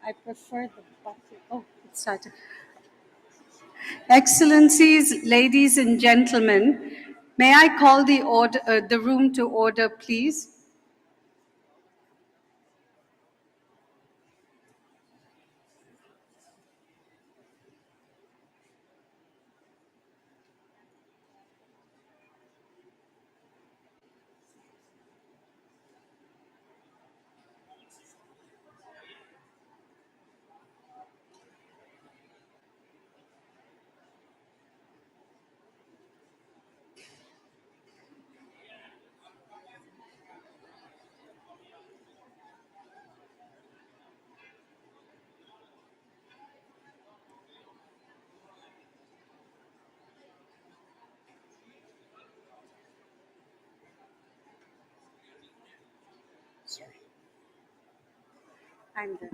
I prefer the button. Oh, it started. Excellencies, ladies and gentlemen, may I call the room to order, please? I'm there.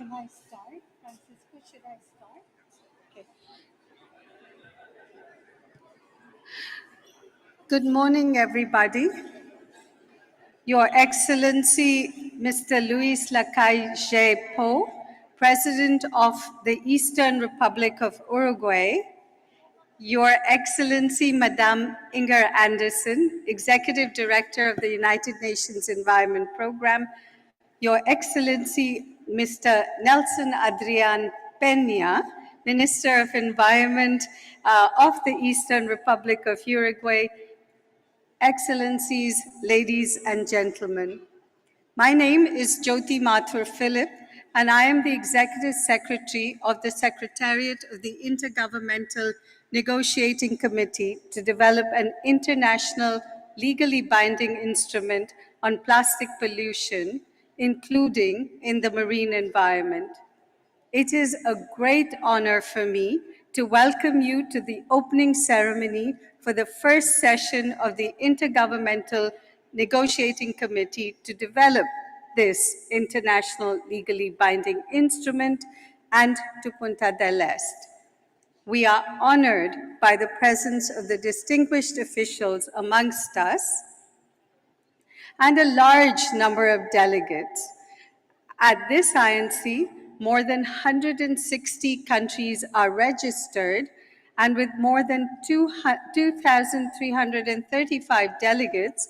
Can I start? Francisco, should I start? Okay. Good morning, everybody. Your Excellency, Mr. Luis Lacalle Pou, President of the Eastern Republic of Uruguay, Your Excellency, Madame Inger Anderson, Executive Director of the United Nations Environment Programme, Your Excellency, Mr. Nelson Adrian Peña, Minister of Environment of the Eastern Republic of Uruguay, Excellencies, ladies and gentlemen. My name is Jyoti Mathur Philip, and I am the Executive Secretary of the Secretariat of the Intergovernmental Negotiating Committee to develop an international legally binding instrument on plastic pollution, including in the marine environment. It is a great honor for me to welcome you to the opening ceremony for the first session of the Intergovernmental Negotiating Committee to develop this international legally binding instrument and to Punta del Este. We are honored by the presence of the distinguished officials amongst us and a large number of delegates. At this INC, more than 160 countries are registered, and with more than 2,335 delegates,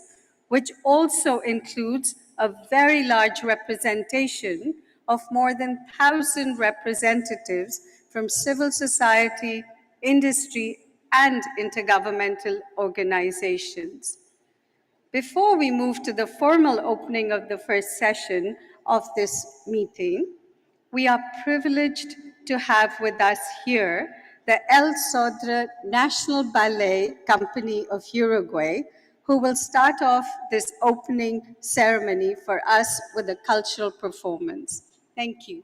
which also includes a very large representation of more than 1,000 representatives from civil society, industry, and intergovernmental organizations. Before we move to the formal opening of the first session of this meeting, we are privileged to have with us here the El Sodre National Ballet Company of Uruguay, who will start off this opening ceremony for us with a cultural performance. Thank you.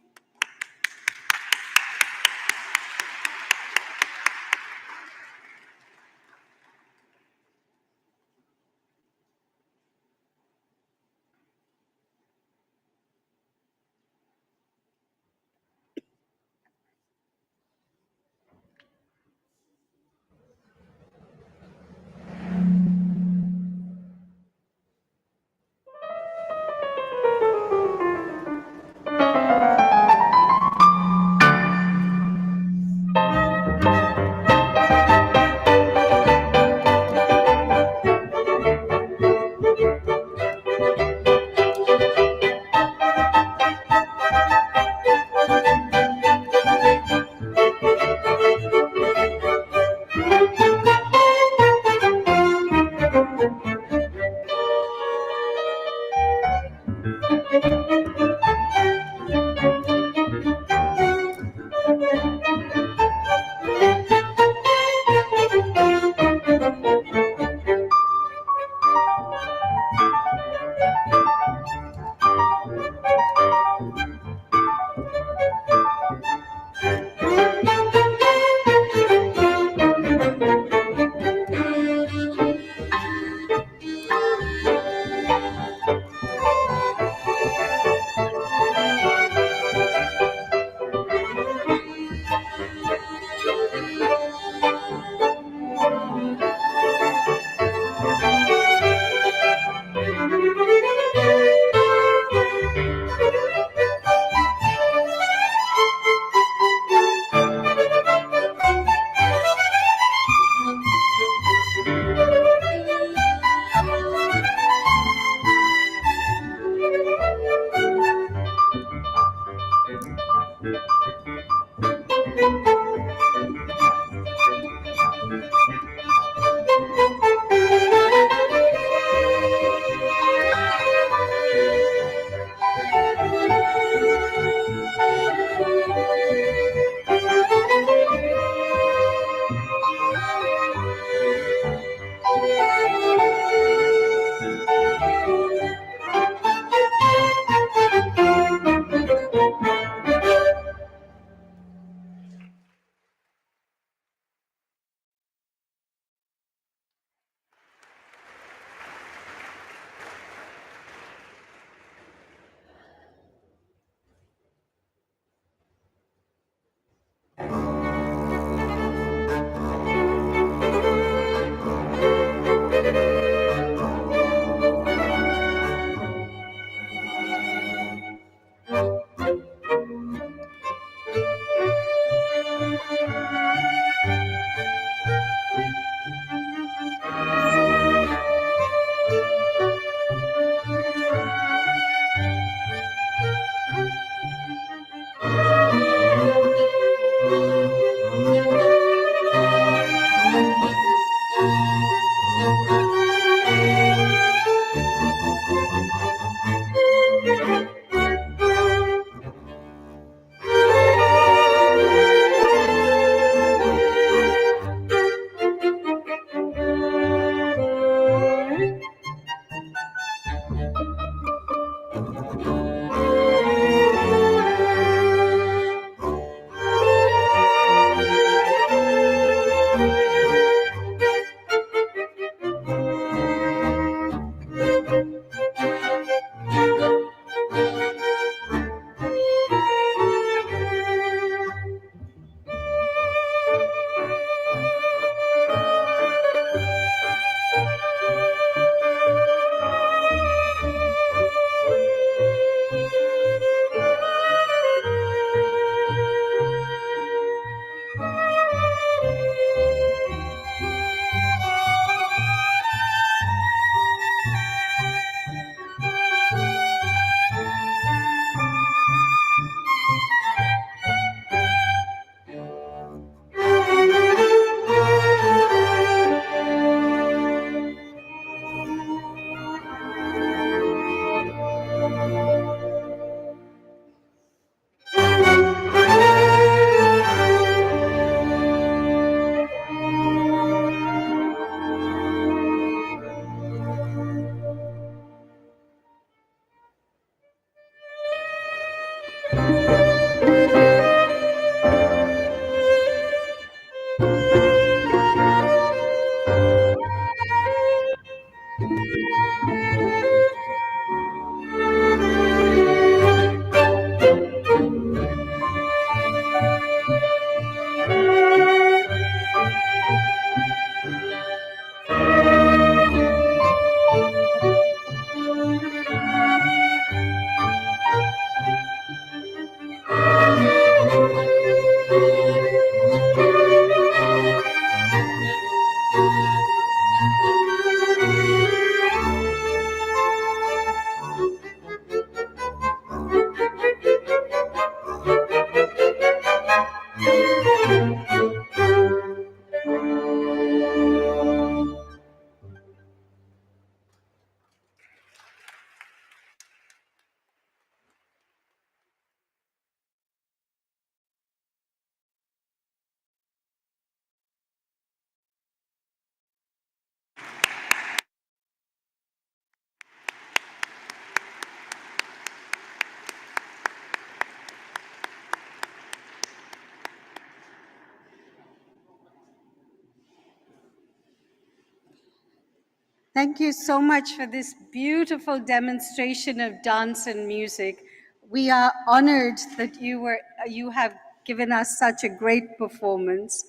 Thank you so much for this beautiful demonstration of dance and music. We are honored that you have given us such a great performance.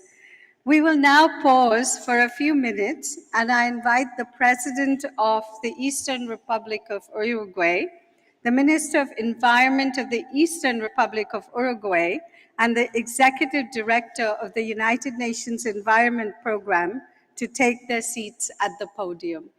We will now pause for a few minutes, and I invite the President of the Eastern Republic of Uruguay, the Minister of Environment of the Eastern Republic of Uruguay, and the Executive Director of the United Nations Environment Programme to take their seats at the podium.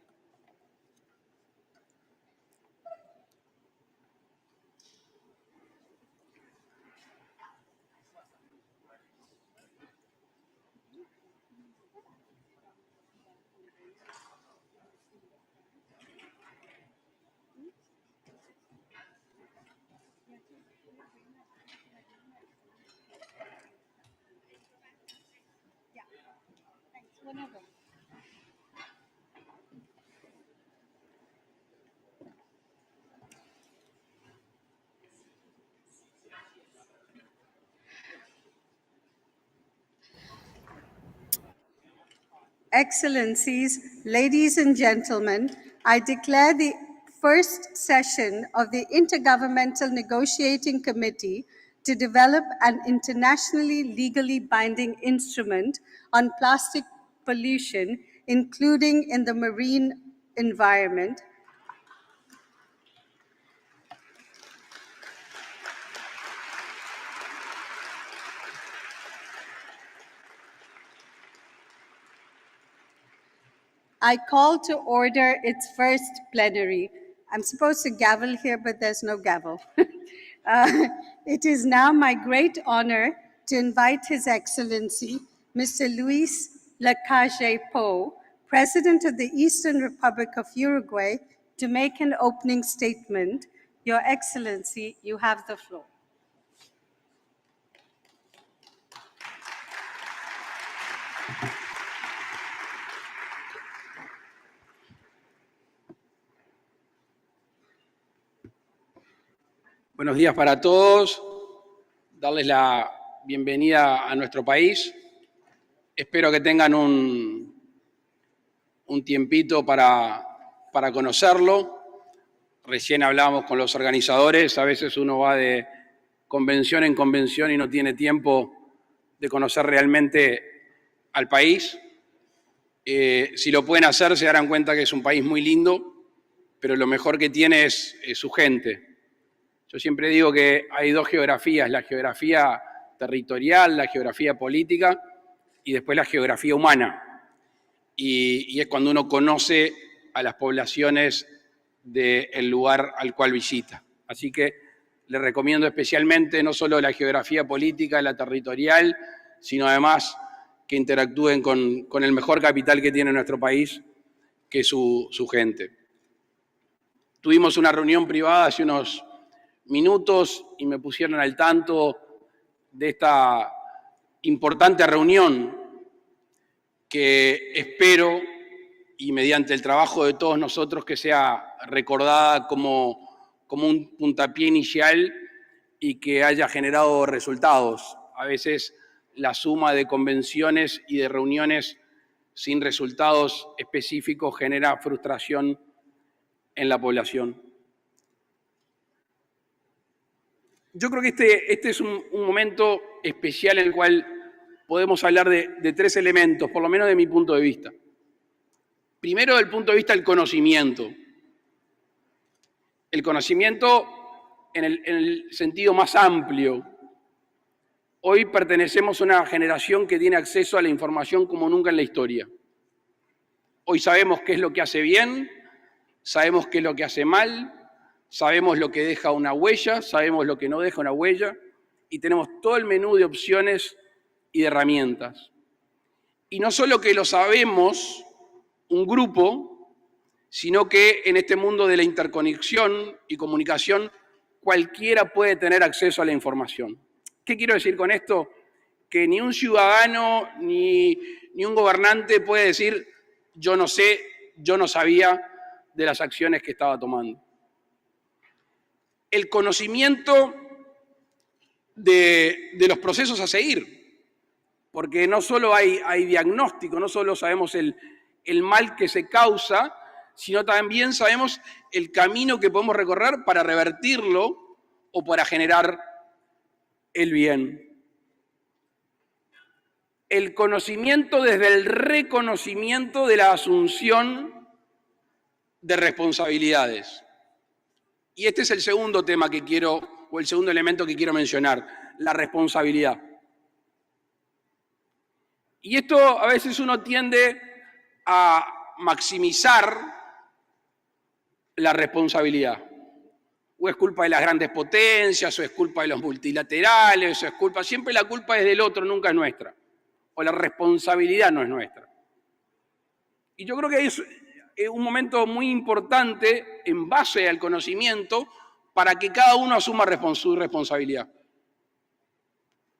Excellencies, ladies and gentlemen, I declare the first session of the Intergovernmental Negotiating Committee to develop an internationally legally binding instrument on plastic pollution, including in the marine environment. I call to order its first plenary. I'm supposed to gavel here, but there's no gavel. It is now my great honor to invite His Excellency, Mr. Luis Lacalle Pou, President of the Eastern Republic of Uruguay, to make an opening statement. Your Excellency, you have the floor. Buenos días para todos, darles la bienvenida a nuestro país. Espero que tengan un tiempito para conocerlo. Recién hablábamos con los organizadores, a veces uno va de convención en convención y no tiene tiempo de conocer realmente al país. Si lo pueden hacer, se darán cuenta que es un país muy lindo, pero lo mejor que tiene es su gente. Yo siempre digo que hay dos geografías, la geografía territorial, la geografía política y después la geografía humana. Y es cuando uno conoce a las poblaciones del lugar al cual visita. Así que les recomiendo especialmente no solo la geografía política, la territorial, sino además que interactúen con el mejor capital que tiene nuestro país, que es su gente. Tuvimos una reunión privada hace unos minutos y me pusieron al tanto de esta importante reunión que espero, y mediante el trabajo de todos nosotros, que sea recordada como un puntapié inicial y que haya generado resultados. A veces la suma de convenciones y de reuniones sin resultados específicos genera frustración en la población. Yo creo que este es un momento especial en el cual podemos hablar de tres elementos, por lo menos de mi punto de vista. Primero, desde el punto de vista del conocimiento. El conocimiento en el sentido más amplio. Hoy pertenecemos a una generación que tiene acceso a la información como nunca en la historia. Hoy sabemos qué es lo que hace bien, sabemos qué es lo que hace mal, sabemos lo que deja una huella, sabemos lo que no deja una huella y tenemos todo el menú de opciones y de herramientas. Y no solo que lo sabemos un grupo, sino que en este mundo de la interconexión y comunicación cualquiera puede tener acceso a la información. ¿Qué quiero decir con esto? Que ni un ciudadano ni un gobernante puede decir yo no sé, yo no sabía de las acciones que estaba tomando. El conocimiento de los procesos a seguir, porque no solo hay diagnóstico, no solo sabemos el mal que se causa, sino también sabemos el camino que podemos recorrer para revertirlo o para generar el bien. El conocimiento desde el reconocimiento de la asunción de responsabilidades. Y este es el segundo tema que quiero, o el segundo elemento que quiero mencionar, la responsabilidad. Y esto a veces uno tiende a maximizar la responsabilidad. O es culpa de las grandes potencias, o es culpa de los multilaterales, o es culpa... Siempre la culpa es del otro, nunca es nuestra. O la responsabilidad no es nuestra. Y yo creo que es un momento muy importante en base al conocimiento para que cada uno asuma su responsabilidad.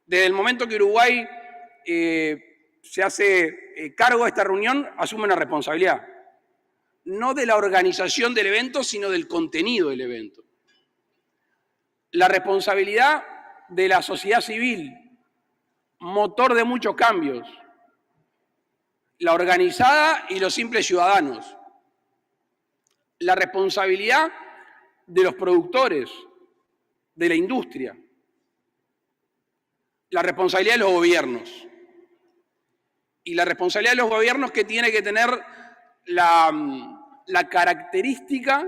Desde el momento que Uruguay se hace cargo de esta reunión, asume una responsabilidad. No de la organización del evento, sino del contenido del evento. La responsabilidad de la sociedad civil, motor de muchos cambios. La organizada y los simples ciudadanos. La responsabilidad de los productores, de la industria. La responsabilidad de los gobiernos. Y la responsabilidad de los gobiernos que tiene que tener la característica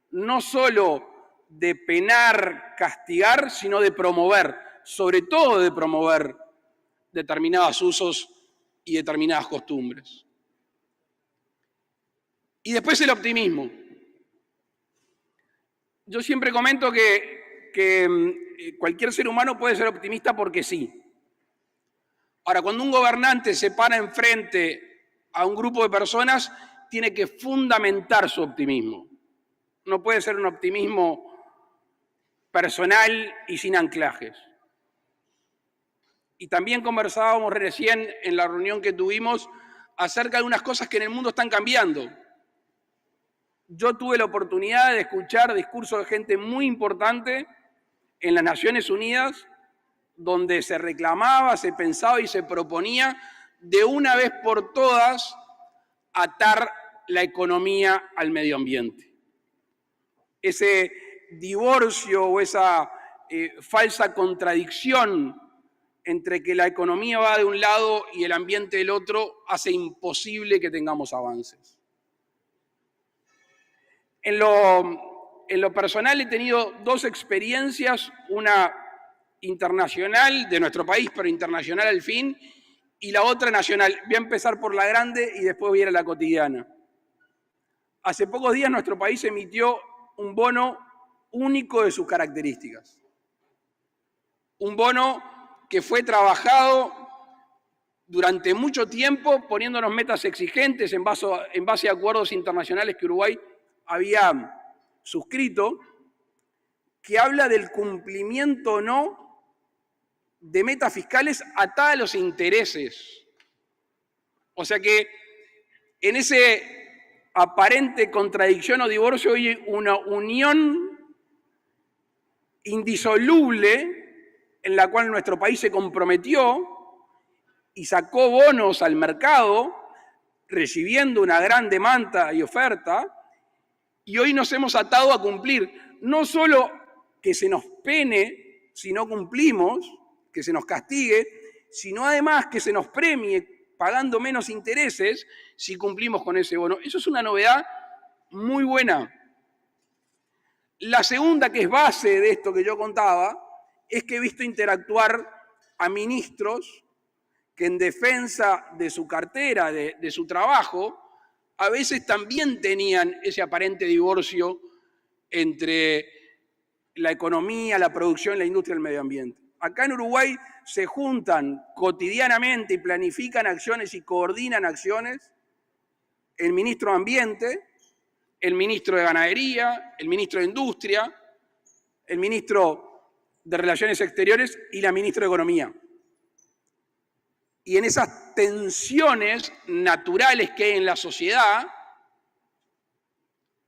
no solo de penar, castigar, sino de promover, sobre todo de promover determinados usos y determinadas costumbres. Y después el optimismo. Yo siempre comento que cualquier ser humano puede ser optimista porque sí. Ahora, cuando un gobernante se para enfrente a un grupo de personas, tiene que fundamentar su optimismo. No puede ser un optimismo personal y sin anclajes. Y también conversábamos recién en la reunión que tuvimos acerca de unas cosas que en el mundo están cambiando. Yo tuve la oportunidad de escuchar discursos de gente muy importante en las Naciones Unidas, donde se reclamaba, se pensaba y se proponía de una vez por todas atar la economía al medio ambiente. Ese divorcio o esa falsa contradicción entre que la economía va de un lado y el ambiente del otro hace imposible que tengamos avances. En lo personal he tenido dos experiencias, una internacional de nuestro país, pero internacional al fin, y la otra nacional. Voy a empezar por la grande y después voy a ir a la cotidiana. Hace pocos días nuestro país emitió un bono único de sus características. Un bono que fue trabajado durante mucho tiempo poniéndonos metas exigentes en base a acuerdos internacionales que Uruguay había suscrito, que habla del cumplimiento o no de metas fiscales atadas a los intereses. O sea que en ese aparente contradicción o divorcio hay una unión indisoluble en la cual nuestro país se comprometió y sacó bonos al mercado, recibiendo una gran demanda y oferta, y hoy nos hemos atado a cumplir. No solo que se nos pene si no cumplimos, que se nos castigue, sino además que se nos premie pagando menos intereses si cumplimos con ese bono. Eso es una novedad muy buena. La segunda, que es base de esto que yo contaba, es que he visto interactuar a ministros que en defensa de su cartera, de su trabajo, a veces también tenían ese aparente divorcio entre la economía, la producción, la industria y el medio ambiente. Acá en Uruguay se juntan cotidianamente y planifican acciones y coordinan acciones el ministro de Ambiente, el ministro de Ganadería, el ministro de Industria, el ministro de Relaciones Exteriores y la ministra de Economía. Y en esas tensiones naturales que hay en la sociedad,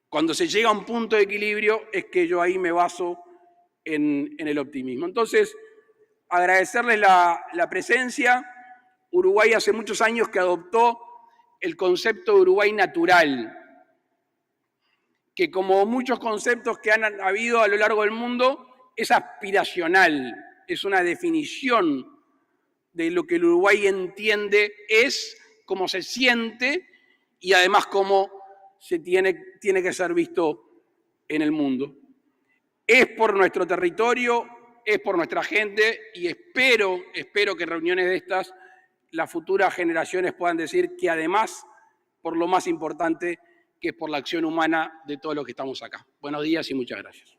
cuando se llega a un punto de equilibrio, es que yo ahí me baso en el optimismo. Entonces, agradecerles la presencia. Uruguay hace muchos años que adoptó el concepto de Uruguay natural. que como muchos conceptos que han habido a lo largo del mundo, es aspiracional, es una definición de lo que el Uruguay entiende es, cómo se siente y además cómo se tiene que ser visto en el mundo. Es por nuestro territorio, es por nuestra gente y espero que en reuniones de estas las futuras generaciones puedan decir que además, por lo más importante, que es por la acción humana de todos los que estamos acá. Buenos días y muchas gracias.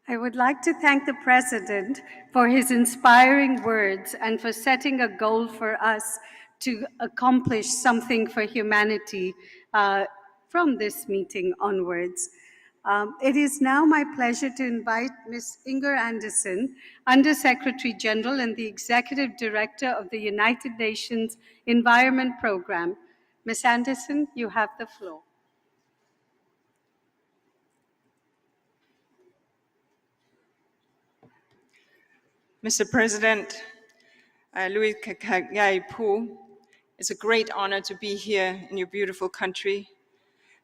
I would like to thank the President for his inspiring words and for setting a goal for us to accomplish something for humanity from this meeting onwards. It is now my pleasure to invite Ms. Inger Anderson, Under-Secretary General and the Executive Director of the United Nations Environment Programme. Ms. Anderson, you have the floor. Mr. President, Louis Kagaipu, it's a great honor to be here in your beautiful country.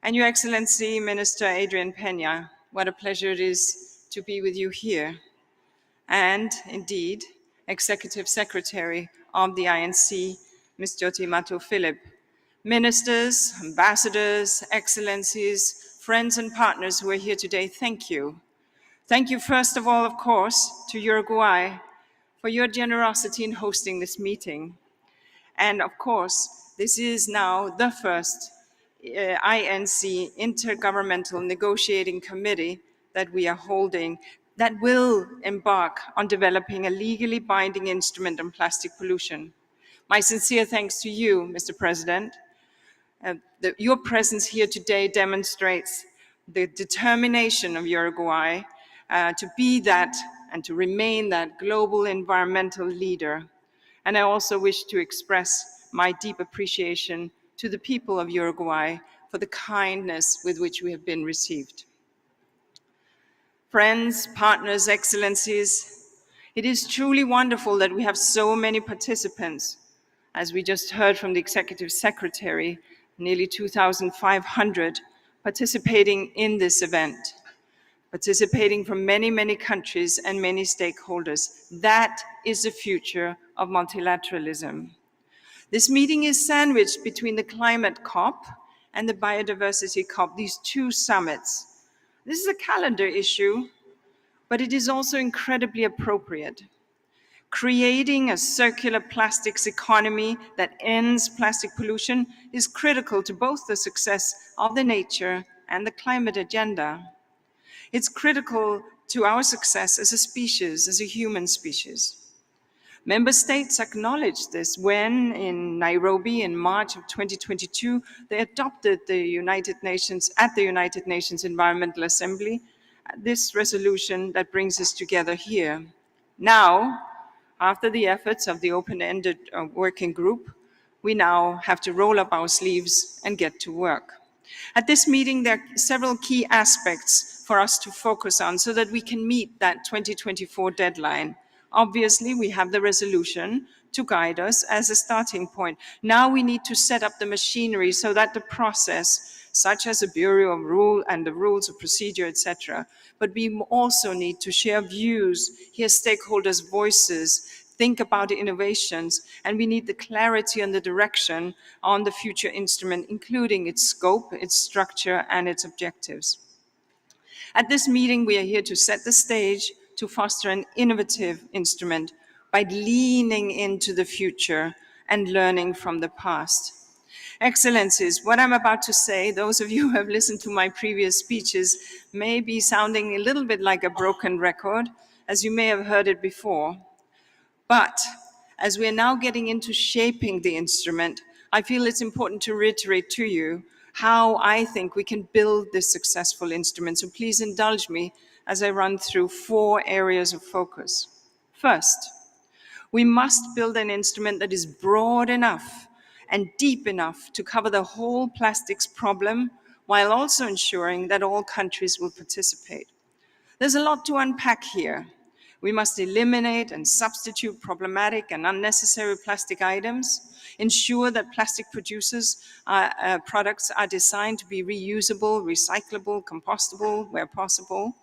And Your Excellency, Minister Adrian Peña, what a pleasure it is to be with you here. And indeed, Executive Secretary of the INC, Ms. Jyoti Mato-Philip, ministers, ambassadors, excellencies, friends and partners who are here today, thank you. Thank you, first of all, of course, to Uruguay for your generosity in hosting this meeting. And of course, this is now the first INC Intergovernmental Negotiating Committee that we are holding that will embark on developing a legally binding instrument on plastic pollution. My sincere thanks to you, Mr. President. Your presence here today demonstrates the determination of Uruguay to be that and to remain that global environmental leader. And I also wish to express my deep appreciation to the people of Uruguay for the kindness with which we have been received. Friends, partners, excellencies, it is truly wonderful that we have so many participants. As we just heard from the Executive Secretary, nearly 2,500 participating in this event. Participating from many, many countries and many stakeholders. That is the future of multilateralism. This meeting is sandwiched between the Climate COP and the Biodiversity COP, these two summits. This is a calendar issue, but it is also incredibly appropriate. Creating a circular plastics economy that ends plastic pollution is critical to both the success of the nature and the climate agenda. It's critical to our success as a species, as a human species. Member states acknowledged this when, in Nairobi in March of 2022, they adopted at the United Nations Environmental Assembly, this resolution that brings us together here. Now, after the efforts of the open-ended working group, we now have to roll up our sleeves and get to work. At this meeting, there are several key aspects for us to focus on so that we can meet that 2024 deadline. Obviously, we have the resolution to guide us as a starting point. Now we need to set up the machinery so that the process, such as a Bureau of Rule and the rules of procedure, etc., but we also need to share views, hear stakeholders' voices, think about innovations, and we need the clarity and the direction on the future instrument, including its scope, its structure, and its objectives. At this meeting, we are here to set the stage to foster an innovative instrument by leaning into the future and learning from the past. Excellencies, what I'm about to say, those of you who have listened to my previous speeches, may be sounding a little bit like a broken record, as you may have heard it before. But as we are now getting into shaping the instrument, I feel it's important to reiterate to you how I think we can build this successful instrument. So please indulge me as I run through 4 areas of focus. First, we must build an instrument that is broad enough and deep enough to cover the whole plastics problem while also ensuring that all countries will participate. There's a lot to unpack here. We must eliminate and substitute problematic and unnecessary plastic items, ensure that plastic products are designed to be reusable, recyclable, compostable where possible,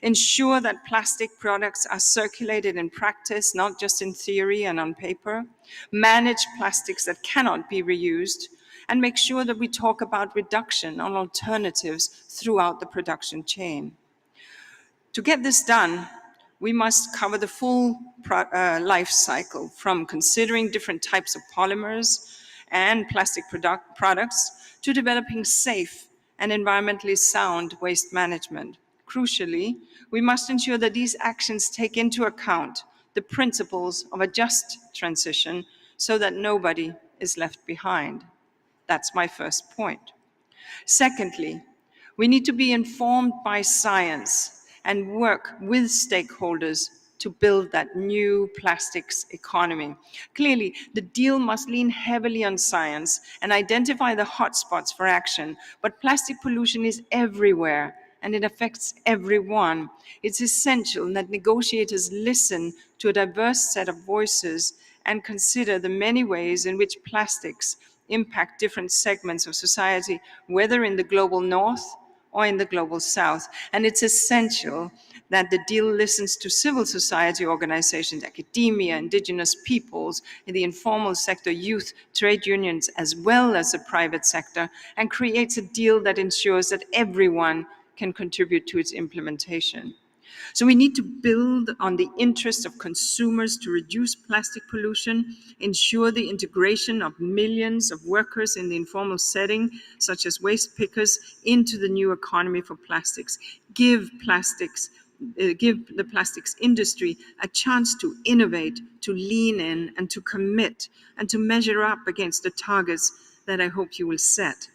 ensure that plastic products are circulated in practice, not just in theory and on paper, manage plastics that cannot be reused, and make sure that we talk about reduction on alternatives throughout the production chain. To get this done, we must cover the full life cycle, from considering different types of polymers and plastic products to developing safe and environmentally sound waste management. Crucially, we must ensure that these actions take into account the principles of a just transition so that nobody is left behind. That's my first point. Secondly, we need to be informed by science and work with stakeholders to build that new plastics economy. Clearly, the deal must lean heavily on science and identify the hotspots for action, but plastic pollution is everywhere and it affects everyone. It's essential that negotiators listen to a diverse set of voices and consider the many ways in which plastics impact different segments of society, whether in the global north or in the global south. And it's essential that the deal listens to civil society organizations, academia, indigenous peoples, in the informal sector, youth, trade unions, as well as the private sector, and creates a deal that ensures that everyone can contribute to its implementation. So we need to build on the interest of consumers to reduce plastic pollution, ensure the integration of millions of workers in the informal setting, such as waste pickers, into the new economy for plastics. Give the plastics industry a chance to innovate, to lean in, and to commit, and to measure up against the targets that I hope you will set.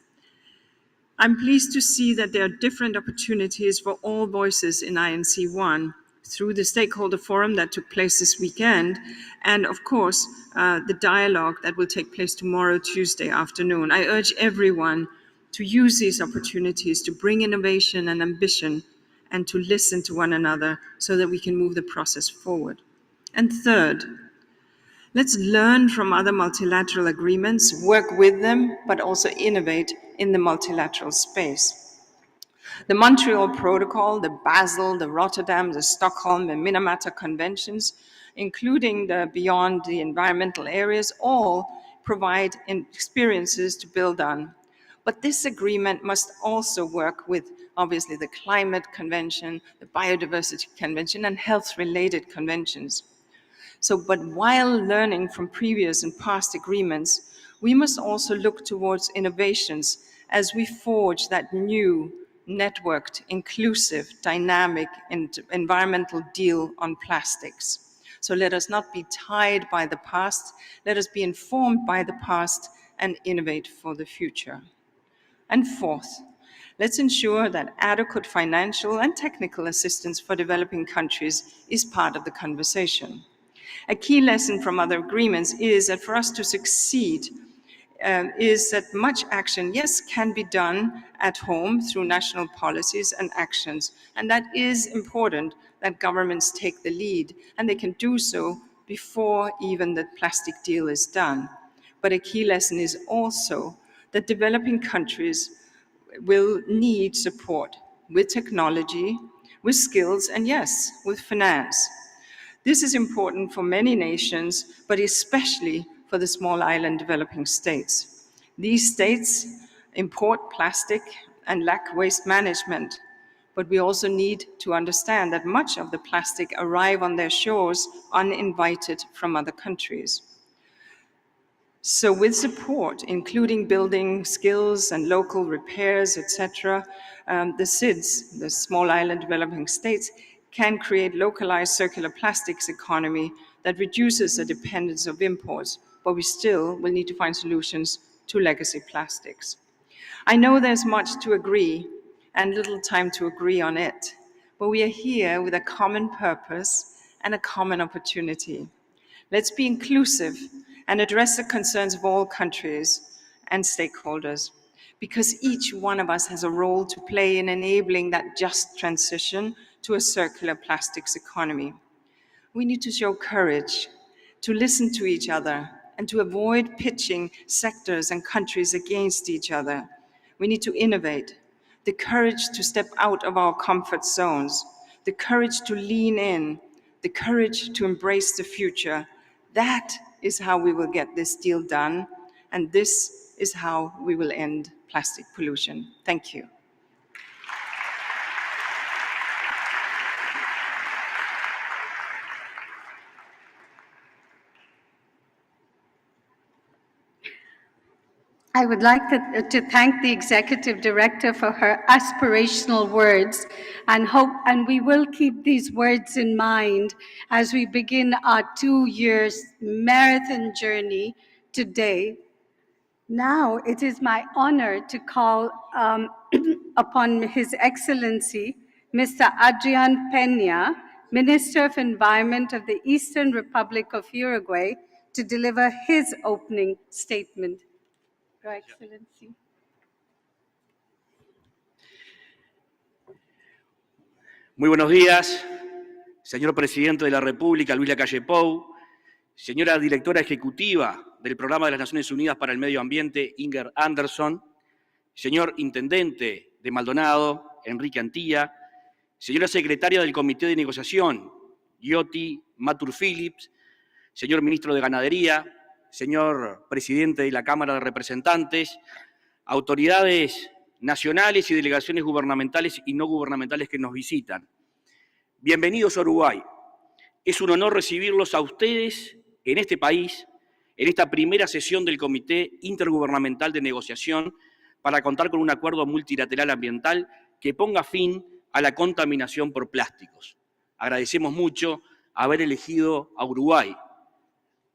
I'm pleased to see that there are different opportunities for all voices in INC1 through the stakeholder forum that took place this weekend, and of course, the dialogue that will take place tomorrow, Tuesday afternoon. I urge everyone to use these opportunities to bring innovation and ambition and to listen to one another so that we can move the process forward. And third, let's learn from other multilateral agreements, work with them, but also innovate in the multilateral space. The Montreal Protocol, the Basel, the Rotterdam, the Stockholm, and Minamata Conventions, including the Beyond the Environmental Areas, all provide experiences to build on. But this agreement must also work with, obviously, the Climate Convention, the Biodiversity Convention, and health-related conventions. But while learning from previous and past agreements, we must also look towards innovations as we forge that new, networked, inclusive, dynamic, and environmental deal on plastics. So let us not be tied by the past, let us be informed by the past and innovate for the future. And fourth, let's ensure that adequate financial and technical assistance for developing countries is part of the conversation. A key lesson from other agreements is that for us to succeed, is that much action, yes, can be done at home through national policies and actions. And that is important that governments take the lead, and they can do so before even the plastic deal is done. But a key lesson is also that developing countries will need support with technology, with skills, and yes, with finance. This is important for many nations, but especially for the small island developing states. These states import plastic and lack waste management, but we also need to understand that much of the plastic arrives on their shores uninvited from other countries. So with support, including building skills and local repairs, etc., the SIDS, the Small Island Developing States, can create localized circular plastics economy that reduces the dependence of imports, but we still will need to find solutions to legacy plastics. I know there's much to agree and little time to agree on it, but we are here with a common purpose and a common opportunity. Let's be inclusive and address the concerns of all countries and stakeholders. because each one of us has a role to play in enabling that just transition to a circular plastics economy. We need to show courage, to listen to each other, and to avoid pitching sectors and countries against each other. We need to innovate, the courage to step out of our comfort zones, the courage to lean in, the courage to embrace the future. That is how we will get this deal done, and this is how we will end plastic pollution. Thank you. I would like to thank the Executive Director for her aspirational words, and we will keep these words in mind as we begin our 2 years marathon journey today. Now it is my honor to call upon His Excellency, Mr. Adrian Peña, Minister of Environment of the Eastern Republic of Uruguay, to deliver his opening statement. Your Excellency. Muy buenos días, señor Presidente de la República, Luis Lacalle Pou, señora Directora Ejecutiva del Programa de las Naciones Unidas para el Medio Ambiente, Inger Anderson, señor Intendente de Maldonado, Enrique Antilla, señora Secretaria del Comité de Negociación, Jyoti Mathur-Phillips, señor Ministro de Ganadería, señor Presidente de la Cámara de Representantes, autoridades nacionales y delegaciones gubernamentales y no gubernamentales que nos visitan. Bienvenidos a Uruguay. Es un honor recibirlos a ustedes en este país, en esta primera sesión del Comité Intergubernamental de Negociación para contar con un acuerdo multilateral ambiental que ponga fin a la contaminación por plásticos. Agradecemos mucho haber elegido a Uruguay,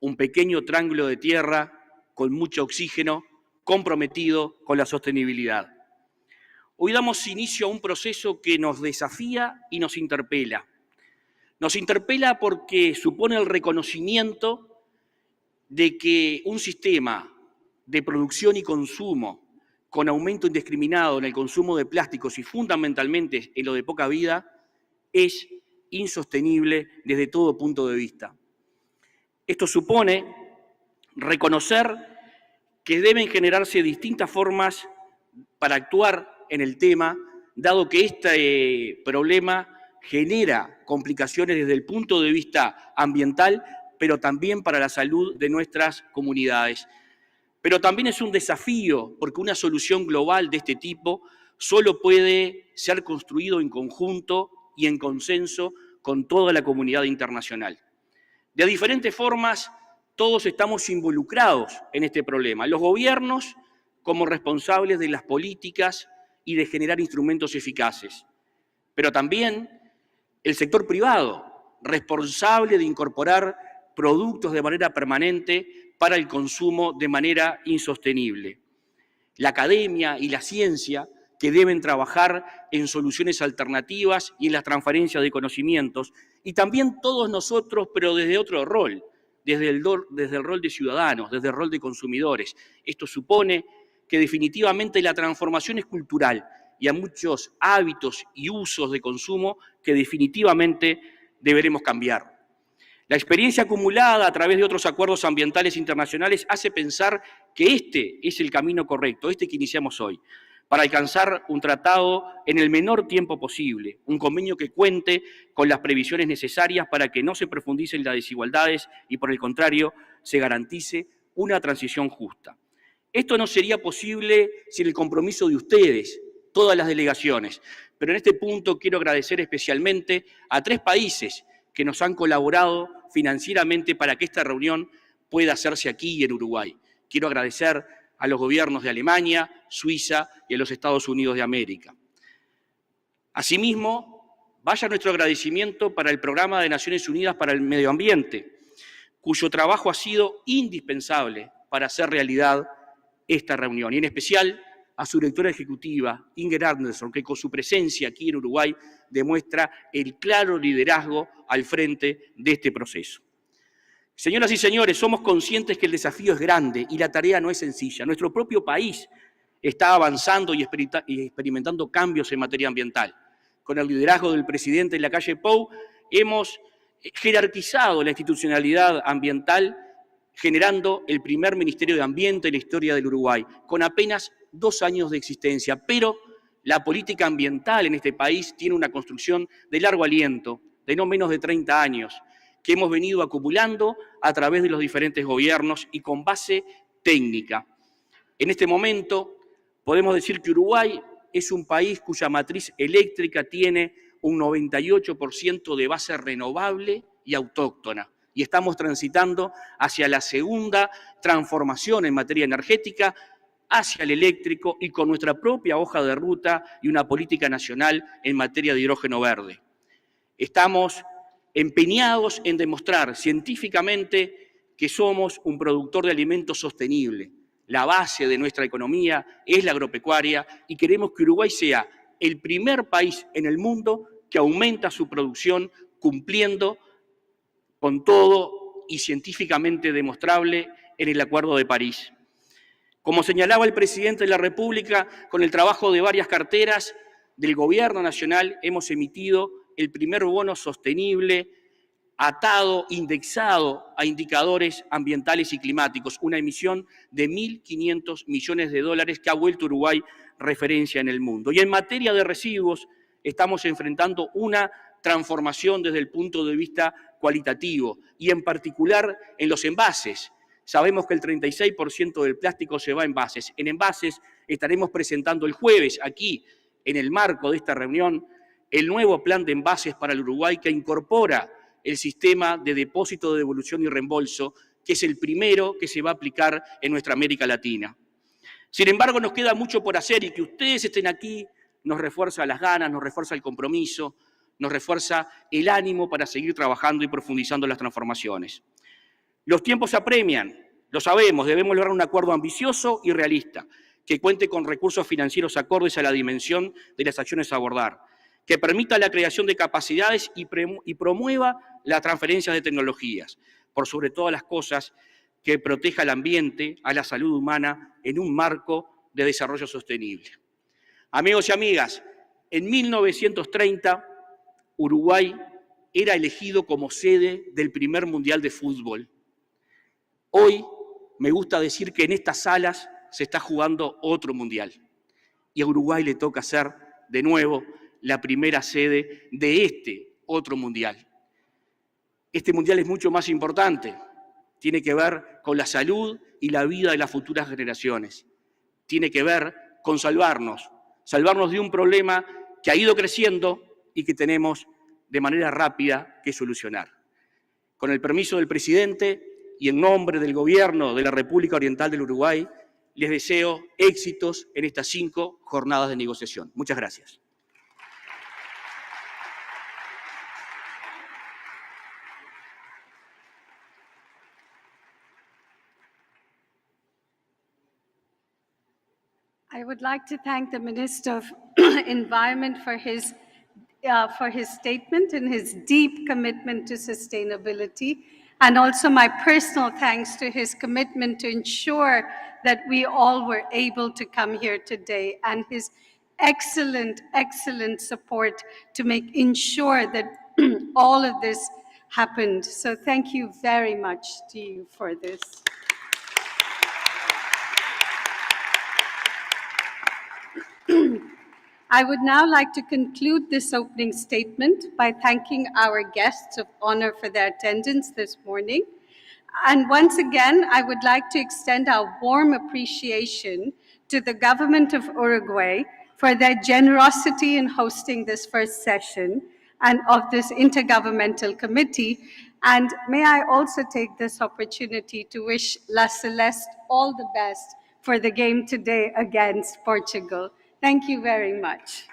un pequeño triángulo de tierra con mucho oxígeno, comprometido con la sostenibilidad. Hoy damos inicio a un proceso que nos desafía y nos interpela. Nos interpela porque supone el reconocimiento de que un sistema de producción y consumo con aumento indiscriminado en el consumo de plásticos y fundamentalmente en lo de poca vida es insostenible desde todo punto de vista. Esto supone reconocer que deben generarse distintas formas para actuar en el tema, dado que este problema genera complicaciones desde el punto de vista ambiental, pero también para la salud de nuestras comunidades. Pero también es un desafío, porque una solución global de este tipo solo puede ser construido en conjunto y en consenso con toda la comunidad internacional. De diferentes formas, todos estamos involucrados en este problema. Los gobiernos como responsables de las políticas y de generar instrumentos eficaces, pero también el sector privado, responsable de incorporar productos de manera permanente para el consumo de manera insostenible. La academia y la ciencia, que deben trabajar en soluciones alternativas y en la transferencia de conocimientos, y también todos nosotros, pero desde otro rol, desde el rol de ciudadanos, desde el rol de consumidores. Esto supone que definitivamente la transformación es cultural y hay muchos hábitos y usos de consumo que definitivamente deberemos cambiar. La experiencia acumulada a través de otros acuerdos ambientales internacionales hace pensar que este es el camino correcto, este que iniciamos hoy, para alcanzar un tratado en el menor tiempo posible, un convenio que cuente con las previsiones necesarias para que no se profundicen las desigualdades y, por el contrario, se garantice una transición justa. Esto no sería posible sin el compromiso de ustedes, todas las delegaciones, pero en este punto quiero agradecer especialmente a 3 países que nos han colaborado financieramente para que esta reunión pueda hacerse aquí en Uruguay. Quiero agradecer a los gobiernos de Alemania, Suiza y a los Estados Unidos de América. Asimismo, vaya nuestro agradecimiento para el Programa de Naciones Unidas para el Medio Ambiente, cuyo trabajo ha sido indispensable para hacer realidad esta reunión, y en especial a su directora ejecutiva, Inger Anderson, que con su presencia aquí en Uruguay demuestra el claro liderazgo al frente de este proceso. Señoras y señores, somos conscientes que el desafío es grande y la tarea no es sencilla. Nuestro propio país está avanzando y experimentando cambios en materia ambiental. Con el liderazgo del presidente Lacalle Pou, hemos jerarquizado la institucionalidad ambiental, generando el primer Ministerio de Ambiente en la historia del Uruguay, con apenas 2 años de existencia. Pero la política ambiental en este país tiene una construcción de largo aliento, de no menos de 30 años, que hemos venido acumulando a través de los diferentes gobiernos y con base técnica. En este momento podemos decir que Uruguay es un país cuya matriz eléctrica tiene un 98% de base renovable y autóctona. Y estamos transitando hacia la segunda transformación en materia energética, hacia el eléctrico y con nuestra propia hoja de ruta y una política nacional en materia de hidrógeno verde. Estamos empeñados en demostrar científicamente que somos un productor de alimentos sostenible. La base de nuestra economía es la agropecuaria y queremos que Uruguay sea el primer país en el mundo que aumenta su producción cumpliendo con todo y científicamente demostrable en el Acuerdo de París. Como señalaba el presidente de la República, con el trabajo de varias carteras del Gobierno Nacional hemos emitido el primer bono sostenible atado, indexado a indicadores ambientales y climáticos, una emisión de 1.500 millones de dólares que ha vuelto Uruguay referencia en el mundo. Y en materia de residuos estamos enfrentando una transformación desde el punto de vista cualitativo y en particular en los envases. Sabemos que el 36% del plástico se va a envases. En envases estaremos presentando el jueves aquí, en el marco de esta reunión, el nuevo plan de envases para el Uruguay que incorpora el sistema de depósito, de devolución y reembolso, que es el primero que se va a aplicar en nuestra América Latina. Sin embargo, nos queda mucho por hacer y que ustedes estén aquí nos refuerza las ganas, nos refuerza el compromiso, nos refuerza el ánimo para seguir trabajando y profundizando las transformaciones. Los tiempos apremian, lo sabemos, debemos lograr un acuerdo ambicioso y realista, que cuente con recursos financieros acordes a la dimensión de las acciones a abordar, que permita la creación de capacidades y promueva la transferencia de tecnologías, por sobre todas las cosas, que proteja al ambiente, a la salud humana, en un marco de desarrollo sostenible. Amigos y amigas, en 1930, Uruguay era elegido como sede del primer Mundial de Fútbol. Hoy me gusta decir que en estas salas se está jugando otro Mundial y a Uruguay le toca ser de nuevo la primera sede de este otro Mundial. Este Mundial es mucho más importante, tiene que ver con la salud y la vida de las futuras generaciones, tiene que ver con salvarnos de un problema que ha ido creciendo y que tenemos de manera rápida que solucionar. Con el permiso del presidente y en nombre del Gobierno de la República Oriental del Uruguay, les deseo éxitos en estas 5 jornadas de negociación. Muchas gracias. I would like to thank the Minister of Environment for his statement and his deep commitment to sustainability, and also my personal thanks to his commitment to ensure that we all were able to come here today, and his excellent support to ensure that all of this happened. So thank you very much to you for this. I would now like to conclude this opening statement by thanking our guests of honor for their attendance this morning. And once again, I would like to extend our warm appreciation to the government of Uruguay for their generosity in hosting this first session and of this intergovernmental committee. And may I also take this opportunity to wish La Celeste all the best for the game today against Portugal. Thank you very much.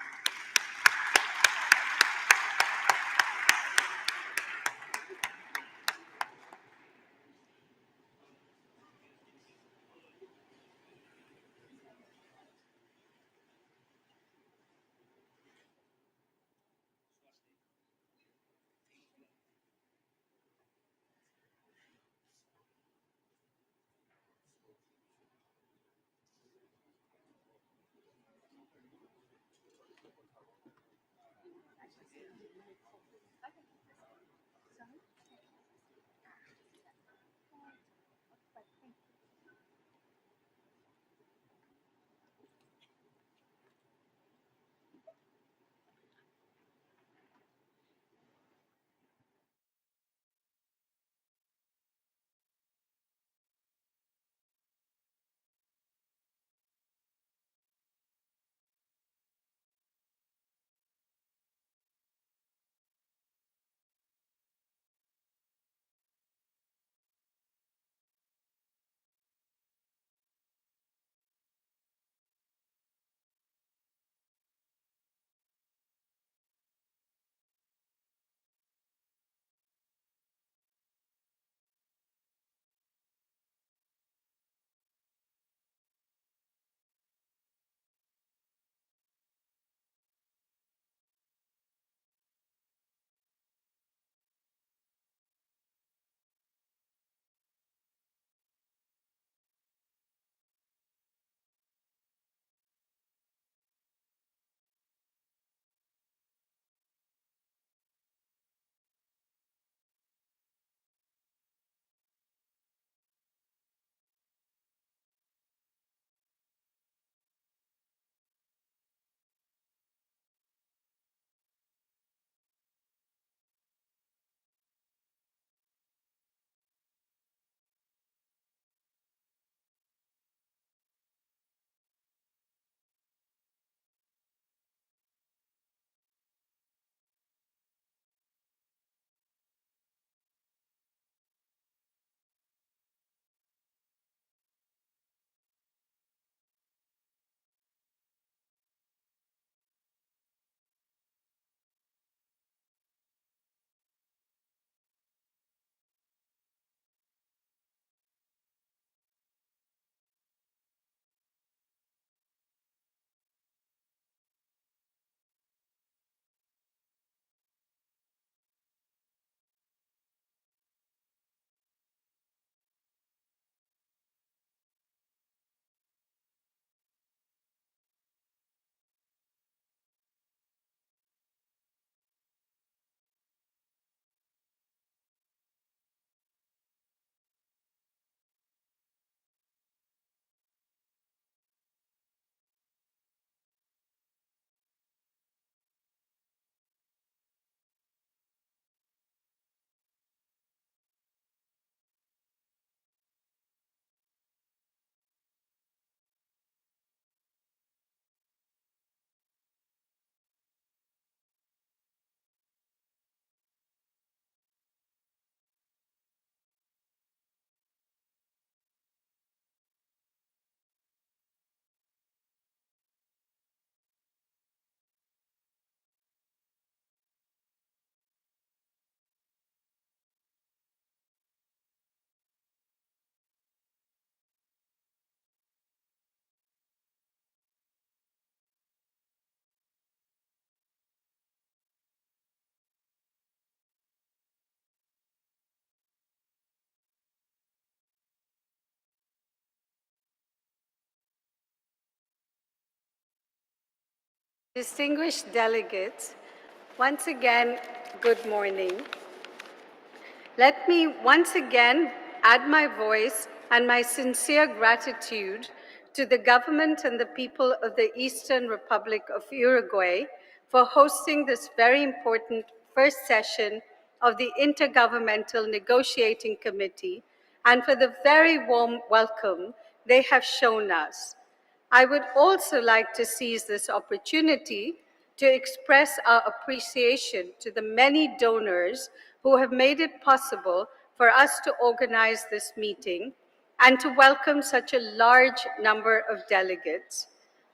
Distinguished delegates, once again, good morning. Let me once again add my voice and my sincere gratitude to the government and the people of the Eastern Republic of Uruguay for hosting this very important first session of the Intergovernmental Negotiating Committee and for the very warm welcome they have shown us. I would also like to seize this opportunity to express our appreciation to the many donors who have made it possible for us to organize this meeting and to welcome such a large number of delegates.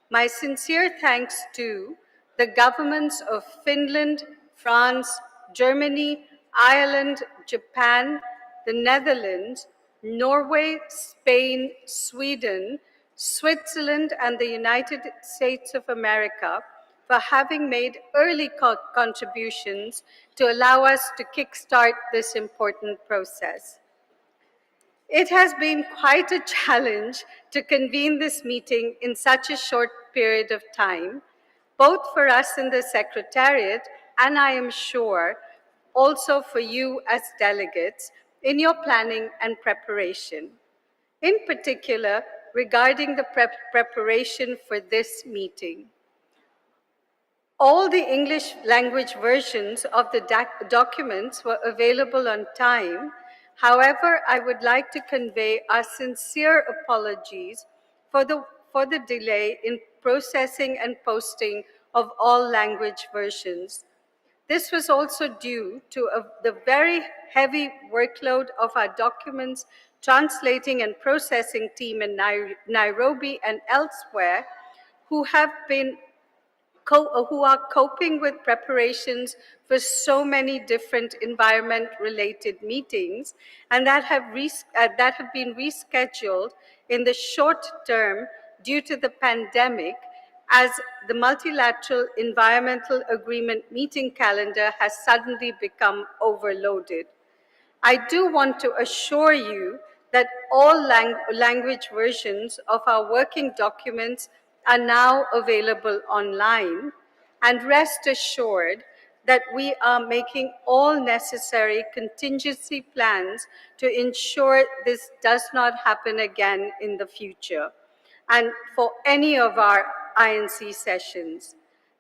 My sincere thanks to the governments of Finland, France, Germany, Ireland, Japan, the Netherlands, Norway, Spain, Sweden, Switzerland, and the United States of America for having made early contributions to allow us to kickstart this important process. It has been quite a challenge to convene this meeting in such a short period of time, both for us in the Secretariat and I am sure also for you as delegates in your planning and preparation. In particular, regarding the preparation for this meeting. All the English language versions of the documents were available on time. However, I would like to convey our sincere apologies for the delay in processing and posting of all language versions. This was also due to the very heavy workload of our documents translating and processing team in Nairobi and elsewhere who are coping with preparations for so many different environment-related meetings and that have been rescheduled in the short term due to the pandemic as the multilateral environmental agreement meeting calendar has suddenly become overloaded. I do want to assure you that all language versions of our working documents are now available online, and rest assured that we are making all necessary contingency plans to ensure this does not happen again in the future and for any of our INC sessions.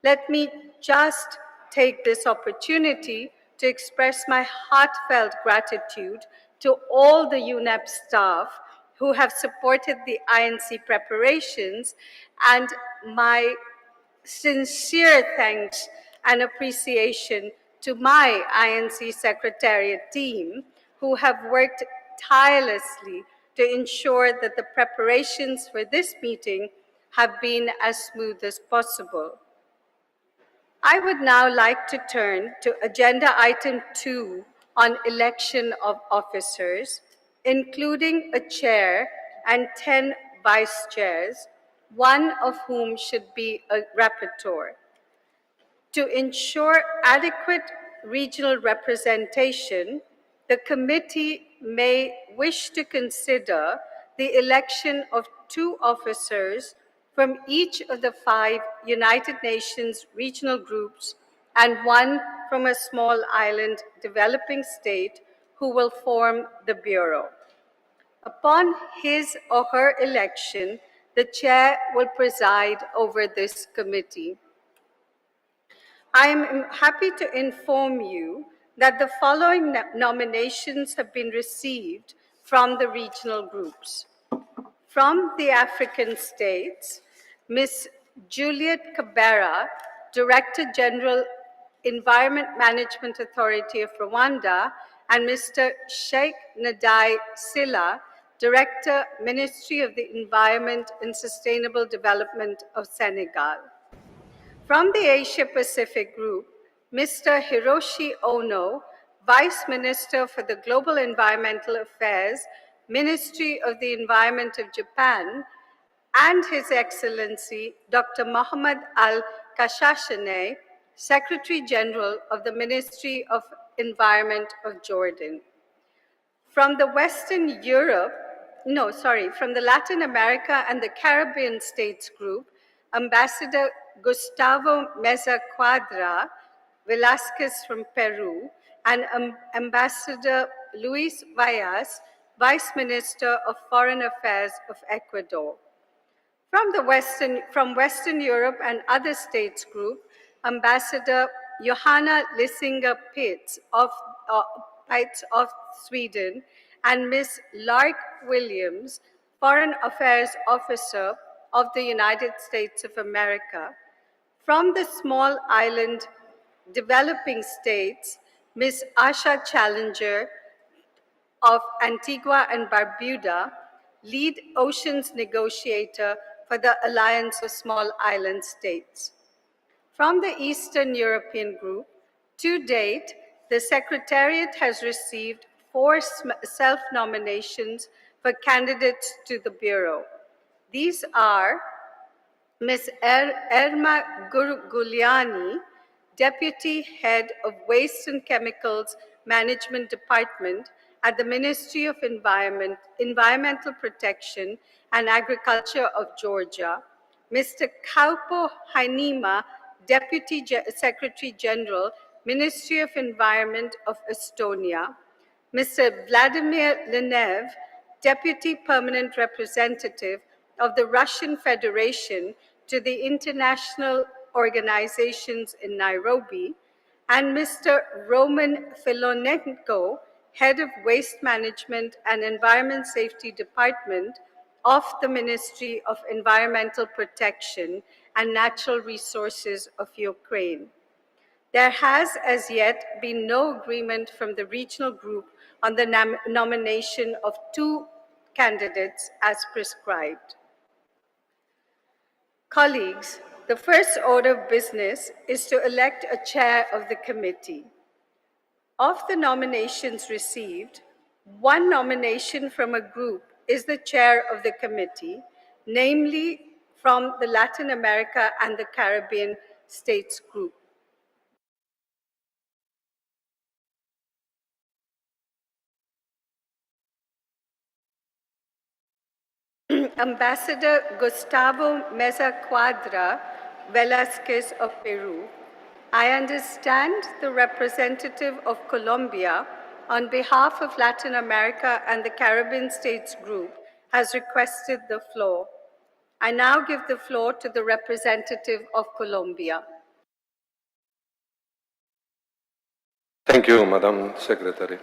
Let me just take this opportunity to express my heartfelt gratitude to all the UNEP staff who have supported the INC preparations and my sincere thanks and appreciation to my INC Secretariat team who have worked tirelessly to ensure that the preparations for this meeting have been as smooth as possible. I would now like to turn to agenda item 2 on election of officers, including a chair and 10 vice chairs, one of whom should be a rapporteur. To ensure adequate regional representation, the committee may wish to consider the election of 2 officers from each of the 5 United Nations regional groups and 1 from a small island developing state who will form the Bureau. Upon his or her election, the chair will preside over this committee. I am happy to inform you that the following nominations have been received from the regional groups. From the African states, Ms. Juliet Kabera, Director General, Environment Management Authority of Rwanda, and Mr. Sheikh Nadai Silla, Director, Ministry of the Environment and Sustainable Development of Senegal. From the Asia-Pacific Group, Mr. Hiroshi Ono, Vice Minister for the Global Environmental Affairs, Ministry of the Environment of Japan, and His Excellency Dr. Mohammed Al-Kashashane, Secretary General of the Ministry of Environment of Jordan. From the from the Latin America and the Caribbean States Group, Ambassador Gustavo Meza Cuadra Velasquez from Peru, and Ambassador Luis Vallas, Vice Minister of Foreign Affairs of Ecuador. From Western Europe and other states group, Ambassador Johanna Lissinger Pitts of Sweden, and Ms. Lark Williams, Foreign Affairs Officer of the United States of America. From the small island developing states, Ms. Asha Challenger of Antigua and Barbuda, lead oceans negotiator for the Alliance of Small Island States. From the Eastern European Group, to date, the Secretariat has received 4 self-nominations for candidates to the Bureau. These are Ms. Erma Gurguliani, Deputy Head of Waste and Chemicals Management Department at the Ministry of Environmental Protection and Agriculture of Georgia, Mr. Kaupo Hainima, Deputy Secretary General, Ministry of Environment of Estonia, Mr. Vladimir Lenev, Deputy Permanent Representative of the Russian Federation to the international organizations in Nairobi, and Mr. Roman Filonenko, Head of Waste Management and Environment Safety Department of the Ministry of Environmental Protection and Natural Resources of Ukraine. There has as yet been no agreement from the regional group on the nomination of 2 candidates as prescribed. Colleagues, the first order of business is to elect a chair of the committee. Of the nominations received, 1 nomination from a group is the chair of the committee, namely from the Latin America and the Caribbean States Group. Ambassador Gustavo Meza Cuadra Velasquez of Peru. I understand the representative of Colombia, on behalf of Latin America and the Caribbean States Group, has requested the floor. I now give the floor to the representative of Colombia. Thank you, Madam Secretary.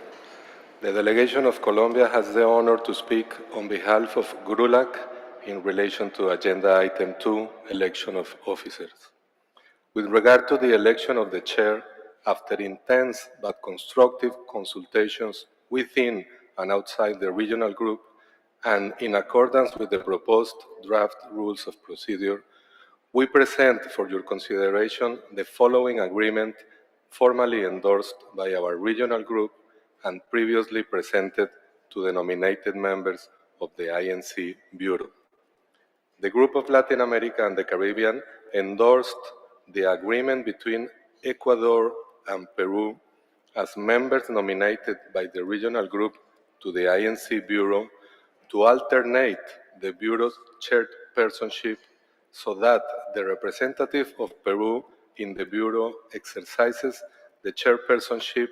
The delegation of Colombia has the honor to speak on behalf of GRULAC in relation to Agenda Item 2, Election of Officers. With regard to the election of the chair, after intense but constructive consultations within and outside the regional group, and in accordance with the proposed draft rules of procedure, we present for your consideration the following agreement formally endorsed by our regional group and previously presented to the nominated members of the INC Bureau. The Group of Latin America and the Caribbean endorsed the agreement between Ecuador and Peru as members nominated by the regional group to the INC Bureau to alternate the Bureau's chairpersonship so that the representative of Peru in the Bureau exercises the chairpersonship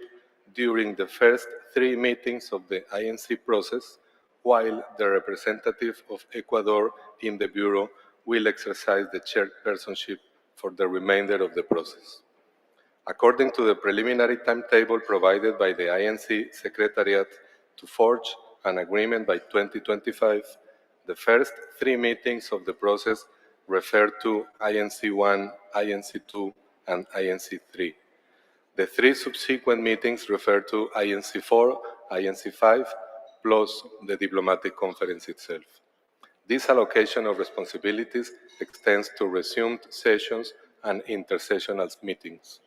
during the first 3 meetings of the INC process, while the representative of Ecuador in the Bureau will exercise the chairpersonship for the remainder of the process. According to the preliminary timetable provided by the INC Secretariat to forge an agreement by 2025, the first 3 meetings of the process refer to INC 1, INC 2, and INC 3. The 3 subsequent meetings refer to INC 4, INC 5, plus the diplomatic conference itself. This allocation of responsibilities extends to resumed sessions and intersessional meetings.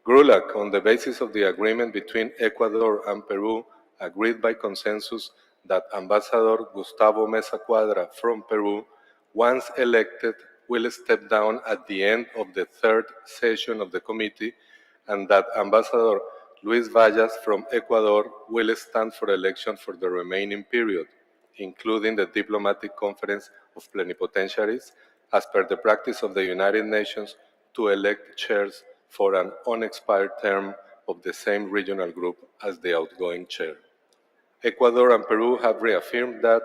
GRULAC, on the basis of the agreement between Ecuador and Peru, agreed by consensus that Ambassador Gustavo Meza Cuadra from Peru, once elected, will step down at the end of the 3rd session of the committee, and that Ambassador Luis Vallas from Ecuador will stand for election for the remaining period, including the diplomatic conference of plenipotentiaries as per the practice of the United Nations, to elect chairs for an unexpired term of the same regional group as the outgoing chair. Ecuador and Peru have reaffirmed that,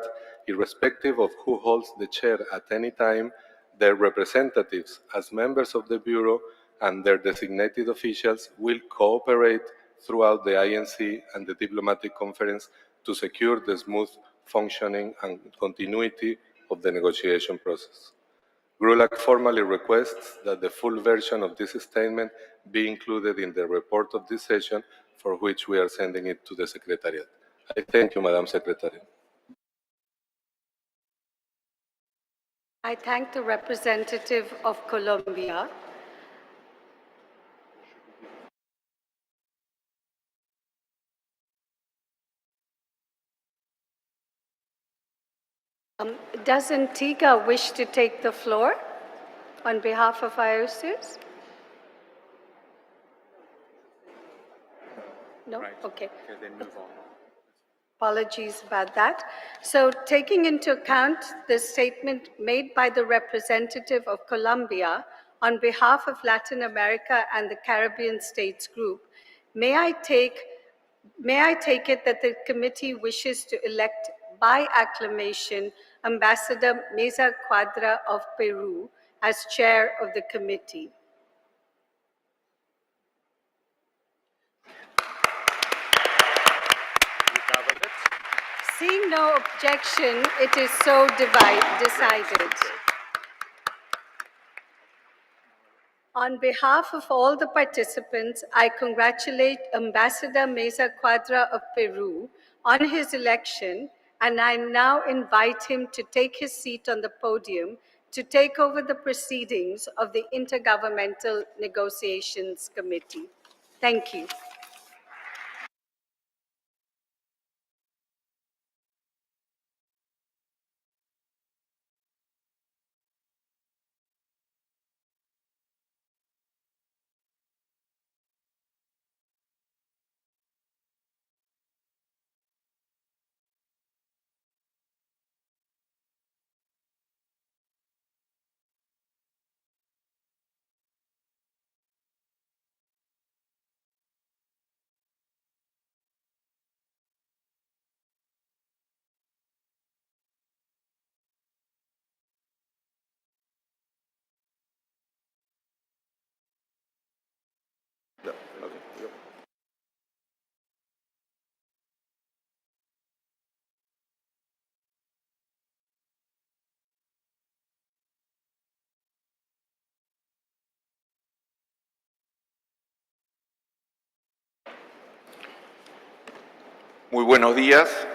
irrespective of who holds the chair at any time, their representatives as members of the Bureau and their designated officials will cooperate throughout the INC and the diplomatic conference to secure the smooth functioning and continuity of the negotiation process. GRULAC formally requests that the full version of this statement be included in the report of this session, for which we are sending it to the Secretariat. I thank you, Madam Secretary. I thank the representative of Colombia. Does Antigua wish to take the floor on behalf of AOSIS? No? Okay. Apologies about that. So taking into account the statement made by the representative of Colombia on behalf of Latin America and the Caribbean States Group, may I take it that the committee wishes to elect by acclamation Ambassador Mesa Cuadra of Peru as chair of the committee? Seeing no objection, it is so decided. On behalf of all the participants, I congratulate Ambassador Mesa Cuadra of Peru on his election, and I now invite him to take his seat on the podium to take over the proceedings of the Intergovernmental Negotiations Committee. Thank you. Muy buenos días,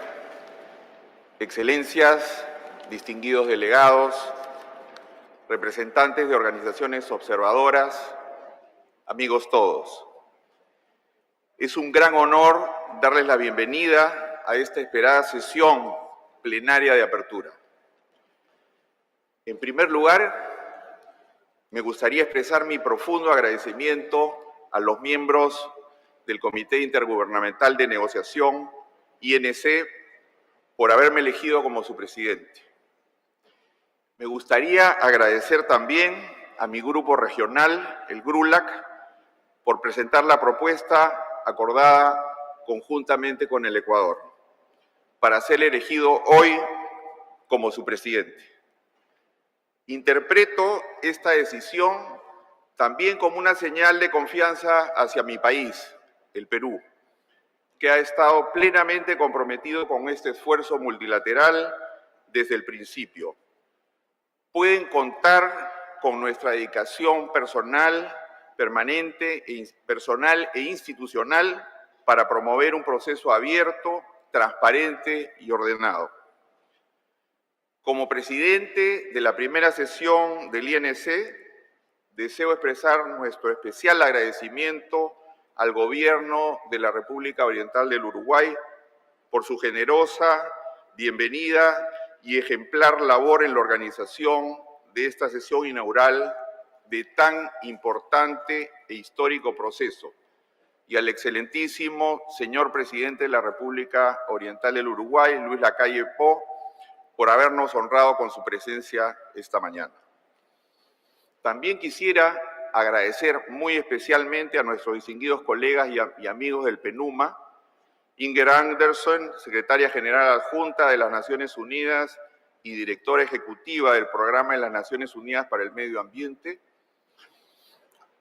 excelencias, distinguidos delegados, representantes de organizaciones observadoras, amigos todos. Es un gran honor darles la bienvenida a esta esperada sesión plenaria de apertura. En primer lugar, me gustaría expresar mi profundo agradecimiento a los miembros del Comité Intergubernamental de Negociación, INC, por haberme elegido como su presidente. Me gustaría agradecer también a mi grupo regional, el GRULAC, por presentar la propuesta acordada conjuntamente con el Ecuador, para ser elegido hoy como su presidente. Interpreto esta decisión también como una señal de confianza hacia mi país, el Perú, que ha estado plenamente comprometido con este esfuerzo multilateral desde el principio. Pueden contar con nuestra dedicación personal, permanente, personal e institucional para promover un proceso abierto, transparente y ordenado. Como presidente de la primera sesión del INC, deseo expresar nuestro especial agradecimiento al Gobierno de la República Oriental del Uruguay por su generosa bienvenida y ejemplar labor en la organización de esta sesión inaugural de tan importante e histórico proceso, y al excelentísimo señor Presidente de la República Oriental del Uruguay, Luis Lacalle Pou, por habernos honrado con su presencia esta mañana. También quisiera agradecer muy especialmente a nuestros distinguidos colegas y amigos del PENUMA, Inger Anderson, secretaria general adjunta de las Naciones Unidas y directora ejecutiva del Programa de las Naciones Unidas para el Medio Ambiente,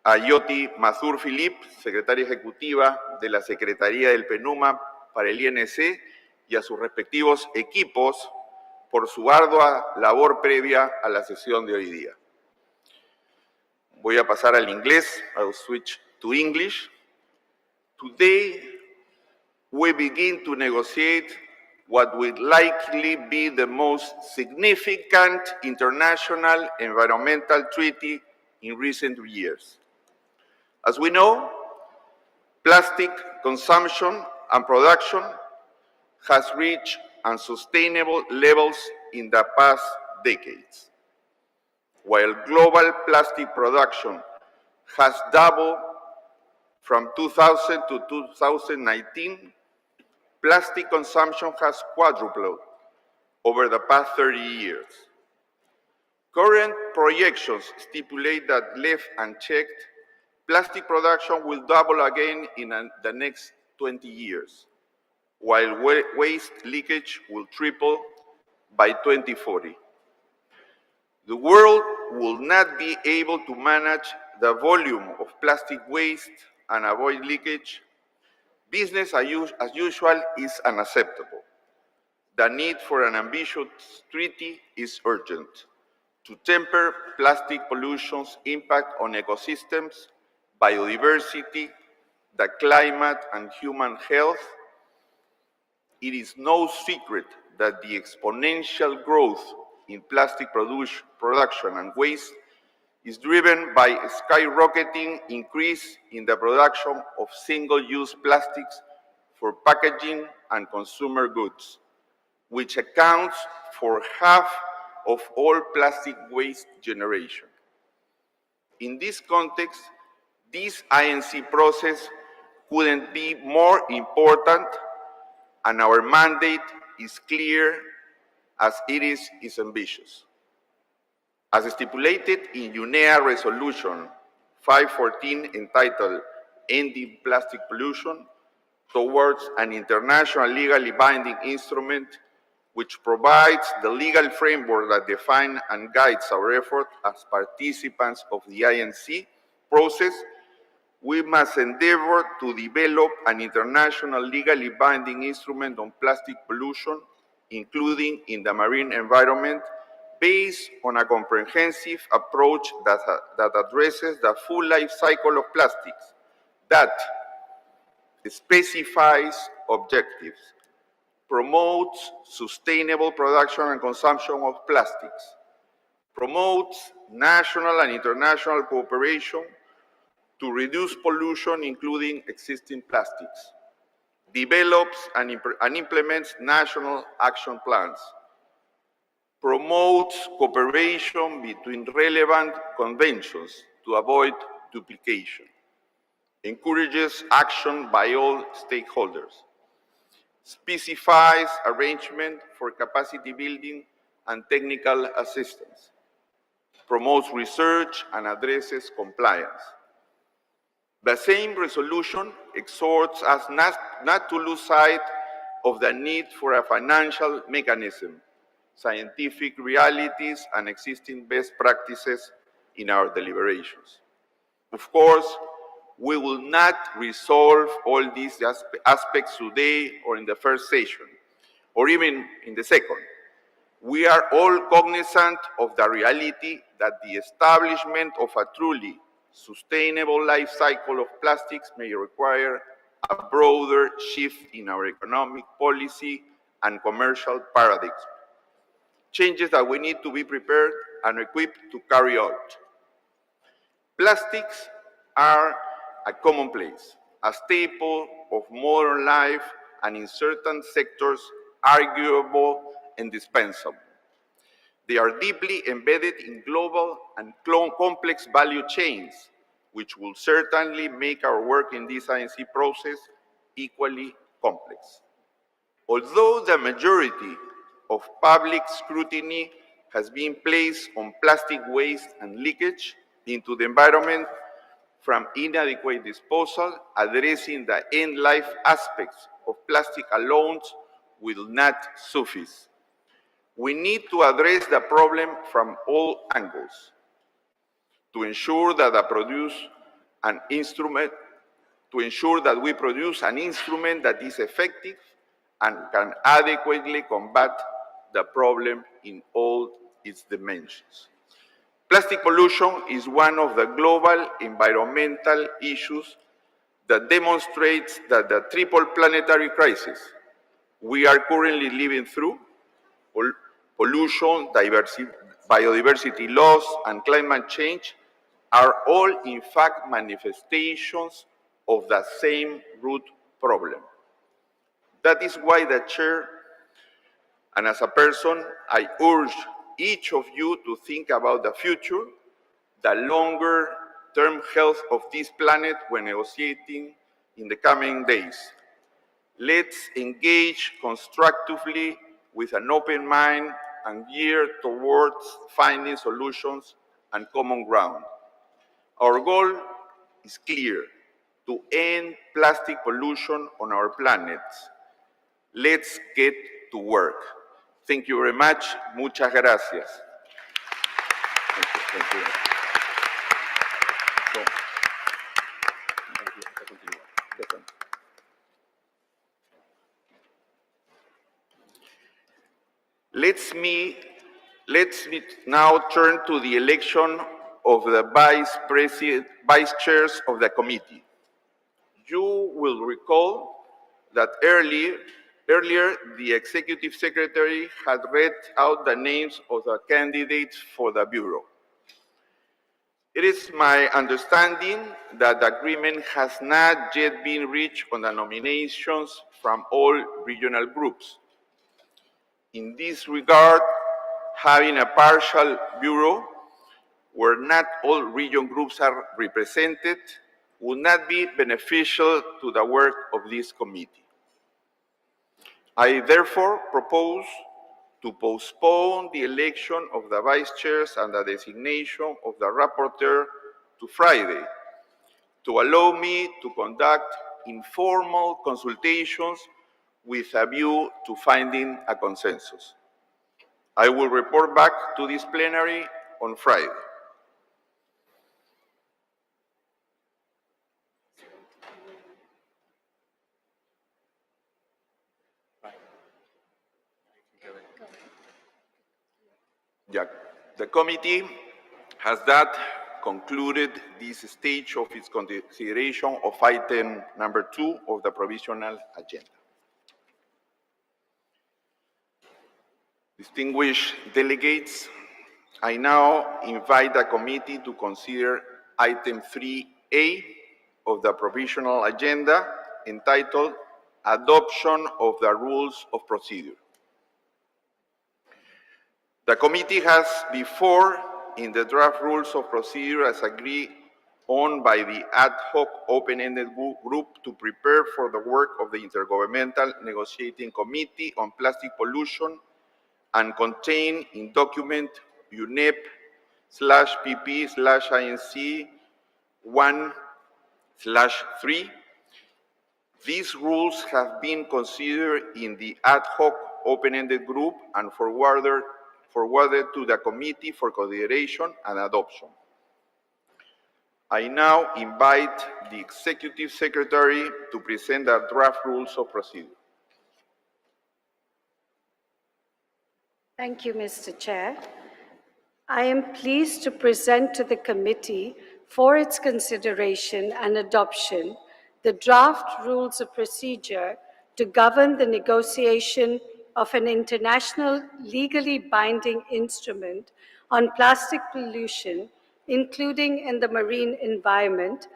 a Yoti Mazur Philip, secretaria ejecutiva de la Secretaría del PENUMA para el INC, y a sus respectivos equipos por su ardua labor previa a la sesión de hoy día. Voy a pasar al inglés. I'll switch to English. Today, we begin to negotiate what will likely be the most significant international environmental treaty in recent years. As we know, plastic consumption and production has reached unsustainable levels in the past decades. While global plastic production has doubled from 2000 to 2019, plastic consumption has quadrupled over the past 30 years. Current projections stipulate that left unchecked, plastic production will double again in the next 20 years, while waste leakage will triple by 2040. The world will not be able to manage the volume of plastic waste and avoid leakage. Business as usual is unacceptable. The need for an ambitious treaty is urgent to temper plastic pollution's impact on ecosystems, biodiversity, the climate, and human health. It is no secret that the exponential growth in plastic production and waste is driven by a skyrocketing increase in the production of single-use plastics for packaging and consumer goods, which accounts for half of all plastic waste generation. In this context, this INC process couldn't be more important, and our mandate is clear as it is ambitious. As stipulated in UNEA Resolution 514 entitled Ending Plastic Pollution, towards an international legally binding instrument which provides the legal framework that defines and guides our effort as participants of the INC process, we must endeavor to develop an international legally binding instrument on plastic pollution, including in the marine environment, based on a comprehensive approach that addresses the full life cycle of plastics, that specifies objectives, promotes sustainable production and consumption of plastics, promotes national and international cooperation to reduce pollution, including existing plastics, develops and implements national action plans, promotes cooperation between relevant conventions to avoid duplication, encourages action by all stakeholders, specifies arrangement for capacity building and technical assistance, promotes research and addresses compliance. The same resolution exhorts us not to lose sight of the need for a financial mechanism, scientific realities, and existing best practices in our deliberations. Of course, we will not resolve all these aspects today or in the first session, or even in the second. We are all cognizant of the reality that the establishment of a truly sustainable life cycle of plastics may require a broader shift in our economic policy and commercial paradigms, changes that we need to be prepared and equipped to carry out. Plastics are a commonplace, a staple of modern life, and in certain sectors, arguable and indispensable. They are deeply embedded in global and complex value chains, which will certainly make our work in this INC process equally complex. Although the majority of public scrutiny has been placed on plastic waste and leakage, into the environment from inadequate disposal, addressing the end-life aspects of plastic alone will not suffice. We need to address the problem from all angles to ensure that we produce an instrument that is effective and can adequately combat the problem in all its dimensions. Plastic pollution is one of the global environmental issues that demonstrates that the triple planetary crisis we are currently living through, pollution, biodiversity loss, and climate change, are all in fact manifestations of the same root problem. That is why the chair, and as a person, I urge each of you to think about the future, the longer-term health of this planet when negotiating in the coming days. Let's engage constructively with an open mind and geared towards finding solutions and common ground. Our goal is clear: to end plastic pollution on our planet. Let's get to work. Thank you very much. Muchas gracias. Thank you. Let's now turn to the election of the vice chairs of the committee. You will recall that earlier the executive secretary had read out the names of the candidates for the bureau. It is my understanding that agreement has not yet been reached on the nominations from all regional groups. In this regard, having a partial bureau where not all region groups are represented would not be beneficial to the work of this committee. I therefore propose to postpone the election of the vice chairs and the designation of the rapporteur to Friday, to allow me to conduct informal consultations with a view to finding a consensus. I will report back to this plenary on Friday. The committee has that concluded this stage of its consideration of item number 2 of the provisional agenda. Distinguished delegates, I now invite the committee to consider item 3A of the provisional agenda, entitled Adoption of the Rules of Procedure. The committee has before in the draft rules of procedure as agreed on by the ad hoc open-ended group to prepare for the work of the Intergovernmental Negotiating Committee on Plastic Pollution and contained in document UNEP/PP/INC 1/3. These rules have been considered in the ad hoc open-ended group and forwarded to the committee for consideration and adoption. I now invite the Executive Secretary to present the draft rules of procedure. Thank you, Mr. Chair. I am pleased to present to the committee for its consideration and adoption the draft rules of procedure to govern the negotiation of an international legally binding instrument on plastic pollution, including in the marine environment,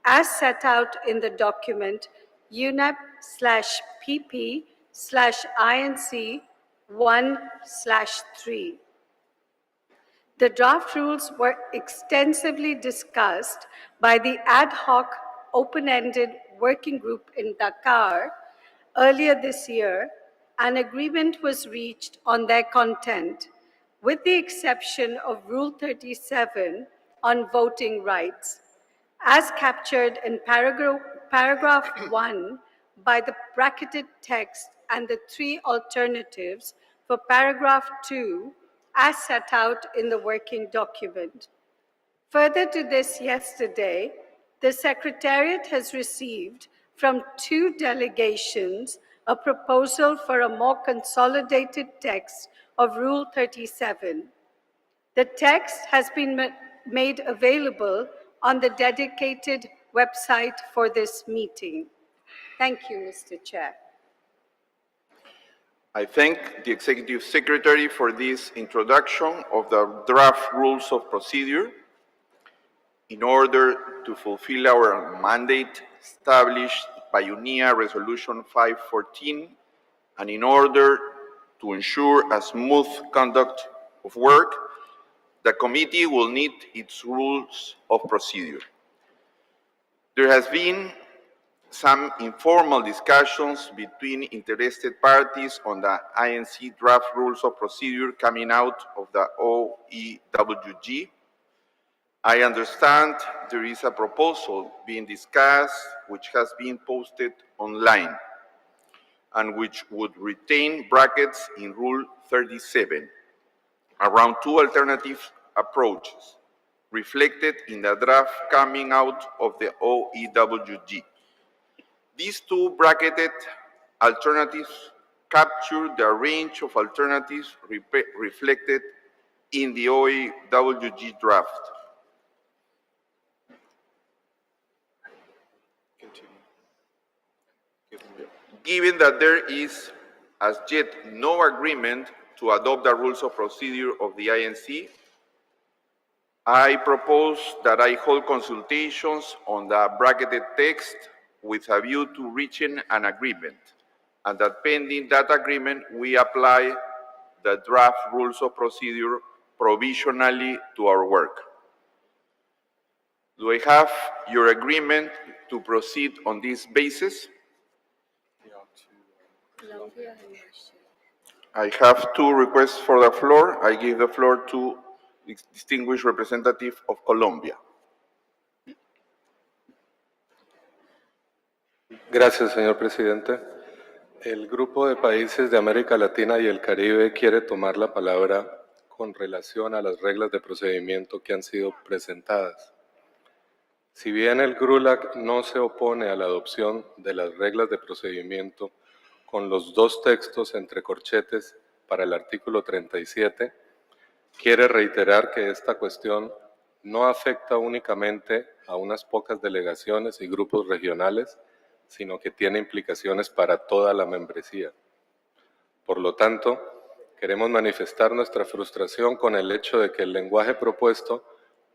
as set out in the document UNEP/PP/INC 1/3. The draft rules were extensively discussed by the ad hoc open-ended working group in Dakar earlier this year. An agreement was reached on their content, with the exception of Rule 37, on voting rights, as captured in paragraph 1 by the bracketed text and the 3 alternatives for paragraph 2 as set out in the working document. Further to this, yesterday, the Secretariat has received from 2 delegations a proposal for a more consolidated text of Rule 37. The text has been made available on the dedicated website for this meeting. Thank you, Mr. Chair. I thank the Executive Secretary for this introduction of the draft rules of procedure. In order to fulfill our mandate established by UNIA Resolution 514, and in order to ensure a smooth conduct of work, the committee will need its rules of procedure. There has been some informal discussions between interested parties on the INC draft rules of procedure coming out of the OEWG. I understand there is a proposal being discussed which has been posted online and which would retain brackets in Rule 37 around 2 alternative approaches reflected in the draft coming out of the OEWG. These 2 bracketed alternatives capture the range of alternatives reflected in the OEWG draft. Given that there is as yet no agreement to adopt the rules of procedure of the INC, I propose that I hold consultations on the bracketed text with a view to reaching an agreement, and that pending that agreement, we apply the draft rules of procedure provisionally to our work. Do I have your agreement to proceed on this basis? I have 2 requests for the floor. I give the floor to the distinguished representative of Colombia. Gracias, señor presidente. El Grupo de Países de América Latina y el Caribe quiere tomar la palabra con relación a las reglas de procedimiento que han sido presentadas. Si bien el GRULAC no se opone a la adopción de las reglas de procedimiento con los 2 textos entre corchetes para el artículo 37, quiere reiterar que esta cuestión no afecta únicamente a unas pocas delegaciones y grupos regionales, sino que tiene implicaciones para toda la membresía. Por lo tanto, queremos manifestar nuestra frustración con el hecho de que el lenguaje propuesto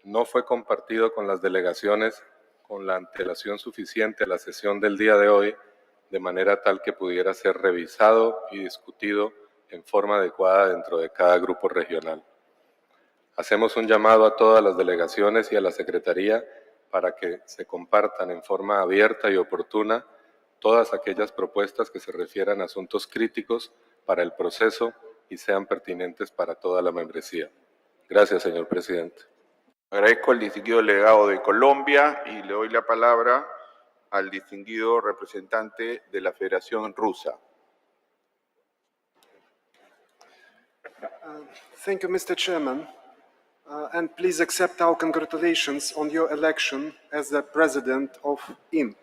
no fue compartido con las delegaciones con la antelación suficiente a la sesión del día de hoy, de manera tal que pudiera ser revisado y discutido en forma adecuada dentro de cada grupo regional. Hacemos un llamado a todas las delegaciones y a la Secretaría para que se compartan en forma abierta y oportuna todas aquellas propuestas que se refieran a asuntos críticos para el proceso y sean pertinentes para toda la membresía. Gracias, señor presidente. Agradezco al distinguido delegado de Colombia y le doy la palabra al distinguido representante de la Federación Rusa. Thank you, Mr. Chairman. And please accept our congratulations on your election as the president of INC.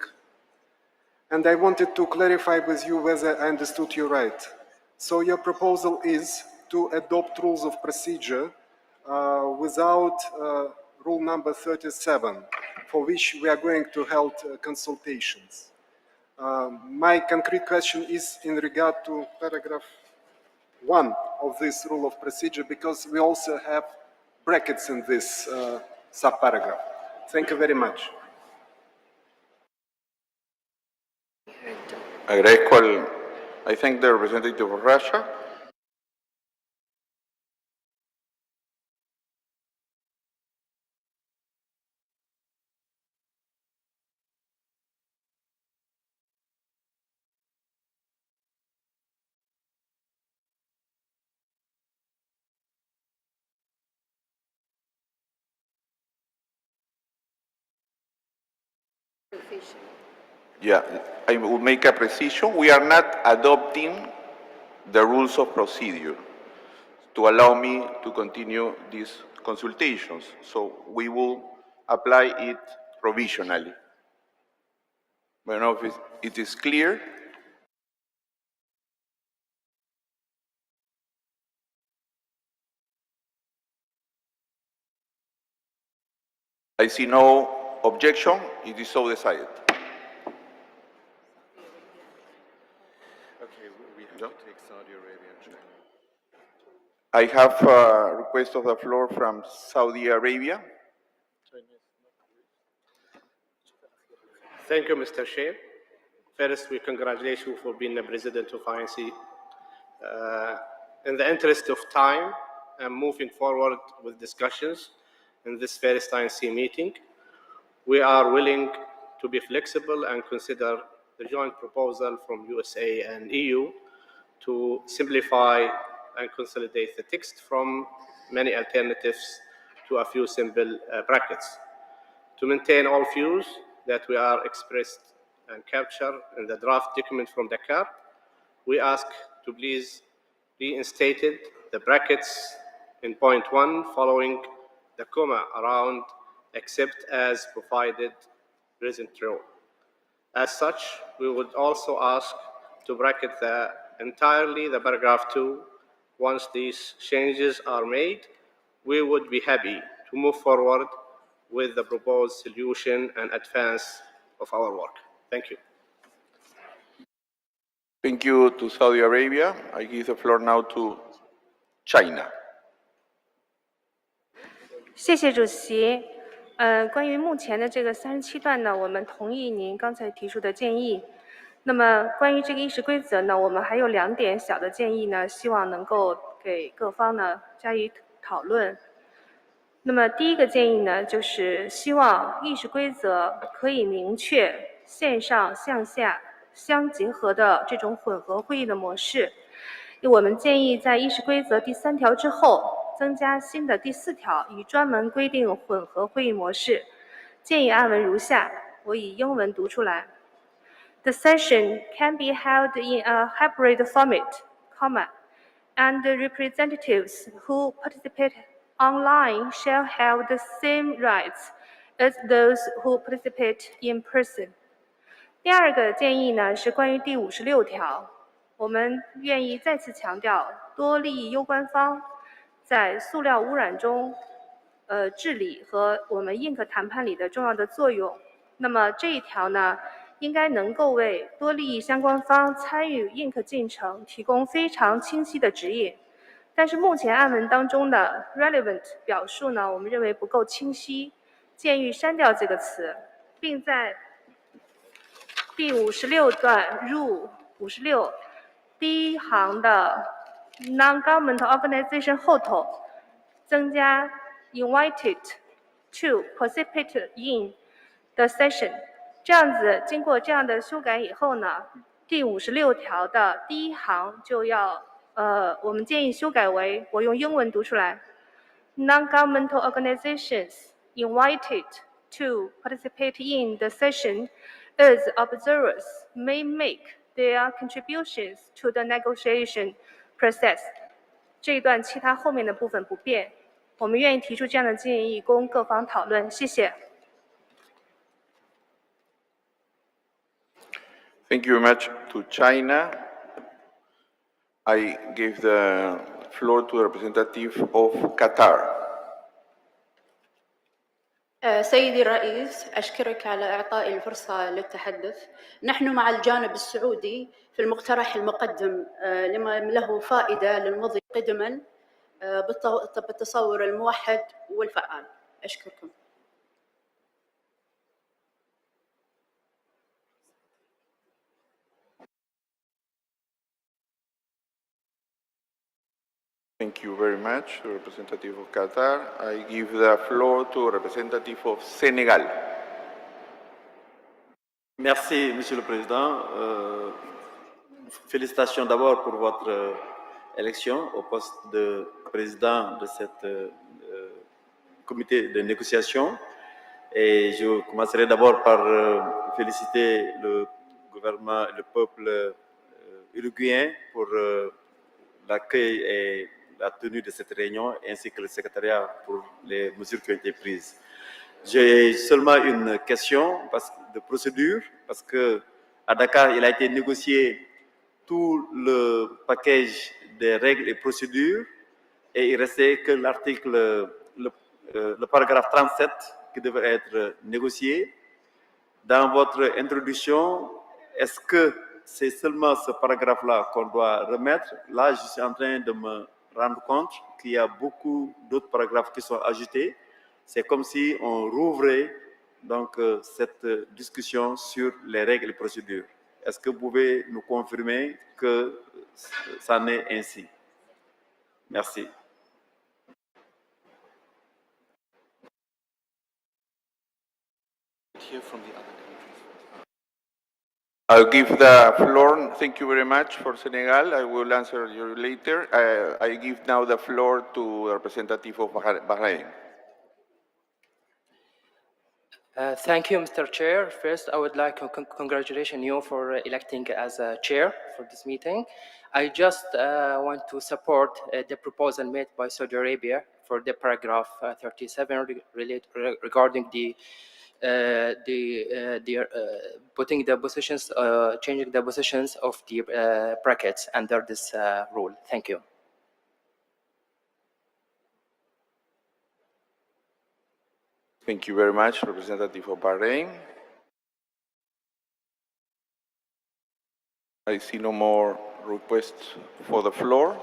And I wanted to clarify with you whether I understood you right. So your proposal is to adopt rules of procedure without rule number 37, for which we are going to hold consultations. My concrete question is in regard to paragraph 1 of this rule of procedure, because we also have brackets in this subparagraph. Thank you very much. Agradezco I thank the representative of Russia. Yeah, I will make a precision. We are not adopting the rules of procedure to allow me to continue these consultations. So we will apply it provisionally. I don't know if it is clear. I see no objection. It is so decided. Okay, we have to take Saudi Arabia and China. I have a request of the floor from Saudi Arabia. Thank you, Mr. Chair. First, we congratulate you for being the president of INC. In the interest of time, and moving forward with discussions in this first INC meeting, we are willing to be flexible and consider the joint proposal from USA and EU to simplify and consolidate the text from many alternatives to a few simple brackets. To maintain all views that we are expressed and captured in the draft document from Dakar, we ask to please reinstate the brackets in point 1 following the comma around except as provided present true. As such, we would also ask to bracket entirely the paragraph 2. Once these changes are made, we would be happy to move forward with the proposed solution and advance of our work. Thank you. Thank you to Saudi Arabia. I give the floor now to China. 谢谢主席。关于目前的这个37段呢，我们同意您刚才提出的建议。那么关于这个议事规则呢，我们还有2点小的建议呢，希望能够给各方呢加以讨论。那么第一个建议呢，就是希望议事规则可以明确线上向下相结合的这种混合会议的模式。我们建议在议事规则第3条之后增加新的第4条，以专门规定混合会议模式。建议案文如下，我以英文读出来。The session can be held in a hybrid format, and the representatives who participate online shall have the same rights as those who participate in person. 第二个建议呢，是关于第56条。我们愿意再次强调多利益攸关方在塑料污染中治理和我们 INC 谈判里的重要的作用。那么这一条呢，应该能够为多利益相关方参与 INC 进程提供非常清晰的指引。但是目前案文当中的 relevant 表述呢，我们认为不够清晰，建议删掉这个词，并在第56段 rule 56第1行的 non-governmental organization 后头增加 invited to participate in the session。 这样子经过这样的修改以后呢，第56条的第1行就要我们建议修改为，我用英文读出来 non-governmental organizations invited to participate in the session as observers may make their contributions to the negotiation process。 这一段其他后面的部分不变，我们愿意提出这样的建议供各方讨论。谢谢。Thank you very much to China. I give the floor to the representative of Qatar. سيدي الرئيس، أشكرك على إعطائي الفرصة للتحدث. نحن مع الجانب السعودي في المقترح المقدم لما له فائدة للمضي قدما بالتصور الموحد والفعال. أشكركم. Thank you very much, representative of Qatar. I give the floor to representative of Sénégal. Merci, Monsieur le Président. Félicitations d'abord pour votre élection au poste de président de cette comité de négociation. Et je commencerai d'abord par féliciter le gouvernement et le peuple uruguayen pour l'accueil et la tenue de cette réunion, ainsi que le secrétariat pour les mesures qui ont été prises. J'ai seulement une question de procédure, parce que à Dakar, il a été négocié tout le package des règles et procédures, et il restait que l'article, le paragraphe 37 qui devait être négocié. Dans votre introduction, est-ce que c'est seulement ce paragraphe-là qu'on doit remettre? Là, je suis en train de me rendre compte qu'il y a beaucoup d'autres paragraphes qui sont ajoutés. C'est comme si on rouvrait donc cette discussion sur les règles et les procédures. Est-ce que vous pouvez nous confirmer que ça en est ainsi? Merci. I'll give the floor. Thank you very much for Senegal. I will answer you later. I give now the floor to the representative of Bahrain. Thank you, Mr. Chair. First, I would like to congratulate you for electing as a chair for this meeting. I just want to support the proposal made by Saudi Arabia for the paragraph 37 regarding putting the positions, changing the positions of the brackets under this rule. Thank you. Thank you very much, Representative of Bahrain. I see no more requests for the floor.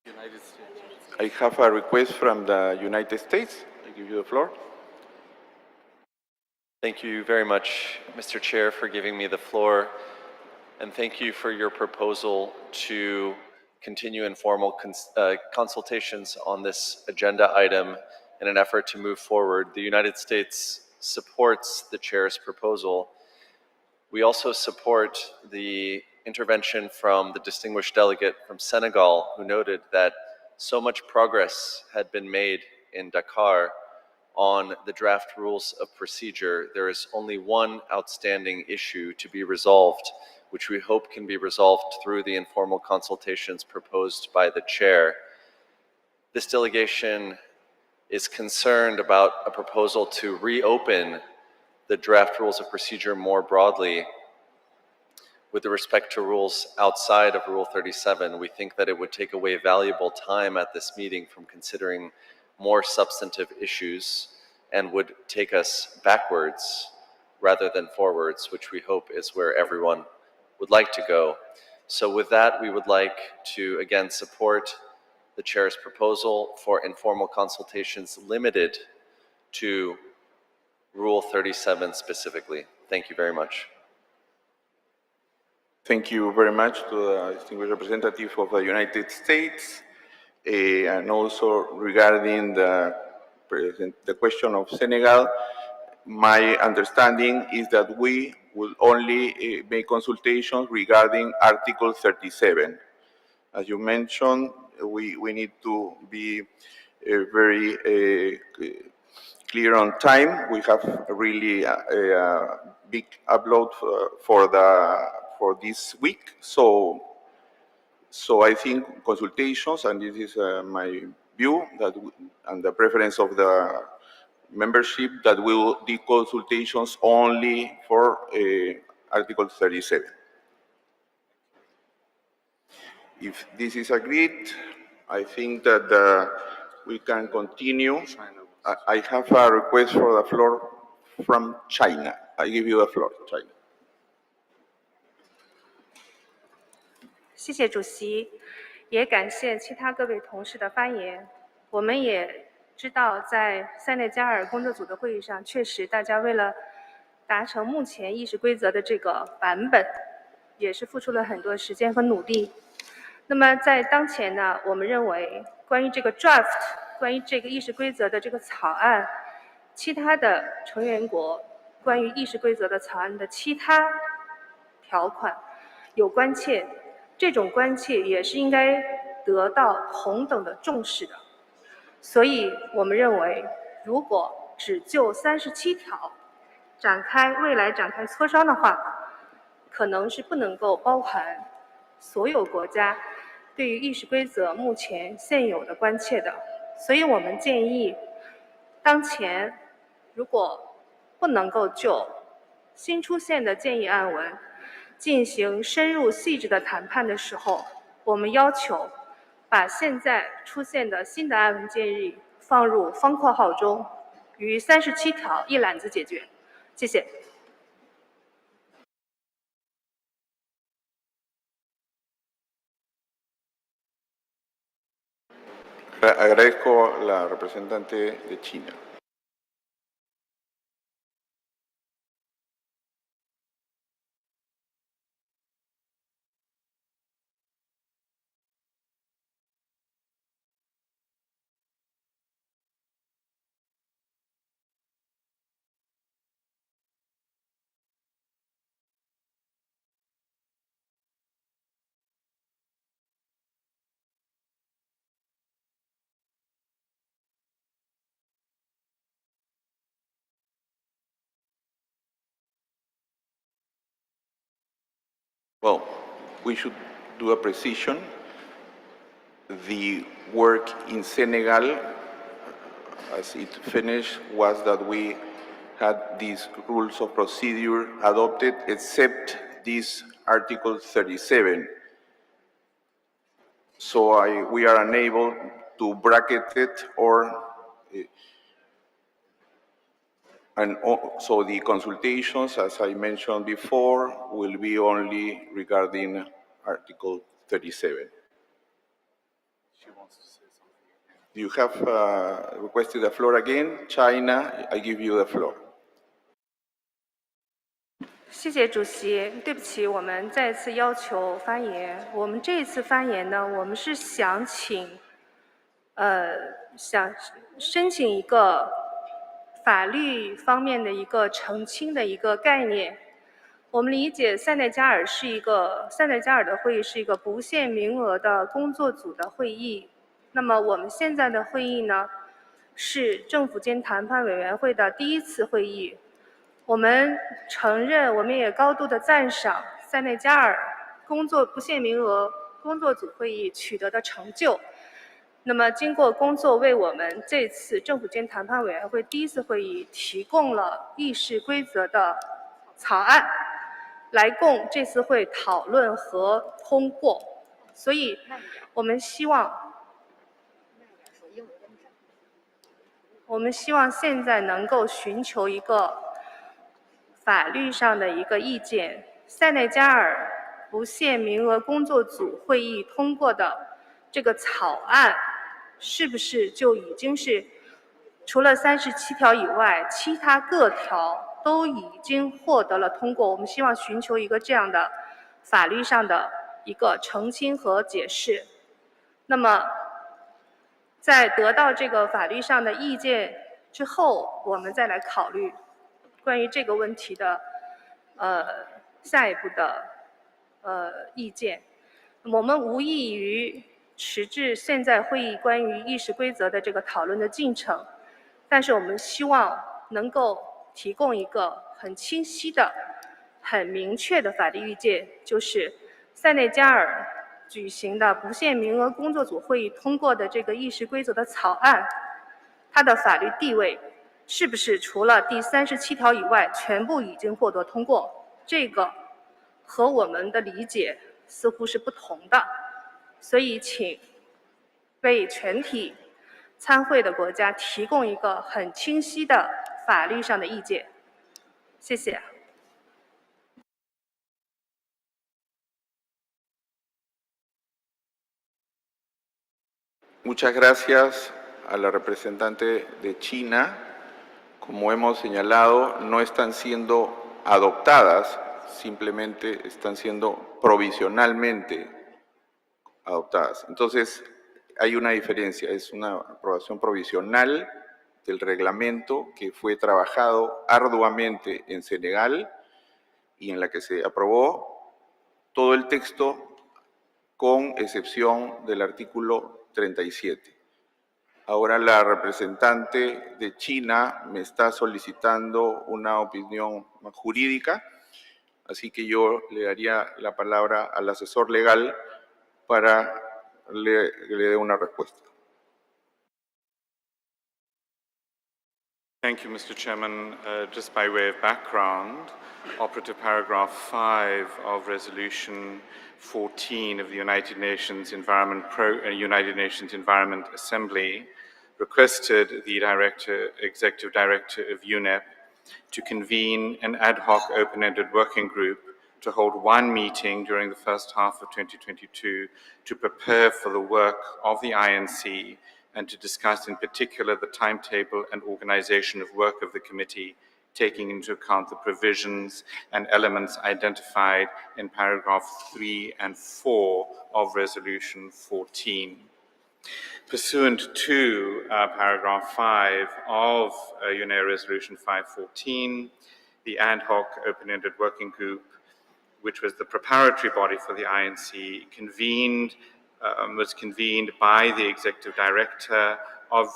United States. I have a request from the United States. I give you the floor. Thank you very much, Mr. Chair, for giving me the floor. And thank you for your proposal to continue informal consultations on this agenda item in an effort to move forward. The United States supports the chair's proposal. We also support the intervention from the distinguished delegate from Senegal, who noted that so much progress had been made in Dakar on the draft rules of procedure. There is only one outstanding issue to be resolved, which we hope can be resolved through the informal consultations proposed by the chair. This delegation is concerned about a proposal to reopen the draft rules of procedure more broadly with respect to rules outside of Rule 37. We think that it would take away valuable time at this meeting from considering more substantive issues and would take us backwards rather than forwards, which we hope is where everyone would like to go. So with that, we would like to again support the chair's proposal for informal consultations limited to Rule 37 specifically. Thank you very much. Thank you very much to the distinguished representative of the United States. And also regarding the question of Senegal, my understanding is that we will only make consultations regarding Article 37. As you mentioned, we need to be very clear on time. We have really a big upload for this week. So I think consultations, and this is my view that and the preference of the membership, that we will do consultations only for Article 37. If this is agreed, I think that we can continue. I have a request for the floor from China. I give you the floor, China. 谢谢主席，也感谢其他各位同事的发言。我们也知道，在塞内加尔工作组的会议上，确实大家为了达成目前议事规则的这个版本，也是付出了很多时间和努力。那么在当前呢，我们认为关于这个 draft， 关于这个议事规则的这个草案，其他的成员国关于议事规则的草案的其他条款有关切，这种关切也是应该得到同等的重视的。所以我们认为，如果只就37条未来展开磋商的话，可能是不能够包含所有国家对于议事规则目前现有的关切的。所以我们建议，当前如果不能够就新出现的建议案文进行深入细致的谈判的时候，我们要求把现在出现的新的案文建议放入方括号中，于37条一揽子解决。谢谢。Agradezco a la representante de China. Well, we should do a precision. The work in Senegal, as it finished, was that we had these rules of procedure adopted, except this Article 37. So we are unable to bracket it so the consultations, as I mentioned before, will be only regarding Article 37. You have requested the floor again. China, I give you the floor. 谢谢主席，对不起，我们再次要求发言。我们这次发言呢，我们是想申请一个法律方面的一个澄清的一个概念。我们理解塞内加尔的会议是一个不限名额的工作组的会议。那么我们现在的会议呢，是政府间谈判委员会的第一次会议。我们承认，我们也高度的赞赏塞内加尔不限名额工作组会议取得的成就。那么经过工作，为我们这次政府间谈判委员会第一次会议提供了议事规则的草案，来供这次会讨论和通过。所以我们希望现在能够寻求一个法律上的一个意见。塞内加尔不限名额工作组会议通过的这个草案，是不是就已经是除了37条以外，其他各条都已经获得了通过？我们希望寻求一个这样的法律上的一个澄清和解释。那么在得到这个法律上的意见之后，我们再来考虑关于这个问题的下一步的意见。我们无异于迟滞现在会议关于议事规则的这个讨论的进程，但是我们希望能够提供一个很清晰的、很明确的法律意见，就是塞内加尔举行的不限名额工作组会议通过的这个议事规则的草案，它的法律地位是不是除了第37条以外全部已经获得通过？这个和我们的理解似乎是不同的，所以请为全体参会的国家提供一个很清晰的法律上的意见。谢谢。Muchas gracias a la representante de China. Como hemos señalado, no están siendo adoptadas, simplemente están siendo provisionalmente adoptadas. Entonces, hay una diferencia, es una aprobación provisional del reglamento que fue trabajado arduamente en Senegal y en la que se aprobó todo el texto con excepción del artículo 37. Ahora la representante de China me está solicitando una opinión jurídica, así que yo le daría la palabra al asesor legal para que le dé una respuesta. Thank you, Mr. Chairman. Just by way of background, operative paragraph 5 of Resolution 14 of the United Nations Environment Assembly requested the Executive Director of UNEP to convene an ad hoc open-ended working group to hold one meeting during the first half of 2022 to prepare for the work of the INC and to discuss in particular the timetable and organization of work of the committee, taking into account the provisions and elements identified in paragraph 3 and 4 of Resolution 14. Pursuant to paragraph 5 of UNEA Resolution 514, the ad hoc open-ended working group, which was the preparatory body for the INC, was convened by the Executive Director of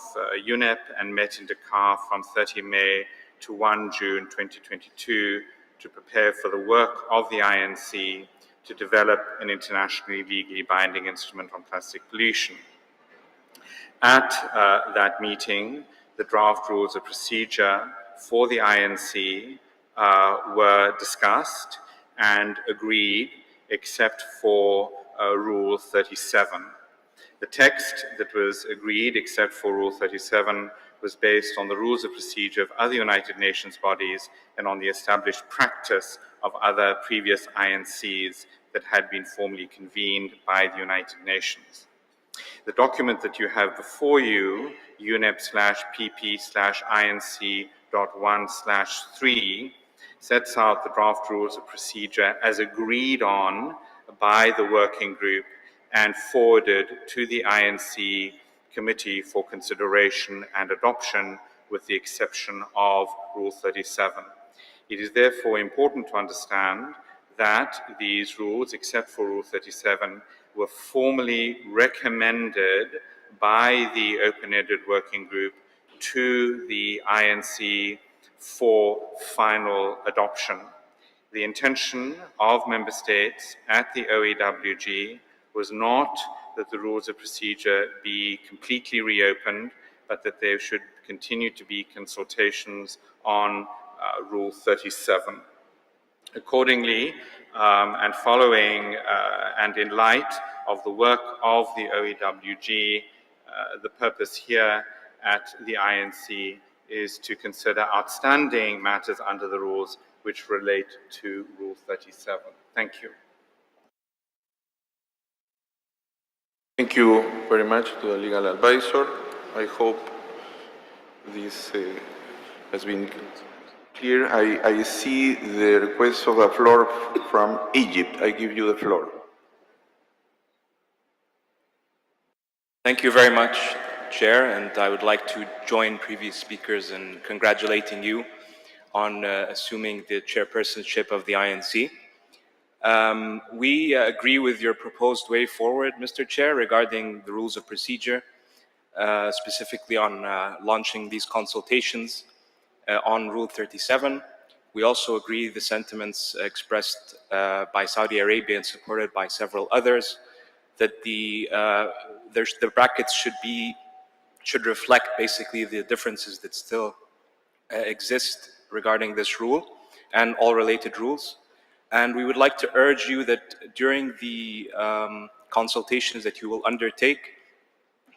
UNEP and met in Dakar from 30 May to 1 June 2022 to prepare for the work of the INC to develop an internationally legally binding instrument on plastic pollution. At that meeting, the draft rules of procedure for the INC were discussed and agreed, except for Rule 37. The text that was agreed, except for Rule 37, was based on the rules of procedure of other United Nations bodies and on the established practice of other previous INCs that had been formally convened by the United Nations. The document that you have before you, UNEP/PP/INC.1/3, sets out the draft rules of procedure as agreed on by the working group and forwarded to the INC committee for consideration and adoption, with the exception of Rule 37. It is therefore important to understand that these rules, except for Rule 37, were formally recommended by the open-ended working group to the INC for final adoption. The intention of member states at the OEWG was not that the rules of procedure be completely reopened, but that there should continue to be consultations on Rule 37. Accordingly, and following and in light of the work of the OEWG, the purpose here at the INC is to consider outstanding matters under the rules which relate to Rule 37. Thank you. Thank you very much to the legal advisor. I hope this has been clear. I see the request of the floor from Egypt. I give you the floor. Thank you very much, Chair, and I would like to join previous speakers in congratulating you on assuming the chairpersonship of the INC. We agree with your proposed way forward, Mr. Chair, regarding the rules of procedure, specifically on launching these consultations on Rule 37. We also agree the sentiments expressed by Saudi Arabia and supported by several others, that the brackets should reflect basically the differences that still exist regarding this rule and all related rules. And we would like to urge you that during the consultations that you will undertake,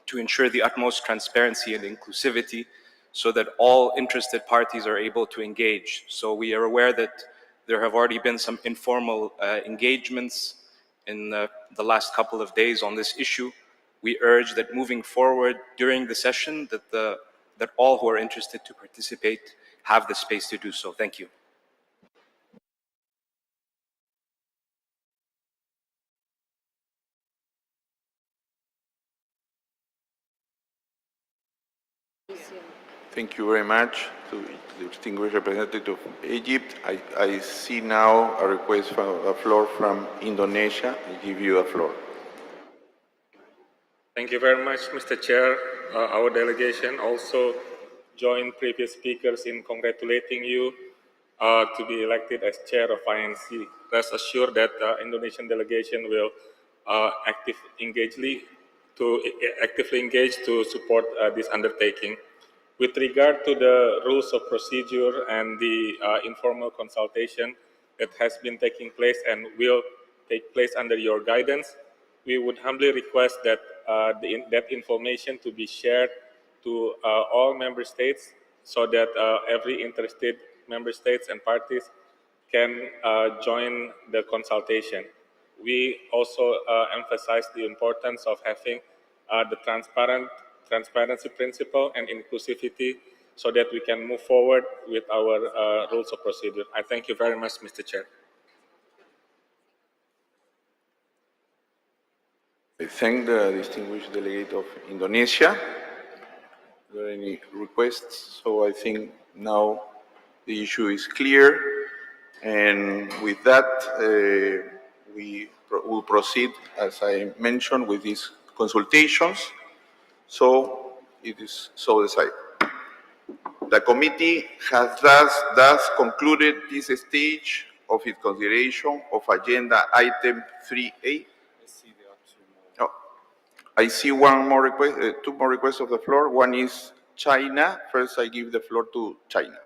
to ensure the utmost transparency and inclusivity so that all interested parties are able to engage. So we are aware that there have already been some informal engagements in the last couple of days on this issue. We urge that moving forward during the session that all who are interested to participate have the space to do so. Thank you. Thank you very much to the distinguished representative of Egypt. I see now a request for the floor from Indonesia. I give you the floor. Thank you very much, Mr. Chair. Our delegation also joined previous speakers in congratulating you to be elected as chair of INC. Rest assured that Indonesian delegation will actively engage to support this undertaking. With regard to the rules of procedure and the informal consultation that has been taking place and will take place under your guidance, we would humbly request that that information to be shared to all member states so that every interested member states and parties can join the consultation. We also emphasize the importance of having the transparency principle and inclusivity so that we can move forward with our rules of procedure. I thank you very much, Mr. Chair. I thank the distinguished delegate of Indonesia. Are there any requests? So I think now the issue is clear. And with that, we will proceed, as I mentioned, with these consultations. So it is so decided. The committee has thus concluded this stage of its consideration of agenda item 3A. Oh, I see one more request, two more requests of the floor. One is China. First, I give the floor to China.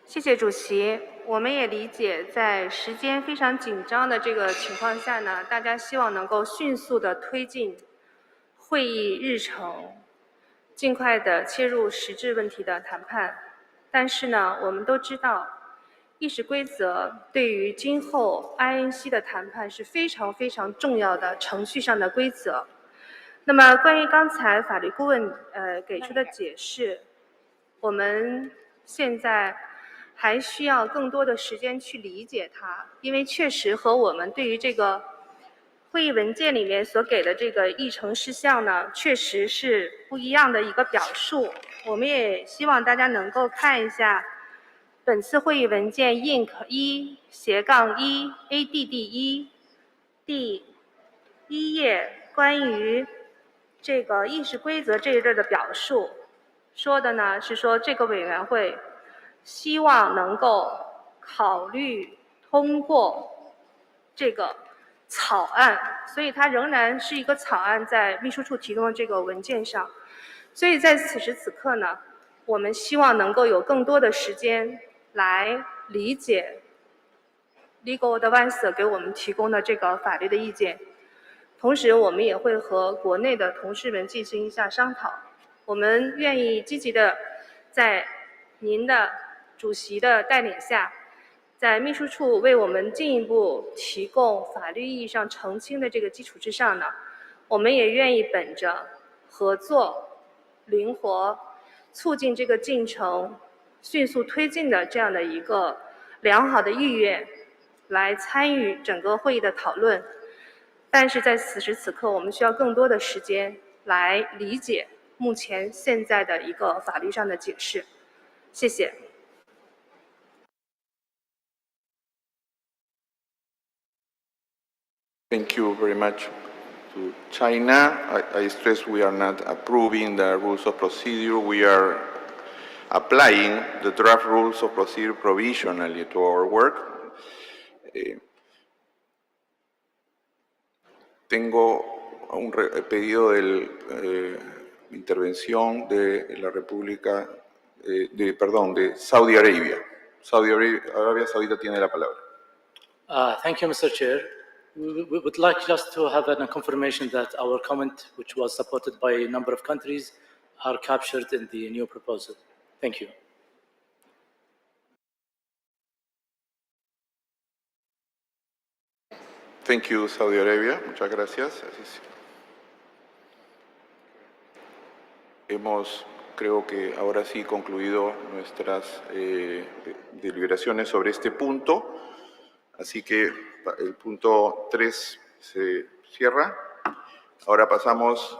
谢谢主席。我们也理解，在时间非常紧张的这个情况下呢，大家希望能够迅速的推进会议日程，尽快的切入实质问题的谈判。但是呢，我们都知道，议事规则对于今后 INC 的谈判是非常非常重要的程序上的规则。那么，关于刚才法律顾问给出的解释，我们现在还需要更多的时间去理解它，因为确实和我们对于这个会议文件里面所给的这个议程事项呢，确实是不一样的一个表述。我们也希望大家能够看一下本次会议文件 INC 1/1 ADD 第1页关于这个议事规则这一类的表述，说的呢是说这个委员会希望能够考虑通过这个草案，所以它仍然是一个草案在秘书处提供的这个文件上。所以在此时此刻呢，我们希望能够有更多的时间来理解 Legal Advisor 给我们提供的这个法律的意见。同时，我们也会和国内的同事们进行一下商讨。我们愿意积极的在您的主席的带领下，在秘书处为我们进一步提供法律意义上澄清的这个基础之上呢，我们也愿意本着合作、灵活、促进这个进程迅速推进的这样的一个良好的意愿，来参与整个会议的讨论。但是在此时此刻，我们需要更多的时间来理解目前现在的一个法律上的解释。谢谢。Thank you very much to China. I stress we are not approving the rules of procedure. We are applying the draft rules of procedure provisionally to our work. Tengo un pedido de intervención de la República, de Saudi Arabia. Arabia Saudita tiene la palabra. Thank you, Mr. Chair. We would like just to have a confirmation that our comment, which was supported by a number of countries, are captured in the new proposal. Thank you. Thank you, Saudi Arabia. Muchas gracias. Hemos, creo que ahora sí, concluido nuestras deliberaciones sobre este punto. Así que el punto 3 se cierra. Ahora pasamos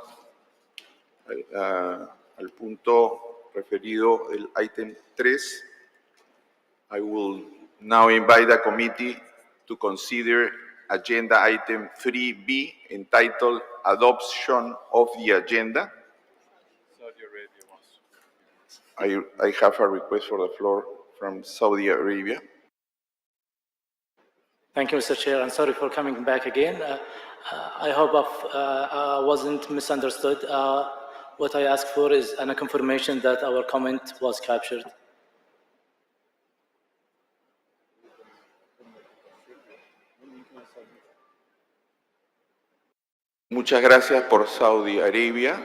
al punto referido del item 3. I will now invite the committee to consider agenda item 3B entitled Adoption of the Agenda. I have a request for the floor from Saudi Arabia. Thank you, Mr. Chair, and sorry for coming back again. I hope I wasn't misunderstood. What I asked for is a confirmation that our comment was captured. Muchas gracias por Saudi Arabia.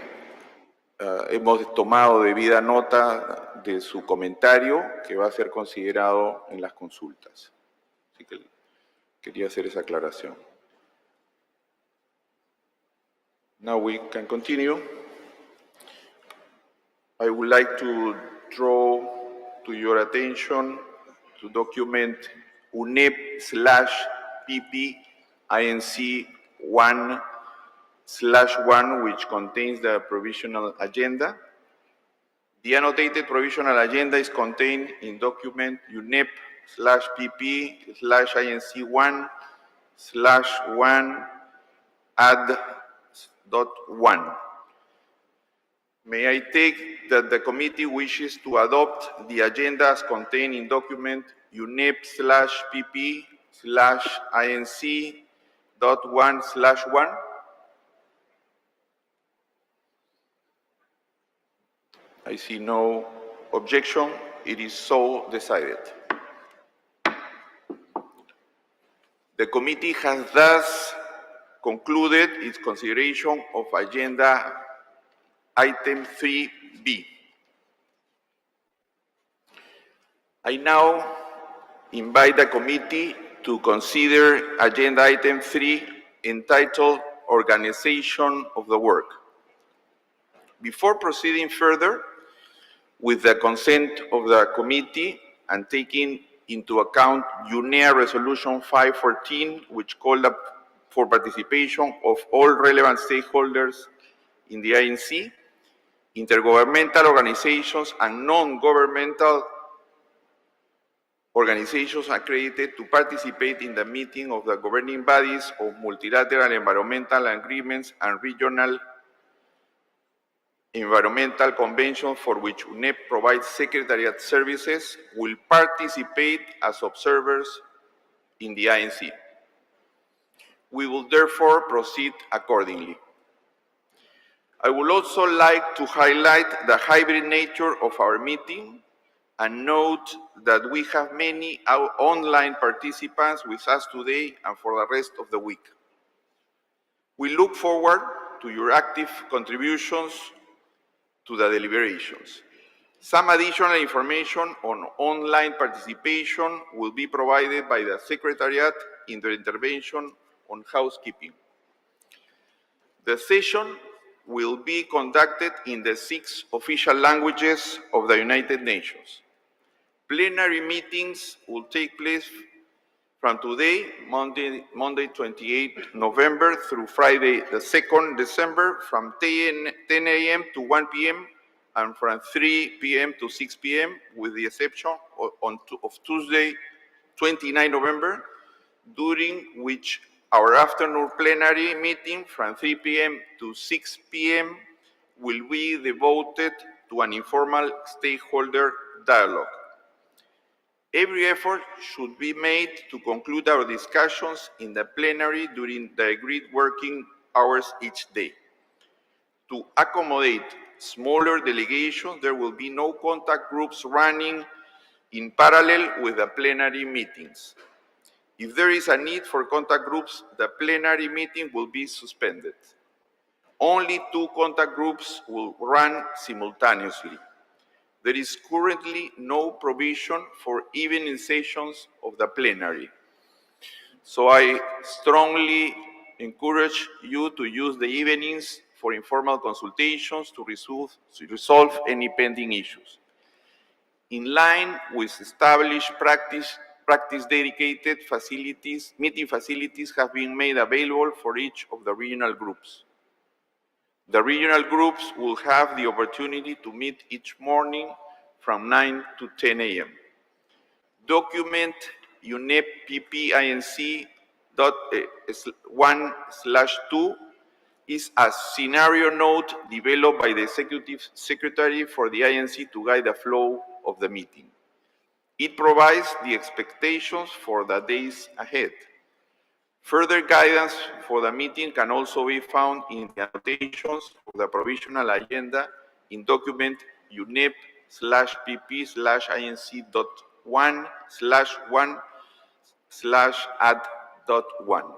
Hemos tomado debida nota de su comentario que va a ser considerado en las consultas. Así que quería hacer esa aclaración. Now we can continue. I would like to draw to your attention to document UNEP/PP-INC1/1, which contains the provisional agenda. The annotated provisional agenda is contained in document UNEP/PP/INC1/1-add.1. May I take that the committee wishes to adopt the agenda as contained in document UNEP/PP/INC.1/1? I see no objection. It is so decided. The committee has thus concluded its consideration of agenda item 3B. I now invite the committee to consider agenda item 3 entitled Organization of the Work. Before proceeding further, with the consent of the committee and taking into account UNEA Resolution 514, which called up for participation of all relevant stakeholders in the INC, intergovernmental organizations and non-governmental organizations accredited to participate in the meeting of the governing bodies of multilateral environmental agreements and regional environmental conventions for which UNEP provides secretariat services will participate as observers in the INC. We will therefore proceed accordingly. I would also like to highlight the hybrid nature of our meeting and note that we have many online participants with us today and for the rest of the week. We look forward to your active contributions to the deliberations. Some additional information on online participation will be provided by the Secretariat in their intervention on housekeeping. The session will be conducted in the 6 official languages of the United Nations. Plenary meetings will take place from today, Monday 28 November through Friday the 2nd December from 10 a.m. to 1 p.m. and from 3 p.m. to 6 p.m. with the exception of Tuesday 29 November, during which our afternoon plenary meeting from 3 p.m. to 6 p.m. will be devoted to an informal stakeholder dialogue. Every effort should be made to conclude our discussions in the plenary during the agreed working hours each day. To accommodate smaller delegations, there will be no contact groups running in parallel with the plenary meetings. If there is a need for contact groups, the plenary meeting will be suspended. Only 2 contact groups will run simultaneously. There is currently no provision for evening sessions of the plenary. So I strongly encourage you to use the evenings for informal consultations to resolve any pending issues. In line with established practice, dedicated meeting facilities have been made available for each of the regional groups. The regional groups will have the opportunity to meet each morning from 9 to 10 a.m. Document UNEP PPINC 1/2 is a scenario note developed by the Executive Secretary for the INC to guide the flow of the meeting. It provides the expectations for the days ahead. Further guidance for the meeting can also be found in the annotations of the provisional agenda in document UNEP/PP/INC.1/1/add.1.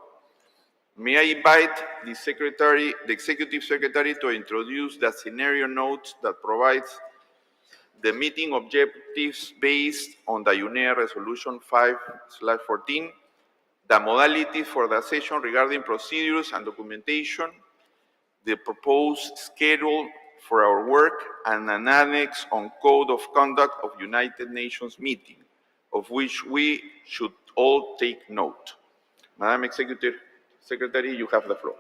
May I invite the Executive Secretary to introduce the scenario note that provides the meeting objectives based on the UNEA Resolution 5/14, the modalities for the session regarding procedures and documentation, the proposed schedule for our work, and an annex on Code of Conduct of United Nations meeting, of which we should all take note. Madam Executive Secretary, you have the floor.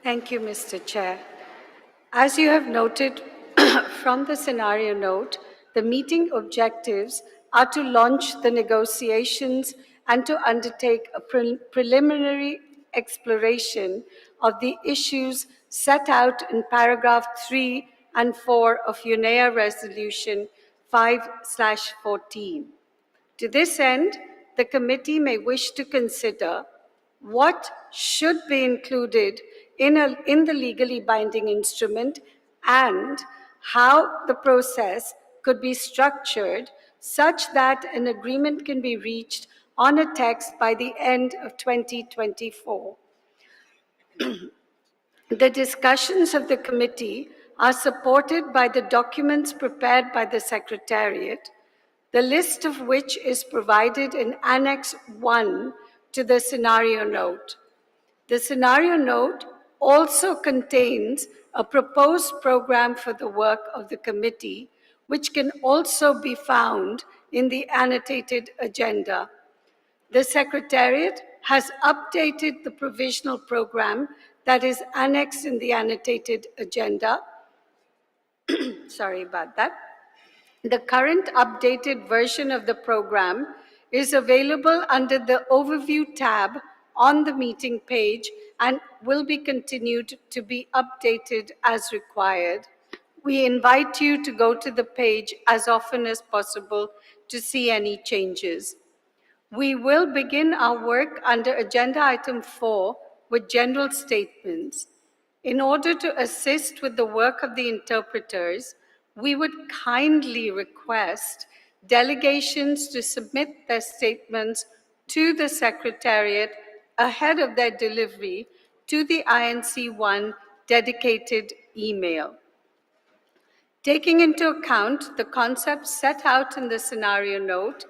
Thank you, Mr. Chair. As you have noted from the scenario note, the meeting objectives are to launch the negotiations and to undertake a preliminary exploration of the issues set out in paragraph 3 and 4 of UNEA Resolution 5/14. To this end, the committee may wish to consider what should be included in the legally binding instrument and how the process could be structured such that an agreement can be reached on a text by the end of 2024. The discussions of the committee are supported by the documents prepared by the Secretariat, the list of which is provided in Annex 1 to the scenario note. The scenario note also contains a proposed program for the work of the committee, which can also be found in the annotated agenda. The Secretariat has updated the provisional program that is annexed in the annotated agenda. Sorry about that. The current updated version of the program is available under the Overview tab on the meeting page and will be continued to be updated as required. We invite you to go to the page as often as possible to see any changes. We will begin our work under Agenda Item 4 with general statements. In order to assist with the work of the interpreters, we would kindly request delegations to submit their statements to the Secretariat ahead of their delivery to the INC1 dedicated email. Taking into account the concepts set out in the scenario note,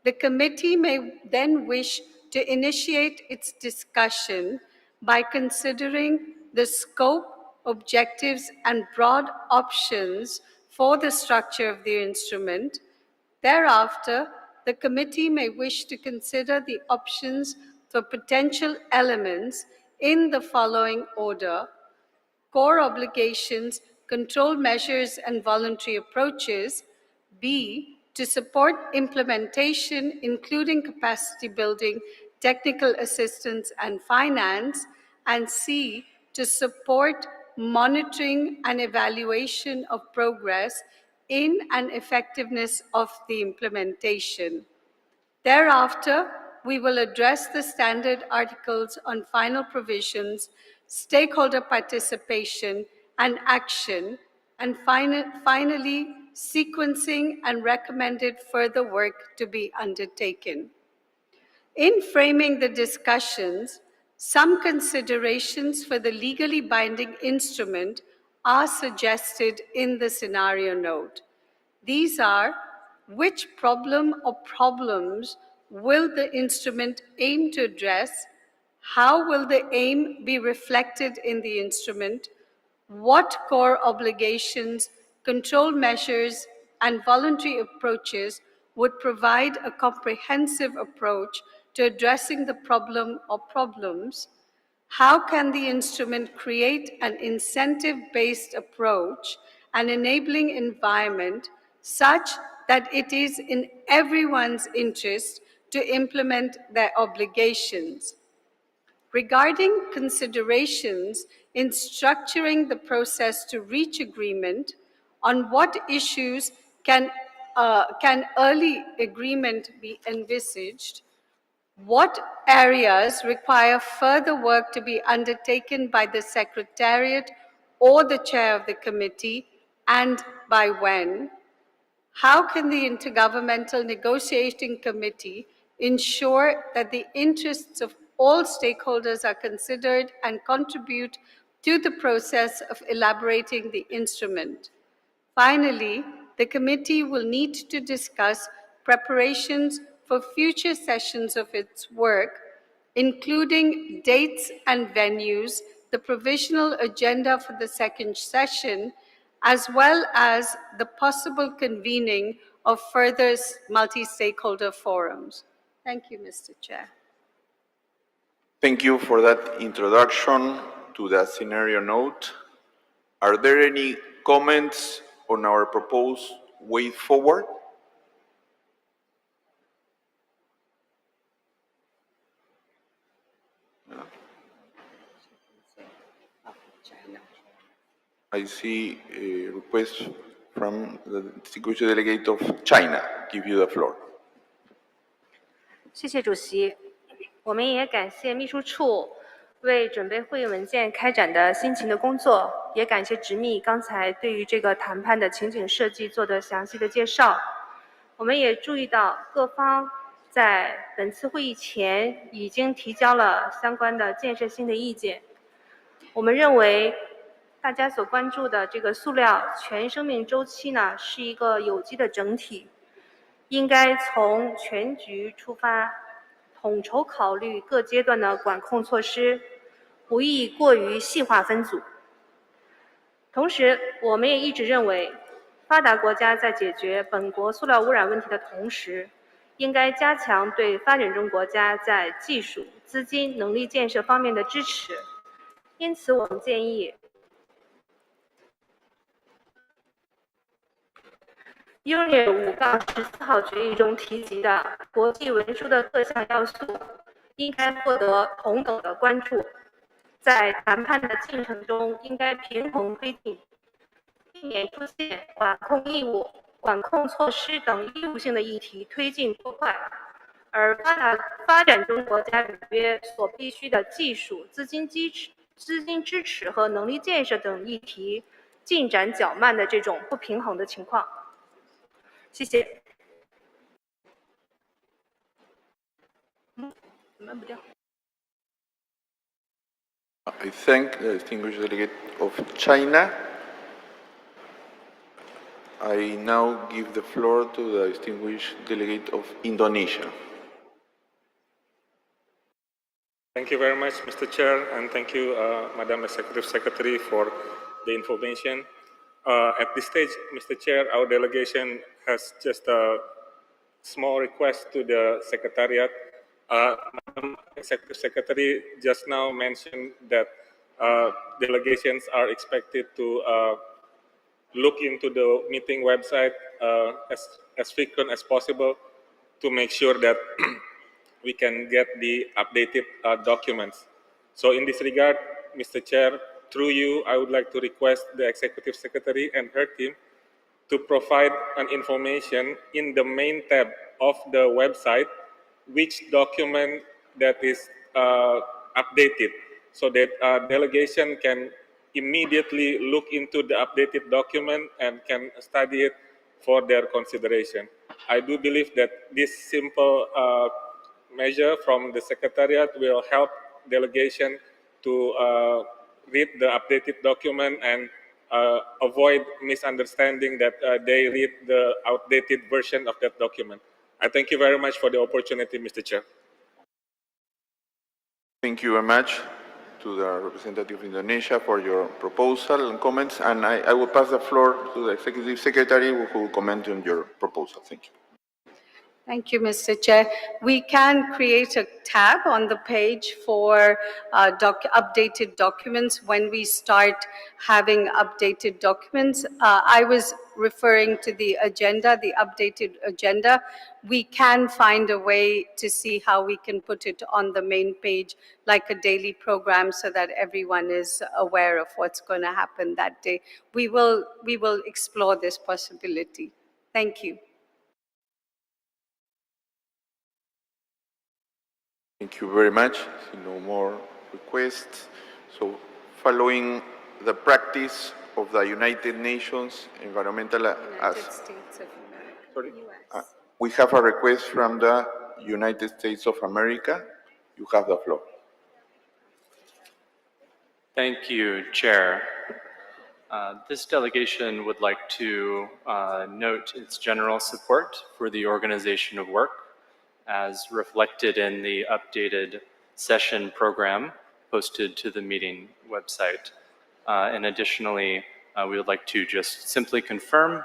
the committee may then wish to initiate its discussion by considering the scope, objectives, and broad options for the structure of the instrument. Thereafter, the committee may wish to consider the options for potential elements in the following order: core obligations, control measures, and voluntary approaches; B, to support implementation, including capacity building, technical assistance, and finance; and C, to support monitoring and evaluation of progress in and effectiveness of the implementation. Thereafter, we will address the standard articles on final provisions, stakeholder participation and action, and finally, sequencing and recommended further work to be undertaken. In framing the discussions, some considerations for the legally binding instrument are suggested in the scenario note. These are: which problem or problems will the instrument aim to address? How will the aim be reflected in the instrument? What core obligations, control measures, and voluntary approaches would provide a comprehensive approach to addressing the problem or problems, how can the instrument create an incentive-based approach and enabling environment such that it is in everyone's interest to implement their obligations? Regarding considerations in structuring the process to reach agreement, on what issues can early agreement be envisaged? What areas require further work to be undertaken by the Secretariat or the Chair of the Committee, and by when? How can the Intergovernmental Negotiating Committee ensure that the interests of all stakeholders are considered and contribute to the process of elaborating the instrument? Finally, the committee will need to discuss preparations for future sessions of its work, including dates and venues, the provisional agenda for the second session, as well as the possible convening of further multi-stakeholder forums. Thank you, Mr. Chair. Thank you for that introduction to that scenario note. Are there any comments on our proposed way forward? I see a request from the distinguished delegate of China. Give you the floor. 谢谢主席，我们也感谢秘书处为准备会议文件开展的辛勤的工作，也感谢执秘刚才对于这个谈判的情景设计做的详细的介绍。我们也注意到各方在本次会议前已经提交了相关的建设性的意见。我们认为大家所关注的这个塑料全生命周期呢，是一个有机的整体，应该从全局出发，统筹考虑各阶段的管控措施，不宜过于细化分组。同时，我们也一直认为，发达国家在解决本国塑料污染问题的同时，应该加强对发展中国家在技术、资金、能力建设方面的支持。因此，我们建议Unit 5-14号决议中提及的国际文书的各项要素，应该获得同等的关注，在谈判的进程中应该平衡推进，避免出现管控义务、管控措施等义务性的议题推进过快，而发展中国家履约所必须的技术、资金支持和能力建设等议题进展较慢的这种不平衡的情况。谢谢。慢不掉。I thank the distinguished delegate of China. I now give the floor to the distinguished delegate of Indonesia. Thank you very much, Mr. Chair, and thank you, Madam Executive Secretary, for the information. At this stage, Mr. Chair, our delegation has just a small request to the Secretariat. Madam Executive Secretary just now mentioned that delegations are expected to look into the meeting website as frequent as possible to make sure that we can get the updated documents. So in this regard, Mr. Chair, through you, I would like to request the Executive Secretary and her team to provide an information in the main tab of the website which document that is updated, so that delegation can immediately look into the updated document and can study it for their consideration. I do believe that this simple measure from the Secretariat will help delegation to read the updated document and avoid misunderstanding that they read the outdated version of that document. I thank you very much for the opportunity, Mr. Chair. Thank you very much to the representative of Indonesia for your proposal and comments, and I will pass the floor to the Executive Secretary who will comment on your proposal. Thank you. Thank you, Mr. Chair. We can create a tab on the page for updated documents when we start having updated documents. I was referring to the agenda, the updated agenda. We can find a way to see how we can put it on the main page like a daily program so that everyone is aware of what's going to happen that day. We will explore this possibility. Thank you. Thank you very much. No more requests. So, following the practice of the United Nations Environmental United States of America. Sorry? US. We have a request from the United States of America. You have the floor. Thank you, Chair. This delegation would like to note its general support for the organization of work as reflected in the updated session program posted to the meeting website. And additionally, we would like to just simply confirm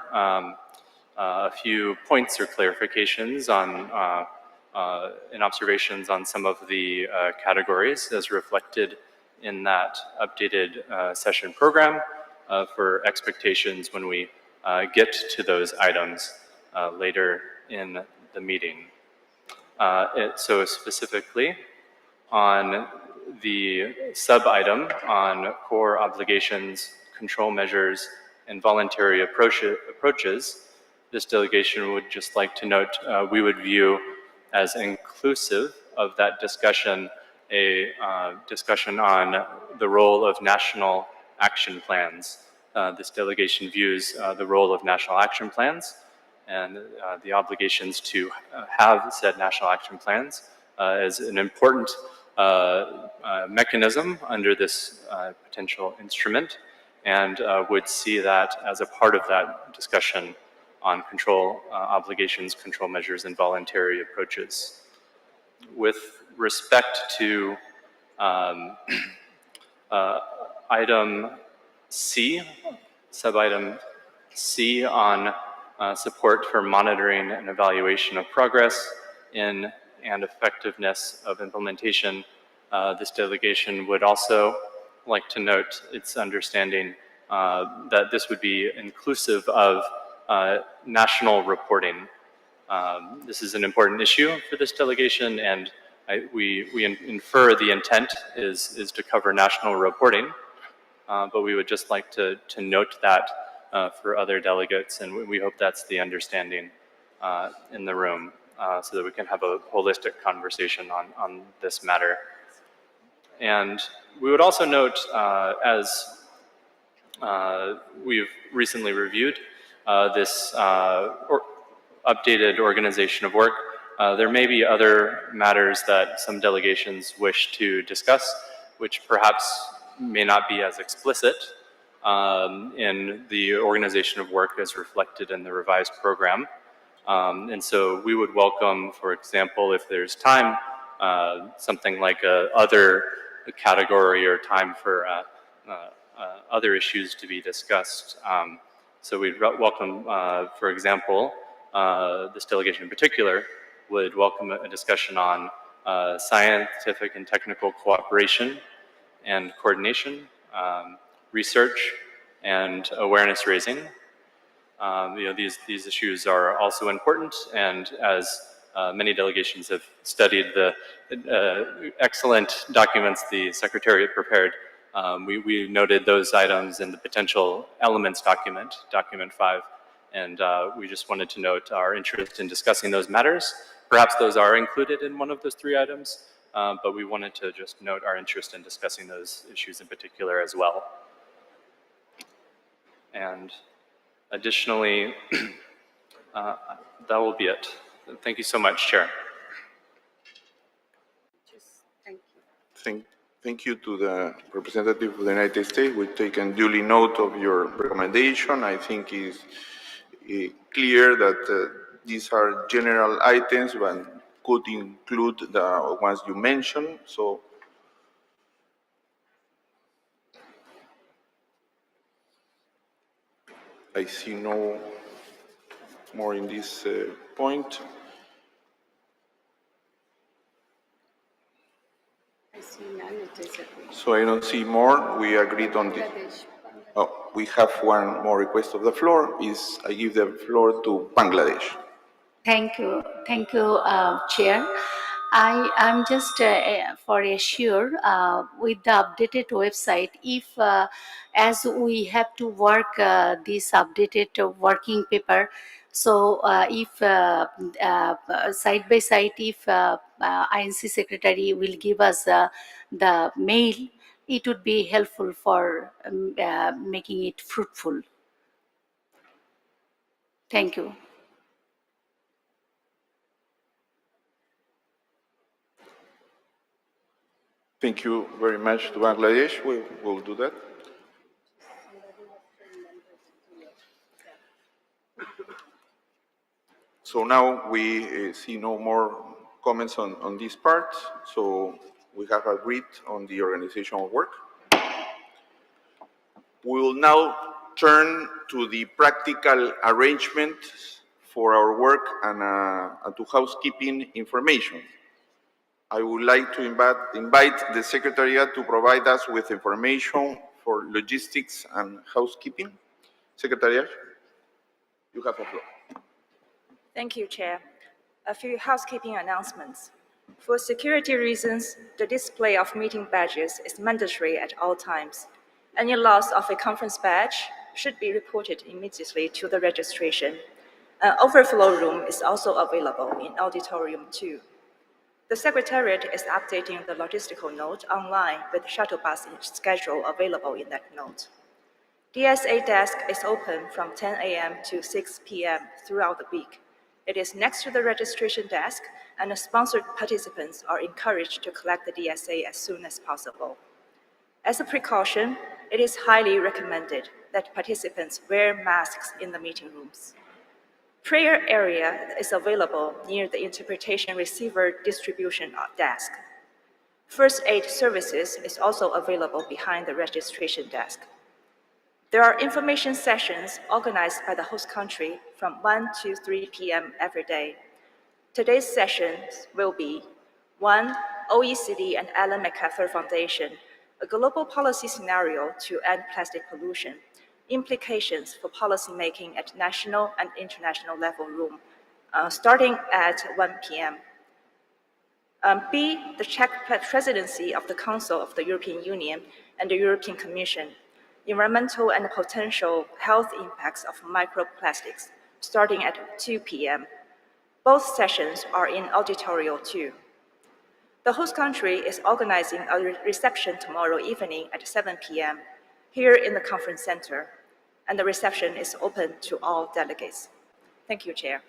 a few points or clarifications on and observations on some of the categories as reflected in that updated session program for expectations when we get to those items later in the meeting. So specifically on the sub-item on core obligations, control measures, and voluntary approaches, this delegation would just like to note we would view as inclusive of that discussion a discussion on the role of national action plans. This delegation views the role of national action plans and the obligations to have said national action plans as an important mechanism under this potential instrument, and would see that as a part of that discussion on control obligations, control measures, and voluntary approaches. With respect to item C, sub-item C on support for monitoring and evaluation of progress in and effectiveness of implementation, this delegation would also like to note its understanding that this would be inclusive of national reporting. This is an important issue for this delegation, and we infer the intent is to cover national reporting, but we would just like to note that for other delegates, and we hope that's the understanding in the room so that we can have a holistic conversation on this matter. And we would also note, as we've recently reviewed this updated organization of work, there may be other matters that some delegations wish to discuss, which perhaps may not be as explicit in the organization of work as reflected in the revised program. And so we would welcome, for example, if there's time, something like a other category or time for other issues to be discussed. So we'd welcome, for example, this delegation in particular would welcome a discussion on scientific and technical cooperation and coordination, research, and awareness raising. These issues are also important, and as many delegations have studied the excellent documents the Secretariat prepared, we noted those items in the potential elements document, document 5, and we just wanted to note our interest in discussing those matters. Perhaps those are included in one of those 3 items, but we wanted to just note our interest in discussing those issues in particular as well. And additionally, that will be it. Thank you so much, Chair. Thank you to the representative of the United States. We've taken duly note of your recommendation. I think it's clear that these are general items and could include the ones you mentioned. So I see no more in this point. So I don't see more. We agreed on the. Oh, we have one more request of the floor. I give the floor to Bangladesh. Thank you, Chair. I'm just for assure with the updated website, if as we have to work this updated working paper, so if side by side, if INC Secretary will give us the mail, it would be helpful for making it fruitful. Thank you. Thank you very much to Bangladesh. We will do that. So now we see no more comments on this part. So we have agreed on the organizational work. We will now turn to the practical arrangements for our work and to housekeeping information. I would like to invite the Secretariat to provide us with information for logistics and housekeeping. Secretariat, you have the floor. Thank you, Chair. A few housekeeping announcements. For security reasons, the display of meeting badges is mandatory at all times. Any loss of a conference badge should be reported immediately to the registration. An overflow room is also available in Auditorium 2. The Secretariat is updating the logistical note online with shuttle bus schedule available in that note. DSA desk is open from 10 a.m. to 6 p.m. throughout the week. It is next to the registration desk, and the sponsored participants are encouraged to collect the DSA as soon as possible. As a precaution, it is highly recommended that participants wear masks in the meeting rooms. Prayer area is available near the interpretation receiver distribution desk. First aid services is also available behind the registration desk. There are information sessions organized by the host country from 1 to 3 p.m. every day. Today's sessions will be 1. OECD and Ellen MacArthur Foundation, a global policy scenario to end plastic pollution, implications for policymaking at national and international level room, starting at 1 p.m. B. The Czech presidency of the Council of the European Union and the European Commission, environmental and potential health impacts of microplastics, starting at 2 p.m. Both sessions are in Auditorium 2. The host country is organizing a reception tomorrow evening at 7 p.m. here in the conference center, and the reception is open to all delegates. Thank you, Chair.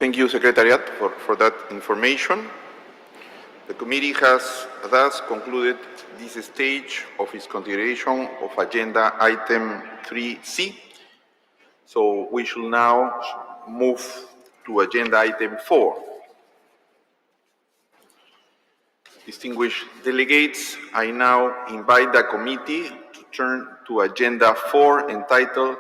Thank you, Secretariat, for that information. The committee has thus concluded this stage of its consideration of agenda item 3C. So we should now move to agenda item 4. Distinguished delegates, I now invite the committee to turn to agenda 4, entitled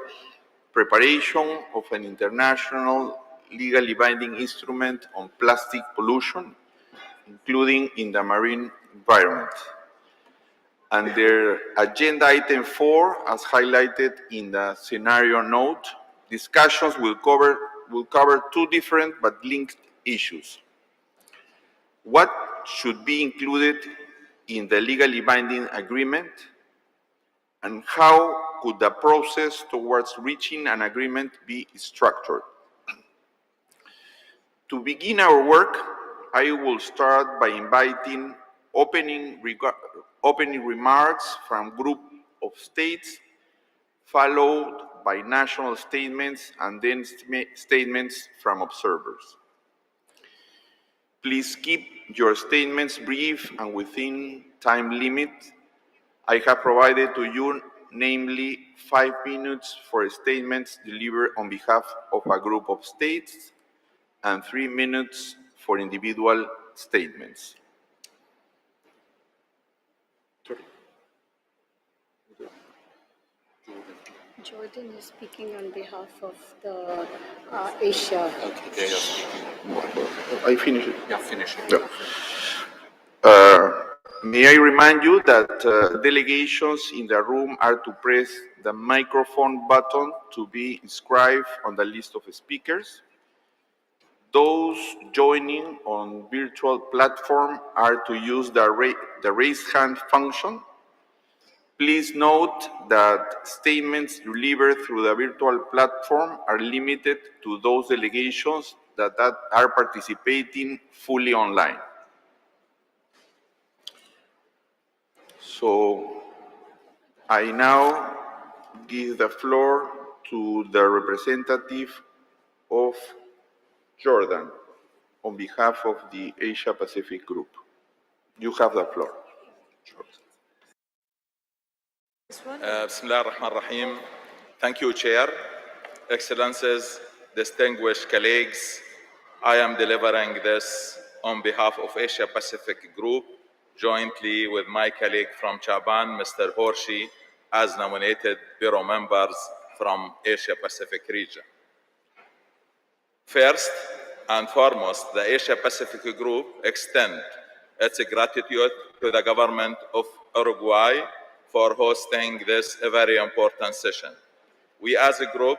Preparation of an International Legally Binding Instrument on Plastic Pollution, including in the marine environment. Under agenda item 4, as highlighted in the scenario note, discussions will cover two different but linked issues. What should be included in the legally binding agreement, and how could the process towards reaching an agreement be structured? To begin our work, I will start by inviting opening remarks from group of states, followed by national statements, and then statements from observers. Please keep your statements brief and within time limit. I have provided to you, namely, 5 minutes for statements delivered on behalf of a group of states and 3 minutes for individual statements. Jordan is speaking on behalf of the Asia. I finish it. Yeah, finish it. Yeah. May I remind you that delegations in the room are to press the microphone button to be inscribed on the list of speakers. Those joining on virtual platform are to use the raise hand function. Please note that statements delivered through the virtual platform are limited to those delegations that are participating fully online. So I now give the floor to the representative of Jordan on behalf of the Asia Pacific Group. You have the floor. Bismillah ar-Rahman ar-Rahim. Thank you, Chair. Excellencies, distinguished colleagues, I am delivering this on behalf of Asia Pacific Group, jointly with my colleague from Chaban, Mr. Horshi, as nominated Bureau members from Asia Pacific region. First and foremost, the Asia Pacific Group extend its gratitude to the government of Uruguay for hosting this very important session. We as a group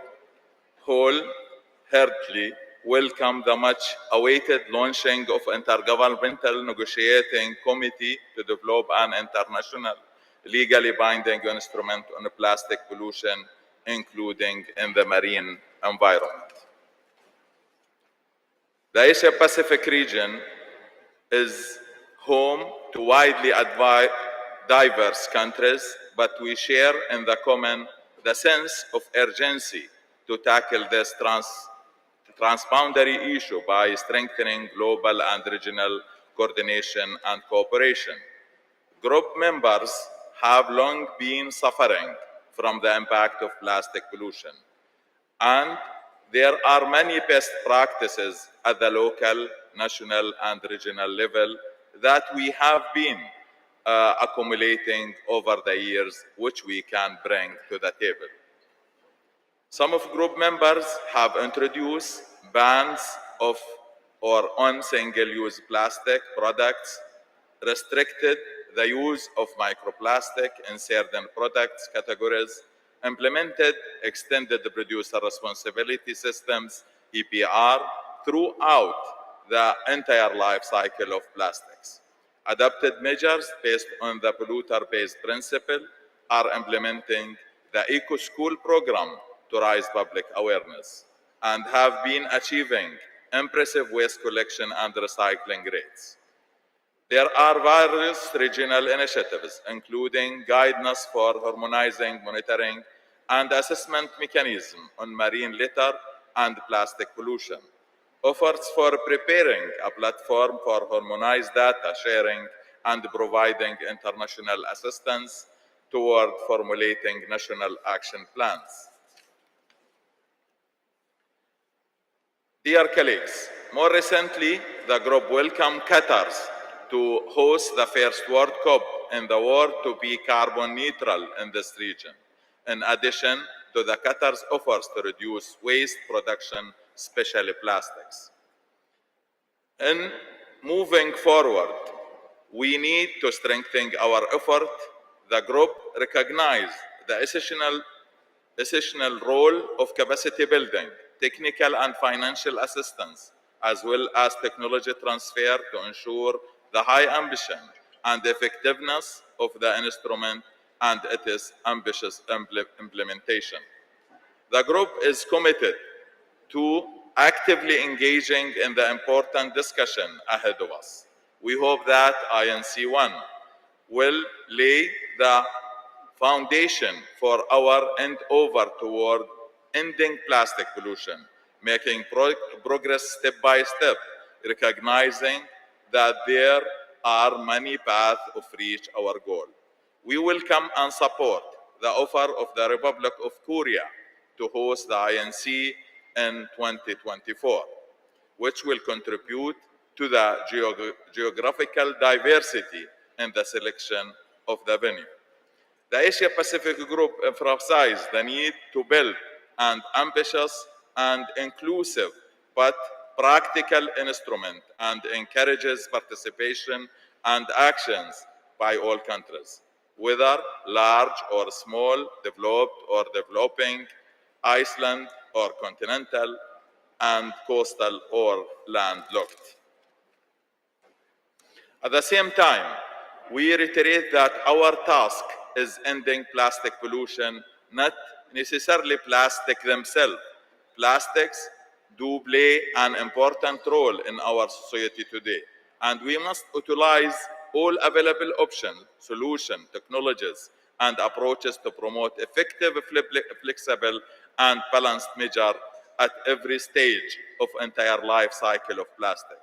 wholeheartedly welcome the much-awaited launching of Intergovernmental Negotiating Committee to develop an international legally binding instrument on plastic pollution, including in the marine environment. The Asia-Pacific region is home to widely diverse countries, but we share in the sense of urgency to tackle this transboundary issue by strengthening global and regional coordination and cooperation. Group members have long been suffering from the impact of plastic pollution, and there are many best practices at the local, national, and regional level that we have been accumulating over the years, which we can bring to the table. Some of group members have introduced bans of or on single-use plastic products, restricted the use of microplastic in certain products categories, implemented extended producer responsibility systems, EPR, throughout the entire life cycle of plastics. Adopted measures based on the polluter-based principle are implementing the Eco School program to raise public awareness and have been achieving impressive waste collection and recycling rates. There are various regional initiatives, including guidance for harmonizing monitoring and assessment mechanism on marine litter and plastic pollution, efforts for preparing a platform for harmonized data sharing and providing international assistance toward formulating national action plans. Dear colleagues, more recently, the group welcomed Qatar to host the first World Cup in the world to be carbon neutral in this region, in addition to the Qatar's offers to reduce waste production, especially plastics. In moving forward, we need to strengthen our effort. The group recognizes the essential role of capacity building, technical and financial assistance, as well as technology transfer to ensure the high ambition and effectiveness of the instrument and its ambitious implementation. The group is committed to actively engaging in the important discussion ahead of us. We hope that INC1 will lay the foundation for our endeavor toward ending plastic pollution, making progress step by step, recognizing that there are many paths to reach our goal. We welcome and support the offer of the Republic of Korea to host the INC in 2024, which will contribute to the geographical diversity in the selection of the venue. The Asia Pacific Group emphasized the need to build an ambitious and inclusive but practical instrument and encourages participation and actions by all countries, whether large or small, developed or developing, island or continental, and coastal or landlocked. At the same time, we reiterate that our task is ending plastic pollution, not necessarily plastic themselves. Plastics do play an important role in our society today, and we must utilize all available options, solutions, technologies, and approaches to promote effective, flexible, and balanced measures at every stage of entire life cycle of plastic,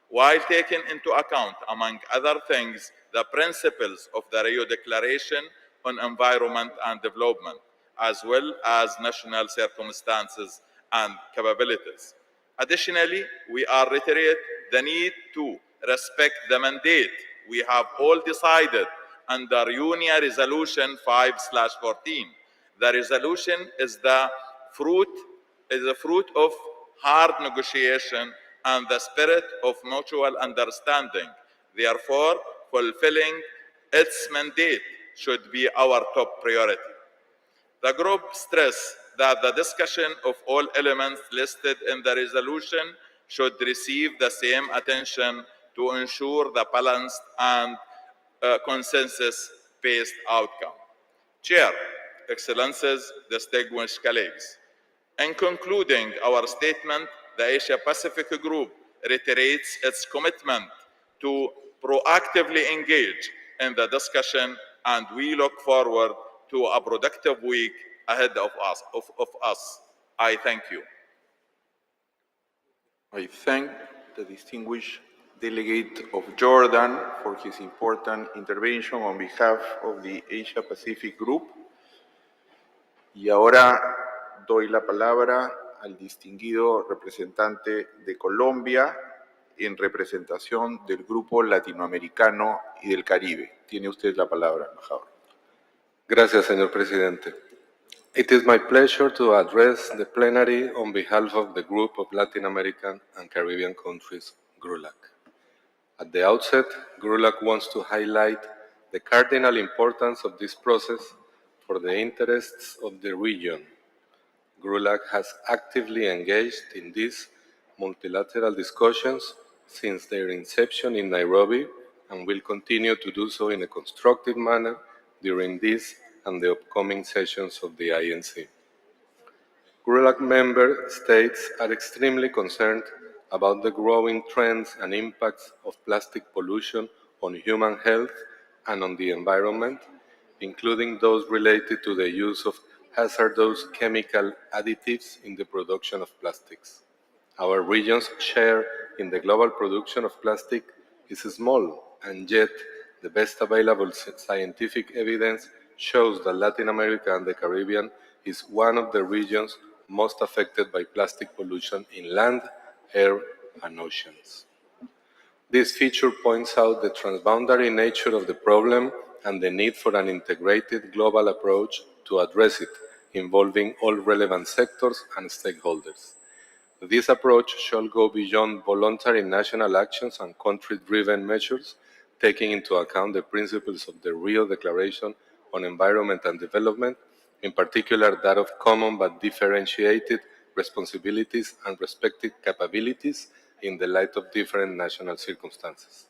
while taking into account, among other things, the principles of the Rio Declaration on Environment and Development, as well as national circumstances and capabilities. Additionally, we are reiterate the need to respect the mandate we have all decided under UNIA Resolution 5/14. The resolution is the fruit of hard negotiation and the spirit of mutual understanding. Therefore, fulfilling its mandate should be our top priority. The group stressed that the discussion of all elements listed in the resolution should receive the same attention to ensure the balanced and consensus-based outcome. Chair, Excellencies, distinguished colleagues, in concluding our statement, the Asia-Pacific Group reiterates its commitment to proactively engage in the discussion, and we look forward to a productive week ahead of us. I thank you. I thank the distinguished delegate of Jordan for his important intervention on behalf of the Asia-Pacific Group. Y ahora doy la palabra al distinguido representante de Colombia en representación del Grupo Latinoamericano y del Caribe. Tiene usted la palabra, embajador. Gracias, señor presidente. It is my pleasure to address the plenary on behalf of the Group of Latin American and Caribbean Countries, GRULAC. At the outset, GRULAC wants to highlight the cardinal importance of this process for the interests of the region. GRULAC has actively engaged in these multilateral discussions since their inception in Nairobi and will continue to do so in a constructive manner during this and the upcoming sessions of the INC. GRULAC member states are extremely concerned about the growing trends and impacts of plastic pollution on human health and on the environment, including those related to the use of hazardous chemical additives in the production of plastics. Our region's share in the global production of plastic is small, and yet the best available scientific evidence shows that Latin America and the Caribbean is one of the regions most affected by plastic pollution in land, air, and oceans. This feature points out the transboundary nature of the problem and the need for an integrated global approach to address it, involving all relevant sectors and stakeholders. This approach shall go beyond voluntary national actions and country-driven measures, taking into account the principles of the Rio Declaration on Environment and Development, in particular that of common but differentiated responsibilities and respective capabilities in the light of different national circumstances.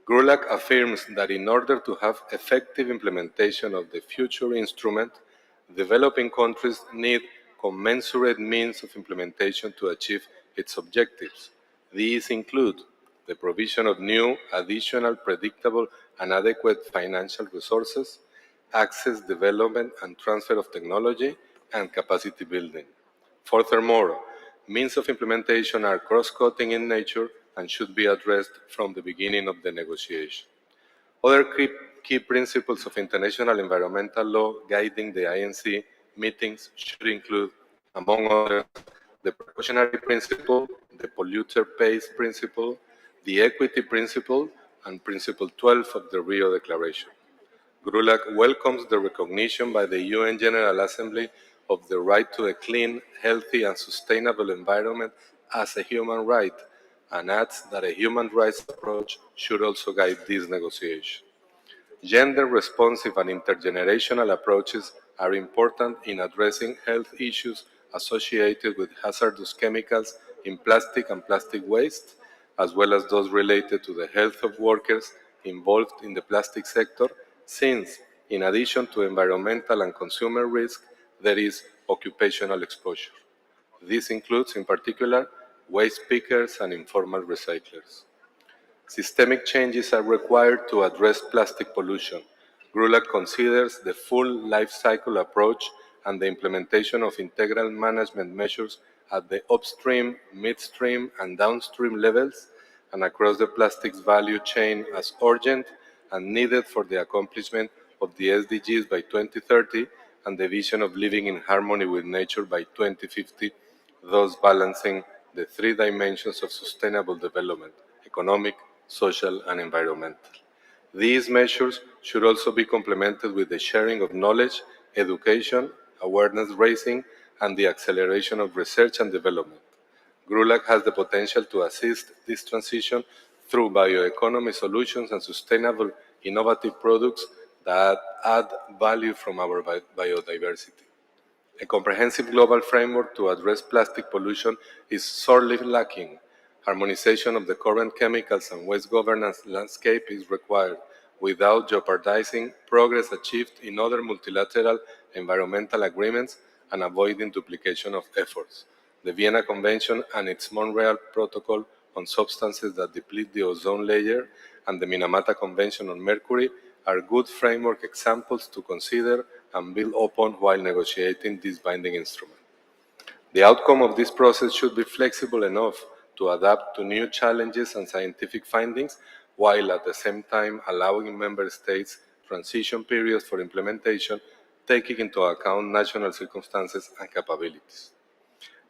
GRULAC affirms that in order to have effective implementation of the future instrument, developing countries need commensurate means of implementation to achieve its objectives. These include the provision of new, additional, predictable, and adequate financial resources, access, development, and transfer of technology, and capacity building. Furthermore, means of implementation are cross-cutting in nature and should be addressed from the beginning of the negotiation. Other key principles of international environmental law guiding the INC meetings should include, among others, the precautionary principle, the polluter pays principle, the equity principle, and Principle 12 of the Rio Declaration. GRULAC welcomes the recognition by the UN General Assembly of the right to a clean, healthy, and sustainable environment as a human right, and adds that a human rights approach should also guide this negotiation. Gender-responsive and intergenerational approaches are important in addressing health issues associated with hazardous chemicals in plastic and plastic waste, as well as those related to the health of workers involved in the plastic sector, since, in addition to environmental and consumer risk, there is occupational exposure. This includes, in particular, waste pickers and informal recyclers. Systemic changes are required to address plastic pollution. GRULAC considers the full life cycle approach and the implementation of integral management measures at the upstream, midstream, and downstream levels and across the plastics value chain as urgent and needed for the accomplishment of the SDGs by 2030 and the vision of living in harmony with nature by 2050, thus balancing the three dimensions of sustainable development: economic, social, and environmental. These measures should also be complemented with the sharing of knowledge, education, awareness raising, and the acceleration of research and development. GRULAC has the potential to assist this transition through bioeconomy solutions and sustainable, innovative products that add value from our biodiversity. A comprehensive global framework to address plastic pollution is sorely lacking. Harmonization of the current chemicals and waste governance landscape is required without jeopardizing progress achieved in other multilateral environmental agreements and avoiding duplication of efforts. The Vienna Convention and its Montreal Protocol on substances that deplete the ozone layer and the Minamata Convention on mercury are good framework examples to consider and build upon while negotiating this binding instrument. The outcome of this process should be flexible enough to adapt to new challenges and scientific findings, while at the same time allowing member states transition periods for implementation, taking into account national circumstances and capabilities.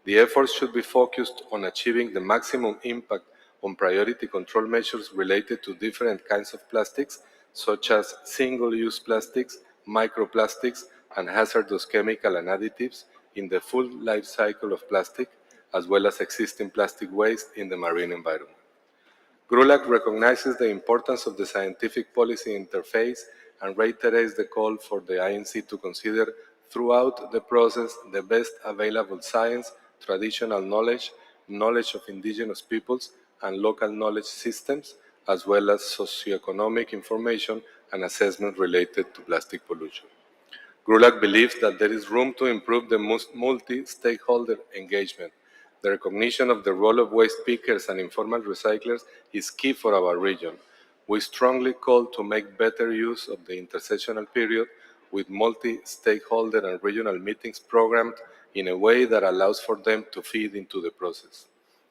The efforts should be focused on achieving the maximum impact on priority control measures related to different kinds of plastics, such as single-use plastics, microplastics, and hazardous chemical and additives in the full life cycle of plastic, as well as existing plastic waste in the marine environment. GRULAC recognizes the importance of the scientific policy interface and reiterates the call for the INC to consider throughout the process the best available science, traditional knowledge, knowledge of indigenous peoples, and local knowledge systems, as well as socioeconomic information and assessment related to plastic pollution. GRULAC believes that there is room to improve the multi-stakeholder engagement. The recognition of the role of waste pickers and informal recyclers is key for our region. We strongly call to make better use of the intersessional period with multi-stakeholder and regional meetings programmed in a way that allows for them to feed into the process.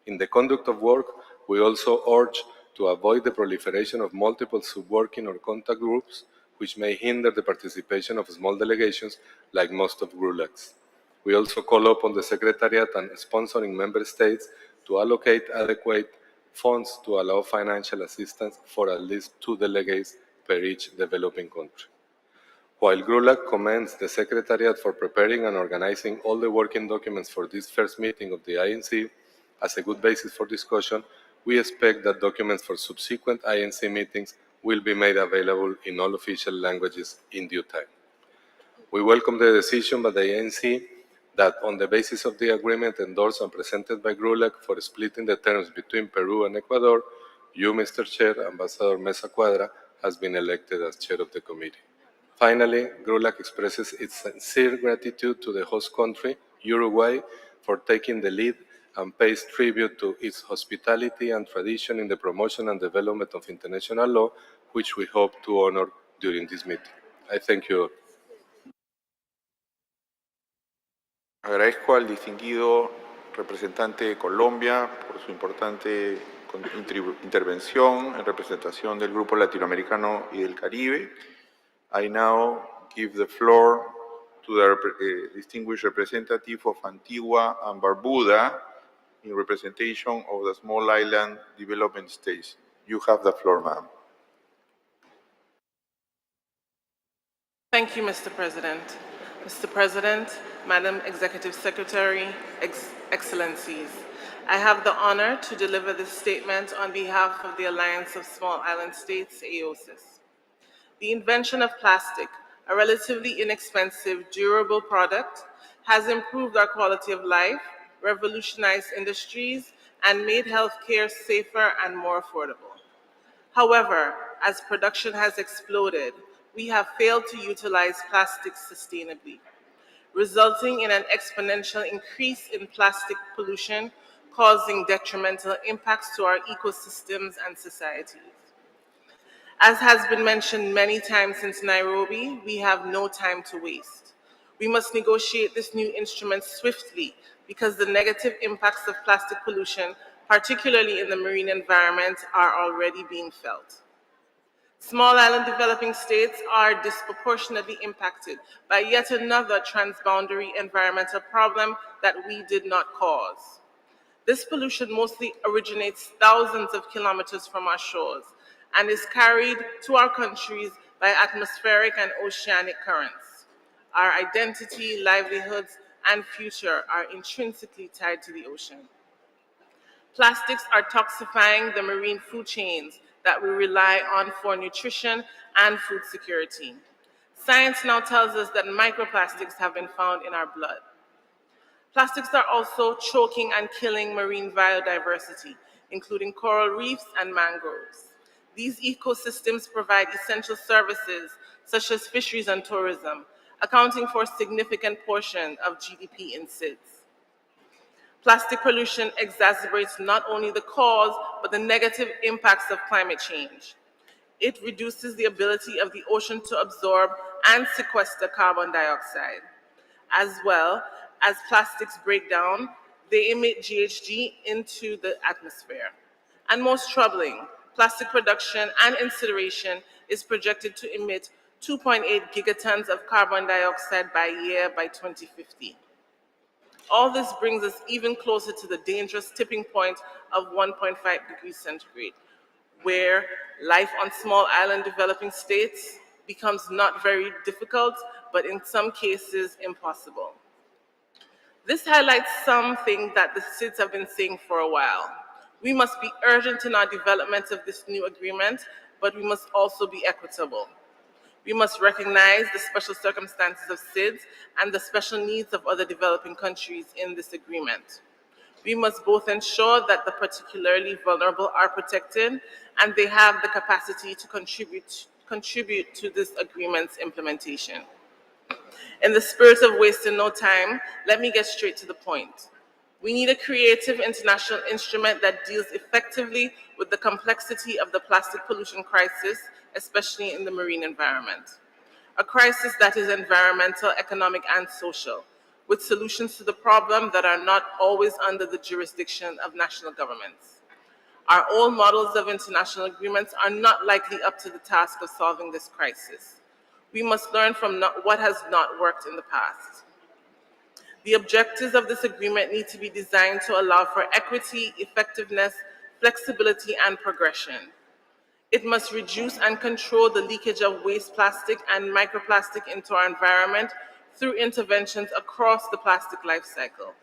In the conduct of work, we also urge to avoid the proliferation of multiple sub-working or contact groups, which may hinder the participation of small delegations like most of GRULAC's. We also call upon the Secretariat and sponsoring member states to allocate adequate funds to allow financial assistance for at least 2 delegates per each developing country. While GRULAC commends the Secretariat for preparing and organizing all the working documents for this first meeting of the INC as a good basis for discussion, we expect that documents for subsequent INC meetings will be made available in all official languages in due time. We welcome the decision by the INC that on the basis of the agreement endorsed and presented by GRULAC for splitting the terms between Peru and Ecuador, you, Mr. Chair, Ambassador Mesa Cuadra, has been elected as chair of the committee. Finally, GRULAC expresses its sincere gratitude to the host country, Uruguay, for taking the lead and pays tribute to its hospitality and tradition in the promotion and development of international law, which we hope to honor during this meeting. I thank you all. Agradezco al distinguido representante de Colombia por su importante intervención en representación del Grupo Latinoamericano y del Caribe. I now give the floor to the distinguished representative of Antigua and Barbuda in representation of the small island development states. You have the floor, ma'am. Thank you, Mr. President. Mr. President, Madam Executive Secretary, Excellencies, I have the honor to deliver this statement on behalf of the Alliance of Small Island States, AOSIS. the invention of plastic, a relatively inexpensive, durable product, has improved our quality of life, revolutionized industries, and made healthcare safer and more affordable. However, as production has exploded, we have failed to utilize plastics sustainably, resulting in an exponential increase in plastic pollution, causing detrimental impacts to our ecosystems and societies. As has been mentioned many times since Nairobi, we have no time to waste. We must negotiate this new instrument swiftly because the negative impacts of plastic pollution, particularly in the marine environment, are already being felt. Small island developing states are disproportionately impacted by yet another transboundary environmental problem that we did not cause. This pollution mostly originates thousands of kilometers from our shores and is carried to our countries by atmospheric and oceanic currents. Our identity, livelihoods, and future are intrinsically tied to the ocean. Plastics are toxifying the marine food chains that we rely on for nutrition and food security. Science now tells us that microplastics have been found in our blood. Plastics are also choking and killing marine biodiversity, including coral reefs and mangroves. These ecosystems provide essential services such as fisheries and tourism, accounting for a significant portion of GDP in SIDS. Plastic pollution exacerbates not only the cause, but the negative impacts of climate change. It reduces the ability of the ocean to absorb and sequester carbon dioxide. As well as plastics break down, they emit GHG into the atmosphere. And most troubling, plastic production and incineration is projected to emit 2.8 gigatons of carbon dioxide by year by 2050. All this brings us even closer to the dangerous tipping point of 1.5 degrees centigrade, where life on small island developing states becomes not very difficult, but in some cases impossible. This highlights something that the SIDS have been saying for a while. We must be urgent in our development of this new agreement, but we must also be equitable. We must recognize the special circumstances of SIDS and the special needs of other developing countries in this agreement. We must both ensure that the particularly vulnerable are protected and they have the capacity to contribute to this agreement's implementation. In the spirit of wasting no time, let me get straight to the point. We need a creative international instrument that deals effectively with the complexity of the plastic pollution crisis, especially in the marine environment. A crisis that is environmental, economic, and social, with solutions to the problem that are not always under the jurisdiction of national governments. Our old models of international agreements are not likely up to the task of solving this crisis. We must learn from what has not worked in the past. The objectives of this agreement need to be designed to allow for equity, effectiveness, flexibility, and progression. It must reduce and control the leakage of waste plastic and microplastic into our environment through interventions across the plastic life cycle.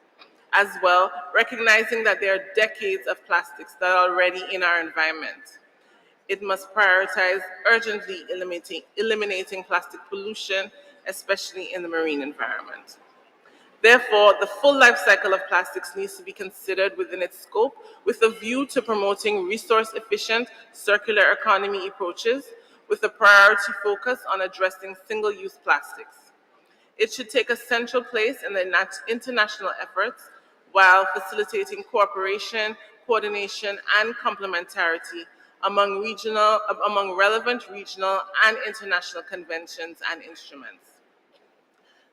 As well, recognizing that there are decades of plastics that are already in our environment. It must prioritize urgently eliminating plastic pollution, especially in the marine environment. Therefore, the full life cycle of plastics needs to be considered within its scope with a view to promoting resource-efficient circular economy approaches with a priority focus on addressing single-use plastics. It should take a central place in the international efforts while facilitating cooperation, coordination, and complementarity among relevant regional and international conventions and instruments.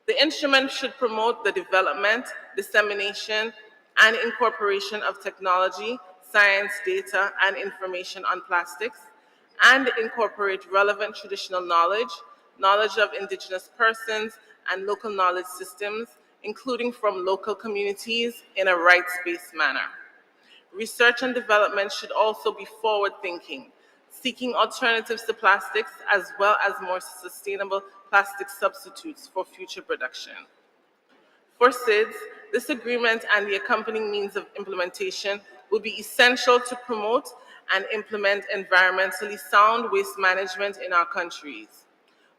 The instrument should promote the development, dissemination, and incorporation of technology, science, data, and information on plastics, and incorporate relevant traditional knowledge, knowledge of indigenous persons, and local knowledge systems, including from local communities, in a rights-based manner. Research and development should also be forward-thinking, seeking alternatives to plastics as well as more sustainable plastic substitutes for future production. For SIDS, this agreement and the accompanying means of implementation will be essential to promote and implement environmentally sound waste management in our countries.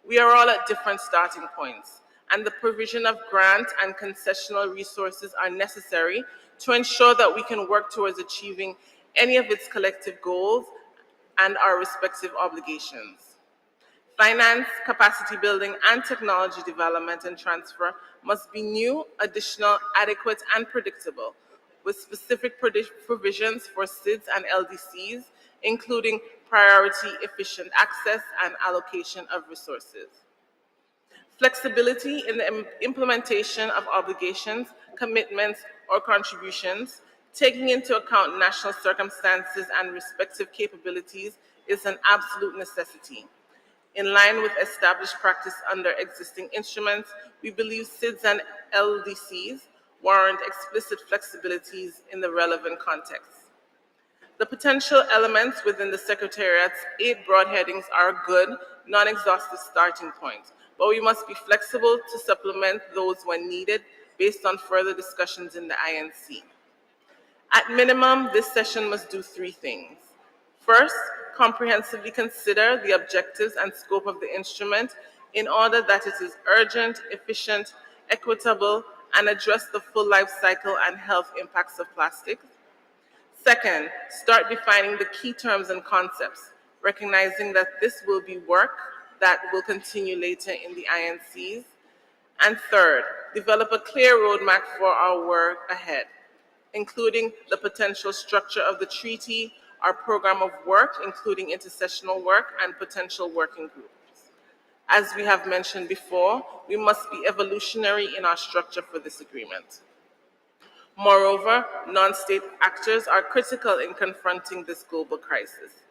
We are all at different starting points, and the provision of grant and concessional resources are necessary to ensure that we can work towards achieving any of its collective goals and our respective obligations. Finance, capacity building, and technology development and transfer must be new, additional, adequate, and predictable, with specific provisions for SIDS and LDCs, including priority, efficient access, and allocation of resources. Flexibility in the implementation of obligations, commitments, or contributions, taking into account national circumstances and respective capabilities, is an absolute necessity. In line with established practice under existing instruments, we believe SIDS and LDCs warrant explicit flexibilities in the relevant context. The potential elements within the Secretariat's 8 broad headings are a good, non-exhaustive starting point, but we must be flexible to supplement those when needed based on further discussions in the INC. At minimum, this session must do 3 things. First, comprehensively consider the objectives and scope of the instrument in order that it is urgent, efficient, equitable, and address the full life cycle and health impacts of plastics. Second, start defining the key terms and concepts, recognizing that this will be work that will continue later in the INCs. And third, develop a clear roadmap for our work ahead, including the potential structure of the treaty, our program of work, including intersessional work and potential working groups. As we have mentioned before, we must be evolutionary in our structure for this agreement. Moreover, non-state actors are critical in confronting this global crisis.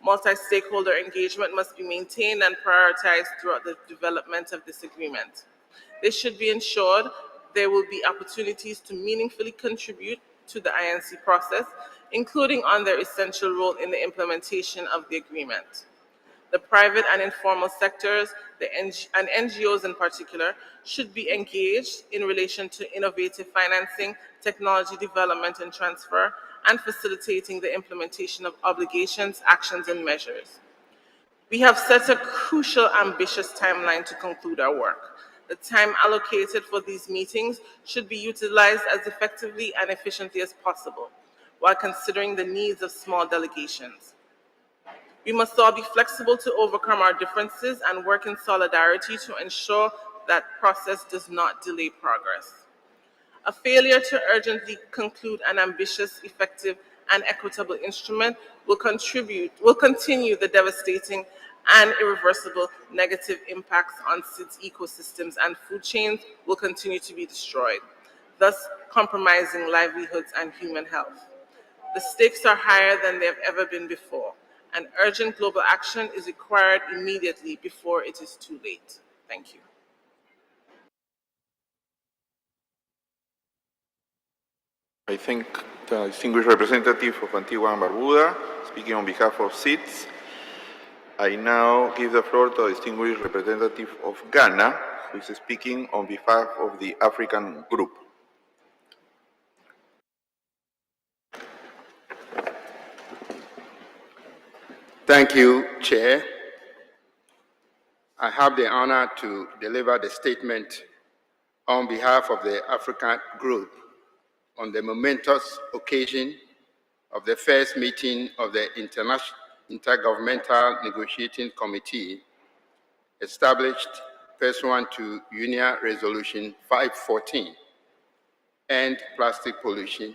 Multi-stakeholder engagement must be maintained and prioritized throughout the development of this agreement. They should be ensured there will be opportunities to meaningfully contribute to the INC process, including on their essential role in the implementation of the agreement. The private and informal sectors, and NGOs in particular, should be engaged in relation to innovative financing, technology development and transfer, and facilitating the implementation of obligations, actions, and measures. We have set a crucial, ambitious timeline to conclude our work. The time allocated for these meetings should be utilized as effectively and efficiently as possible, while considering the needs of small delegations. We must all be flexible to overcome our differences and work in solidarity to ensure that process does not delay progress. A failure to urgently conclude an ambitious, effective, and equitable instrument will continue the devastating and irreversible negative impacts on SIDS ecosystems, and food chains will continue to be destroyed, thus compromising livelihoods and human health. The stakes are higher than they have ever been before, and urgent global action is required immediately before it is too late. Thank you. I think the distinguished representative of Antigua and Barbuda, speaking on behalf of SIDS. I now give the floor to the distinguished representative of Ghana, who is speaking on behalf of the African group. Thank you, Chair. I have the honor to deliver the statement on behalf of the African Group on the momentous occasion of the first meeting of the Intergovernmental Negotiating Committee established pursuant to Union Resolution 514, End Plastic Pollution,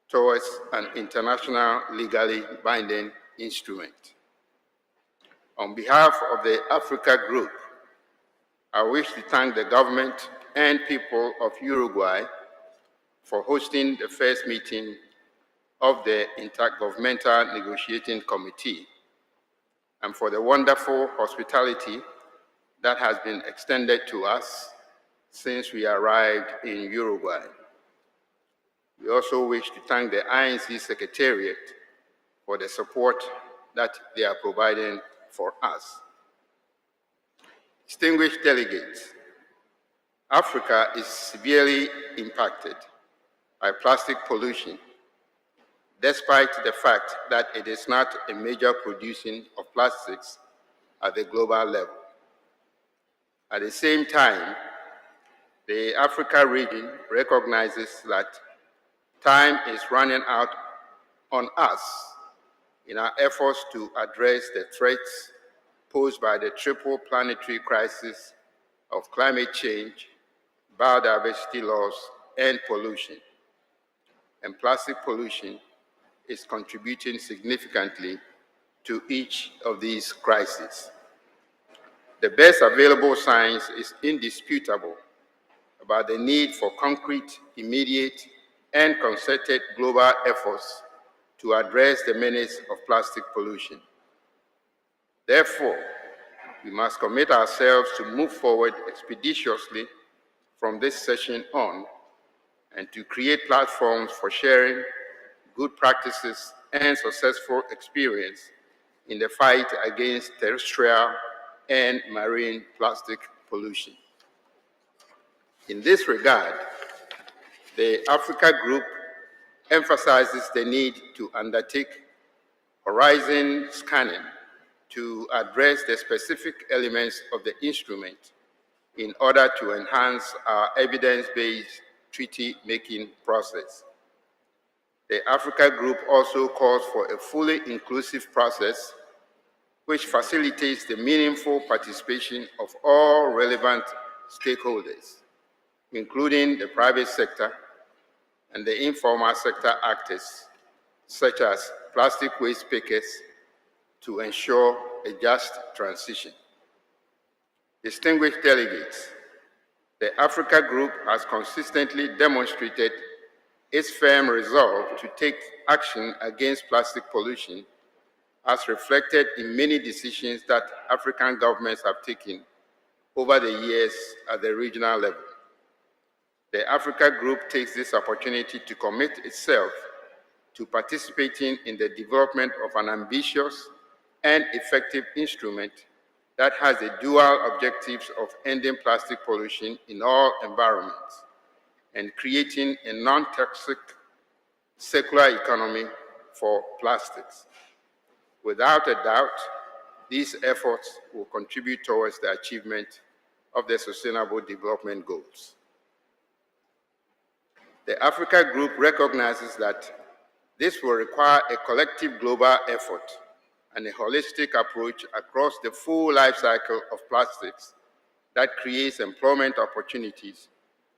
towards an international legally binding instrument. On behalf of the Africa Group, I wish to thank the government and people of Uruguay for hosting the first meeting of the Intergovernmental Negotiating Committee and for the wonderful hospitality that has been extended to us since we arrived in Uruguay. We also wish to thank the INC Secretariat for the support that they are providing for us. Distinguished delegates, Africa is severely impacted by plastic pollution despite the fact that it is not a major producer of plastics at the global level. At the same time, the Africa region recognizes that time is running out on us in our efforts to address the threats posed by the triple planetary crisis of climate change, biodiversity loss, and pollution. And plastic pollution is contributing significantly to each of these crises. The best available science is indisputable about the need for concrete, immediate, and concerted global efforts to address the menace of plastic pollution. Therefore, we must commit ourselves to move forward expeditiously from this session on and to create platforms for sharing good practices and successful experience in the fight against terrestrial and marine plastic pollution. In this regard, the Africa Group emphasizes the need to undertake horizon scanning to address the specific elements of the instrument in order to enhance our evidence-based treaty-making process. The Africa Group also calls for a fully inclusive process which facilitates the meaningful participation of all relevant stakeholders, including the private sector and the informal sector actors, such as plastic waste pickers, to ensure a just transition. Distinguished delegates, the Africa Group has consistently demonstrated its firm resolve to take action against plastic pollution, as reflected in many decisions that African governments have taken over the years at the regional level. The Africa Group takes this opportunity to commit itself to participating in the development of an ambitious and effective instrument that has the dual objectives of ending plastic pollution in all environments and creating a non-toxic circular economy for plastics. Without a doubt, these efforts will contribute towards the achievement of the Sustainable Development Goals. The Africa Group recognizes that this will require a collective global effort and a holistic approach across the full life cycle of plastics that creates employment opportunities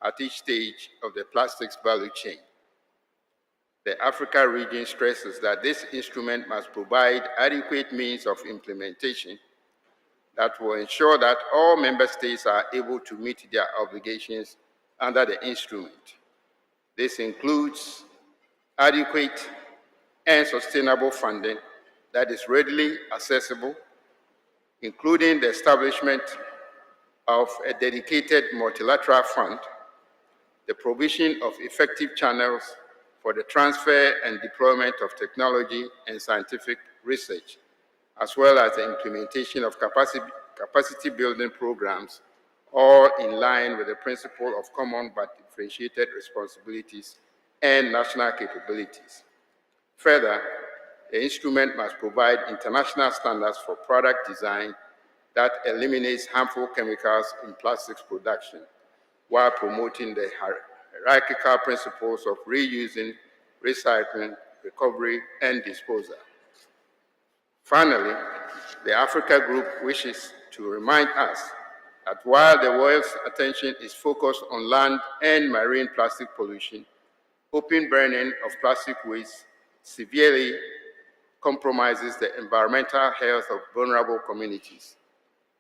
at each stage of the plastics value chain. The Africa region stresses that this instrument must provide adequate means of implementation that will ensure that all member states are able to meet their obligations under the instrument. This includes adequate and sustainable funding that is readily accessible, including the establishment of a dedicated multilateral fund, the provision of effective channels for the transfer and deployment of technology and scientific research, as well as the implementation of capacity building programs, all in line with the principle of common but differentiated responsibilities and national capabilities. Further, the instrument must provide international standards for product design that eliminates harmful chemicals in plastics production, while promoting the hierarchical principles of reusing, recycling, recovery, and disposal. Finally, the Africa Group wishes to remind us that while the world's attention is focused on land and marine plastic pollution, open burning of plastic waste severely compromises the environmental health of vulnerable communities.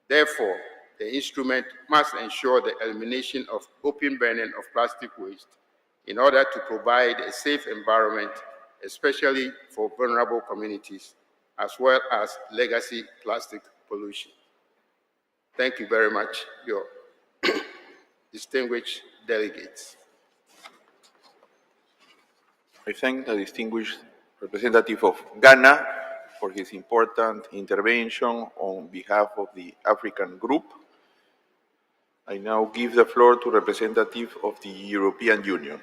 Therefore, the instrument must ensure the elimination of open burning of plastic waste in order to provide a safe environment, especially for vulnerable communities, as well as legacy plastic pollution. Thank you very much, your distinguished delegates. I thank the distinguished representative of Ghana for his important intervention on behalf of the African Group. I now give the floor to representative of the European Union.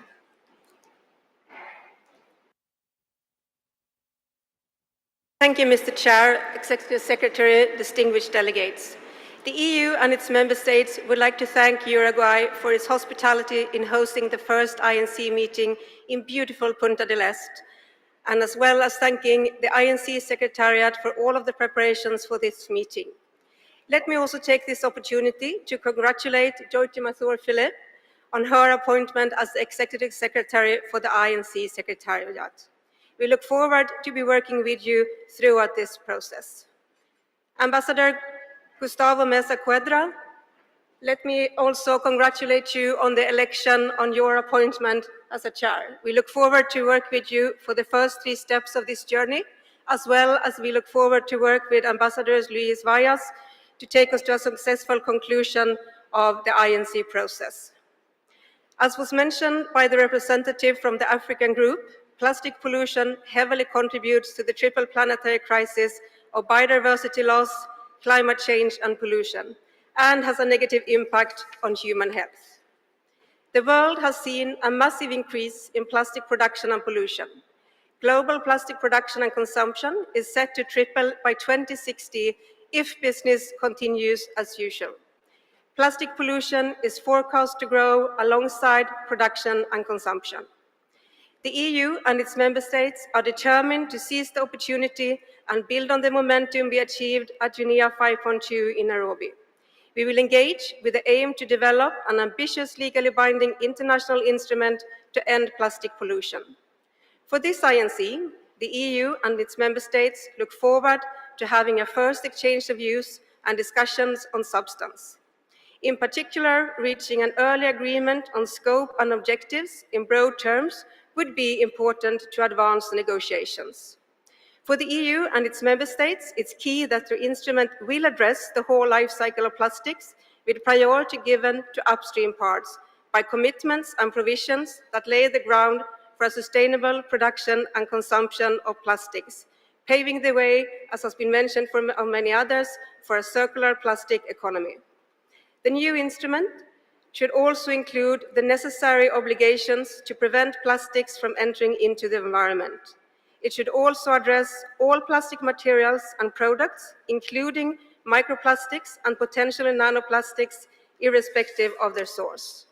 Thank you, Mr. Chair, Executive Secretary, distinguished delegates. The EU and its member states would like to thank Uruguay for its hospitality in hosting the first INC meeting in beautiful Punta del Este, and as well as thanking the INC Secretariat for all of the preparations for this meeting. Let me also take this opportunity to congratulate Jyoti Mathur-Philip on her appointment as the Executive Secretary for the INC Secretariat. We look forward to be working with you throughout this process. Ambassador Gustavo Mesa Cuadra, let me also congratulate you on the election on your appointment as a chair. We look forward to work with you for the first 3 steps of this journey, as well as we look forward to work with Ambassadors Luis Vallas to take us to a successful conclusion of the INC process. As was mentioned by the representative from the African group, plastic pollution heavily contributes to the triple planetary crisis of biodiversity loss, climate change, and pollution, and has a negative impact on human health. The world has seen a massive increase in plastic production and pollution. Global plastic production and consumption is set to triple by 2060 if business continues as usual. Plastic pollution is forecast to grow alongside production and consumption. The EU and its member states are determined to seize the opportunity and build on the momentum we achieved at UNEA 5.2 in Nairobi. We will engage with the aim to develop an ambitious legally binding international instrument to end plastic pollution. For this INC, the EU and its member states look forward to having a first exchange of views and discussions on substance. In particular, reaching an early agreement on scope and objectives in broad terms would be important to advance the negotiations. For the EU and its member states, it's key that the instrument will address the whole life cycle of plastics with priority given to upstream parts by commitments and provisions that lay the ground for a sustainable production and consumption of plastics, paving the way, as has been mentioned for many others, for a circular plastic economy. The new instrument should also include the necessary obligations to prevent plastics from entering into the environment. It should also address all plastic materials and products, including microplastics and potentially nanoplastics, irrespective of their source.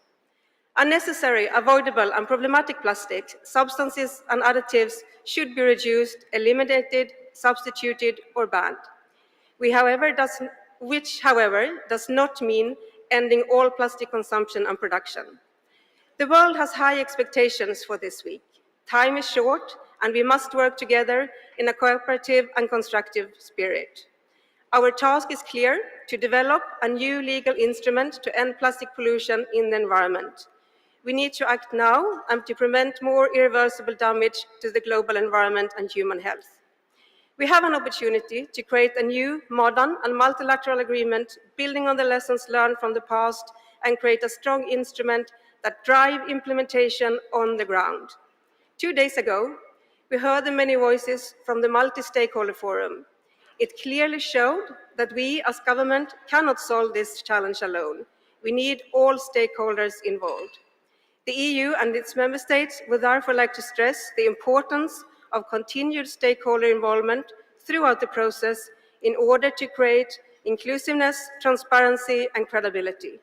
Unnecessary, avoidable, and problematic plastics, substances, and additives should be reduced, eliminated, substituted, or banned. Which, however, does not mean ending all plastic consumption and production. The world has high expectations for this week. Time is short, and we must work together in a cooperative and constructive spirit. Our task is clear: to develop a new legal instrument to end plastic pollution in the environment. We need to act now and to prevent more irreversible damage to the global environment and human health. We have an opportunity to create a new, modern, and multilateral agreement building on the lessons learned from the past and create a strong instrument that drives implementation on the ground. 2 days ago, we heard the many voices from the Multi-Stakeholder Forum. It clearly showed that we as government cannot solve this challenge alone. We need all stakeholders involved. The EU and its member states would therefore like to stress the importance of continued stakeholder involvement throughout the process in order to create inclusiveness, transparency, and credibility.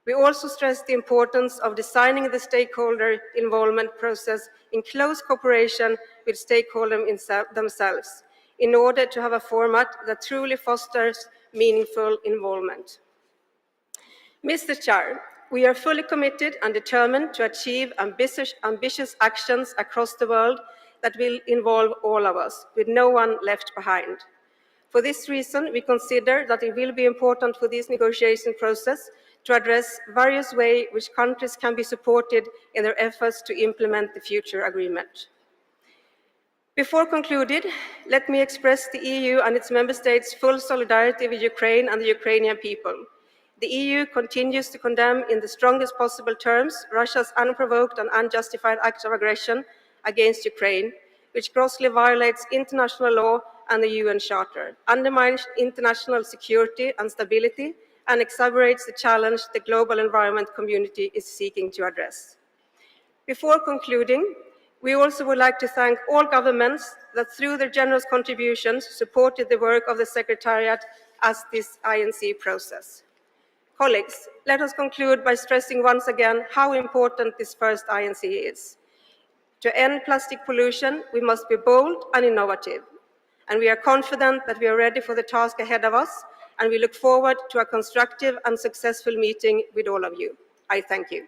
We also stress the importance of designing the stakeholder involvement process in close cooperation with stakeholders themselves in order to have a format that truly fosters meaningful involvement. Mr. Chair, we are fully committed and determined to achieve ambitious actions across the world that will involve all of us, with no one left behind. For this reason, we consider that it will be important for this negotiation process to address various ways which countries can be supported in their efforts to implement the future agreement. Before concluding, let me express the EU and its member states' full solidarity with Ukraine and the Ukrainian people. The EU continues to condemn in the strongest possible terms Russia's unprovoked and unjustified acts of aggression against Ukraine, which grossly violates international law and the UN Charter, undermines international security and stability, and exacerbates the challenge the global environment community is seeking to address. Before concluding, We also would like to thank all governments that through their generous contributions supported the work of the Secretariat as this INC process. Colleagues, let us conclude by stressing once again how important this first INC is. To end plastic pollution, we must be bold and innovative, and we are confident that we are ready for the task ahead of us, and we look forward to a constructive and successful meeting with all of you. I thank you.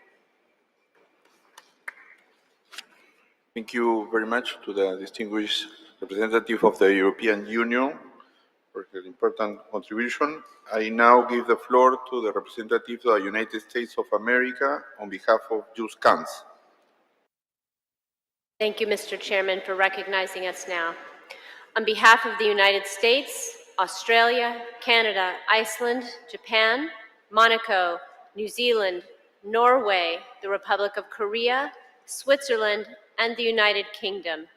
Thank you very much to the distinguished representative of the European Union for her important contribution. I now give the floor to the representative of the United States of America on behalf of JUSCANZ. Thank you, Mr. Chairman, for recognizing us now. On behalf of the United States, Australia, Canada, Iceland, Japan, Monaco, New Zealand, Norway, the Republic of Korea, Switzerland, and the United Kingdom,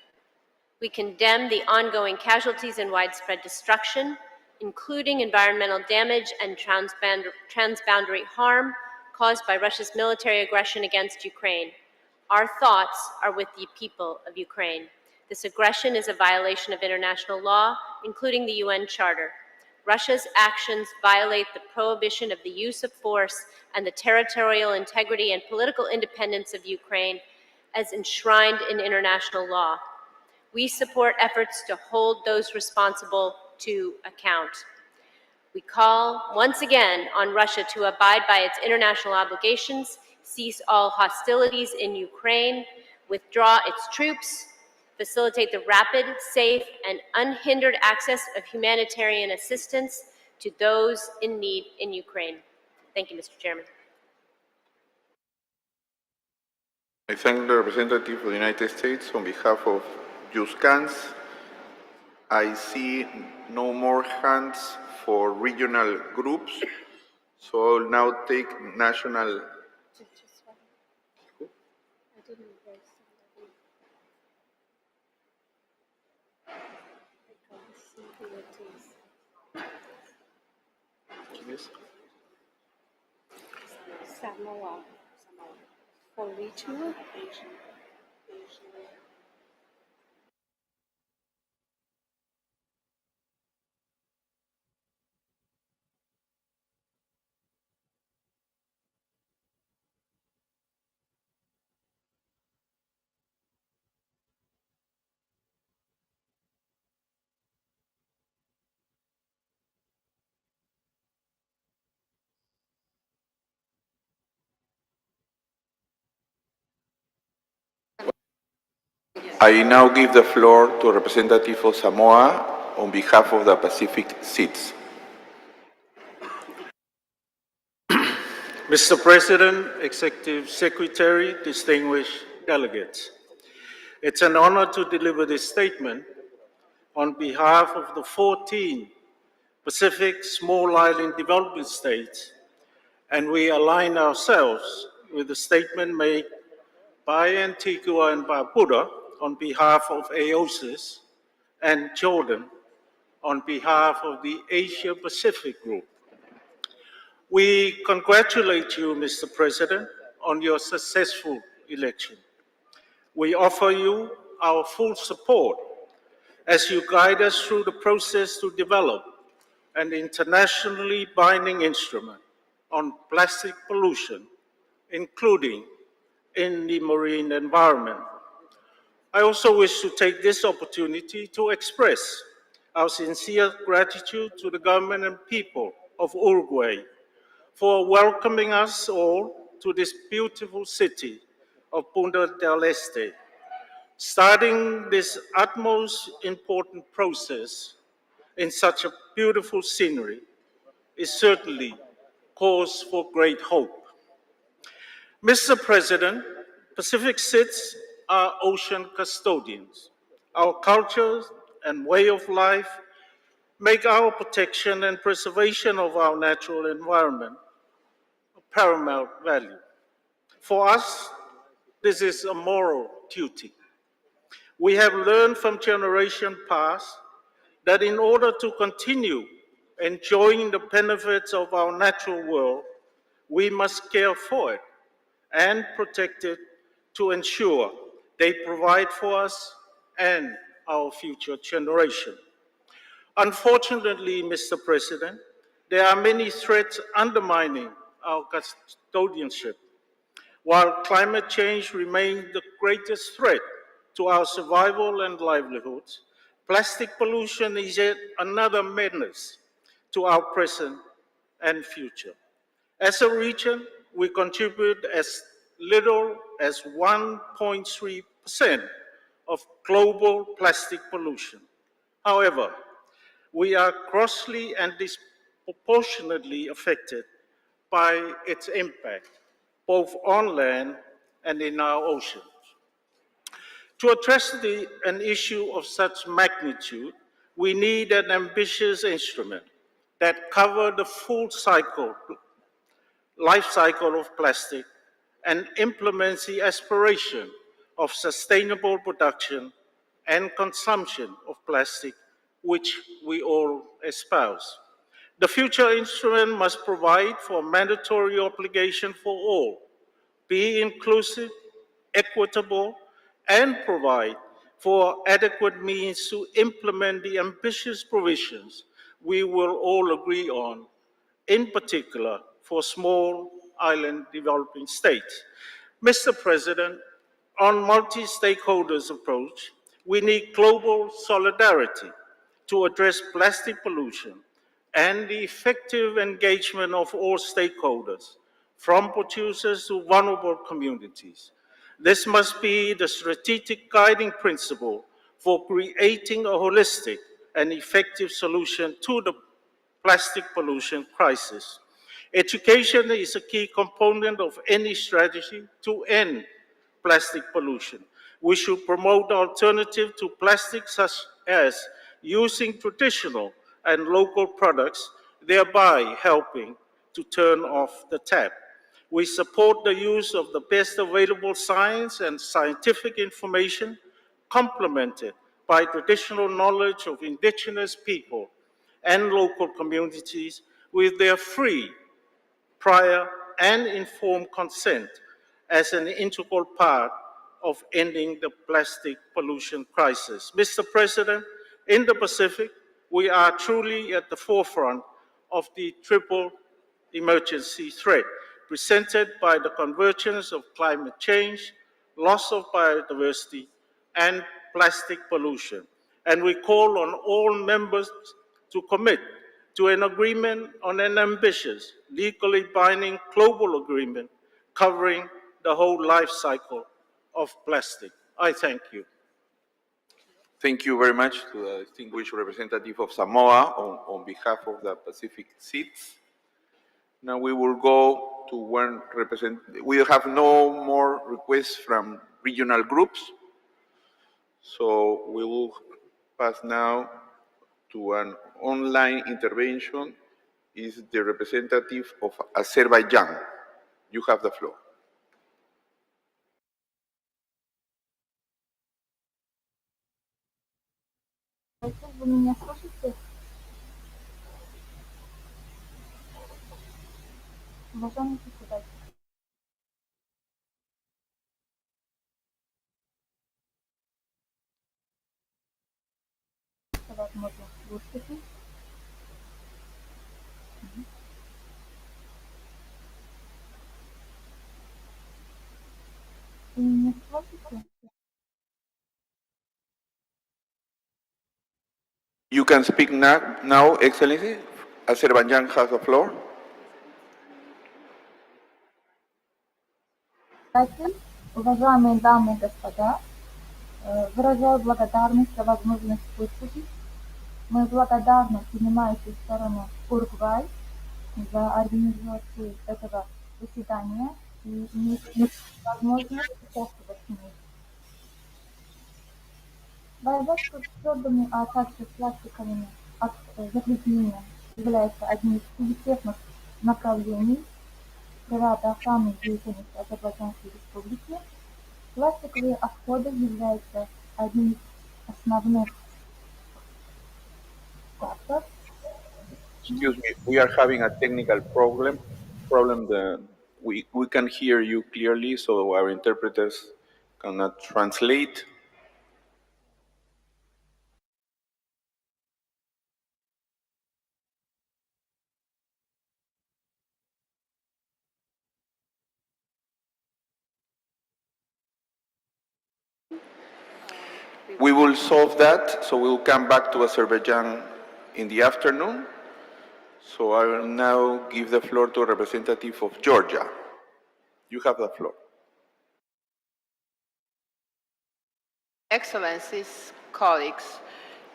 we condemn the ongoing casualties and widespread destruction, including environmental damage and transboundary harm caused by Russia's military aggression against Ukraine. Our thoughts are with the people of Ukraine. This aggression is a violation of international law, including the UN Charter. Russia's actions violate the prohibition of the use of force and the territorial integrity and political independence of Ukraine as enshrined in international law. We support efforts to hold those responsible to account. We call once again on Russia to abide by its international obligations, cease all hostilities in Ukraine, withdraw its troops, facilitate the rapid, safe, and unhindered access of humanitarian assistance to those in need in Ukraine. Thank you, Mr. Chairman. I thank the representative of the United States on behalf of JUSCANZ. I see no more hands for regional groups, so I'll now take national. Samoa. For regional? I now give the floor to Representative of Samoa on behalf of the Pacific seats. Mr. President, Executive Secretary, distinguished delegates, it's an honor to deliver this statement on behalf of the 14 Pacific Small Island Development States, and we align ourselves with the statement made by Antigua and Barbuda on behalf of AOSIS and Jordan on behalf of the Asia Pacific Group. We congratulate you, Mr. President, on your successful election. We offer you our full support as you guide us through the process to develop an internationally binding instrument on plastic pollution, including in the marine environment. I also wish to take this opportunity to express our sincere gratitude to the government and people of Uruguay for welcoming us all to this beautiful city of Punta del Este. Starting this utmost important process in such a beautiful scenery is certainly cause for great hope. Mr. President, Pacific Seats are ocean custodians. Our cultures and way of life make our protection and preservation of our natural environment of paramount value. For us, this is a moral duty. We have learned from generations past that in order to continue enjoying the benefits of our natural world, we must care for it and protect it to ensure they provide for us and our future generation. Unfortunately, Mr. President, there are many threats undermining our custodianship. While climate change remains the greatest threat to our survival and livelihoods, plastic pollution is yet another menace to our present and future. As a region, we contribute as little as 1.3% of global plastic pollution. However, we are grossly and disproportionately affected by its impact, both on land and in our oceans. To address an issue of such magnitude, we need an ambitious instrument that covers the full life cycle of plastic and implements the aspiration of sustainable production and consumption of plastic, which we all espouse. The future instrument must provide for mandatory obligation for all, be inclusive, equitable, and provide for adequate means to implement the ambitious provisions we will all agree on, in particular for small island developing states. Mr. President, on multi-stakeholders approach, we need global solidarity to address plastic pollution and the effective engagement of all stakeholders, from producers to vulnerable communities. This must be the strategic guiding principle for creating a holistic and effective solution to the plastic pollution crisis. Education is a key component of any strategy to end plastic pollution. We should promote alternatives to plastic, such as using traditional and local products, thereby helping to turn off the tap. We support the use of the best available science and scientific information, complemented by traditional knowledge of indigenous people and local communities with their free, prior, and informed consent as an integral part of ending the plastic pollution crisis. Mr. President, in the Pacific, we are truly at the forefront of the triple emergency threat presented by the convergence of climate change, loss of biodiversity, and plastic pollution. And we call on all members to commit to an agreement on an ambitious, legally binding global agreement covering the whole life cycle of plastic. I thank you. Thank you very much to the distinguished representative of Samoa on behalf of the Pacific seats. Now we will go to one representative. We have no more requests from regional groups. So we will pass now to an online intervention. Is the representative of Azerbaijan. You have the floor. Вы меня слышите? Уважаемый председатель. Возможно, выступить. Вы меня слышите? You can speak now, Excellency. Azerbaijan has the floor. Уважаемые дамы и господа, выражаю благодарность за возможность выступить. Мы благодарны принимающей стороне Уругвай за организацию этого заседания и иметь возможность участвовать в ней. Борьба с отходами, а также с пластиковыми загрязнениями является одним из приоритетных направлений природоохранной деятельности Азербайджанской Республики. Пластиковые отходы являются одним из основных факторов. Excuse me, we are having a technical problem. We can hear you clearly, so our interpreters Cannot translate. We will solve that, so we'll come back to Azerbaijan in the afternoon. So I will now give the floor to a representative of Georgia. You have the floor. Excellencies, colleagues,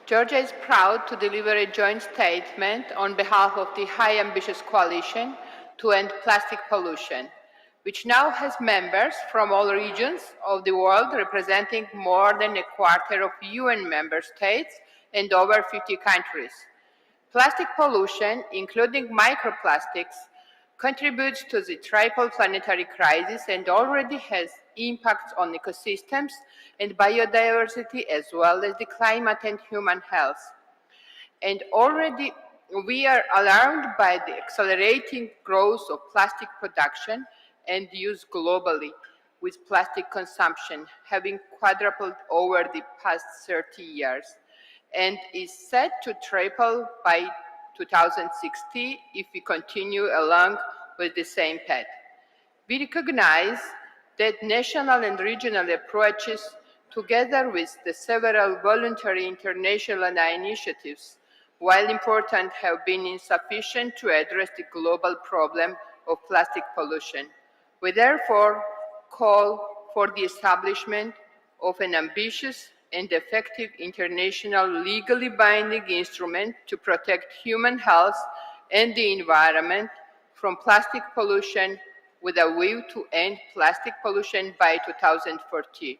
Georgia is proud to deliver a joint statement on behalf of the High Ambitious Coalition to End Plastic Pollution, which now has members from all regions of the world representing more than a quarter of UN member states and over 50 countries. Plastic pollution, including microplastics, contributes to the triple planetary crisis and already has impacts on ecosystems and biodiversity as well as the climate and human health. And already we are alarmed by the accelerating growth of plastic production and use globally, with plastic consumption having quadrupled over the past 30 years and is set to triple by 2060 if we continue along with the same path. We recognize that national and regional approaches, together with the several voluntary international initiatives, while important, have been insufficient to address the global problem of plastic pollution. We therefore call for the establishment of an ambitious and effective international legally binding instrument to protect human health and the environment from plastic pollution with a view to end plastic pollution by 2040.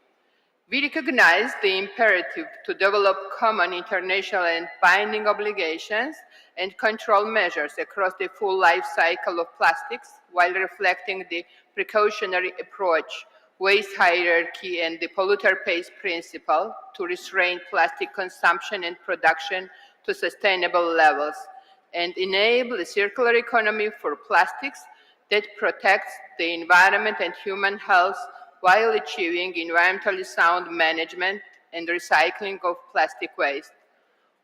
We recognize the imperative to develop common international and binding obligations and control measures across the full life cycle of plastics while reflecting the precautionary approach, waste hierarchy, and the polluter pays principle to restrain plastic consumption and production to sustainable levels and enable a circular economy for plastics that protects the environment and human health while achieving environmentally sound management and recycling of plastic waste.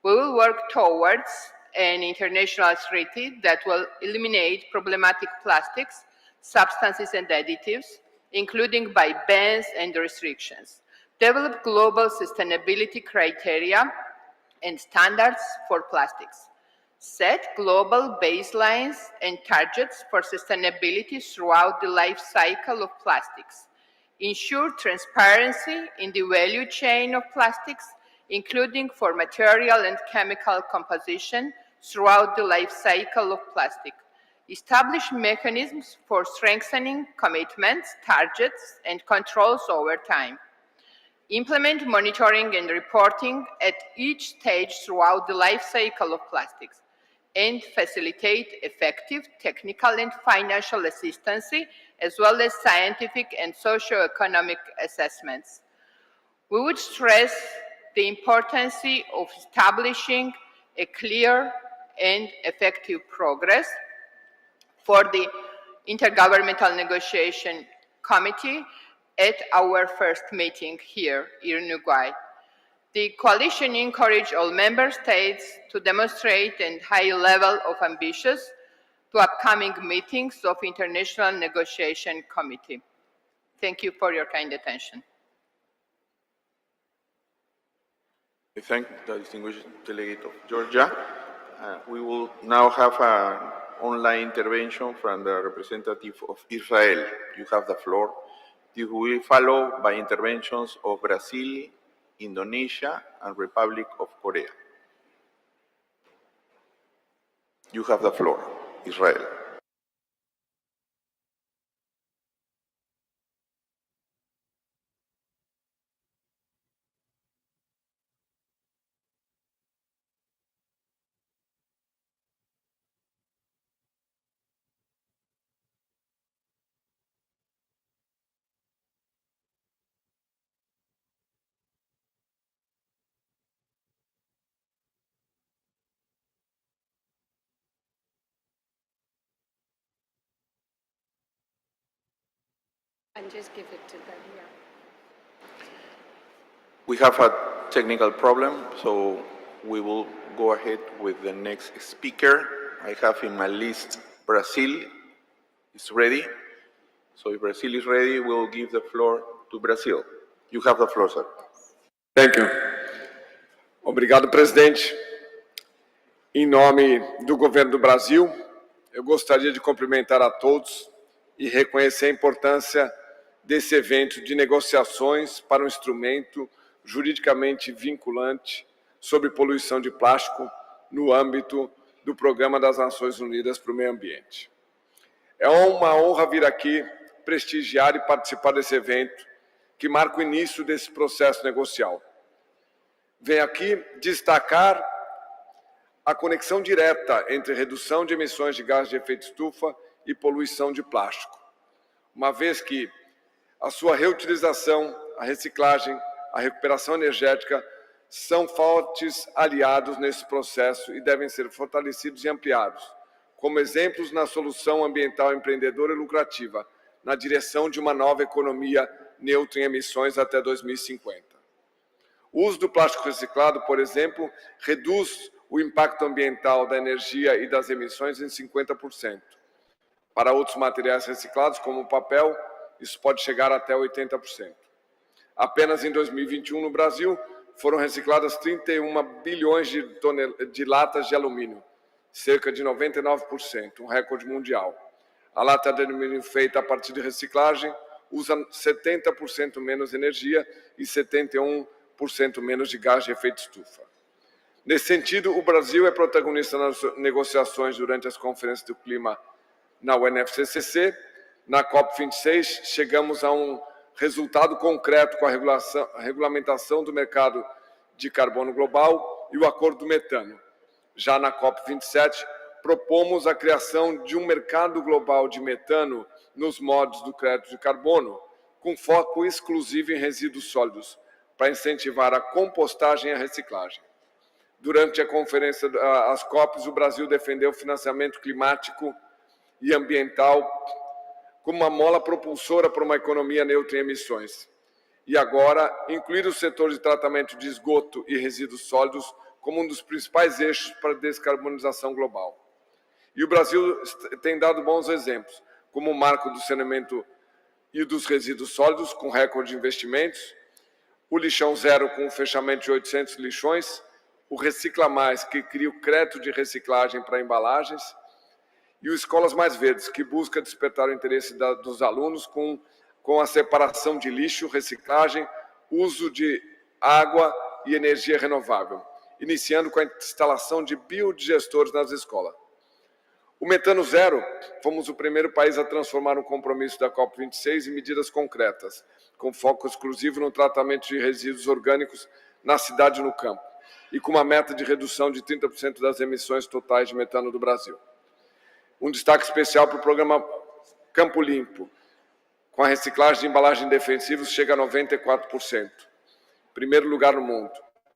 We will work towards an international treaty that will eliminate problematic plastics, substances, and additives, including by bans and restrictions, develop global sustainability criteria and standards for plastics, set global baselines and targets for sustainability throughout the life cycle of plastics, ensure transparency in the value chain of plastics, including for material and chemical composition throughout the life cycle of plastic, establish mechanisms for strengthening commitments, targets, and controls over time, implement monitoring and reporting at each stage throughout the life cycle of plastics, and facilitate effective technical and financial assistance, as well as scientific and socio-economic assessments. We would stress the importance of establishing a clear and effective progress for the Intergovernmental Negotiation Committee at our first meeting here in Uruguay. The coalition encouraged all member states to demonstrate a high level of ambition to upcoming meetings of International Negotiation Committee. Thank you for your kind attention. I thank the distinguished delegate of Georgia. We will now have an online intervention from the representative of Israel. You have the floor. This will be followed by interventions of Brazil, Indonesia, and Republic of Korea. You have the floor, Israel. And just give it to them, yeah. We have a technical problem, so we will go ahead with the next speaker. I have in my list Brazil is ready. So if Brazil is ready, we'll give the floor to Brazil. You have the floor, sir. Thank you. Obrigado, presidente. Em nome do governo do Brasil, eu gostaria de cumprimentar a todos e reconhecer a importância desse evento de negociações para um instrumento juridicamente vinculante sobre poluição de plástico no âmbito do Programa das Nações Unidas para o Meio Ambiente. É uma honra vir aqui prestigiar e participar desse evento que marca o início desse processo negocial. Venho aqui destacar a conexão direta entre redução de emissões de gases de efeito estufa e poluição de plástico, uma vez que a sua reutilização, a reciclagem, a recuperação energética são fortes aliados nesse processo e devem ser fortalecidos e ampliados, como exemplos na solução ambiental empreendedora e lucrativa, na direção de uma nova economia neutra em emissões até 2050. O uso do plástico reciclado, por exemplo, reduz o impacto ambiental da energia e das emissões em 50%. Para outros materiais reciclados, como o papel, isso pode chegar até 80%. Apenas em 2021, no Brasil, foram recicladas 31 bilhões de latas de alumínio, cerca de 99%, um recorde mundial. A lata de alumínio feita a partir de reciclagem usa 70% menos energia e 71% menos de gás de efeito estufa. Nesse sentido, o Brasil é protagonista nas negociações durante as conferências do clima na UNFCCC. Na COP26, chegamos a um resultado concreto com a regulamentação do mercado de carbono global e o acordo do metano. Já na COP27, propomos a criação de um mercado global de metano nos moldes do crédito de carbono, com foco exclusivo em resíduos sólidos, para incentivar a compostagem e a reciclagem. Durante a conferência, as COPs, o Brasil defendeu o financiamento climático e ambiental como uma mola propulsora para uma economia neutra em emissões. E agora, incluir o setor de tratamento de esgoto e resíduos sólidos como um dos principais eixos para a descarbonização global. E o Brasil tem dado bons exemplos, como o marco do saneamento e dos resíduos sólidos, com recorde de investimentos, o lixão zero com o fechamento de 800 lixões, o Recicla Mais, que cria o crédito de reciclagem para embalagens, e o Escolas Mais Verdes, que busca despertar o interesse dos alunos com a separação de lixo, reciclagem, uso de água e energia renovável, iniciando com a instalação de biodigestores nas escolas. O metano zero, fomos o primeiro país a transformar o compromisso da COP26 em medidas concretas, com foco exclusivo no tratamento de resíduos orgânicos na cidade e no campo, e com uma meta de redução de 30% das emissões totais de metano do Brasil. Um destaque especial para o programa Campo Limpo, com a reciclagem de embalagens defensivas chega a 94%. Primeiro lugar no mundo.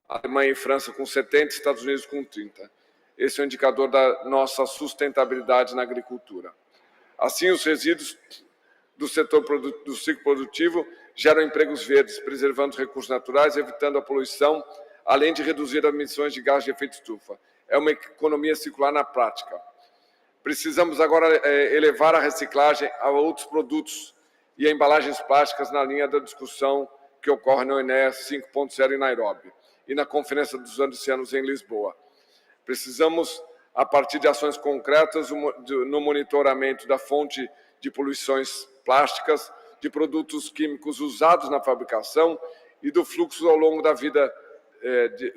Alemanha e França com 70%, Estados Unidos com 30%. Esse é o indicador da nossa sustentabilidade na agricultura. Assim, os resíduos do setor do ciclo produtivo geram empregos verdes, preservando os recursos naturais, evitando a poluição, além de reduzir as emissões de gás de efeito estufa. É uma economia circular na prática. Precisamos agora elevar a reciclagem a outros produtos e a embalagens plásticas na linha da discussão que ocorre no ONS 5.0 em Nairobi e na Conferência dos Oceanos em Lisboa. Precisamos, a partir de ações concretas, no monitoramento da fonte de poluições plásticas, de produtos químicos usados na fabricação e do fluxo ao longo da vida,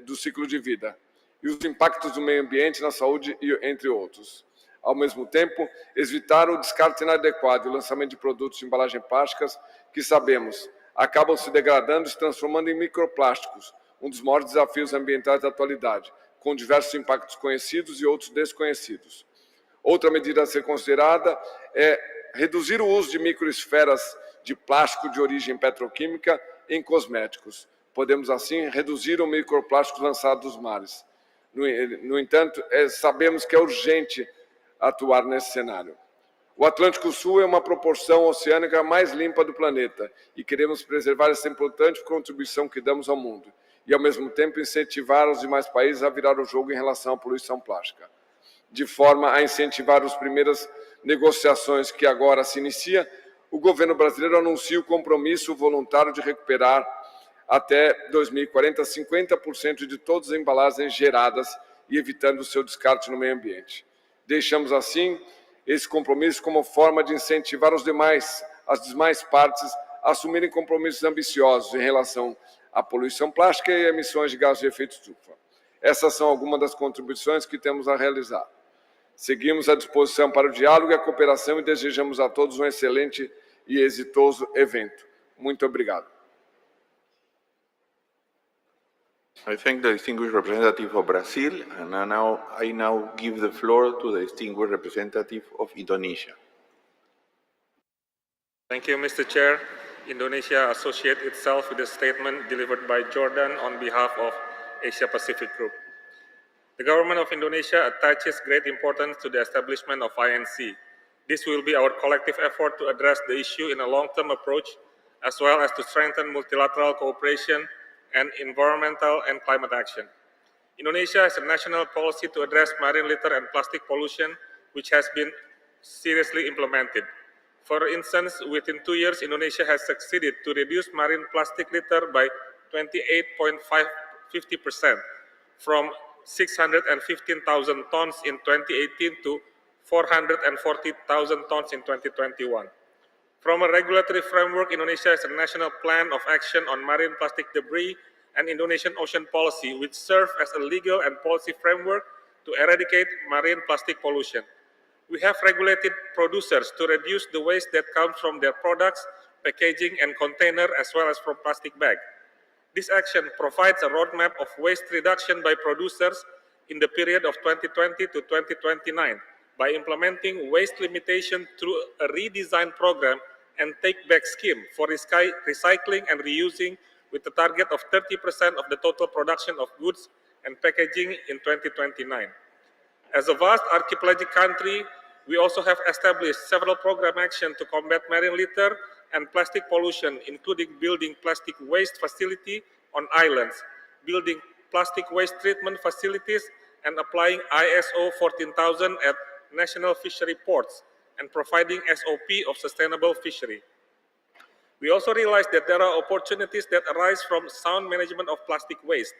do ciclo de vida, e os impactos do meio ambiente, na saúde, entre outros. Ao mesmo tempo, evitar o descarte inadequado e o lançamento de produtos de embalagem plásticas que sabemos acabam se degradando e se transformando em microplásticos, um dos maiores desafios ambientais da atualidade, com diversos impactos conhecidos e outros desconhecidos. Outra medida a ser considerada é reduzir o uso de microesferas de plástico de origem petroquímica em cosméticos. Podemos, assim, reduzir o microplástico lançado dos mares. No entanto, sabemos que é urgente atuar nesse cenário. O Atlântico Sul é uma proporção oceânica mais limpa do planeta e queremos preservar essa importante contribuição que damos ao mundo e, ao mesmo tempo, incentivar os demais países a virar o jogo em relação à poluição plástica, de forma a incentivar as primeiras negociações que agora se inicia. O governo brasileiro anuncia o compromisso voluntário de recuperar até 2040 50% de todas as embalagens geradas e evitando o seu descarte no meio ambiente. Deixamos assim esse compromisso como forma de incentivar as demais partes a assumirem compromissos ambiciosos em relação à poluição plástica e emissões de gases de efeito estufa. Essas são algumas das contribuições que temos a realizar. Seguimos à disposição para o diálogo e a cooperação e desejamos a todos um excelente e exitoso evento. Muito obrigado. I thank the distinguished representative of Brazil, and I now give the floor to the distinguished representative of Indonesia. Thank you, Mr. Chair. Indonesia associates itself with the statement delivered by Jordan on behalf of Asia Pacific Group. The government of Indonesia attaches great importance to the establishment of INC. This will be our collective effort to address the issue in a long-term approach, as well as to strengthen multilateral cooperation and environmental and climate action. Indonesia has a national policy to address marine litter and plastic pollution, which has been seriously implemented. For instance, within 2 years, Indonesia has succeeded to reduce marine plastic litter by 28.50% from 615,000 tons in 2018 to 440,000 tons in 2021. From a regulatory framework, Indonesia has a national plan of action on marine plastic debris and Indonesian ocean policy, which serve as a legal and policy framework to eradicate marine plastic pollution. We have regulated producers to reduce the waste that comes from their products, packaging, and container, as well as from plastic bag. This action provides a roadmap of waste reduction by producers in the period of 2020 to 2029 by implementing waste limitation through a redesigned program and take-back scheme for recycling and reusing with a target of 30% of the total production of goods and packaging in 2029. As a vast archipelagic country, we also have established several program actions to combat marine litter and plastic pollution, including building plastic waste facility on islands, building plastic waste treatment facilities, and applying ISO 14000 at national fishery ports, and providing SOP of sustainable fishery. We also realize that there are opportunities that arise from sound management of plastic waste.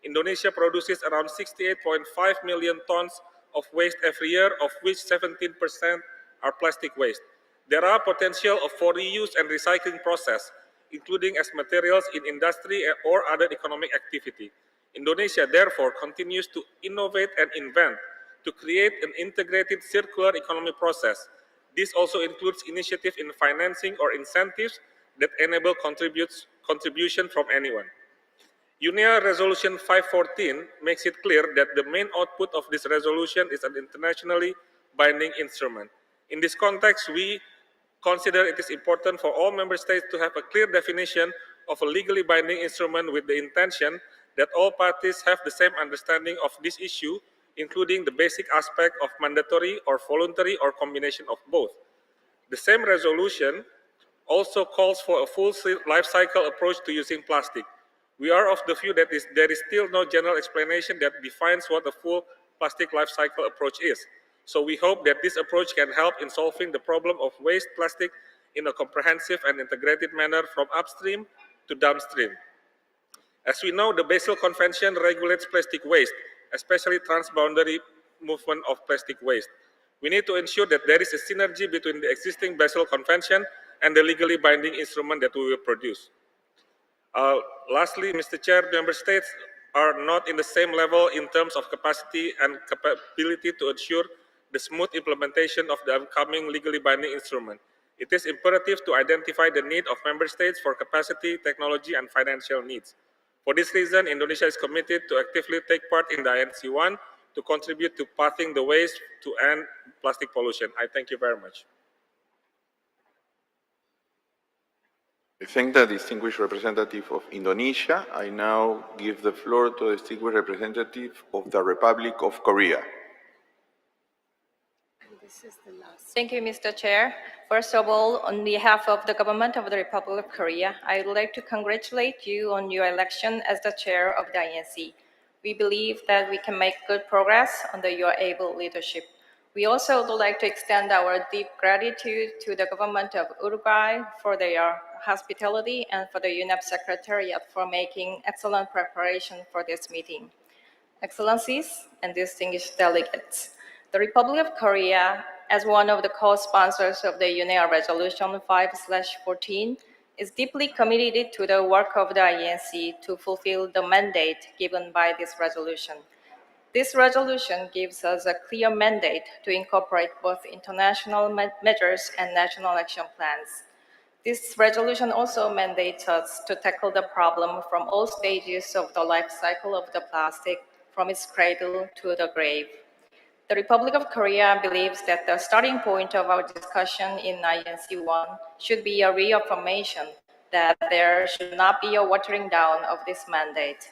Indonesia produces around 68.5 million tons of waste every year, of which 17% are plastic waste. There are potential for reuse and recycling process, including as materials in industry or other economic activity. Indonesia, therefore, continues to innovate and invent to create an integrated circular economy process. This also includes initiatives in financing or incentives that enable contribution from anyone. UNEA Resolution 514 makes it clear that the main output of this resolution is an internationally binding instrument. In this context, we consider it is important for all member states to have a clear definition of a legally binding instrument with the intention that all parties have the same understanding of this issue, including the basic aspect of mandatory or voluntary or combination of both. The same resolution also calls for a full life cycle approach to using plastic. We are of the view that there is still no general explanation that defines what a full plastic life cycle approach is. So we hope that this approach can help in solving the problem of waste plastic in a comprehensive and integrated manner from upstream to downstream. As we know, the Basel Convention regulates plastic waste, especially transboundary movement of plastic waste. We need to ensure that there is a synergy between the existing Basel Convention and the legally binding instrument that we will produce. Lastly, Mr. Chair, member states are not in the same level in terms of capacity and capability to ensure the smooth implementation of the upcoming legally binding instrument. It is imperative to identify the need of member states for capacity, technology, and financial needs. For this reason, Indonesia is committed to actively take part in the INC1 to contribute to pathing the ways to end plastic pollution. I thank you very much. I thank the distinguished representative of Indonesia. I now give the floor to the distinguished representative of the Republic of Korea. This is the last. Thank you, Mr. Chair. First of all, on behalf of the government of the Republic of Korea, I would like to congratulate you on your election as the chair of the INC. We believe that we can make good progress under your able leadership. We also would like to extend our deep gratitude to the government of Uruguay for their hospitality and for the UNEP Secretariat for making excellent preparation for this meeting. Excellencies and distinguished delegates, the Republic of Korea, as one of the co-sponsors of the UNEA Resolution 5/14, is deeply committed to the work of the INC to fulfill the mandate given by this resolution. This resolution gives us a clear mandate to incorporate both international measures and national action plans. This resolution also mandates us to tackle the problem from all stages of the life cycle of the plastic, from its cradle to the grave. The Republic of Korea believes that the starting point of our discussion in INC 1 should be a reaffirmation that there should not be a watering down of this mandate.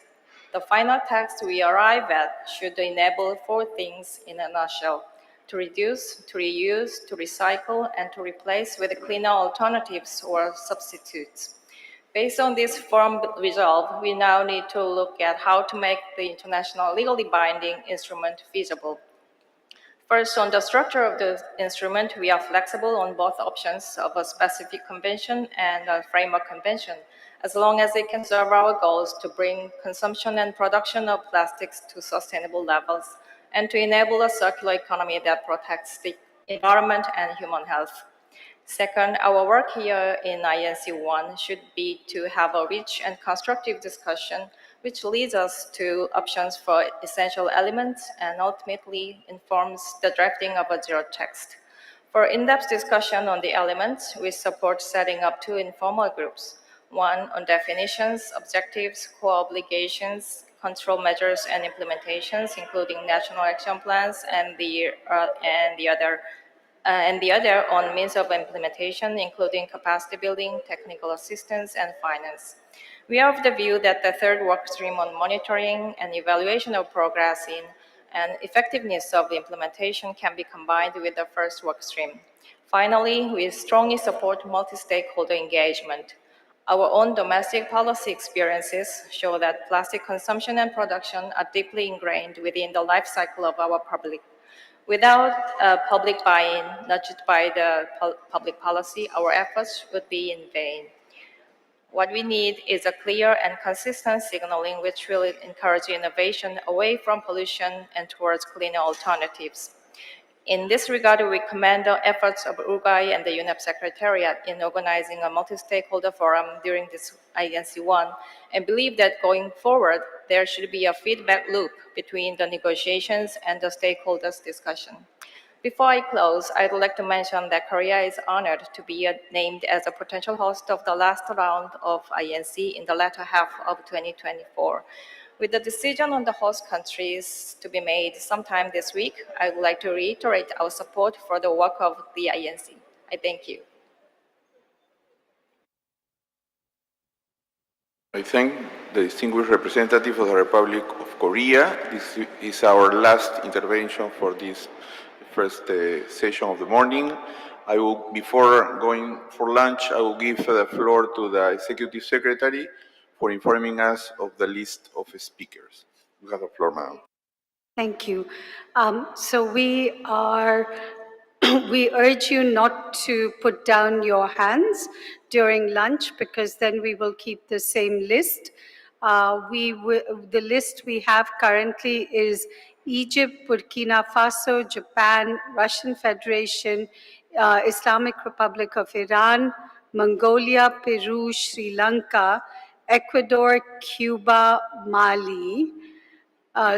The final text we arrive at should enable 4 things in a nutshell: to reduce, to reuse, to recycle, and to replace with cleaner alternatives or substitutes. Based on this firm resolve, we now need to look at how to make the international legally binding instrument feasible. First, on the structure of the instrument, we are flexible on both options of a specific convention and a framework convention, as long as it can serve our goals to bring consumption and production of plastics to sustainable levels and to enable a circular economy that protects the environment and human health. Second, our work here in INC 1 should be to have a rich and constructive discussion which leads us to options for essential elements and ultimately informs the drafting of a zero text. For in-depth discussion on the elements, we support setting up 2 informal groups, one on definitions, objectives, core obligations, control measures and implementations, including national action plans, and the other on means of implementation, including capacity building, technical assistance, and finance. We are of the view that the third work stream on monitoring and evaluation of progress in and effectiveness of the implementation can be combined with the first work stream. Finally, we strongly support multi-stakeholder engagement. Our own domestic policy experiences show that plastic consumption and production are deeply ingrained within the life cycle of our public. Without public buy-in, nudged by the public policy, our efforts would be in vain. What we need is a clear and consistent signaling which will encourage innovation away from pollution and towards cleaner alternatives. In this regard, we commend the efforts of Uruguay and the UNEP Secretariat in organizing a multi-stakeholder forum during this INC 1 and believe that going forward, there should be a feedback loop between the negotiations and the stakeholders' discussion. Before I close, I'd like to mention that Korea is honored to be named as a potential host of the last round of INC in the latter half of 2024. With the decision on the host countries to be made sometime this week, I would like to reiterate our support for the work of the INC. I thank you. I thank the distinguished representative of the Republic of Korea. This is our last intervention for this first session of the morning. Before going for lunch, I will give the floor to the Executive Secretary for informing us of the list of speakers. You have the floor, madam. Thank you. So we urge you not to put down your hands during lunch because then we will keep the same list. The list we have currently is Egypt, Burkina Faso, Japan, Russian Federation, Islamic Republic of Iran, Mongolia, Peru, Sri Lanka, Ecuador, Cuba, Mali,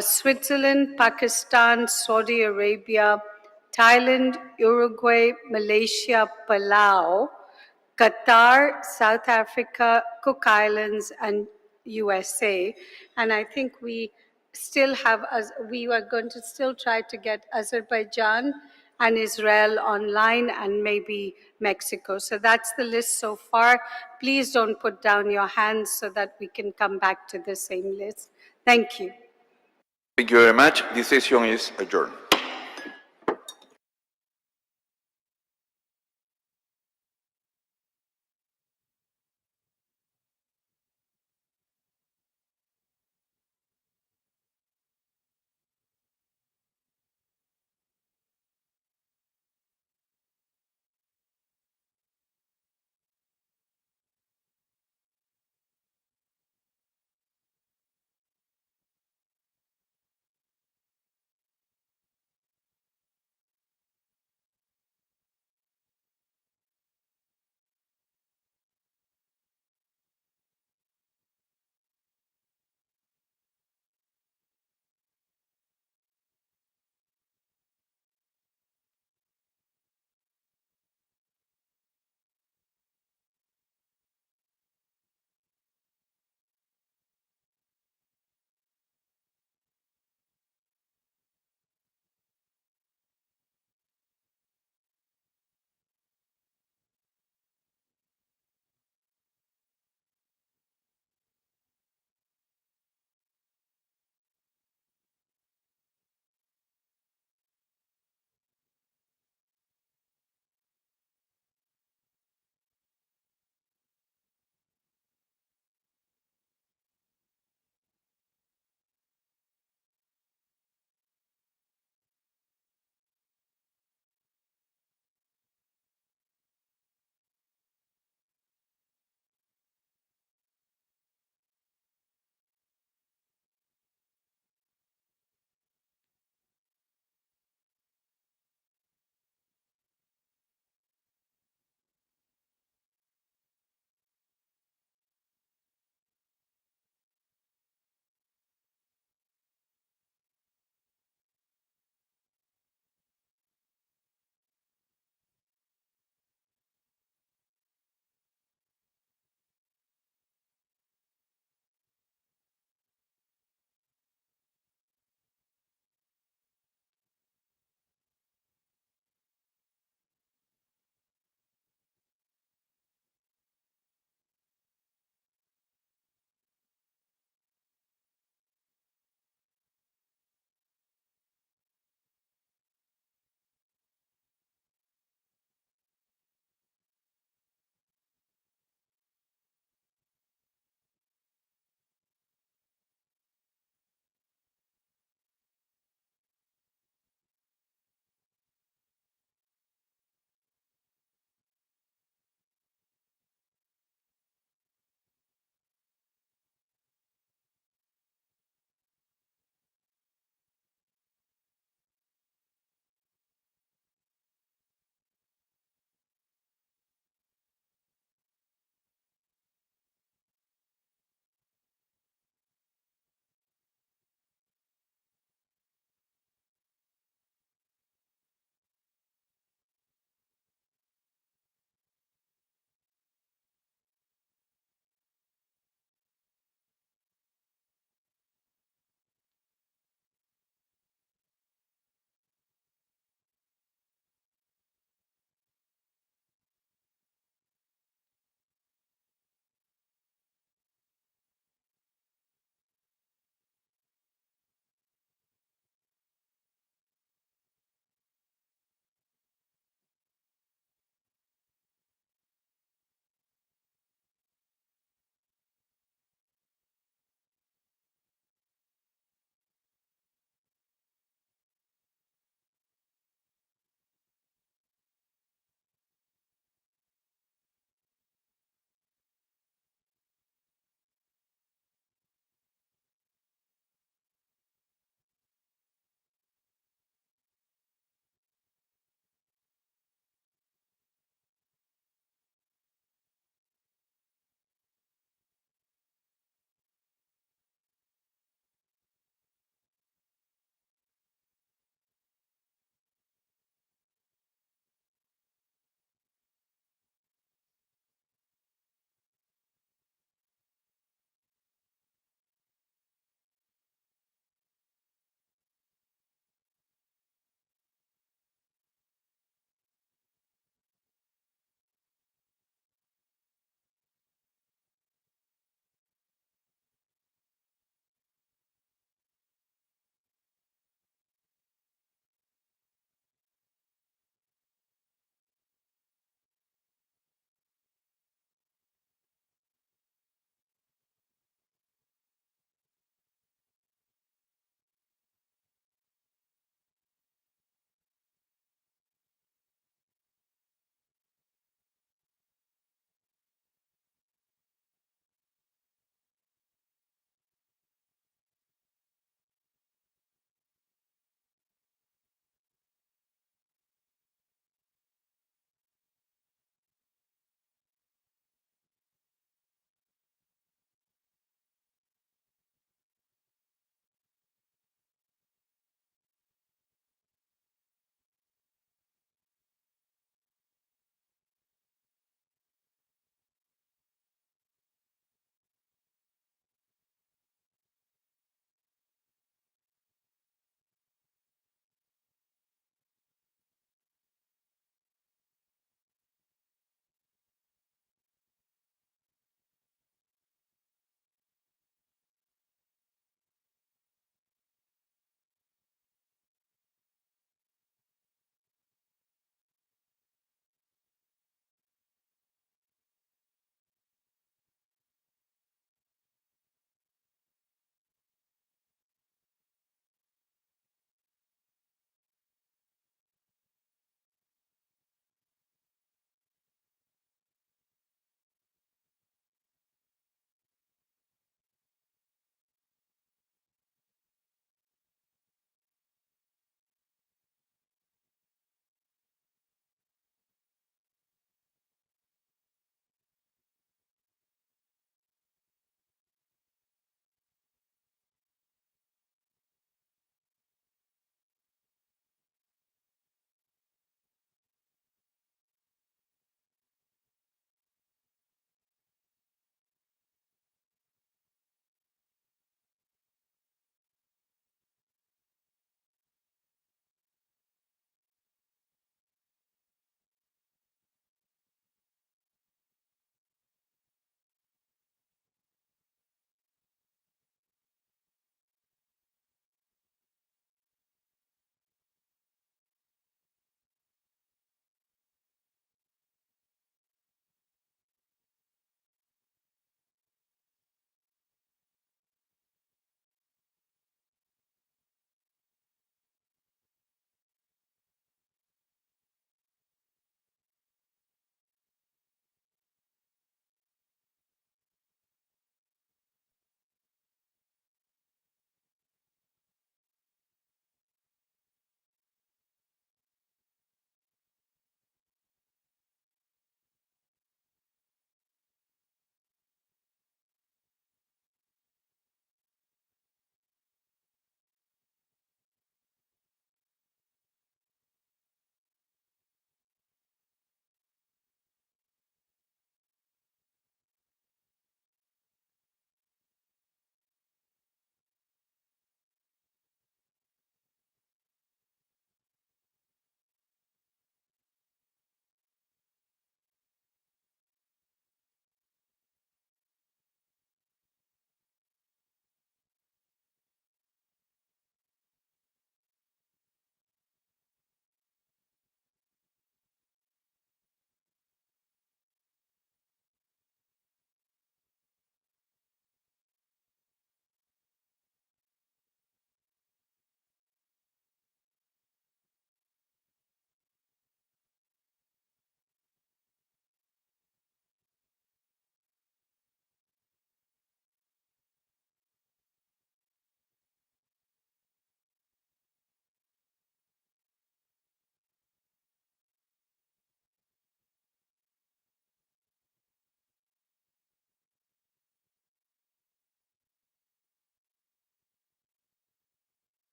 Switzerland, Pakistan, Saudi Arabia, Thailand, Uruguay, Malaysia, Palau, Qatar, South Africa, Cook Islands, and USA. And I think we are going to still try to get Azerbaijan and Israel online and maybe Mexico. So that's the list so far. Please don't put down your hands so that we can come back to the same list. Thank you. Thank you very much. This session is adjourned.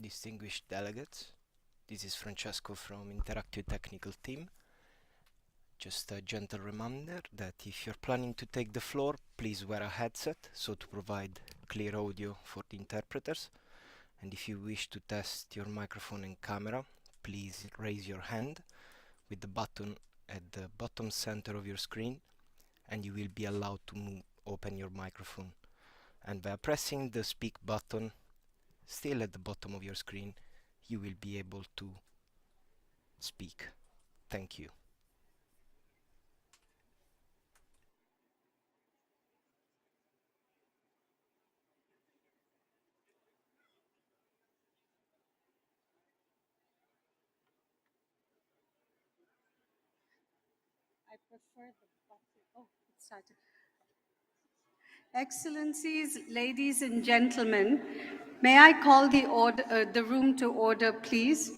distinguished delegates. This is Francesco from Interactive Technical Team. Just a gentle reminder that if you're planning to take the floor, please wear a headset so to provide clear audio for the interpreters. And if you wish to test your microphone and camera, please raise your hand with the button at the bottom center of your screen, and you will be allowed to open your microphone. And by pressing the speak button still at the bottom of your screen, you will be able to speak. Thank you. I prefer the button. Oh, it started. Excellencies, ladies and gentlemen, may I call the room to order, please?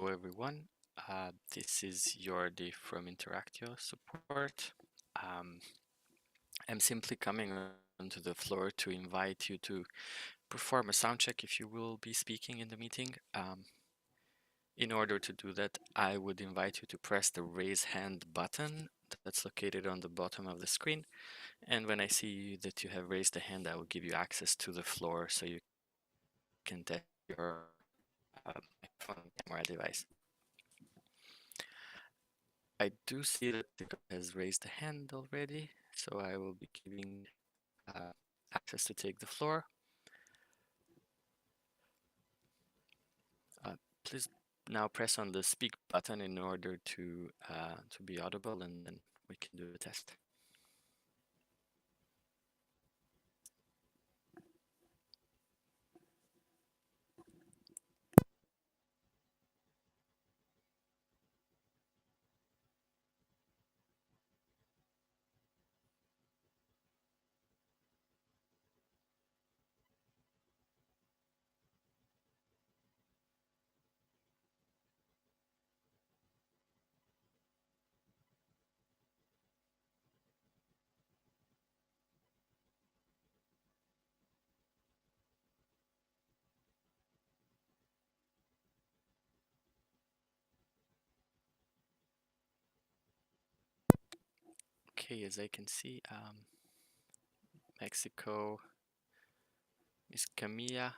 everyone. This is Jordi from Interactio support. I'm simply coming onto the floor to invite you to perform a sound check if you will be speaking in the meeting. In order to do that, I would invite you to press the raise hand button that's located on the bottom of the screen. And when I see that you have raised a hand, I will give you access to the floor so you can test your microphone camera device. I do see that the guy has raised a hand already, so I will be giving access to take the floor. Please now press on the speak button in order to be audible, and then we can do the test. Okay, as I can see, Mexico, Miss Camilla,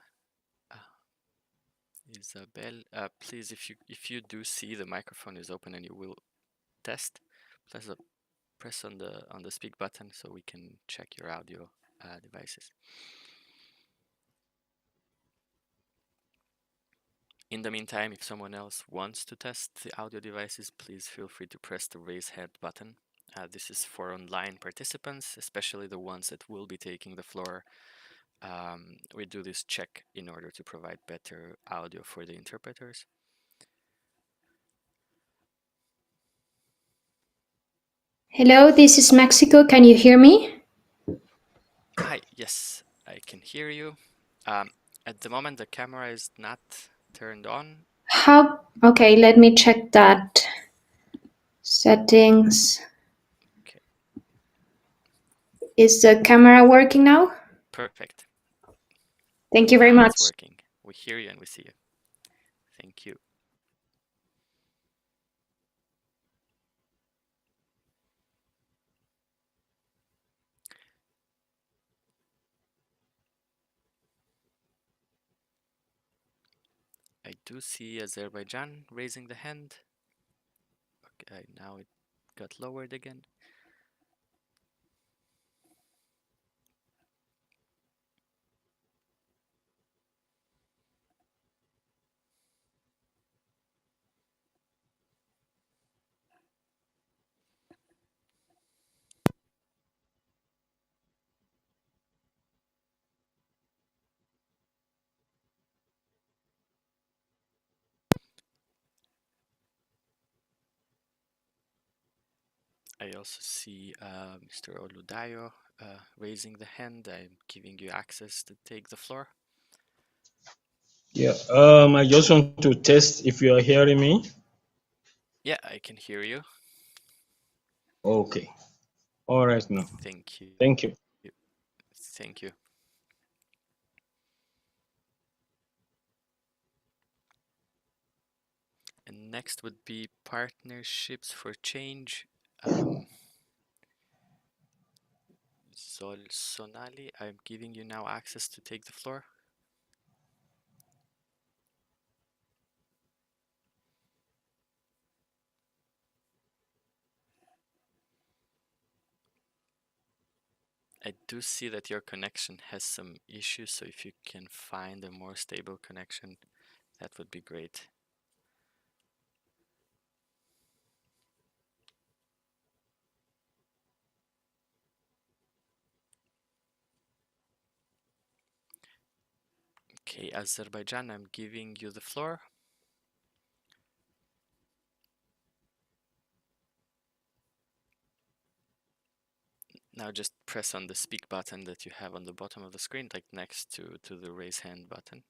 Isabel, please, if you do see the microphone is open and you will test, press on the speak button so we can check your audio devices. In the meantime, if someone else wants to test the audio devices, please feel free to press the raise hand button. This is for online participants, especially the ones that will be taking the floor. We do this check in order to provide better audio for the interpreters. Hello, this is Mexico. Can you hear me? Hi, yes, I can hear you. At the moment, the camera is not turned on. Okay, let me check that. Settings. Okay. Is the camera working now? Perfect. Thank you very Now much. it's working. We hear you and we see you. Thank you. I do see Azerbaijan raising the hand. Okay, now it got lowered again. I also see Mr. Oludayo raising the hand. I'm giving you access to take the floor. Yeah, I just want to test if you are hearing me. Yeah, I can hear you. Okay. All right now. Thank you. Thank you. Thank you. And next would be Partnerships for Change. Sonali, I'm giving you now access to take the floor. I do see that your connection has some issues, so if you can find a more stable connection, that would be great. Okay, Azerbaijan, I'm giving you the floor. Now just press on the speak button that you have on the bottom of the screen, like next to the raise hand button.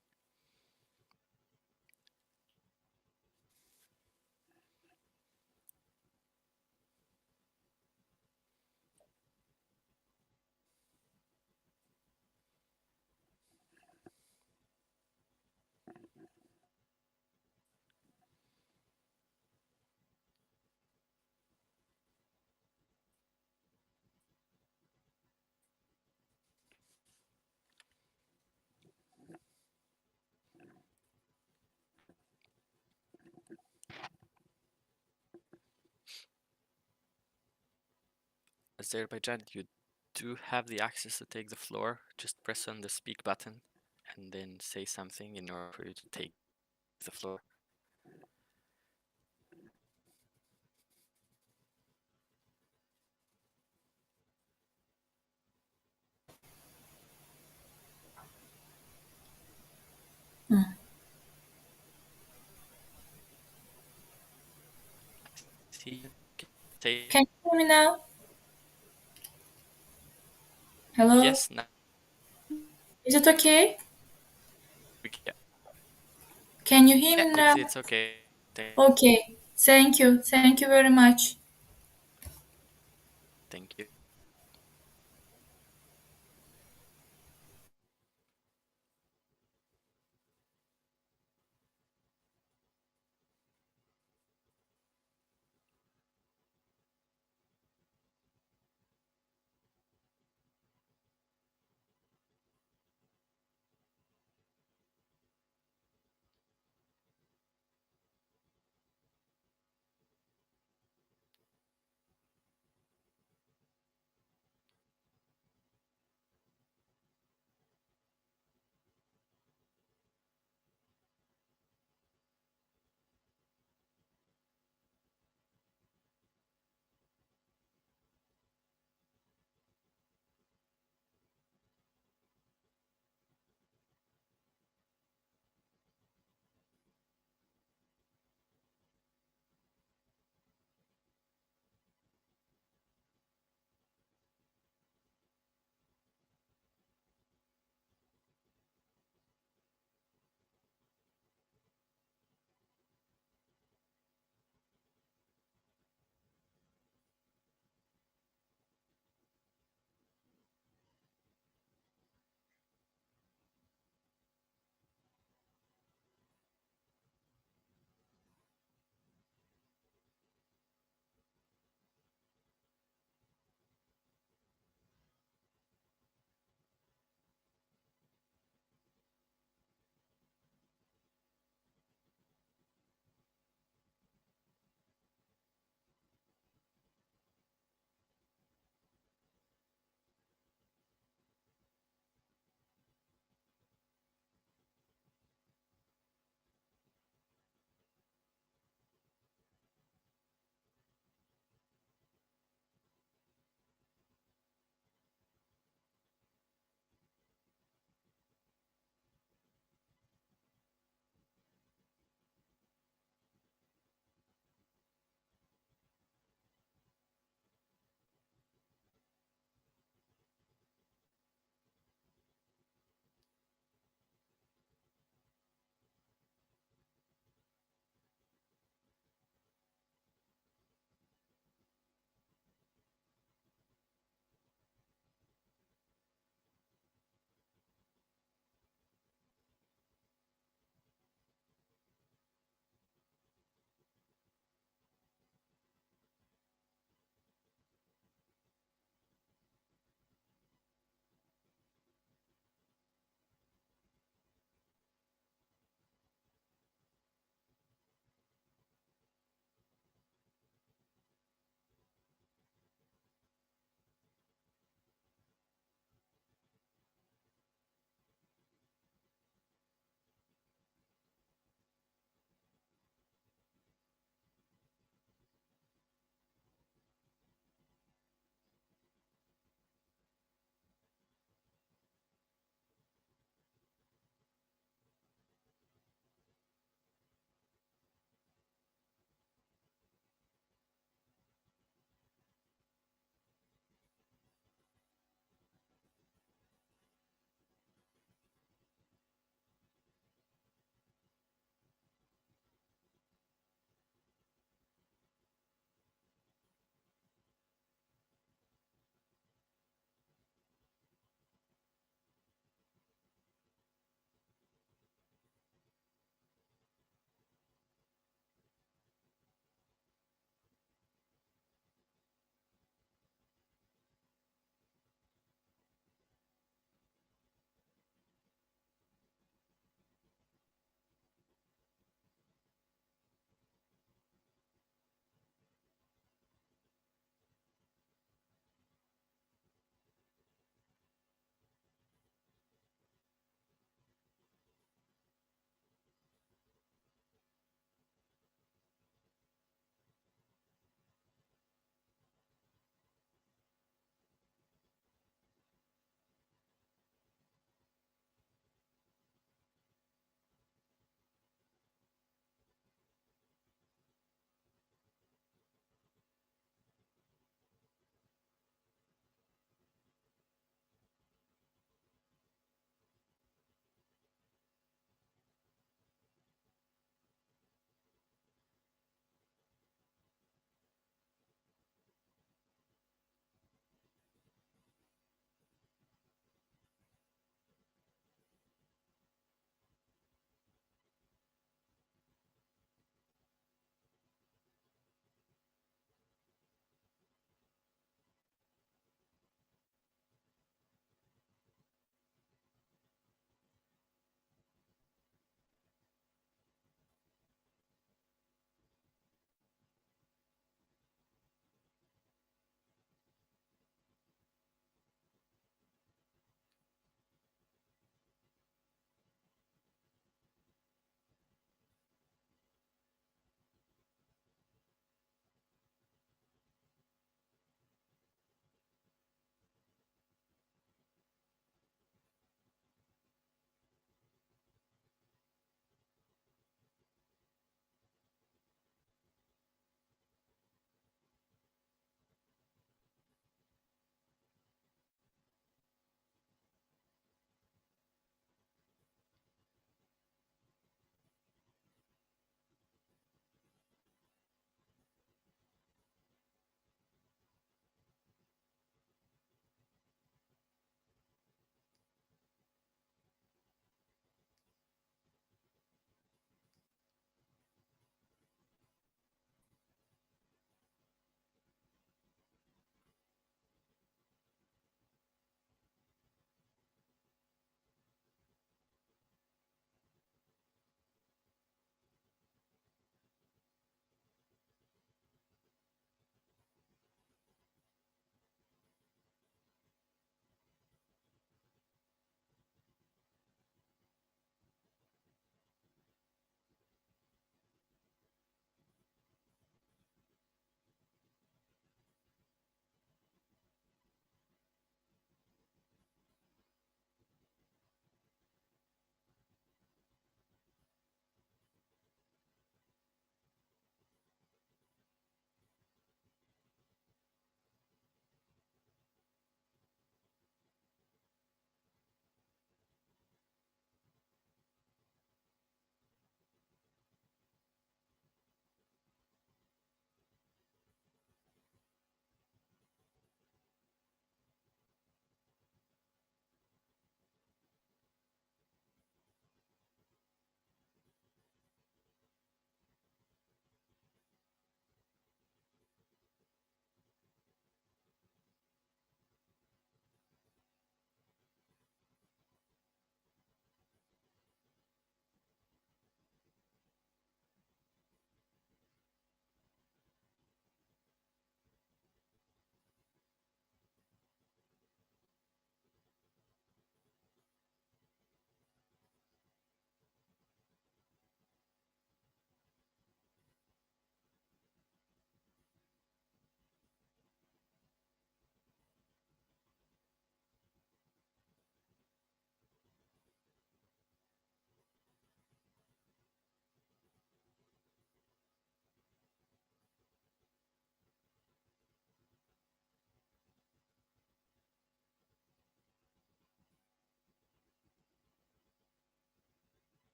Azerbaijan, you do have the access to take the floor. Just press on the speak button and then say something in order for you to take the floor. See, say Can you hear me now? Hello? yes, now Is it okay? we can. Can you hear Yeah, me now? it's okay. Okay. Thank you. Thank you very much. Thank you.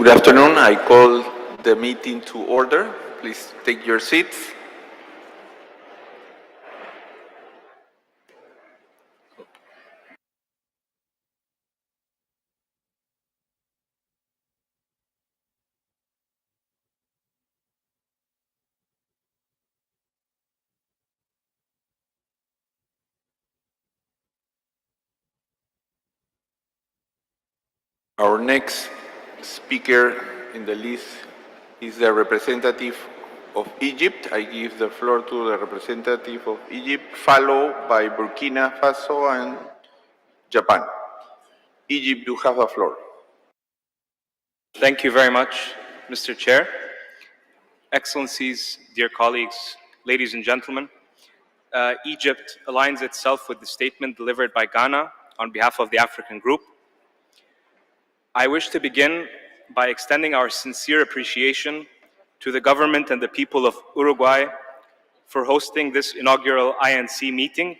Good afternoon. I call the meeting to order. Please take your seats. Our next speaker in the list is the representative of Egypt. I give the floor to the representative of Egypt, followed by Burkina Faso and Japan. Egypt, you have the floor. Thank you very much, Mr. Chair. Excellencies, dear colleagues, ladies and gentlemen, Egypt aligns itself with the statement delivered by Ghana on behalf of the African Group. I wish to begin by extending our sincere appreciation to the government and the people of Uruguay for hosting this inaugural INC meeting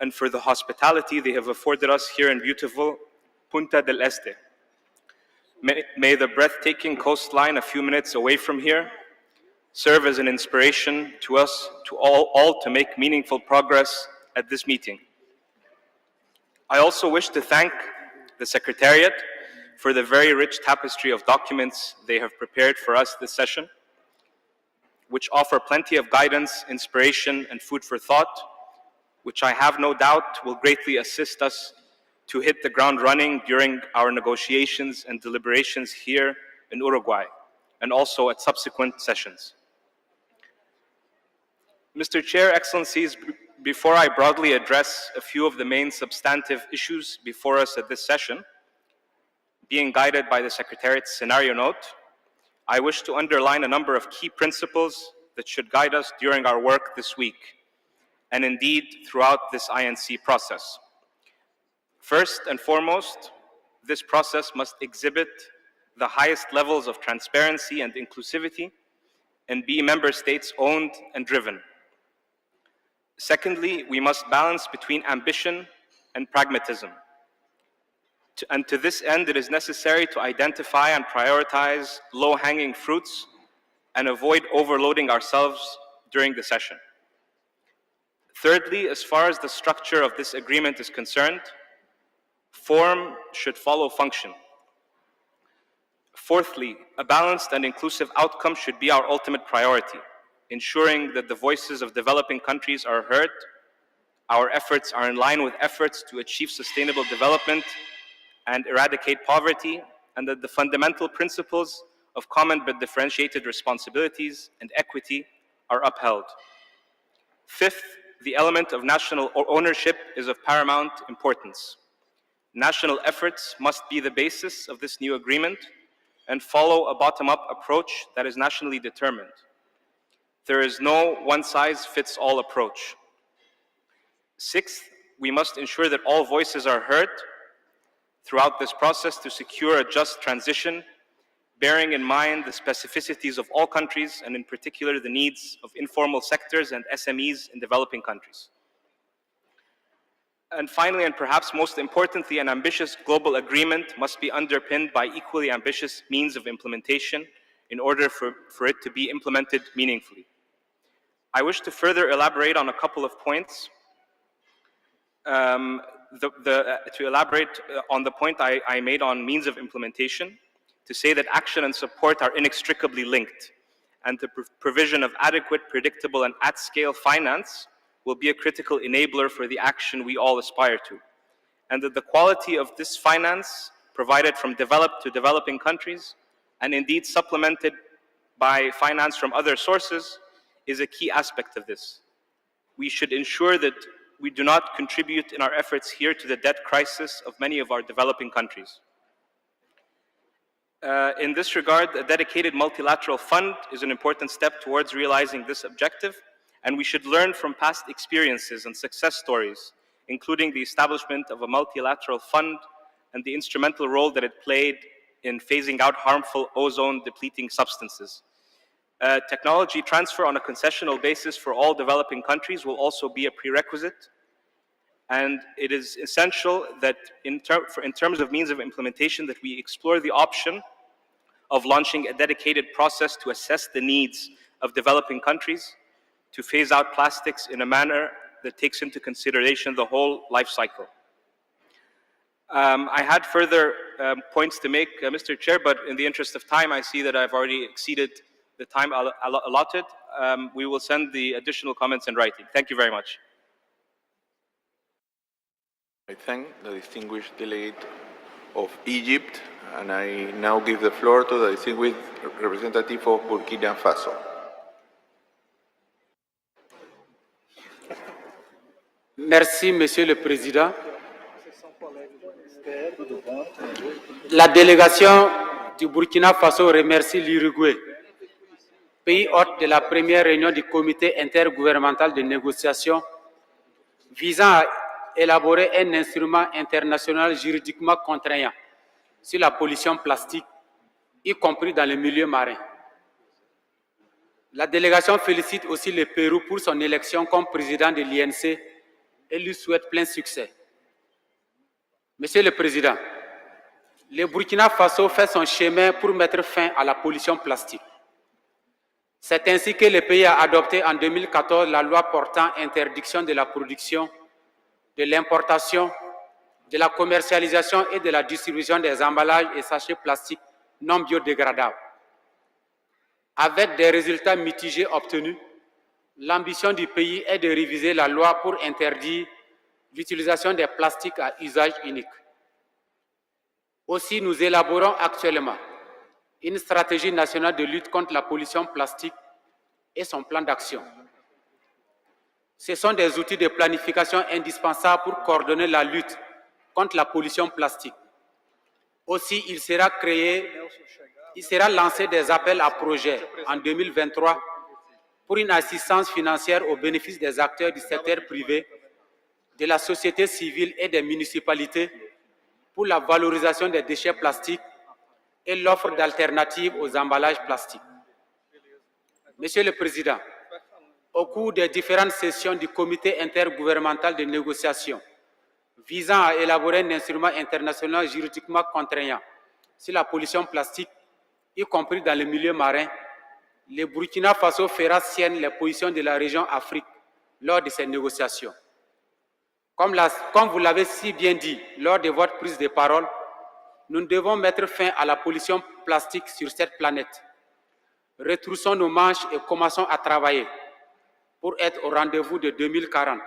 and for the hospitality they have afforded us here in beautiful Punta del Este. May the breathtaking coastline a few minutes away from here serve as an inspiration to us, to all to make meaningful progress at this meeting. I also wish to thank the Secretariat for the very rich tapestry of documents they have prepared for us this session, which offer plenty of guidance, inspiration, and food for thought, which I have no doubt will greatly assist us to hit the ground running during our negotiations and deliberations here in Uruguay, and also at subsequent sessions. Mr. Chair, Excellencies, before I broadly address a few of the main substantive issues before us at this session, being guided by the Secretariat's scenario note, I wish to underline a number of key principles that should guide us during our work this week, and indeed throughout this INC process. First and foremost, this process must exhibit the highest levels of transparency and inclusivity and be member states owned and driven. Secondly, we must balance between ambition and pragmatism. And to this end, it is necessary to identify and prioritize low-hanging fruits and avoid overloading ourselves during the session. Thirdly, as far as the structure of this agreement is concerned, form should follow function. Fourthly, a balanced and inclusive outcome should be our ultimate priority, ensuring that the voices of developing countries are heard, our efforts are in line with efforts to achieve sustainable development and eradicate poverty, and that the fundamental principles of common but differentiated responsibilities and equity are upheld. Fifth, the element of national ownership is of paramount importance. National efforts must be the basis of this new agreement and follow a bottom-up approach that is nationally determined. There is no one-size-fits-all approach. Sixth, we must ensure that all voices are heard throughout this process to secure a just transition, bearing in mind the specificities of all countries and in particular the needs of informal sectors and SMEs in developing countries. And finally, and perhaps most importantly, an ambitious global agreement must be underpinned by equally ambitious means of implementation in order for it to be implemented meaningfully. I wish to further elaborate on a couple of points. To elaborate on the point I made on means of implementation, to say that action and support are inextricably linked, and the provision of adequate, predictable, and at-scale finance will be a critical enabler for the action we all aspire to, and that the quality of this finance provided from developed to developing countries, and indeed supplemented by finance from other sources, is a key aspect of this. We should ensure that we do not contribute in our efforts here to the debt crisis of many of our developing countries. In this regard, a dedicated multilateral fund is an important step towards realizing this objective, and we should learn from past experiences and success stories, including the establishment of a multilateral fund and the instrumental role that it played in phasing out harmful ozone-depleting substances. Technology transfer on a concessional basis for all developing countries will also be a prerequisite, and it is essential that in terms of means of implementation that we explore the option of launching a dedicated process to assess the needs of developing countries to phase out plastics in a manner that takes into consideration the whole life cycle. I had further points to make, Mr. Chair, but in the interest of time, I see that I've already exceeded the time allotted. We will send the additional comments in writing. Thank you very much. I thank the distinguished delegate of Egypt, and I now give the floor to the distinguished representative of Burkina Faso. Merci, Monsieur le Président. La délégation du Burkina Faso remercie l'Uruguay, pays hôte de la première réunion du comité intergouvernemental de négociation visant à élaborer un instrument international juridiquement contraignant sur la pollution plastique, y compris dans le milieu marin. La délégation félicite aussi le Pérou pour son élection comme président de l'INC et lui souhaite plein succès. Monsieur le Président, le Burkina Faso fait son chemin pour mettre fin à la pollution plastique. C'est ainsi que le pays a adopté en 2014 la loi portant interdiction de la production, de l'importation, de la commercialisation et de la distribution des emballages et sachets plastiques non biodégradables. Avec des résultats mitigés obtenus, l'ambition du pays est de réviser la loi pour interdire l'utilisation des plastiques à usage unique. Aussi, nous élaborons actuellement une stratégie nationale de lutte contre la pollution plastique et son plan d'action. Ce sont des outils de planification indispensables pour coordonner la lutte contre la pollution plastique. Aussi, il sera lancé des appels à projets en 2023 pour une assistance financière au bénéfice des acteurs du secteur privé, de la société civile et des municipalités pour la valorisation des déchets plastiques et l'offre d'alternatives aux emballages plastiques. Monsieur le Président, au cours des différentes sessions du comité intergouvernemental de négociation visant à élaborer un instrument international juridiquement contraignant sur la pollution plastique, y compris dans le milieu marin, le Burkina Faso fera sienne les positions de la région Afrique lors de ces négociations. Comme vous l'avez si bien dit lors de votre prise de parole, nous devons mettre fin à la pollution plastique sur cette planète. Retroussons nos manches et commençons à travailler pour être au rendez-vous de 2040.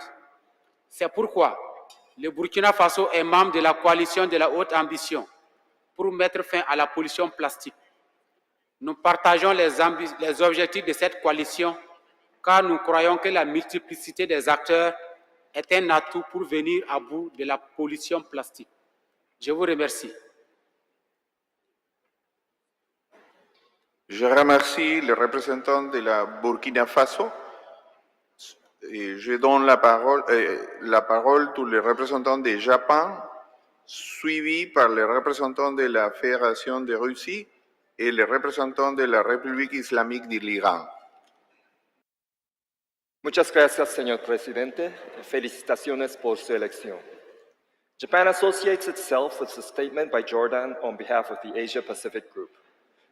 C'est pourquoi le Burkina Faso est membre de la coalition de la haute ambition pour mettre fin à la pollution plastique. Nous partageons les objectifs de cette coalition car nous croyons que la multiplicité des acteurs est un atout pour venir à bout de la pollution plastique. Je vous remercie. Je remercie le représentant de la Burkina Faso. Et je donne la parole au représentant du Japon, suivi par le représentant de la Fédération de Russie et le représentant de la République islamique de l'Iran. Muchas gracias, señor presidente. Felicitaciones por su elección. Japan associates itself with the statement by Jordan on behalf of the Asia-Pacific Group.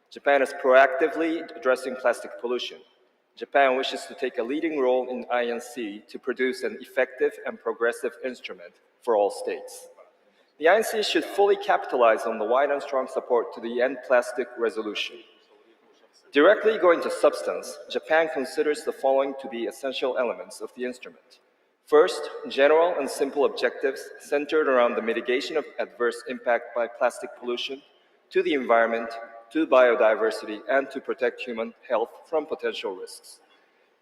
Japan is proactively addressing plastic pollution. Japan wishes to take a leading role in INC to produce an effective and progressive instrument for all states. The INC should fully capitalize on the wide and strong support to the End Plastic Resolution. Directly going to substance, Japan considers the following to be essential elements of the instrument. First, general and simple objectives centered around the mitigation of adverse impact by plastic pollution to the environment, to biodiversity, and to protect human health from potential risks.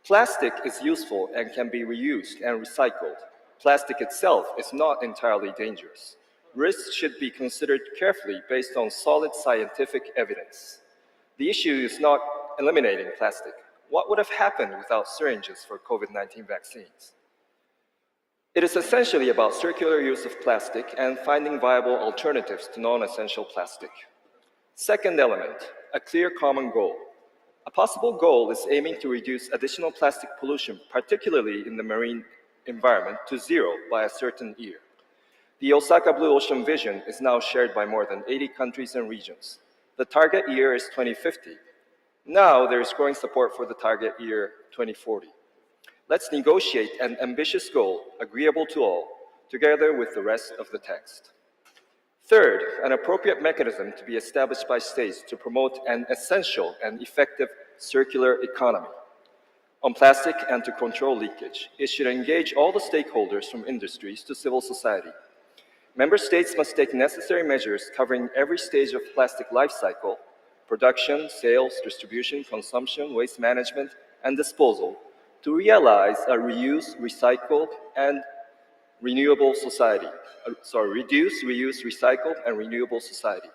Plastic is useful and can be reused and recycled. Plastic itself is not entirely dangerous. Risks should be considered carefully based on solid scientific evidence. The issue is not eliminating plastic. What would have happened without syringes for COVID-19 vaccines? It is essentially about circular use of plastic and finding viable alternatives to non-essential plastic. Second element, a clear common goal. A possible goal is aiming to reduce additional plastic pollution, particularly in the marine environment, to zero by a certain year. The Osaka Blue Ocean vision is now shared by more than 80 countries and regions. The target year is 2050. Now there is growing support for the target year 2040. Let's negotiate an ambitious goal agreeable to all, together with the rest of the text. Third, an appropriate mechanism to be established by states to promote an essential and effective circular economy. On plastic and to control leakage, it should engage all the stakeholders from industries to civil society. Member states must take necessary measures covering every stage of plastic life cycle: production, sales, distribution, consumption, waste management, and disposal, to realize a reuse, recycle, and renewable society. Reduce, reuse, recycle, and renewable society.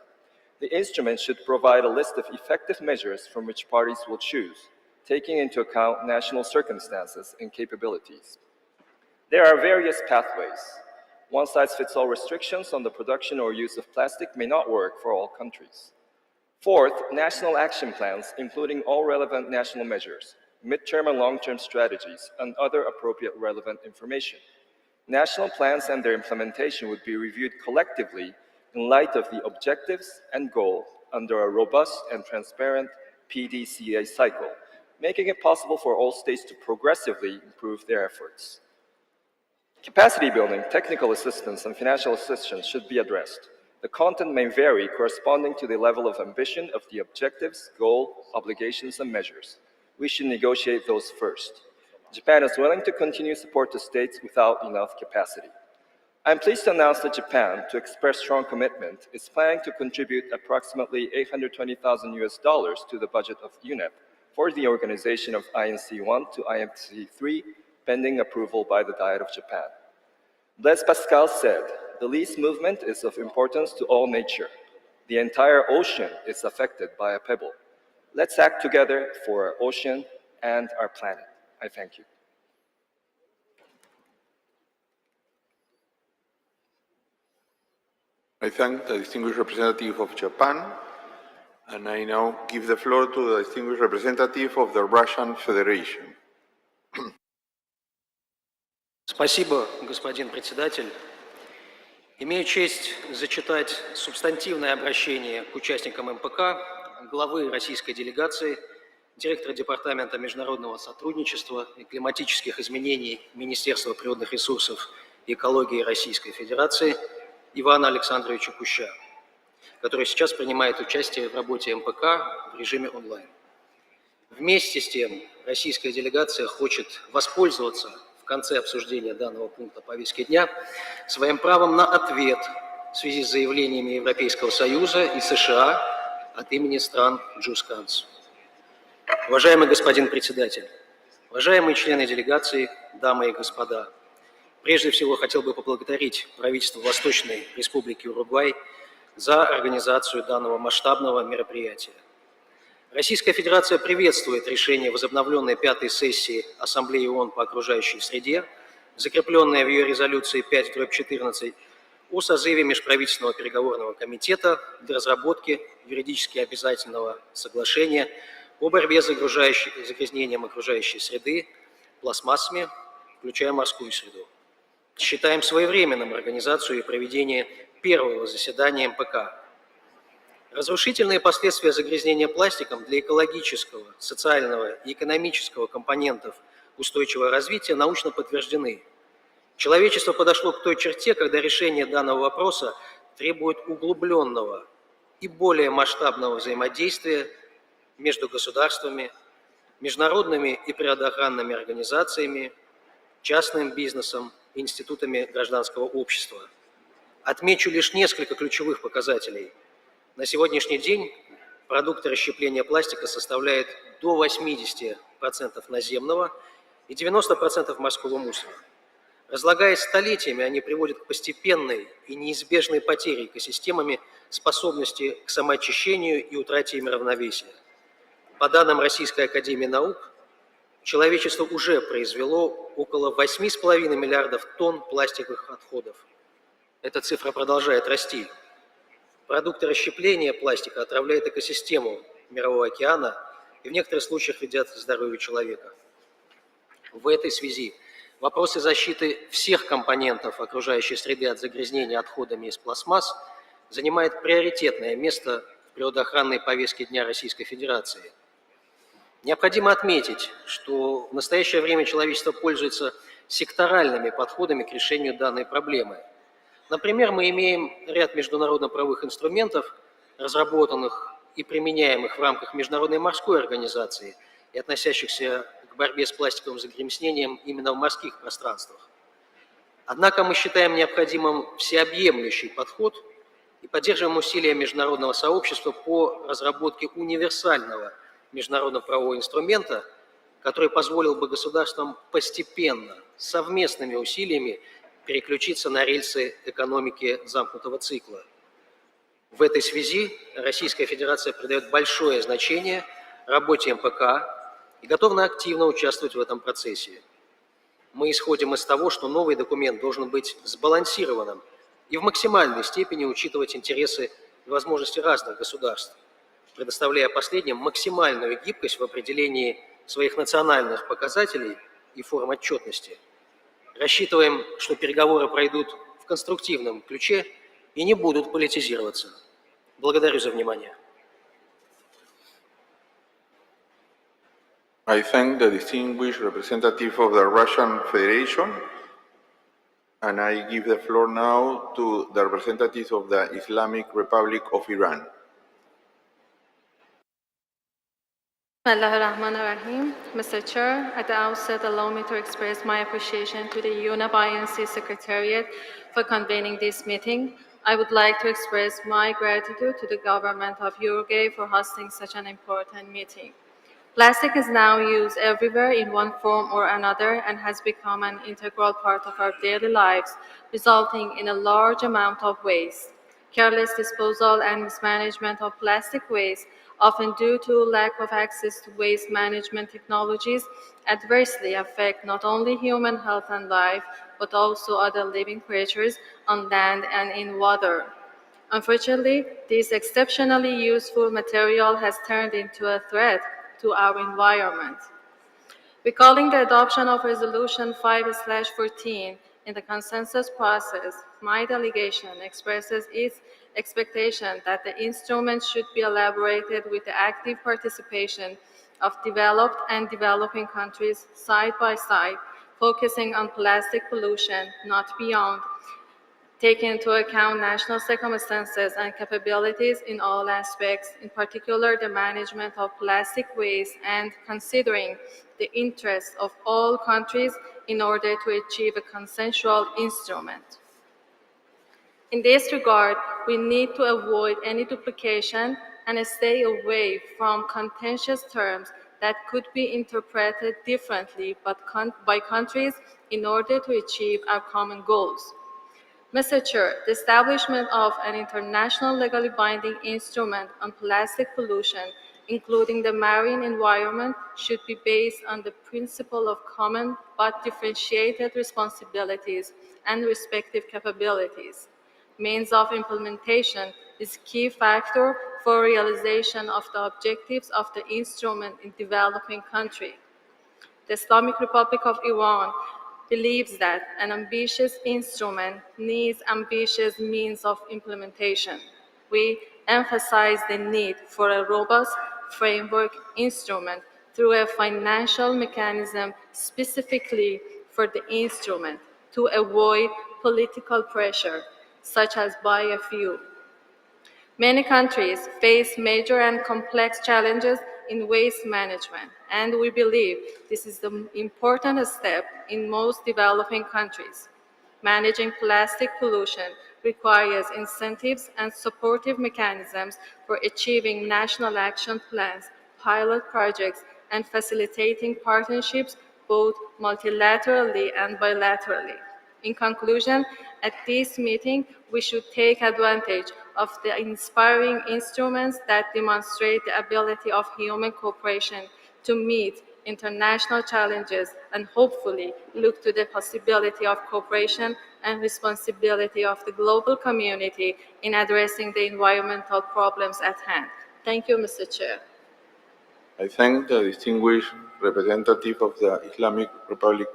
The instrument should provide a list of effective measures from which parties will choose, taking into account national circumstances and capabilities. There are various pathways. One-size-fits-all restrictions on the production or use of plastic may not work for all countries. Fourth, national action plans, including all relevant national measures, midterm and long-term strategies, and other appropriate relevant information. National plans and their implementation would be reviewed collectively in light of the objectives and goal under a robust and transparent PDCA cycle, making it possible for all states to progressively improve their efforts. Capacity building, technical assistance, and financial assistance should be addressed. The content may vary corresponding to the level of ambition of the objectives, goal, obligations, and measures. We should negotiate those first. Japan is willing to continue support to states without enough capacity. I'm pleased to announce that Japan, to express strong commitment, is planning to contribute approximately $820,000 to the budget of UNEP for the organization of INC1 to INC3, pending approval by the Diet of Japan. Blaise Pascal said, "The least movement is of importance to all nature. The entire ocean is affected by a pebble. Let's act together for our ocean and our planet." I thank you. I thank the distinguished representative of Japan, and I now give the floor to the distinguished representative of the Russian Federation. Спасибо, господин председатель. Имею честь зачитать субстантивное обращение к участникам МПК главы российской делегации, директора Департамента международного сотрудничества и климатических изменений Министерства природных ресурсов и экологии Российской Федерации Ивана Александровича Куща, который сейчас принимает участие в работе МПК в режиме онлайн. Вместе с тем, российская делегация хочет воспользоваться в конце обсуждения данного пункта повестки дня своим правом на ответ в связи с заявлениями Европейского Союза и США от имени стран JUSCANZ. Уважаемый господин председатель, уважаемые члены делегации, дамы и господа, прежде всего хотел бы поблагодарить правительство Восточной Республики Уругвай за организацию данного масштабного мероприятия. Российская Федерация приветствует решение возобновленной пятой сессии Ассамблеи ООН по окружающей среде, закрепленное в ее резолюции 5/14, о созыве Межправительственного переговорного комитета для разработки юридически обязательного соглашения о борьбе с загрязнением окружающей среды пластмассами, включая морскую среду. Считаем своевременным организацию и проведение первого заседания МПК. Разрушительные последствия загрязнения пластиком для экологического, социального и экономического компонентов устойчивого развития научно подтверждены. Человечество подошло к той черте, когда решение данного вопроса требует углубленного и более масштабного взаимодействия между государствами, международными и природоохранными организациями, частным бизнесом и институтами гражданского общества. Отмечу лишь несколько ключевых показателей. На сегодняшний день продукты расщепления пластика составляют до 80% наземного и 90% морского мусора. Разлагаясь столетиями, они приводят к постепенной и неизбежной потере экосистемами способности к самоочищению и утрате ими равновесия. По данным Российской академии наук, человечество уже произвело около 8,5 миллиардов тонн пластиковых отходов. Эта цифра продолжает расти. Продукты расщепления пластика отравляют экосистему Мирового океана и в некоторых случаях вредят здоровью человека. В этой связи вопросы защиты всех компонентов окружающей среды от загрязнения отходами из пластмасс занимают приоритетное место в природоохранной повестке Дня Российской Федерации. Необходимо отметить, что в настоящее время человечество пользуется секторальными подходами к решению данной проблемы. Например, мы имеем ряд международно-правовых инструментов, разработанных и применяемых в рамках Международной морской организации и относящихся к борьбе с пластиковым загрязнением именно в морских пространствах. Однако мы считаем необходимым всеобъемлющий подход и поддерживаем усилия международного сообщества по разработке универсального международно-правового инструмента, который позволил бы государствам постепенно, совместными усилиями переключиться на рельсы экономики замкнутого цикла. В этой связи Российская Федерация придает большое значение работе МПК и готова активно участвовать в этом процессе. Мы исходим из того, что новый документ должен быть сбалансированным и в максимальной степени учитывать интересы и возможности разных государств, предоставляя последним максимальную гибкость в определении своих национальных показателей и форм отчетности. Рассчитываем, что переговоры пройдут в конструктивном ключе и не будут политизироваться. Благодарю за внимание. I thank the distinguished representative of the Russian Federation, and I give the floor now to the representative of the Islamic Republic of Iran. Bismillahirrahmanirrahim. Mr. Chair, at the outset, allow me to express my appreciation to the UNEP INC Secretariat for convening this meeting. I would like to express my gratitude to the government of Uruguay for hosting such an important meeting. Plastic is now used everywhere in one form or another and has become an integral part of our daily lives, resulting in a large amount of waste. Careless disposal and mismanagement of plastic waste, often due to lack of access to waste management technologies, adversely affect not only human health and life, but also other living creatures on land and in water. Unfortunately, this exceptionally useful material has turned into a threat to our environment. Recalling the adoption of Resolution 5/14 in the consensus process, my delegation expresses its expectation that the instrument should be elaborated with the active participation of developed and developing countries side by side, focusing on plastic pollution, not beyond, taking into account national circumstances and capabilities in all aspects, in particular the management of plastic waste, and considering the interests of all countries in order to achieve a consensual instrument. In this regard, we need to avoid any duplication and stay away from contentious terms that could be interpreted differently by countries in order to achieve our common goals. Mr. Chair, the establishment of an international legally binding instrument on plastic pollution, including the marine environment, should be based on the principle of common but differentiated responsibilities and respective capabilities. Means of implementation is a key factor for realization of the objectives of the instrument in developing countries. The Islamic Republic of Iran believes that an ambitious instrument needs ambitious means of implementation. We emphasize the need for a robust framework instrument through a financial mechanism specifically for the instrument to avoid political pressure, such as biofuel. Many countries face major and complex challenges in waste management, and we believe this is the important step in most developing countries. Managing plastic pollution requires incentives and supportive mechanisms for achieving national action plans, pilot projects, and facilitating partnerships both multilaterally and bilaterally. In conclusion, at this meeting, we should take advantage of the inspiring instruments that demonstrate the ability of human cooperation to meet international challenges and hopefully look to the possibility of cooperation and responsibility of the global community in addressing the environmental problems at hand. Thank you, Mr. Chair. I thank the distinguished representative of the Islamic Republic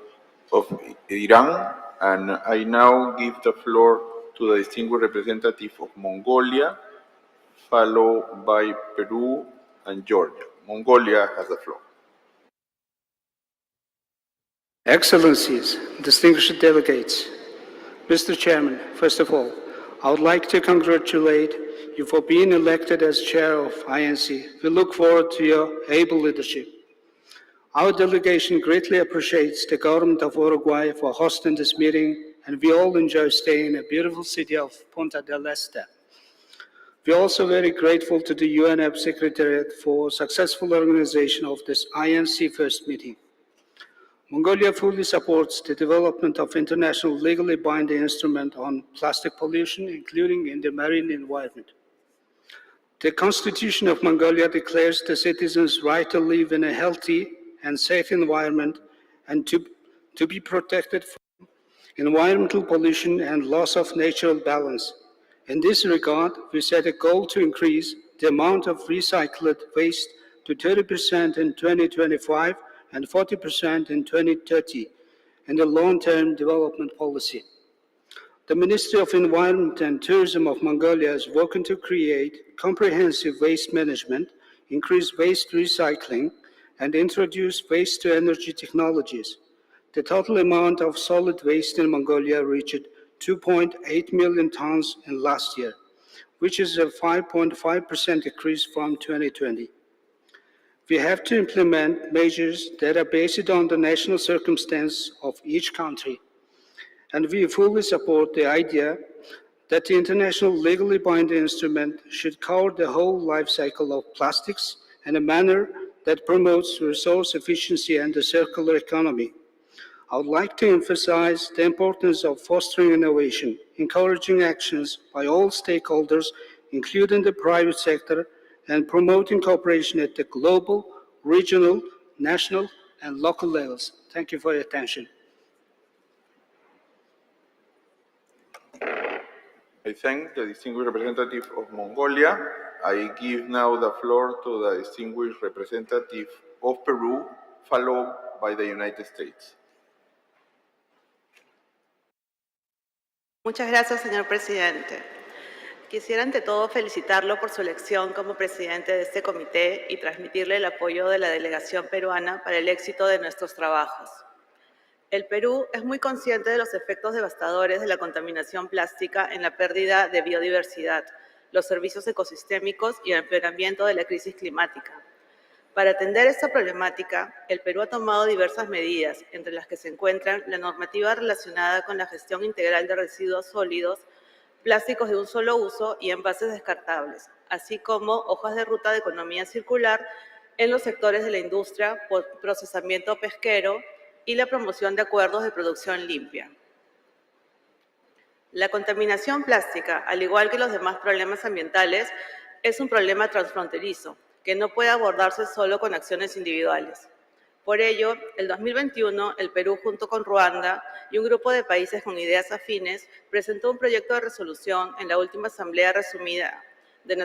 of Iran, and I now give the floor to the distinguished representative of Mongolia, followed by Peru and Georgia. Mongolia has the floor. Excellencies, distinguished delegates, Mr. Chairman, first of all, I would like to congratulate you for being elected as chair of INC. We look forward to your able leadership. Our delegation greatly appreciates the government of Uruguay for hosting this meeting, and we all enjoy staying in the beautiful city of Punta del Este. We are also very grateful to the UNEP Secretariat for successful organization of this INC first meeting. Mongolia fully supports the development of international legally binding instrument on plastic pollution, including in the marine environment. The Constitution of Mongolia declares the citizens' right to live in a healthy and safe environment and to be protected from environmental pollution and loss of natural balance. In this regard, we set a goal to increase the amount of recycled waste to 30% in 2025 and 40% in 2030 in the long-term development policy. The Ministry of Environment and Tourism of Mongolia is working to create comprehensive waste management, increase waste recycling, and introduce waste-to-energy technologies. The total amount of solid waste in Mongolia reached 2.8 million tons in last year, which is a 5.5% decrease from 2020. We have to implement measures that are based on the national circumstance of each country, and we fully support the idea that the international legally binding instrument should cover the whole life cycle of plastics in a manner that promotes resource efficiency and the circular economy. I would like to emphasize the importance of fostering innovation, encouraging actions by all stakeholders, including the private sector, and promoting cooperation at the global, regional, national, and local levels. Thank you for your attention. I thank the distinguished representative of Mongolia. I give now the floor to the distinguished representative of Peru, followed by the United States. Muchas gracias, señor presidente. Quisiera ante todo felicitarlo por su elección como presidente de este comité y transmitirle el apoyo de la delegación peruana para el éxito de nuestros trabajos. El Perú es muy consciente de los efectos devastadores de la contaminación plástica en la pérdida de biodiversidad, los servicios ecosistémicos y el empeoramiento de la crisis climática. Para atender esta problemática, el Perú ha tomado diversas medidas, entre las que se encuentran la normativa relacionada con la gestión integral de residuos sólidos, plásticos de un solo uso y envases descartables, así como hojas de ruta de economía circular en los sectores de la industria, procesamiento pesquero y la promoción de acuerdos de producción limpia. La contaminación plástica, al igual que los demás problemas ambientales, es un problema transfronterizo que no puede abordarse solo con acciones individuales. Por ello, el 2021, el Perú, junto con Ruanda y un grupo de países con ideas afines, presentó un proyecto de resolución en la última sesión resumida de la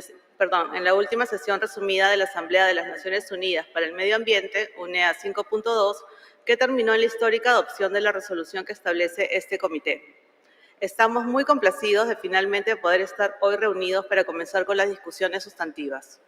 Asamblea de las Naciones Unidas para el Medio Ambiente, UNEA 5.2, que terminó en la histórica adopción de la resolución que establece este comité. Estamos muy complacidos de finalmente poder estar hoy reunidos para comenzar con las discusiones sustantivas.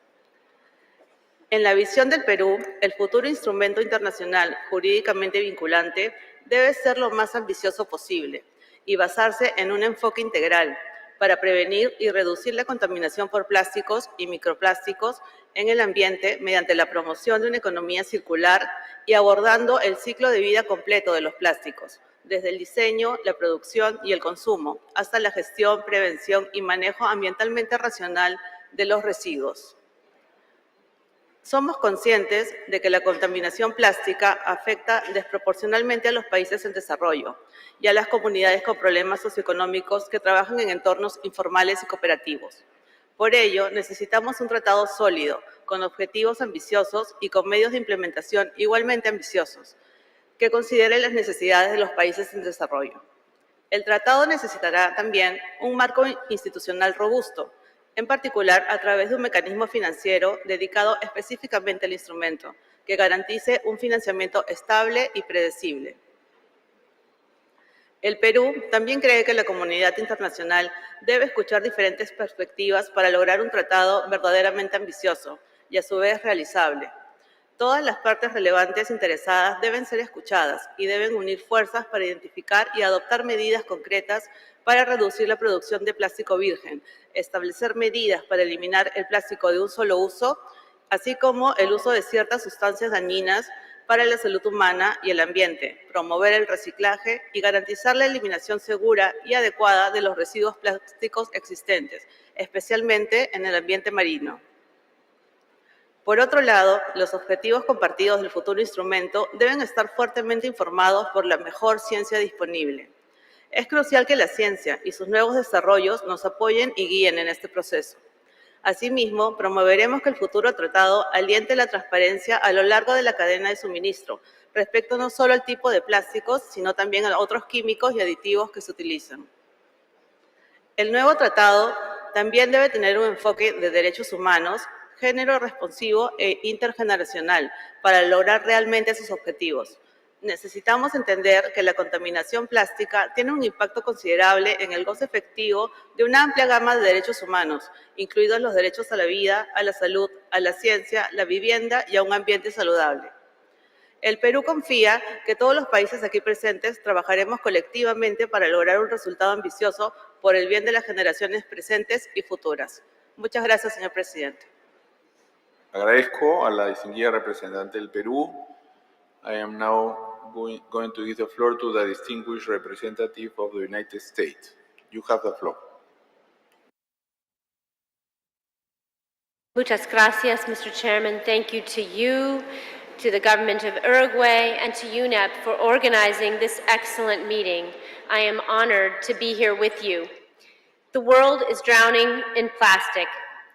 En la visión del Perú, el futuro instrumento internacional jurídicamente vinculante debe ser lo más ambicioso posible y basarse en un enfoque integral para prevenir y reducir la contaminación por plásticos y microplásticos en el ambiente mediante la promoción de una economía circular y abordando el ciclo de vida completo de los plásticos, desde el diseño, la producción y el consumo, hasta la gestión, prevención y manejo ambientalmente racional de los residuos. Somos conscientes de que la contaminación plástica afecta desproporcionalmente a los países en desarrollo y a las comunidades con problemas socioeconómicos que trabajan en entornos informales y cooperativos. Por ello, necesitamos un tratado sólido, con objetivos ambiciosos y con medios de implementación igualmente ambiciosos, que considere las necesidades de los países en desarrollo. El tratado necesitará también un marco institucional robusto, en particular a través de un mecanismo financiero dedicado específicamente al instrumento, que garantice un financiamiento estable y predecible. El Perú también cree que la comunidad internacional debe escuchar diferentes perspectivas para lograr un tratado verdaderamente ambicioso y a su vez realizable. Todas las partes relevantes interesadas deben ser escuchadas y deben unir fuerzas para identificar y adoptar medidas concretas para reducir la producción de plástico virgen, establecer medidas para eliminar el plástico de un solo uso, así como el uso de ciertas sustancias dañinas para la salud humana y el ambiente, promover el reciclaje y garantizar la eliminación segura y adecuada de los residuos plásticos existentes, especialmente en el ambiente marino. Por otro lado, los objetivos compartidos del futuro instrumento deben estar fuertemente informados por la mejor ciencia disponible. Es crucial que la ciencia y sus nuevos desarrollos nos apoyen y guíen en este proceso. Asimismo, promoveremos que el futuro tratado aliente la transparencia a lo largo de la cadena de suministro, respecto no solo al tipo de plásticos, sino también a otros químicos y aditivos que se utilizan. El nuevo tratado también debe tener un enfoque de derechos humanos, género responsivo e intergeneracional para lograr realmente sus objetivos. Necesitamos entender que la contaminación plástica tiene un impacto considerable en el goce efectivo de una amplia gama de derechos humanos, incluidos los derechos a la vida, a la salud, a la ciencia, la vivienda y a un ambiente saludable. El Perú confía que todos los países aquí presentes trabajaremos colectivamente para lograr un resultado ambicioso por el bien de las generaciones presentes y futuras. Muchas gracias, señor presidente. Agradezco a la distinguida representante del Perú. I am now going to give the floor to the distinguished representative of the United States. You have the floor. Muchas gracias, Mr. Chairman. Thank you to you, to the government of Uruguay, and to UNEP for organizing this excellent meeting. I am honored to be here with you. The world is drowning in plastic.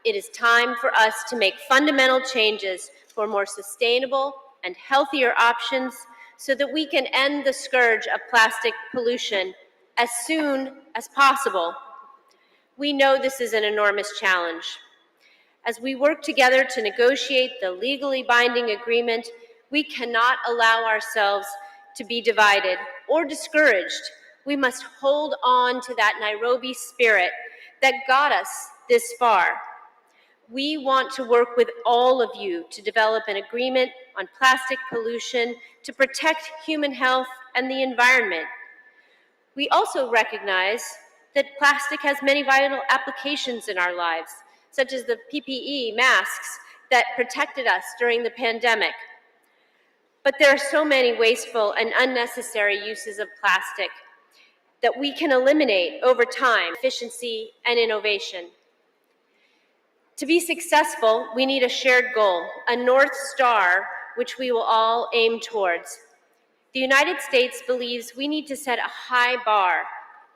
It is time for us to make fundamental changes for more sustainable and healthier options so that we can end the scourge of plastic pollution as soon as possible. We know this is an enormous challenge. As we work together to negotiate the legally binding agreement, we cannot allow ourselves to be divided or discouraged. We must hold on to that Nairobi spirit that got us this far. We want to work with all of you to develop an agreement on plastic pollution to protect human health and the environment. We also recognize that plastic has many vital applications in our lives, such as the PPE masks that protected us during the pandemic. But there are so many wasteful and unnecessary uses of plastic that we can eliminate over time, efficiency and innovation. To be successful, we need a shared goal, a North Star, which we will all aim towards. The United States believes we need to set a high bar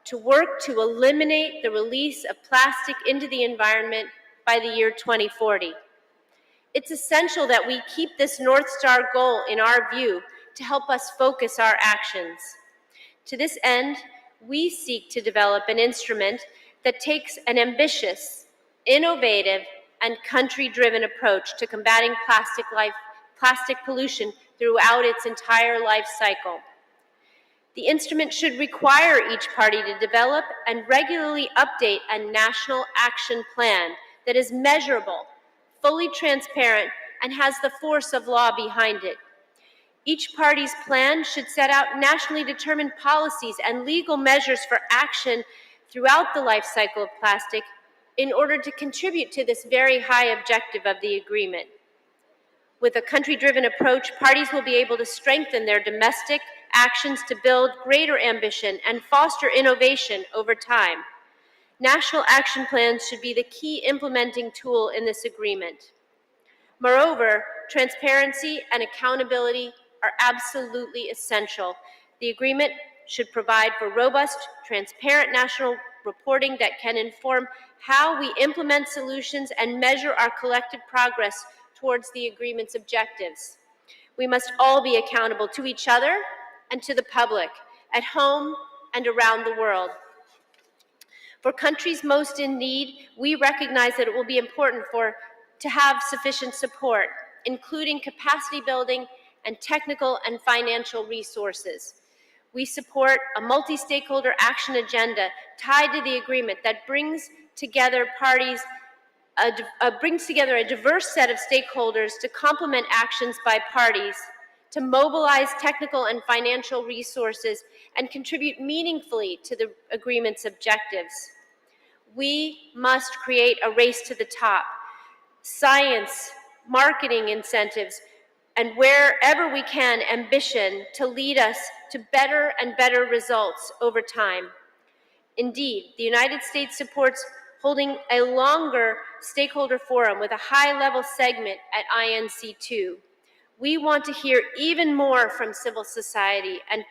to work to eliminate the release of plastic into the environment by the year 2040. It's essential that we keep this North Star goal in our view to help us focus our actions. To this end, we seek to develop an instrument that takes an ambitious, innovative, and country-driven approach to combating plastic pollution throughout its entire life cycle. The instrument should require each party to develop and regularly update a national action plan that is measurable, fully transparent, and has the force of law behind it. Each party's plan should set out nationally determined policies and legal measures for action throughout the life cycle of plastic in order to contribute to this very high objective of the agreement. With a country-driven approach, parties will be able to strengthen their domestic actions to build greater ambition and foster innovation over time. National action plans should be the key implementing tool in this agreement. Moreover, transparency and accountability are absolutely essential. The agreement should provide for robust, transparent national reporting that can inform how we implement solutions and measure our collective progress towards the agreement's objectives. We must all be accountable to each other and to the public, at home and around the world. For countries most in need, we recognize that it will be important to have sufficient support, including capacity building and technical and financial resources. We support a multi-stakeholder action agenda tied to the agreement that brings together a diverse set of stakeholders to complement actions by parties, to mobilize technical and financial resources, and contribute meaningfully to the agreement's objectives. We must create a race to the top. Science, marketing incentives, and wherever we can, ambition to lead us to better and better results over time. Indeed, the United States supports holding a longer stakeholder forum with a high-level segment at INC2. We want to hear even more from civil society and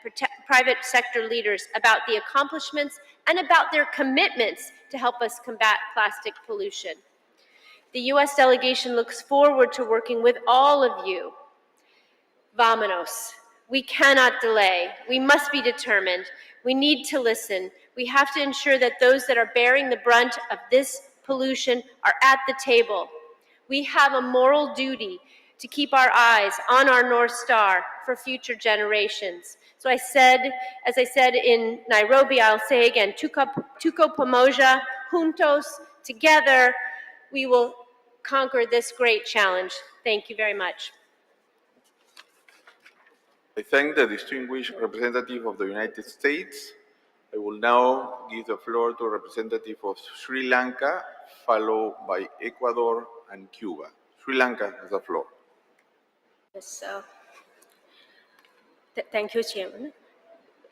private sector leaders about the accomplishments and about their commitments to help us combat plastic pollution. The U.S. delegation looks forward to working with all of you. Vámonos. We cannot delay. We must be determined. We need to listen. We have to ensure that those that are bearing the brunt of this pollution are at the table. We have a moral duty to keep our eyes on our North Star for future generations. So as I said in Nairobi, I'll say again, tuko pamoja, juntos, together, we will conquer this great challenge. Thank you very much. I thank the distinguished representative of the United States. I will now give the floor to a representative of Sri Lanka, followed by Ecuador and Cuba. Sri Lanka has the floor. Yes, thank you, Chairman.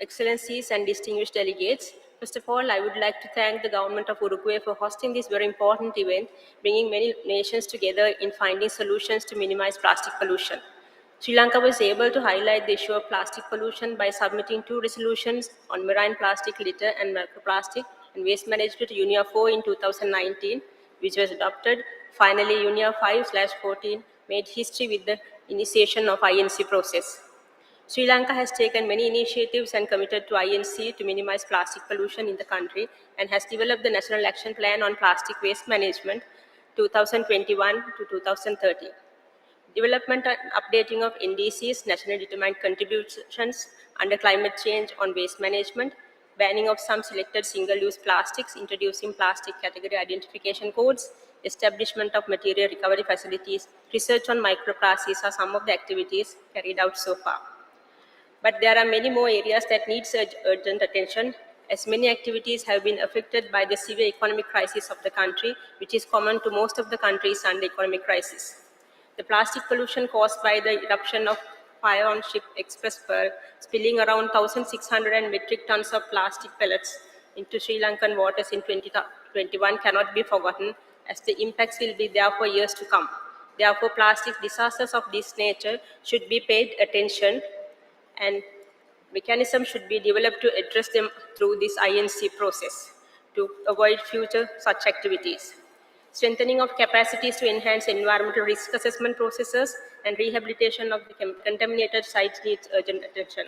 Excellencies and distinguished delegates, first of all, I would like to thank the government of Uruguay for hosting this very important event, bringing many nations together in finding solutions to minimize plastic pollution. Sri Lanka was able to highlight the issue of plastic pollution by submitting 2 resolutions on marine plastic litter and microplastic and waste management, UNIA 4 in 2019, which was adopted. Finally, UNIA 5/14 made history with the initiation of INC process. Sri Lanka has taken many initiatives and committed to INC to minimize plastic pollution in the country and has developed the National Action Plan on Plastic Waste Management 2021 to 2030. Development and updating of NDCs, Nationally Determined Contributions under Climate Change on Waste Management, banning of some selected single-use plastics, introducing plastic category identification codes, establishment of material recovery facilities, research on microplastics are some of the activities carried out so far. But there are many more areas that need urgent attention, as many activities have been affected by the severe economic crisis of the country, which is common to most of the countries under economic crisis. The plastic pollution caused by the eruption of fire on ship Express Pearl, spilling around 1,600 metric tons of plastic pellets into Sri Lankan waters in 2021 cannot be forgotten, as the impacts will be there for years to come. Therefore, plastic disasters of this nature should be paid attention, and mechanisms should be developed to address them through this INC process to avoid future such activities. Strengthening of capacities to enhance environmental risk assessment processes and rehabilitation of the contaminated sites needs urgent attention.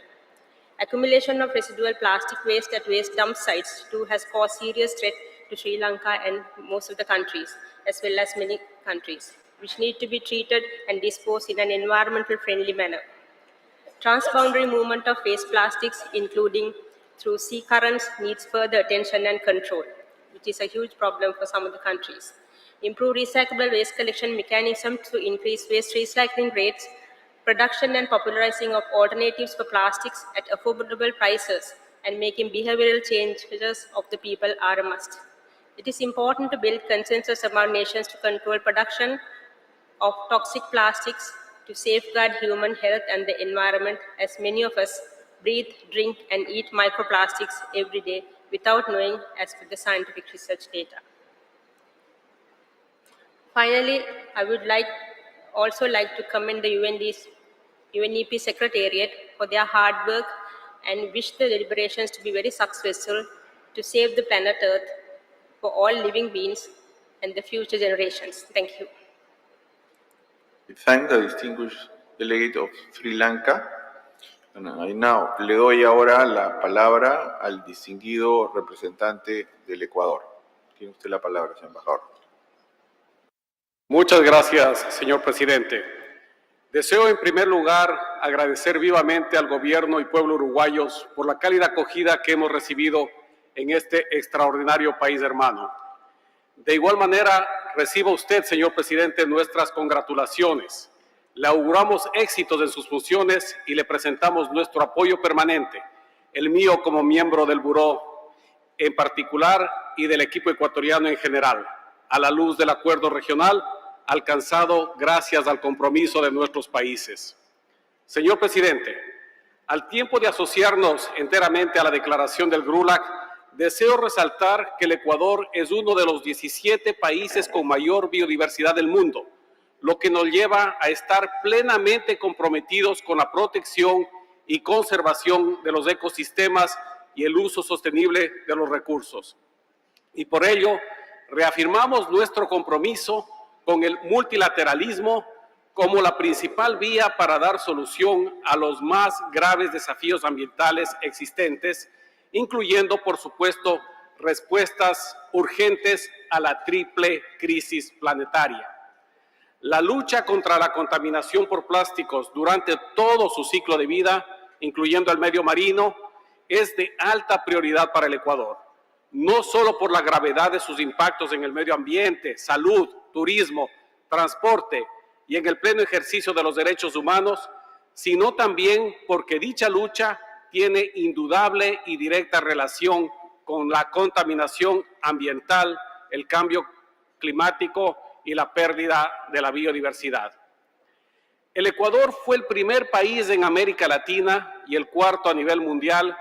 Accumulation of residual plastic waste at waste dump sites too has caused serious threat to Sri Lanka and most of the countries, as well as many countries, which need to be treated and disposed in an environmental friendly manner. Transboundary movement of waste plastics, including through sea currents, needs further attention and control, which is a huge problem for some of the countries. Improve recyclable waste collection mechanisms to increase waste recycling rates, production and popularizing of alternatives for plastics at affordable prices, and making behavioral changes of the people are a must. It is important to build consensus among nations to control production of toxic plastics to safeguard human health and the environment, as many of us breathe, drink, and eat microplastics every day without knowing, as per the scientific research data. Finally, I would also like to commend the UNEP Secretariat for their hard work and wish the deliberations to be very successful to save the planet Earth for all living beings and the future generations. Thank you. We thank the distinguished delegate of Sri Lanka. And I now le doy ahora la palabra al distinguido representante del Ecuador. Tiene usted la palabra, señor embajador. Muchas gracias, señor presidente. Deseo en primer lugar agradecer vivamente al gobierno y pueblo uruguayos por la cálida acogida que hemos recibido en este extraordinario país hermano. De igual manera, reciba usted, señor presidente, nuestras congratulaciones. Le auguramos éxitos en sus funciones y le presentamos nuestro apoyo permanente, el mío como miembro del Buró en particular y del equipo ecuatoriano en general, a la luz del acuerdo regional alcanzado gracias al compromiso de nuestros países. Señor presidente, al tiempo de asociarnos enteramente a la declaración del GRULAC, deseo resaltar que el Ecuador es uno de los 17 países con mayor biodiversidad del mundo, lo que nos lleva a estar plenamente comprometidos con la protección y conservación de los ecosistemas y el uso sostenible de los recursos. Y por ello, reafirmamos nuestro compromiso con el multilateralismo como la principal vía para dar solución a los más graves desafíos ambientales existentes, incluyendo, por supuesto, respuestas urgentes a la triple crisis planetaria. La lucha contra la contaminación por plásticos durante todo su ciclo de vida, incluyendo el medio marino, es de alta prioridad para el Ecuador, no solo por la gravedad de sus impactos en el medio ambiente, salud, turismo, transporte y en el pleno ejercicio de los derechos humanos, sino también porque dicha lucha tiene indudable y directa relación con la contaminación ambiental, el cambio climático y la pérdida de la biodiversidad. El Ecuador fue el primer país en América Latina y el cuarto a nivel mundial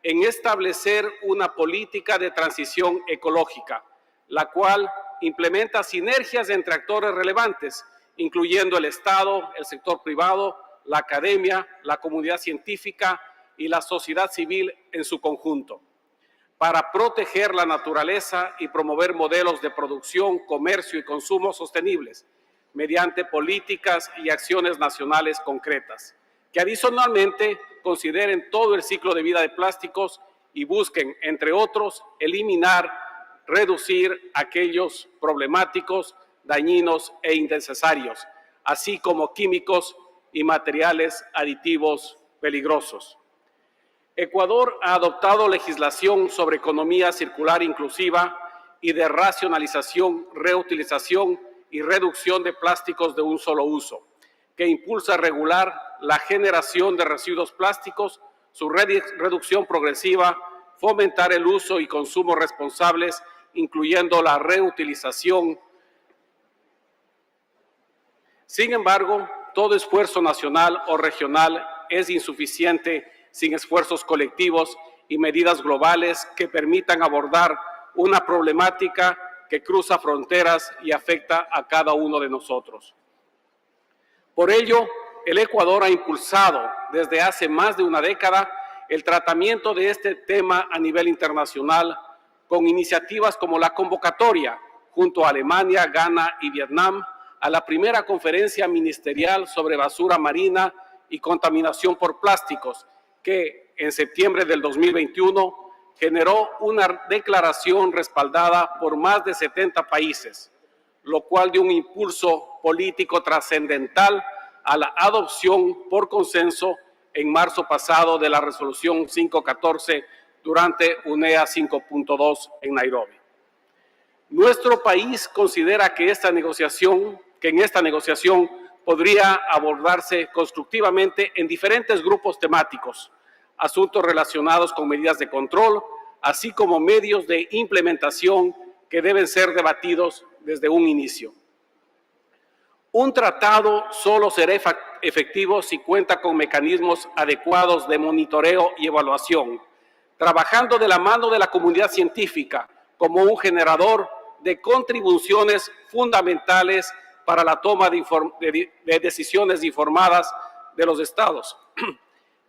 en establecer una política de transición ecológica, la cual implementa sinergias entre actores relevantes, incluyendo el Estado, el sector privado, la academia, la comunidad científica y la sociedad civil en su conjunto, para proteger la naturaleza y promover modelos de producción, comercio y consumo sostenibles, mediante políticas y acciones nacionales concretas, que adicionalmente consideren todo el ciclo de vida de plásticos y busquen, entre otros, eliminar, reducir aquellos problemáticos, dañinos e innecesarios, así como químicos y materiales aditivos peligrosos. Ecuador ha adoptado legislación sobre economía circular inclusiva y de racionalización, reutilización y reducción de plásticos de un solo uso, que impulsa regular la generación de residuos plásticos, su reducción progresiva, fomentar el uso y consumo responsables, incluyendo la reutilización. Sin embargo, todo esfuerzo nacional o regional es insuficiente sin esfuerzos colectivos y medidas globales que permitan abordar una problemática que cruza fronteras y afecta a cada uno de nosotros. Por ello, el Ecuador ha impulsado desde hace más de una década el tratamiento de este tema a nivel internacional con iniciativas como la convocatoria, junto a Alemania, Ghana y Vietnam, a la primera conferencia ministerial sobre basura marina y contaminación por plásticos, que en septiembre del 2021 generó una declaración respaldada por más de 70 países, lo cual dio un impulso político trascendental a la adopción por consenso en marzo pasado de la resolución 514 durante UNEA 5.2 en Nairobi. Nuestro país considera que en esta negociación podría abordarse constructivamente en diferentes grupos temáticos, asuntos relacionados con medidas de control, así como medios de implementación que deben ser debatidos desde un inicio. Un tratado solo será efectivo si cuenta con mecanismos adecuados de monitoreo y evaluación, trabajando de la mano de la comunidad científica como un generador de contribuciones fundamentales para la toma de decisiones informadas de los estados,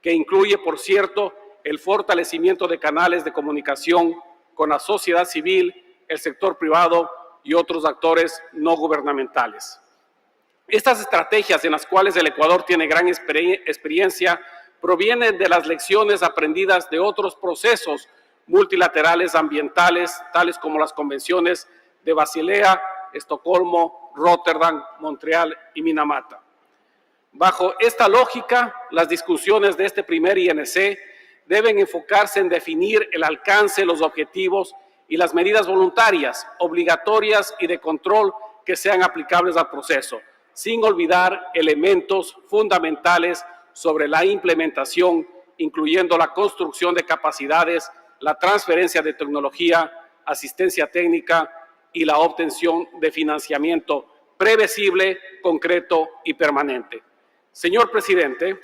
que incluye, por cierto, el fortalecimiento de canales de comunicación con la sociedad civil, el sector privado y otros actores no gubernamentales. Estas estrategias en las cuales el Ecuador tiene gran experiencia provienen de las lecciones aprendidas de otros procesos multilaterales ambientales, tales como las convenciones de Basilea, Estocolmo, Rotterdam, Montreal y Minamata. Bajo esta lógica, las discusiones de este primer INC deben enfocarse en definir el alcance, los objetivos y las medidas voluntarias, obligatorias y de control que sean aplicables al proceso, sin olvidar elementos fundamentales sobre la implementación, incluyendo la construcción de capacidades, la transferencia de tecnología, asistencia técnica y la obtención de financiamiento previsible, concreto y permanente. Señor presidente,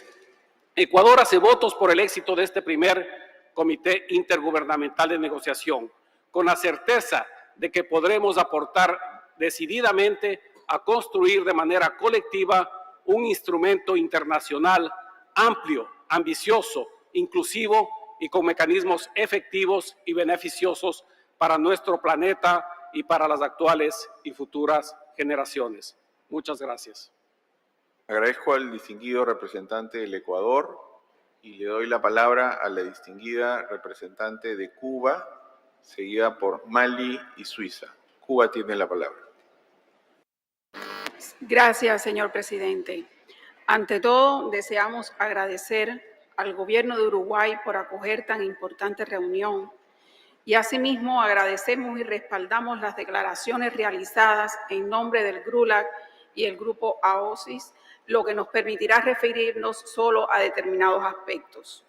Ecuador hace votos por el éxito de este primer Comité Intergubernamental de Negociación, con la certeza de que podremos aportar decididamente a construir de manera colectiva un instrumento internacional amplio, ambicioso, inclusivo y con mecanismos efectivos y beneficiosos para nuestro planeta y para las actuales y futuras generaciones. Muchas gracias. Agradezco al distinguido representante del Ecuador y le doy la palabra a la distinguida representante de Cuba, seguida por Mali y Suiza. Cuba tiene la palabra. Gracias, señor presidente. Ante todo, deseamos agradecer al gobierno de Uruguay por acoger tan importante reunión y asimismo agradecemos y respaldamos las declaraciones realizadas en nombre del GRULAC y el grupo AOSIS, lo que nos permitirá referirnos solo a determinados aspectos.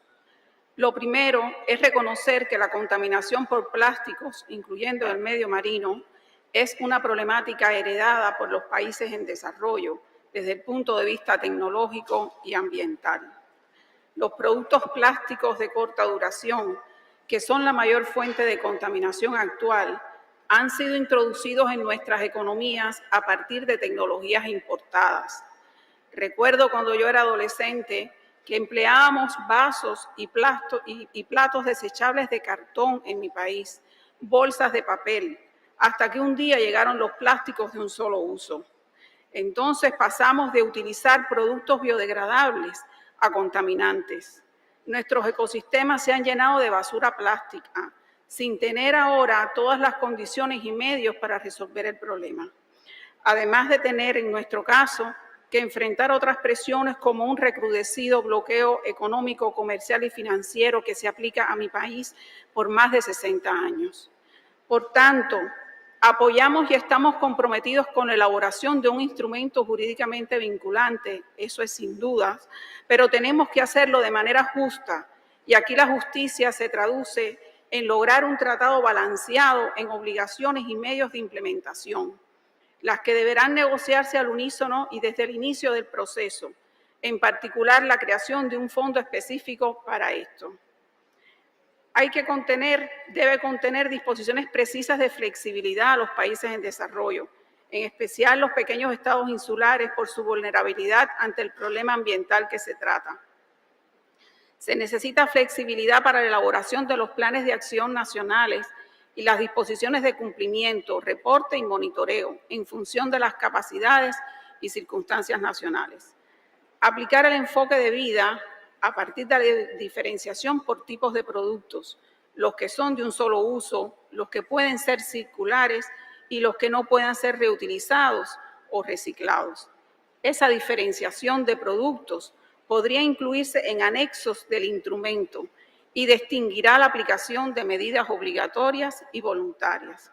Lo primero es reconocer que la contaminación por plásticos, incluyendo el medio marino, es una problemática heredada por los países en desarrollo desde el punto de vista tecnológico y ambiental. Los productos plásticos de corta duración, que son la mayor fuente de contaminación actual, han sido introducidos en nuestras economías a partir de tecnologías importadas. Recuerdo cuando yo era adolescente que empleábamos vasos y platos desechables de cartón en mi país, bolsas de papel, hasta que un día llegaron los plásticos de un solo uso. Entonces pasamos de utilizar productos biodegradables a contaminantes. Nuestros ecosistemas se han llenado de basura plástica, sin tener ahora todas las condiciones y medios para resolver el problema. Además de tener, en nuestro caso, que enfrentar otras presiones como un recrudecido bloqueo económico, comercial y financiero que se aplica a mi país por más de 60 años. Por tanto, apoyamos y estamos comprometidos con la elaboración de un instrumento jurídicamente vinculante, eso es sin dudas, pero tenemos que hacerlo de manera justa y aquí la justicia se traduce en lograr un tratado balanceado en obligaciones y medios de implementación, las que deberán negociarse al unísono y desde el inicio del proceso, en particular la creación de un fondo específico para esto. Debe contener disposiciones precisas de flexibilidad a los países en desarrollo, en especial los pequeños estados insulares por su vulnerabilidad ante el problema ambiental que se trata. Se necesita flexibilidad para la elaboración de los planes de acción nacionales y las disposiciones de cumplimiento, reporte y monitoreo en función de las capacidades y circunstancias nacionales. Aplicar el enfoque de vida a partir de la diferenciación por tipos de productos, los que son de un solo uso, los que pueden ser circulares y los que no puedan ser reutilizados o reciclados. Esa diferenciación de productos podría incluirse en anexos del instrumento y distinguirá la aplicación de medidas obligatorias y voluntarias.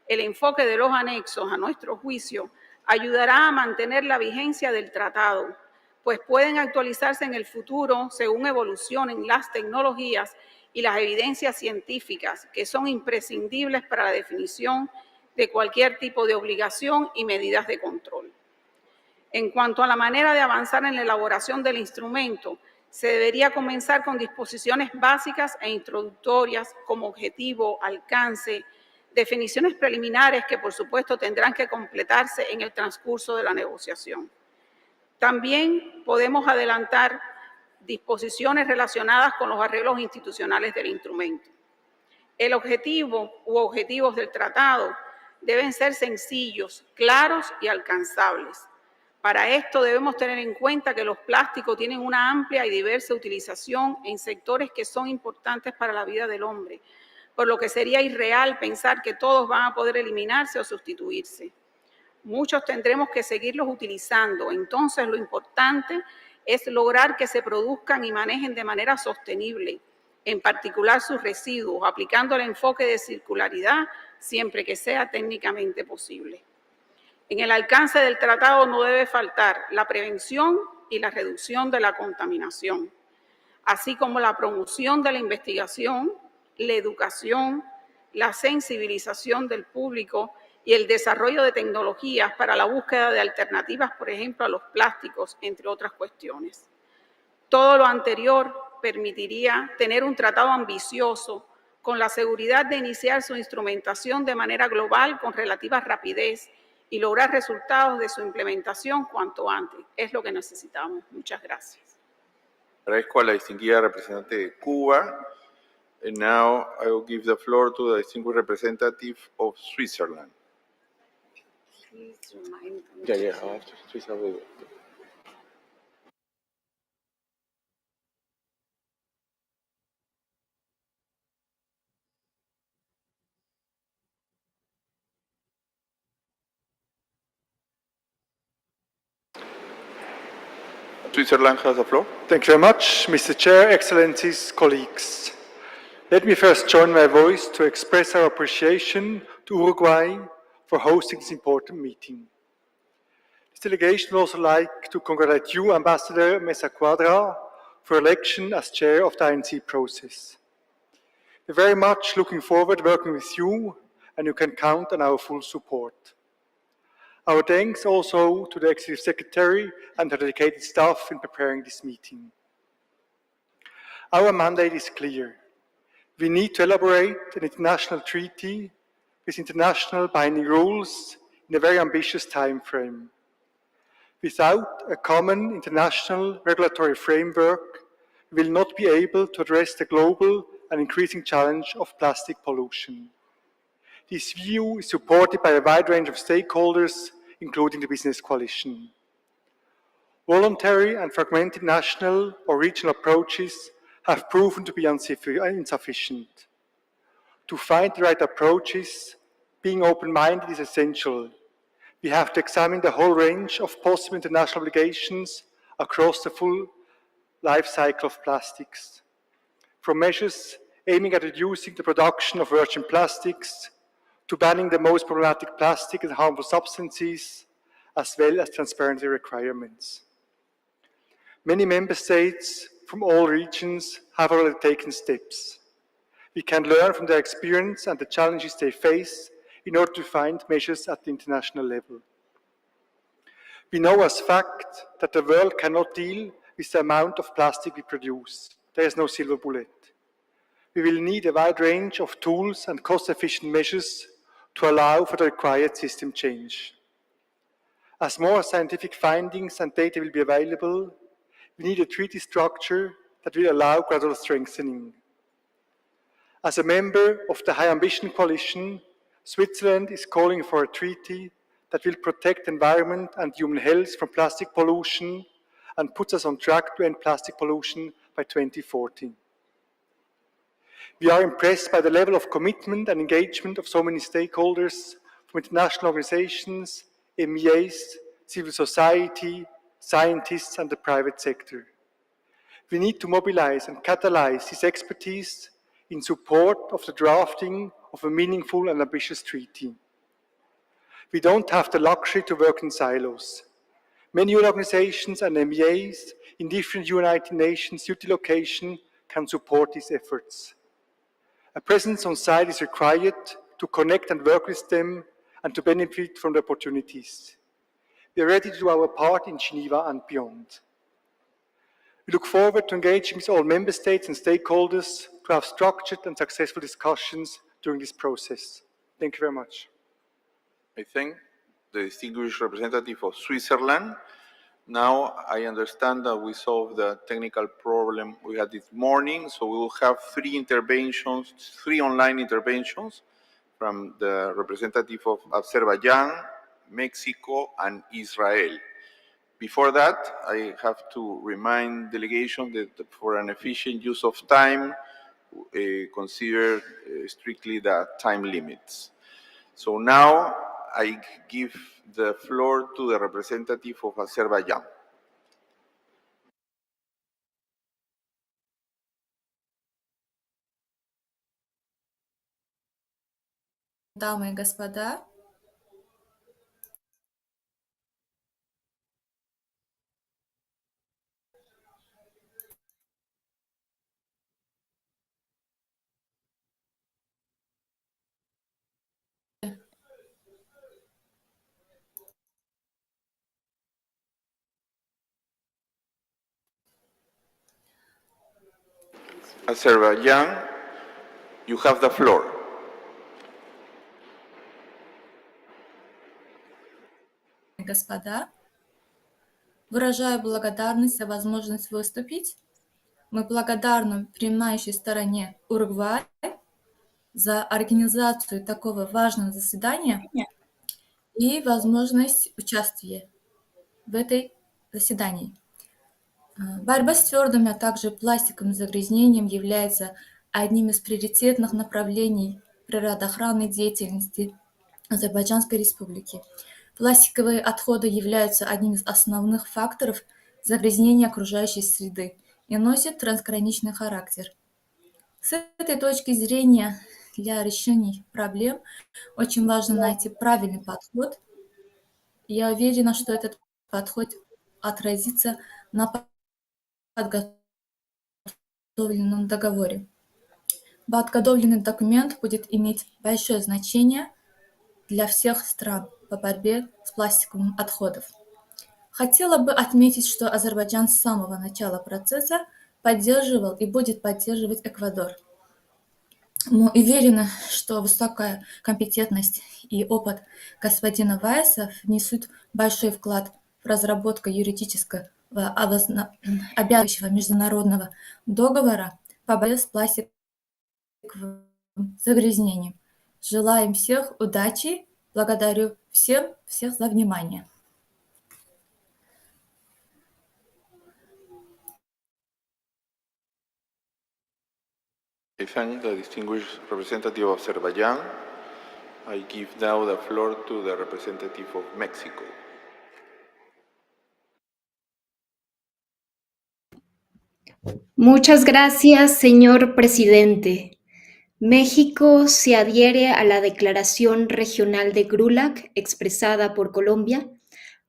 El enfoque de los anexos, a nuestro juicio, ayudará a mantener la vigencia del tratado, pues pueden actualizarse en el futuro según evolucionen las tecnologías y las evidencias científicas que son imprescindibles para la definición de cualquier tipo de obligación y medidas de control. En cuanto a la manera de avanzar en la elaboración del instrumento, se debería comenzar con disposiciones básicas e introductorias como objetivo, alcance, definiciones preliminares que por supuesto tendrán que completarse en el transcurso de la negociación. También podemos adelantar disposiciones relacionadas con los arreglos institucionales del instrumento. El objetivo u objetivos del tratado deben ser sencillos, claros y alcanzables. Para esto debemos tener en cuenta que los plásticos tienen una amplia y diversa utilización en sectores que son importantes para la vida del hombre, por lo que sería irreal pensar que todos van a poder eliminarse o sustituirse. Muchos tendremos que seguirlos utilizando, entonces lo importante es lograr que se produzcan y manejen de manera sostenible, en particular sus residuos, aplicando el enfoque de circularidad siempre que sea técnicamente posible. En el alcance del tratado no debe faltar la prevención y la reducción de la contaminación, así como la promoción de la investigación, la educación, la sensibilización del público y el desarrollo de tecnologías para la búsqueda de alternativas, por ejemplo, a los plásticos, entre otras cuestiones. Todo lo anterior permitiría tener un tratado ambicioso con la seguridad de iniciar su instrumentación de manera global con relativa rapidez y lograr resultados de su implementación cuanto antes. Es lo que necesitamos. Muchas gracias. Agradezco a la distinguida representante de Cuba. And now I will give the floor to the distinguished representative of Switzerland. Please remind them. Yeah, Switzerland. Switzerland has the floor. Thank you very much, Mr. Chair, Excellencies, colleagues. Let me first join my voice to express our appreciation to Uruguay for hosting this important meeting. This delegation would also like to congratulate you, Ambassador Mesa Quadra, for election as chair of the INC process. We're very much looking forward to working with you, and you can count on our full support. Our thanks also to the Executive Secretary and her dedicated staff in preparing this meeting. Our mandate is clear. We need to elaborate an international treaty with international binding rules in a very ambitious time frame. Without a common international regulatory framework, we will not be able to address the global and increasing challenge of plastic pollution. This view is supported by a wide range of stakeholders, including the business coalition. Voluntary and fragmented national or regional approaches have proven to be insufficient. To find the right approaches, being open-minded is essential. We have to examine the whole range of possible international obligations across the full life cycle of plastics, from measures aiming at reducing the production of virgin plastics to banning the most problematic plastic and harmful substances, as well as transparency requirements. Many member states from all regions have already taken steps. We can learn from their experience and the challenges they face in order to find measures at the international level. We know as fact that the world cannot deal with the amount of plastic we produce. There is no silver bullet. We will need a wide range of tools and cost-efficient measures to allow for the required system change. As more scientific findings and data will be available, we need a treaty structure that will allow gradual strengthening. As a member of the High Ambition Coalition, Switzerland is calling for a treaty that will protect the environment and human health from plastic pollution and puts us on track to end plastic pollution by 2040. We are impressed by the level of commitment and engagement of so many stakeholders from international organizations, MEAs, civil society, scientists, and the private sector. We need to mobilize and catalyze this expertise in support of the drafting of a meaningful and ambitious treaty. We don't have the luxury to work in silos. Many UN organizations and MEAs in different United Nations duty locations can support these efforts. A presence on site is required to connect and work with them and to benefit from the opportunities. We are ready to do our part in Geneva and beyond. We look forward to engaging with all member states and stakeholders to have structured and successful discussions during this process. Thank you very much. I thank the distinguished representative of Switzerland. Now I understand that we solved the technical problem we had this morning, so we will have three online interventions from the representative of Azerbaijan, Mexico, and Israel. Before that, I have to remind delegation that for an efficient use of time, consider strictly the time limits. So now I give the floor to the representative of Azerbaijan. Дамы и господа, Azerbaijan, you have the floor. господа, выражаю благодарность за возможность выступить. Мы благодарны принимающей стороне Уругвай за организацию такого важного заседания и возможность участия в этой заседании. Борьба с твердым, а также пластиковым загрязнением является одним из приоритетных направлений природоохранной деятельности Азербайджанской Республики. Пластиковые отходы являются одним из основных факторов загрязнения окружающей среды и носят трансграничный характер. С этой точки зрения для решения проблем очень важно найти правильный подход. Я уверена, что этот подход отразится на подготовленном договоре. Подготовленный документ будет иметь большое значение для всех стран по борьбе с пластиковым отходом. Хотела бы отметить, что Азербайджан с самого начала процесса поддерживал и будет поддерживать Эквадор. Мы уверены, что высокая компетентность и опыт господина Вайса внесут большой вклад в разработку юридического обязывающего международного договора по борьбе с пластиковым загрязнением. Желаем всех удачи. Благодарю всех за внимание. I thank the distinguished representative of Azerbaijan. I give now the floor to the representative of Mexico. Muchas gracias, señor presidente. México se adhiere a la Declaración Regional de GRULAC expresada por Colombia.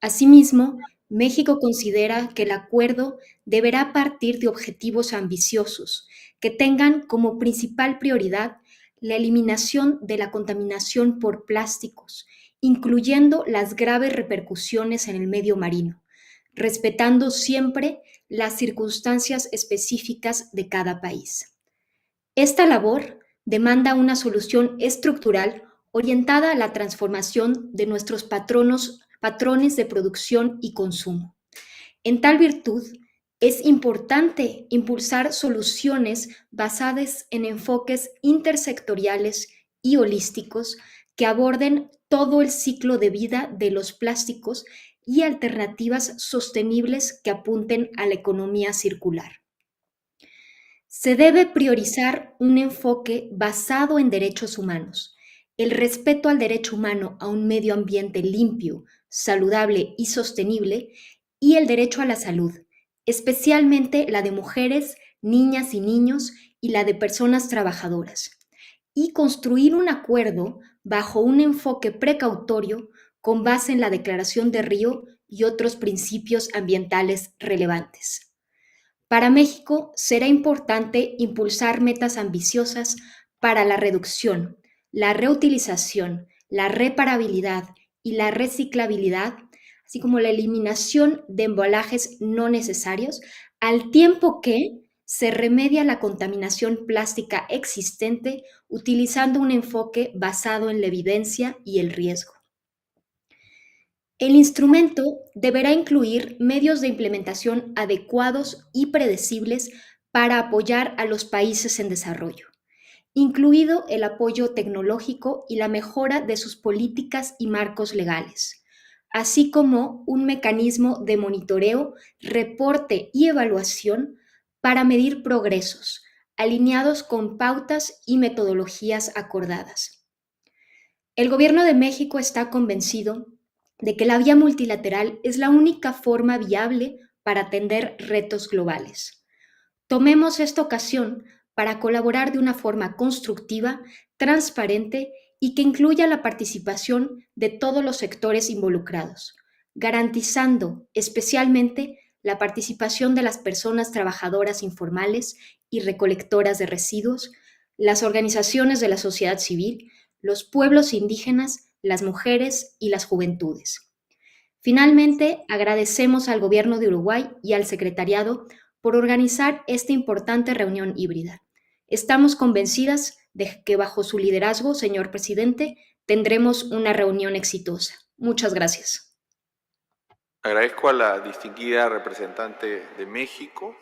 Asimismo, México considera que el acuerdo deberá partir de objetivos ambiciosos que tengan como principal prioridad la eliminación de la contaminación por plásticos, incluyendo las graves repercusiones en el medio marino, respetando siempre las circunstancias específicas de cada país. Esta labor demanda una solución estructural orientada a la transformación de nuestros patrones de producción y consumo. En tal virtud, es importante impulsar soluciones basadas en enfoques intersectoriales y holísticos que aborden todo el ciclo de vida de los plásticos y alternativas sostenibles que apunten a la economía circular. Se debe priorizar un enfoque basado en derechos humanos, el respeto al derecho humano a un medio ambiente limpio, saludable y sostenible, y el derecho a la salud, especialmente la de mujeres, niñas y niños y la de personas trabajadoras, y construir un acuerdo bajo un enfoque precautorio con base en la Declaración de Río y otros principios ambientales relevantes. Para México será importante impulsar metas ambiciosas para la reducción, la reutilización, la reparabilidad y la reciclabilidad, así como la eliminación de embalajes no necesarios, al tiempo que se remedia la contaminación plástica existente utilizando un enfoque basado en la evidencia y el riesgo. El instrumento deberá incluir medios de implementación adecuados y predecibles para apoyar a los países en desarrollo, incluido el apoyo tecnológico y la mejora de sus políticas y marcos legales, así como un mecanismo de monitoreo, reporte y evaluación para medir progresos, alineados con pautas y metodologías acordadas. El Gobierno de México está convencido de que la vía multilateral es la única forma viable para atender retos globales. Tomemos esta ocasión para colaborar de una forma constructiva, transparente y que incluya la participación de todos los sectores involucrados, garantizando especialmente la participación de las personas trabajadoras informales y recolectoras de residuos, las organizaciones de la sociedad civil, los pueblos indígenas, las mujeres y las juventudes. Finalmente, agradecemos al Gobierno de Uruguay y al Secretariado por organizar esta importante reunión híbrida. Estamos convencidas de que bajo su liderazgo, señor presidente, tendremos una reunión exitosa. Muchas gracias. Agradezco a la distinguida representante de México,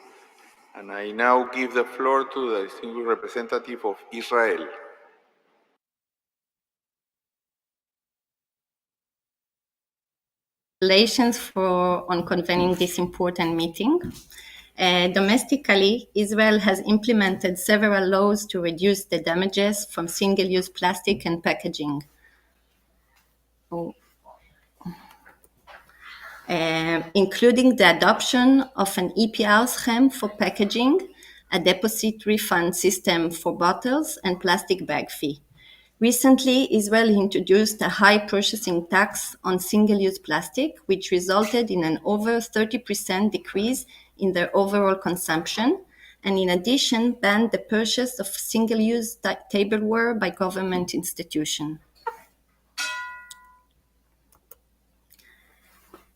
and I now give the floor to the distinguished representative of Israel. Congratulations on convening this important meeting. Domestically, Israel has implemented several laws to reduce the damages from single-use plastic and packaging. Including the adoption of an EPR scheme for packaging, a deposit refund system for bottles, and plastic bag fee. Recently, Israel introduced a high purchasing tax on single-use plastic, which resulted in an over 30% decrease in their overall consumption, and in addition, banned the purchase of single-use tableware by government institutions.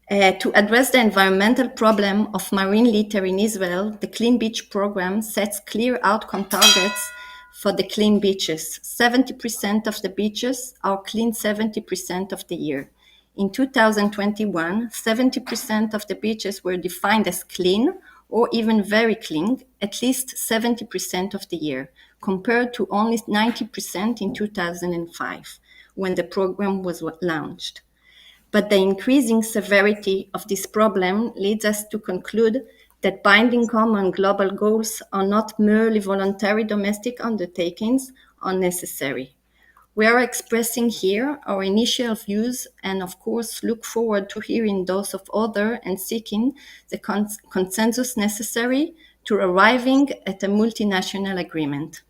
To address the environmental problem of marine litter in Israel, the Clean Beach program sets clear outcome targets for the clean beaches. 70% of the beaches are clean 70% of the year. In 2021, 70% of the beaches were defined as clean or even very clean, at least 70% of the year, compared to only 90% in 2005, when the program was launched. But the increasing severity of this problem leads us to conclude that binding common global goals are not merely voluntary domestic undertakings or necessary. We are expressing here our initial views and, of course, look forward to hearing those of others and seeking the consensus necessary to arriving at a multinational agreement.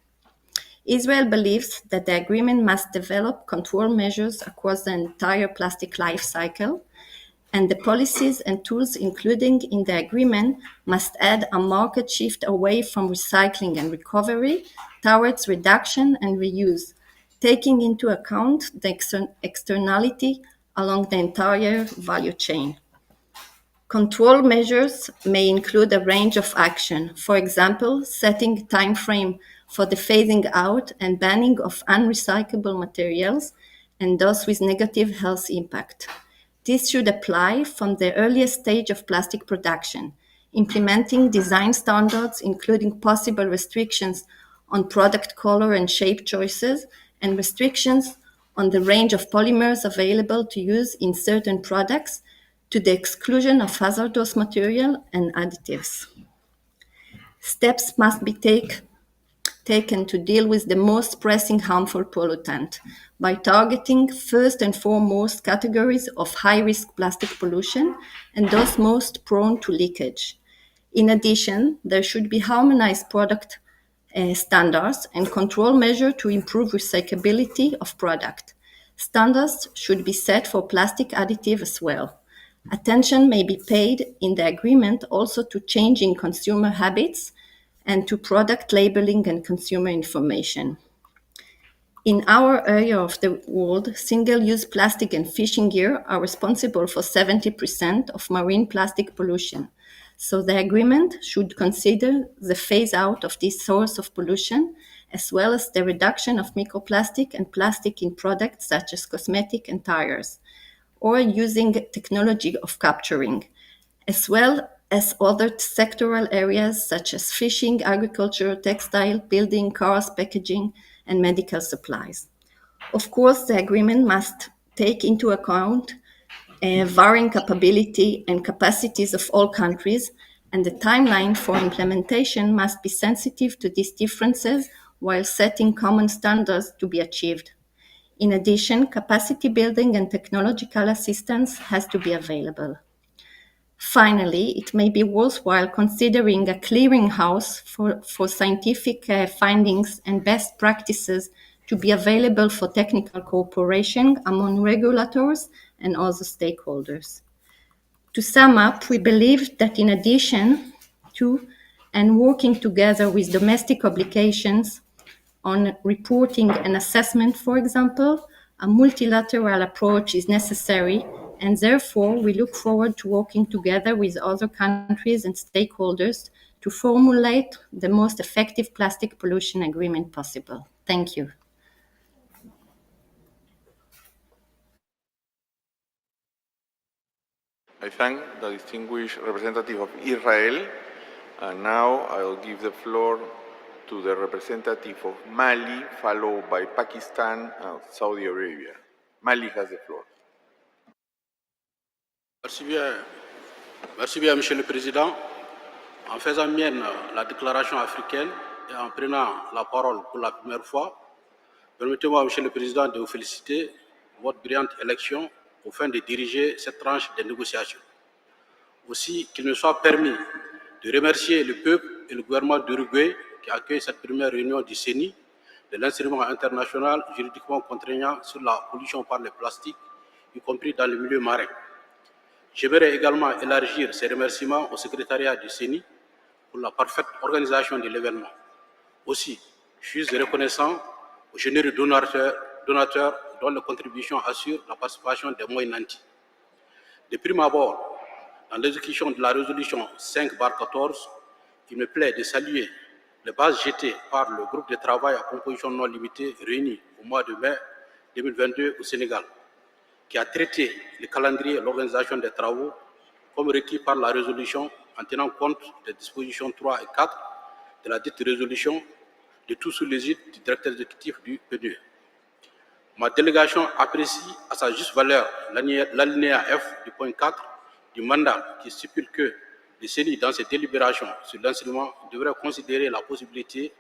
Israel believes that the agreement must develop control measures across the entire plastic life cycle, and the policies and tools included in the agreement must add a market shift away from recycling and recovery towards reduction and reuse, taking into account the externality along the entire value chain. Control measures may include a range of action, for example, setting a time frame for the phasing out and banning of unrecyclable materials and those with negative health impact. This should apply from the earliest stage of plastic production, implementing design standards, including possible restrictions on product color and shape choices, and restrictions on the range of polymers available to use in certain products, to the exclusion of hazardous material and additives. Steps must be taken to deal with the most pressing harmful pollutant by targeting first and foremost categories of high-risk plastic pollution and those most prone to leakage. In addition, there should be harmonized product standards and control measures to improve recyclability of product. Standards should be set for plastic additive as well. Attention may be paid in the agreement also to changing consumer habits and to product labeling and consumer information. In our area of the world, single-use plastic and fishing gear are responsible for 70% of marine plastic pollution. So the agreement should consider the phase-out of this source of pollution, as well as the reduction of microplastic and plastic in products such as cosmetic and tires, or using technology of capturing, as well as other sectoral areas such as fishing, agriculture, textile, building, cars, packaging, and medical supplies. Of course, the agreement must take into account varying capability and capacities of all countries, and the timeline for implementation must be sensitive to these differences while setting common standards to be achieved. In addition, capacity building and technological assistance has to be available. Finally, it may be worthwhile considering a clearinghouse for scientific findings and best practices to be available for technical cooperation among regulators and other stakeholders. To sum up, we believe that in addition to and working together with domestic obligations on reporting and assessment, for example, a multilateral approach is necessary, and therefore we look forward to working together with other countries and stakeholders to formulate the most effective plastic pollution agreement possible. Thank you. I thank the distinguished representative of Israel. And now I will give the floor to the representative of Mali, followed by Pakistan and Saudi Arabia. Mali has the floor. Merci bien, Monsieur le Président. En faisant mienne la déclaration africaine et en prenant la parole pour la première fois, permettez-moi, Monsieur le Président, de vous féliciter pour votre brillante élection au fin de diriger cette tranche des négociations. Aussi, qu'il me soit permis de remercier le peuple et le gouvernement d'Uruguay qui accueille cette première réunion du CENI, de l'instrument international juridiquement contraignant sur la pollution par les plastiques, y compris dans le milieu marin. J'aimerais également élargir ces remerciements au secrétariat du CENI pour la parfaite organisation de l'événement. Aussi, je suis reconnaissant aux généreux donateurs dont les contributions assurent la participation des moins nantis. De prime abord, dans l'exécution de la résolution 5/14, il me plaît de saluer les bases jetées par le groupe de travail à composition non limitée réuni au mois de mai 2022 au Sénégal, qui a traité le calendrier et l'organisation des travaux comme requis par la résolution en tenant compte des dispositions 3 et 4 de la dite résolution, de tout sous l'égide du directeur exécutif du PNUE. Ma délégation apprécie à sa juste valeur l'alinéa F du point 4 du mandat qui stipule que le CENI, dans ses délibérations sur l'instrument, devrait considérer la possibilité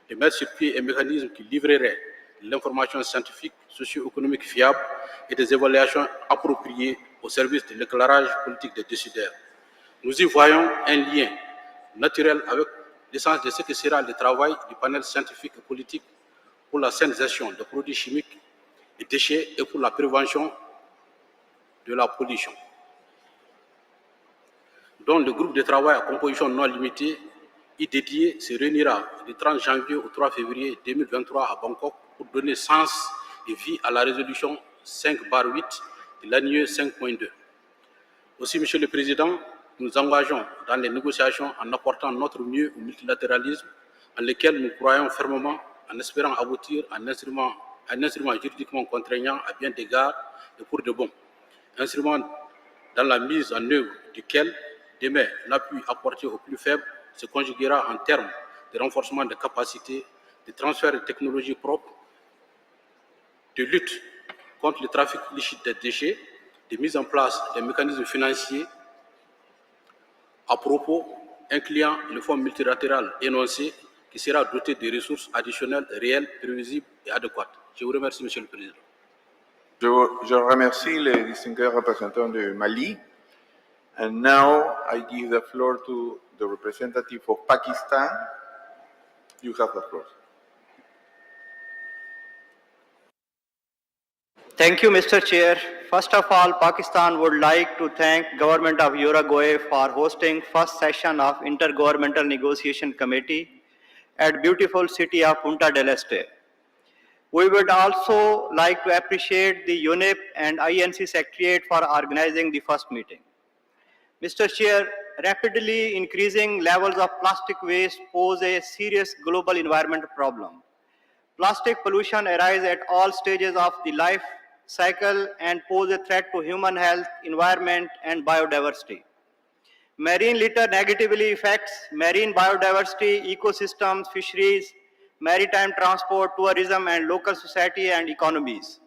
de mettre sur pied un mécanisme qui livrerait l'information scientifique, socio-économique fiable et des évaluations appropriées au service de l'éclairage politique des décideurs. Nous y voyons un lien naturel avec l'essence de ce que sera le travail du panel scientifique et politique pour la saine gestion des produits chimiques et déchets et pour la prévention de la pollution, dont le groupe de travail à composition non limitée y dédié se réunira du 30 janvier au 3 février 2023 à Bangkok pour donner sens et vie à la résolution 5/8 de l'annuaire 5.2. Aussi, Monsieur le Président, nous nous engageons dans les négociations en apportant notre mieux au multilatéralisme, en lequel nous croyons fermement, en espérant aboutir à un instrument juridiquement contraignant à bien d'égards et pour de bon. Instrument dans la mise en œuvre duquel, demain, l'appui apporté aux plus faibles se conjuguera en termes de renforcement des capacités, de transfert de technologies propres, de lutte contre le trafic illicite des déchets, de mise en place des mécanismes financiers à propos, incluant le fonds multilatéral énoncé qui sera doté de ressources additionnelles réelles, prévisibles et adéquates. Je vous remercie, Monsieur le Président. Je remercie les distingués représentants de Mali. And now I give the floor to the representative of Pakistan. You have the floor. Thank you, Mr. Chair. First of all, Pakistan would like to thank Government of Uruguay for hosting first session of Intergovernmental Negotiation Committee at beautiful city of Punta del Este. We would also like to appreciate the UNEP and INC Secretariat for organizing the first meeting. Mr. Chair, rapidly increasing levels of plastic waste pose a serious global environmental problem. Plastic pollution arises at all stages of the life cycle and pose a threat to human health, environment, and biodiversity. Marine litter negatively affects marine biodiversity, ecosystems, fisheries, maritime transport, tourism, and local society and economies.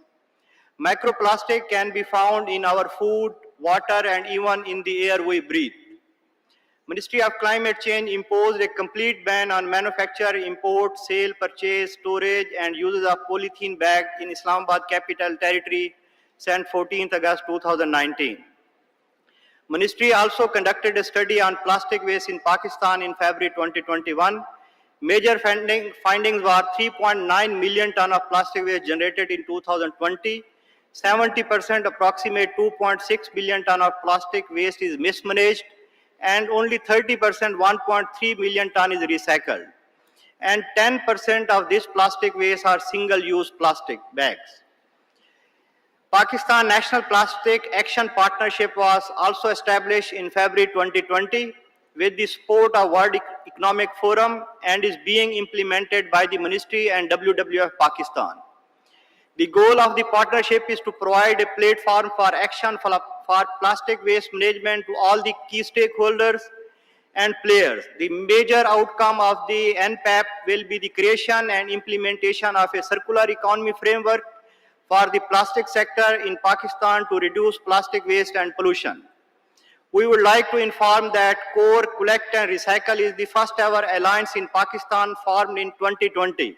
Microplastic can be found in our food, water, and even in the air we breathe. Ministry of Climate Change imposed a complete ban on manufacture, import, sale, purchase, storage, and uses of polythene bag in Islamabad Capital Territory since 14th August 2019. Ministry also conducted a study on plastic waste in Pakistan in February 2021. Major findings were 3.9 million ton of plastic waste generated in 2020. 70% approximate 2.6 billion ton of plastic waste is mismanaged, and only 30% 1.3 million ton is recycled. And 10% of this plastic waste are single-use plastic bags. Pakistan National Plastic Action Partnership was also established in February 2020 with the support of World Economic Forum and is being implemented by the Ministry and WWF Pakistan. The goal of the partnership is to provide a platform for action for plastic waste management to all the key stakeholders and players. The major outcome of the NPAP will be the creation and implementation of a circular economy framework for the plastic sector in Pakistan to reduce plastic waste and pollution. We would like to inform that Core, Collect and Recycle is the first ever alliance in Pakistan formed in 2020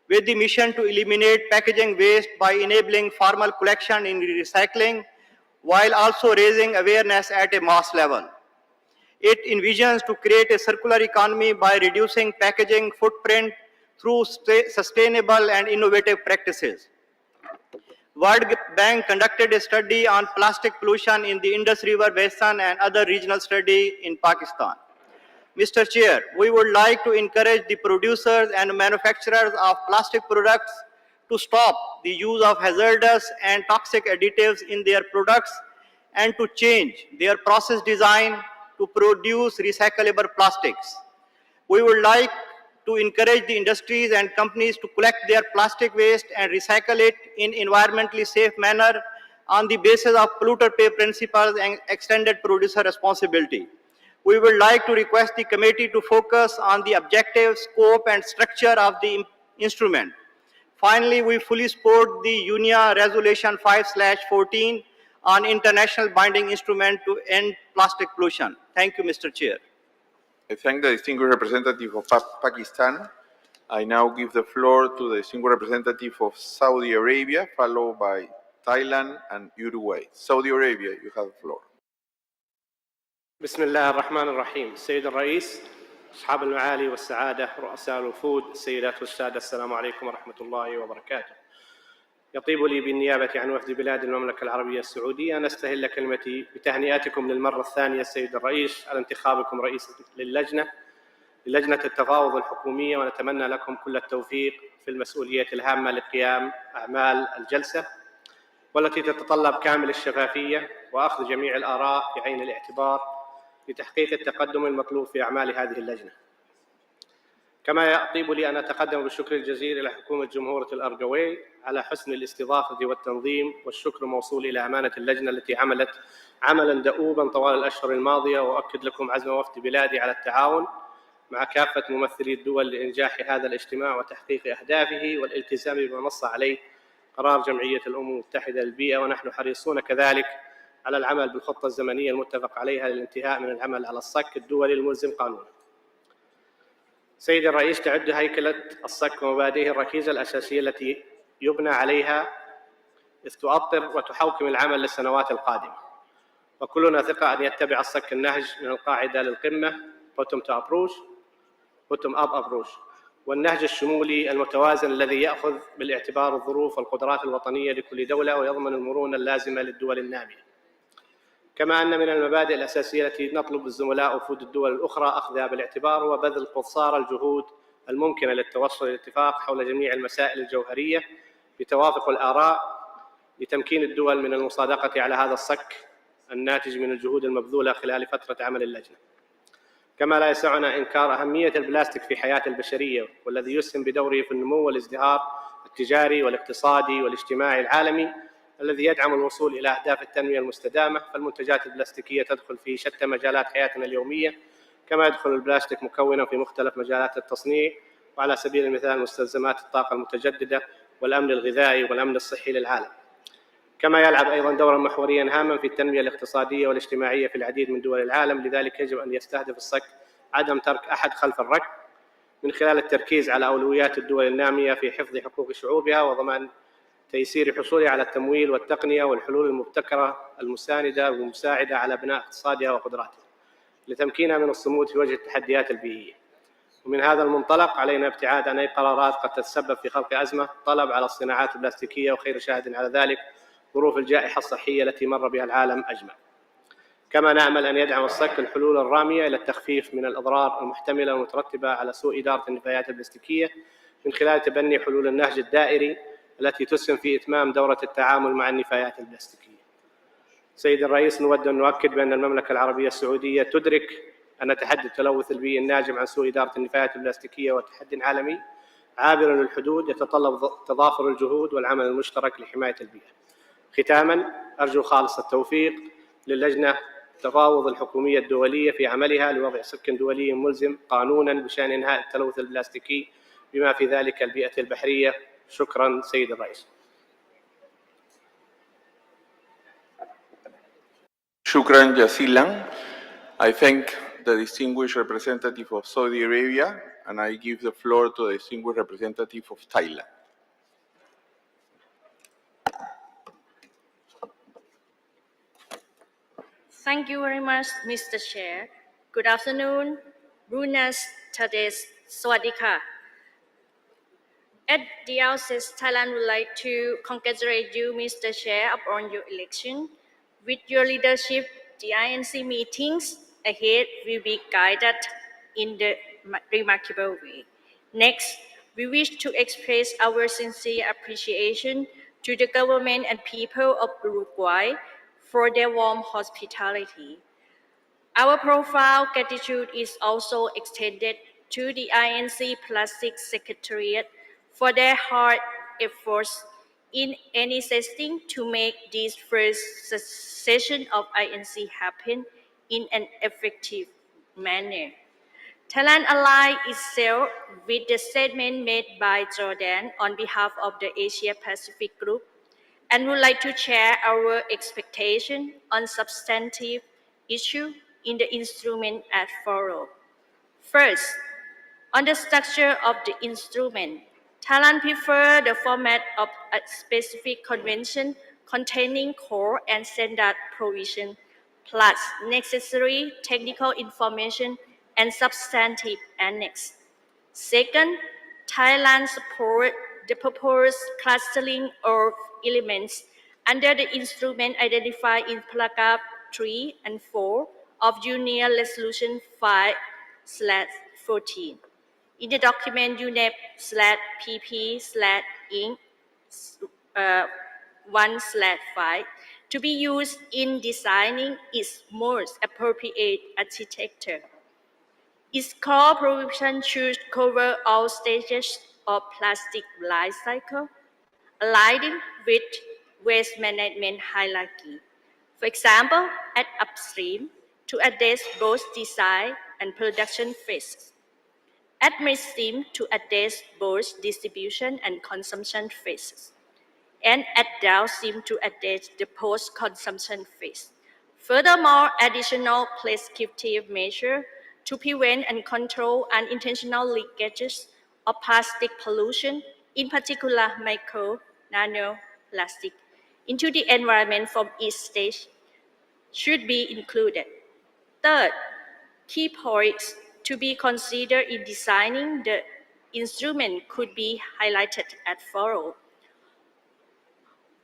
with the mission to eliminate packaging waste by enabling formal collection and recycling while also raising awareness at a mass level. It envisions to create a circular economy by reducing packaging footprint through sustainable and innovative practices. World Bank conducted a study on plastic pollution in the Indus River Basin and other regional study in Pakistan. Mr. Chair, we would like to encourage the producers and manufacturers of plastic products to stop the use of hazardous and toxic additives in their products and to change their process design to produce recyclable plastics. We would like to encourage the industries and companies to collect their plastic waste and recycle it in environmentally safe manner on the basis of polluter pay principles and extended producer responsibility. We would like to request the committee to focus on the objective, scope, and structure of the instrument. Finally, we fully support the UNIA Resolution 5/14 on international binding instrument to end plastic pollution. Thank you, Mr. Chair. I thank the distinguished representative of Pakistan. I now give the floor to the distinguished representative of Saudi Arabia, followed by Thailand and Uruguay. Saudi Arabia, you have the floor. بسم الله الرحمن الرحيم. السيد الرئيس، أصحاب المعالي والسعادة، رؤساء الوفود، السيدات والسادة، السلام عليكم ورحمة الله وبركاته. يطيب لي بالنيابة عن وفد بلاد المملكة العربية السعودية أن أستهل كلمتي بتهنئتكم للمرة الثانية السيد الرئيس على انتخابكم رئيس للجنة التفاوض الحكومية، ونتمنى لكم كل التوفيق في المسؤولية الهامة لقيام أعمال الجلسة والتي تتطلب كامل الشفافية وأخذ جميع الآراء بعين الاعتبار لتحقيق التقدم المطلوب في أعمال هذه اللجنة. كما يطيب لي أن أتقدم بالشكر الجزيل إلى حكومة جمهورية الأرجواي على حسن الاستضافة والتنظيم، والشكر موصول إلى أمانة اللجنة التي عملت عملا دؤوبا طوال الأشهر الماضية. وأؤكد لكم عزم وفد بلادي على التعاون مع كافة ممثلي الدول لإنجاح هذا الاجتماع وتحقيق أهدافه والالتزام بما نص عليه قرار جمعية الأمم المتحدة للبيئة. ونحن حريصون كذلك على العمل بالخطة الزمنية المتفق عليها للانتهاء من العمل على الصك الدولي الملزم قانونا. سيدي الرئيس، تعد هيكلة الصك ومبادئه الركيزة الأساسية التي يبنى عليها إذ تؤطر وتحوكم العمل للسنوات القادمة، وكلنا ثقة أن يتبع الصك النهج من القاعدة للقمة bottom up approach، والنهج الشمولي المتوازن الذي يأخذ بالاعتبار الظروف والقدرات الوطنية لكل دولة ويضمن المرونة اللازمة للدول النامية. كما أن من المبادئ الأساسية التي نطلب الزملاء وفود الدول الأخرى أخذها بالاعتبار هو بذل قصارى الجهود الممكنة للتوصل للاتفاق حول جميع المسائل الجوهرية بتوافق الآراء لتمكين الدول من المصادقة على هذا الصك الناتج من الجهود المبذولة خلال فترة عمل اللجنة. كما لا يسعنا إنكار أهمية البلاستيك في حياة البشرية، والذي يسهم بدوره في النمو والازدهار التجاري والاقتصادي والاجتماعي العالمي الذي يدعم الوصول إلى أهداف التنمية المستدامة. فالمنتجات البلاستيكية تدخل في شتى مجالات حياتنا اليومية، كما يدخل البلاستيك مكونا في مختلف مجالات التصنيع، وعلى سبيل المثال مستلزمات الطاقة المتجددة والأمن الغذائي والأمن الصحي للعالم. كما يلعب أيضا دورا محوريا هاما في التنمية الاقتصادية والاجتماعية في العديد من دول العالم. لذلك يجب أن يستهدف الصك عدم ترك أحد خلف الركب من خلال التركيز على أولويات الدول النامية في حفظ حقوق شعوبها وضمان تيسير حصولها على التمويل والتقنية والحلول المبتكرة المساندة والمساعدة على بناء اقتصادها وقدراتها لتمكينها من الصمود في وجه التحديات البيئية. ومن هذا المنطلق علينا ابتعاد عن أي قرارات قد تتسبب في خلق أزمة طلب على الصناعات البلاستيكية، وخير شاهد على ذلك ظروف الجائحة الصحية التي مر بها العالم أجمع. كما نأمل أن يدعم الصك الحلول الرامية إلى التخفيف من الأضرار المحتملة المترتبة على سوء إدارة النفايات البلاستيكية من خلال تبني حلول النهج الدائري التي تسهم في إتمام دورة التعامل مع النفايات البلاستيكية. سيد الرئيس، نود أن نؤكد بأن المملكة العربية السعودية تدرك أن تحدي التلوث البيئي الناجم عن سوء إدارة النفايات البلاستيكية وتحدي عالمي عابر للحدود يتطلب تضافر الجهود والعمل المشترك لحماية البيئة. ختاماً، أرجو خالص التوفيق للجنة التفاوض الحكومية الدولية في عملها لوضع سك دولي ملزم قانوناً بشأن إنهاء التلوث البلاستيكي بما في ذلك البيئة البحرية. شكراً سيد الرئيس. Shukran Jasilan. I thank the distinguished representative of Saudi Arabia, and I give the floor to the distinguished representative of Thailand. Thank you very much, Mr. Chair. Good afternoon. Buenas tardes. Sawadika. At the outset, Thailand would like to congratulate you, Mr. Chair, upon your election. With your leadership, the INC meetings ahead will be guided in the remarkable way. Next, we wish to express our sincere appreciation to the government and people of Uruguay for their warm hospitality. Our profound gratitude is also extended to the INC Plastic Secretariat for their hard efforts in assisting to make this first session of INC happen in an effective manner. Thailand aligned itself with the statement made by Jordan on behalf of the Asia-Pacific Group and would like to share our expectation on substantive issues in the instrument as follows. First, on the structure of the instrument, Thailand prefers the format of a specific convention containing core and standard provision, plus necessary technical information and substantive annex. Second, Thailand supports the proposed clustering of elements under the instrument identified in paragraph 3 and 4 of Union Resolution 5/14. In the document UNEP/PP/INC 1/5 to be used in designing its most appropriate architecture. Its core provision should cover all stages of plastic life cycle, aligning with waste management hierarchy. For example, at upstream, to address both design and production phases. At midstream, to address both distribution and consumption phases. And at downstream, to address the post-consumption phase. Furthermore, additional prescriptive measures to prevent and control unintentional leakages of plastic pollution, in particular micro, nano plastic, into the environment from each stage should be included. Third, key points to be considered in designing the instrument could be highlighted as follows.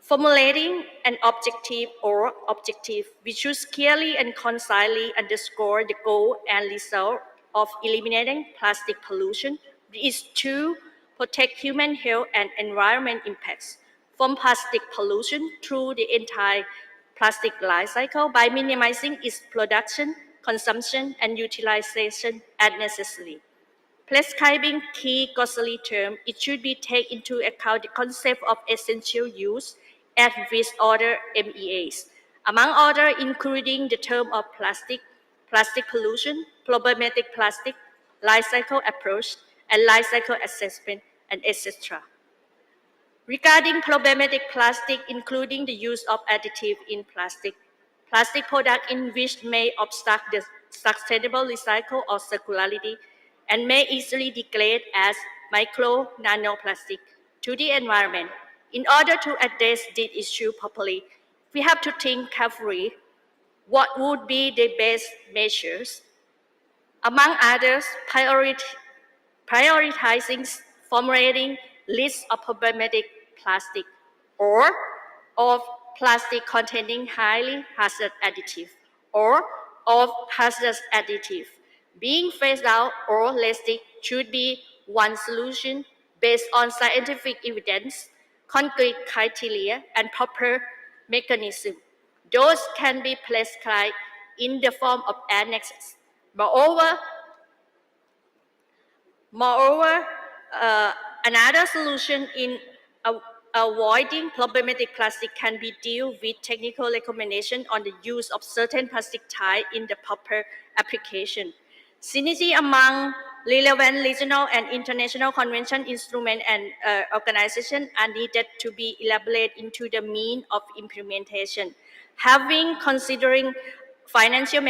Formulating an objective or objective which should clearly and concisely underscore the goal and result of eliminating plastic pollution is to protect human health and environment impacts from plastic pollution through the entire plastic life cycle by minimizing its production, consumption, and utilization as necessary. Prescribing key glossary terms, it should be taken into account the concept of essential use as with other MEAs, among others including the term of plastic, plastic pollution, problematic plastic, life cycle approach, and life cycle assessment, and etc. Regarding problematic plastic, including the use of additive in plastic products in which may obstruct the sustainable recycle or circularity and may easily degrade as micro nanoplastic to the environment. In order to address this issue properly, we have to think carefully what would be the best measures. Among others, prioritizing formulating lists of problematic plastic or of plastic containing highly hazardous additive or of hazardous additive being phased out or listed should be one solution based on scientific evidence, concrete criteria, and proper mechanism. Those can be prescribed in the form of annexes. Moreover, another solution in avoiding problematic plastic can be deal with technical recommendation on the use of certain plastic type in the proper application. Synergy among relevant regional and international convention instruments and organizations are needed to be elaborated into the means of implementation. Having considering financial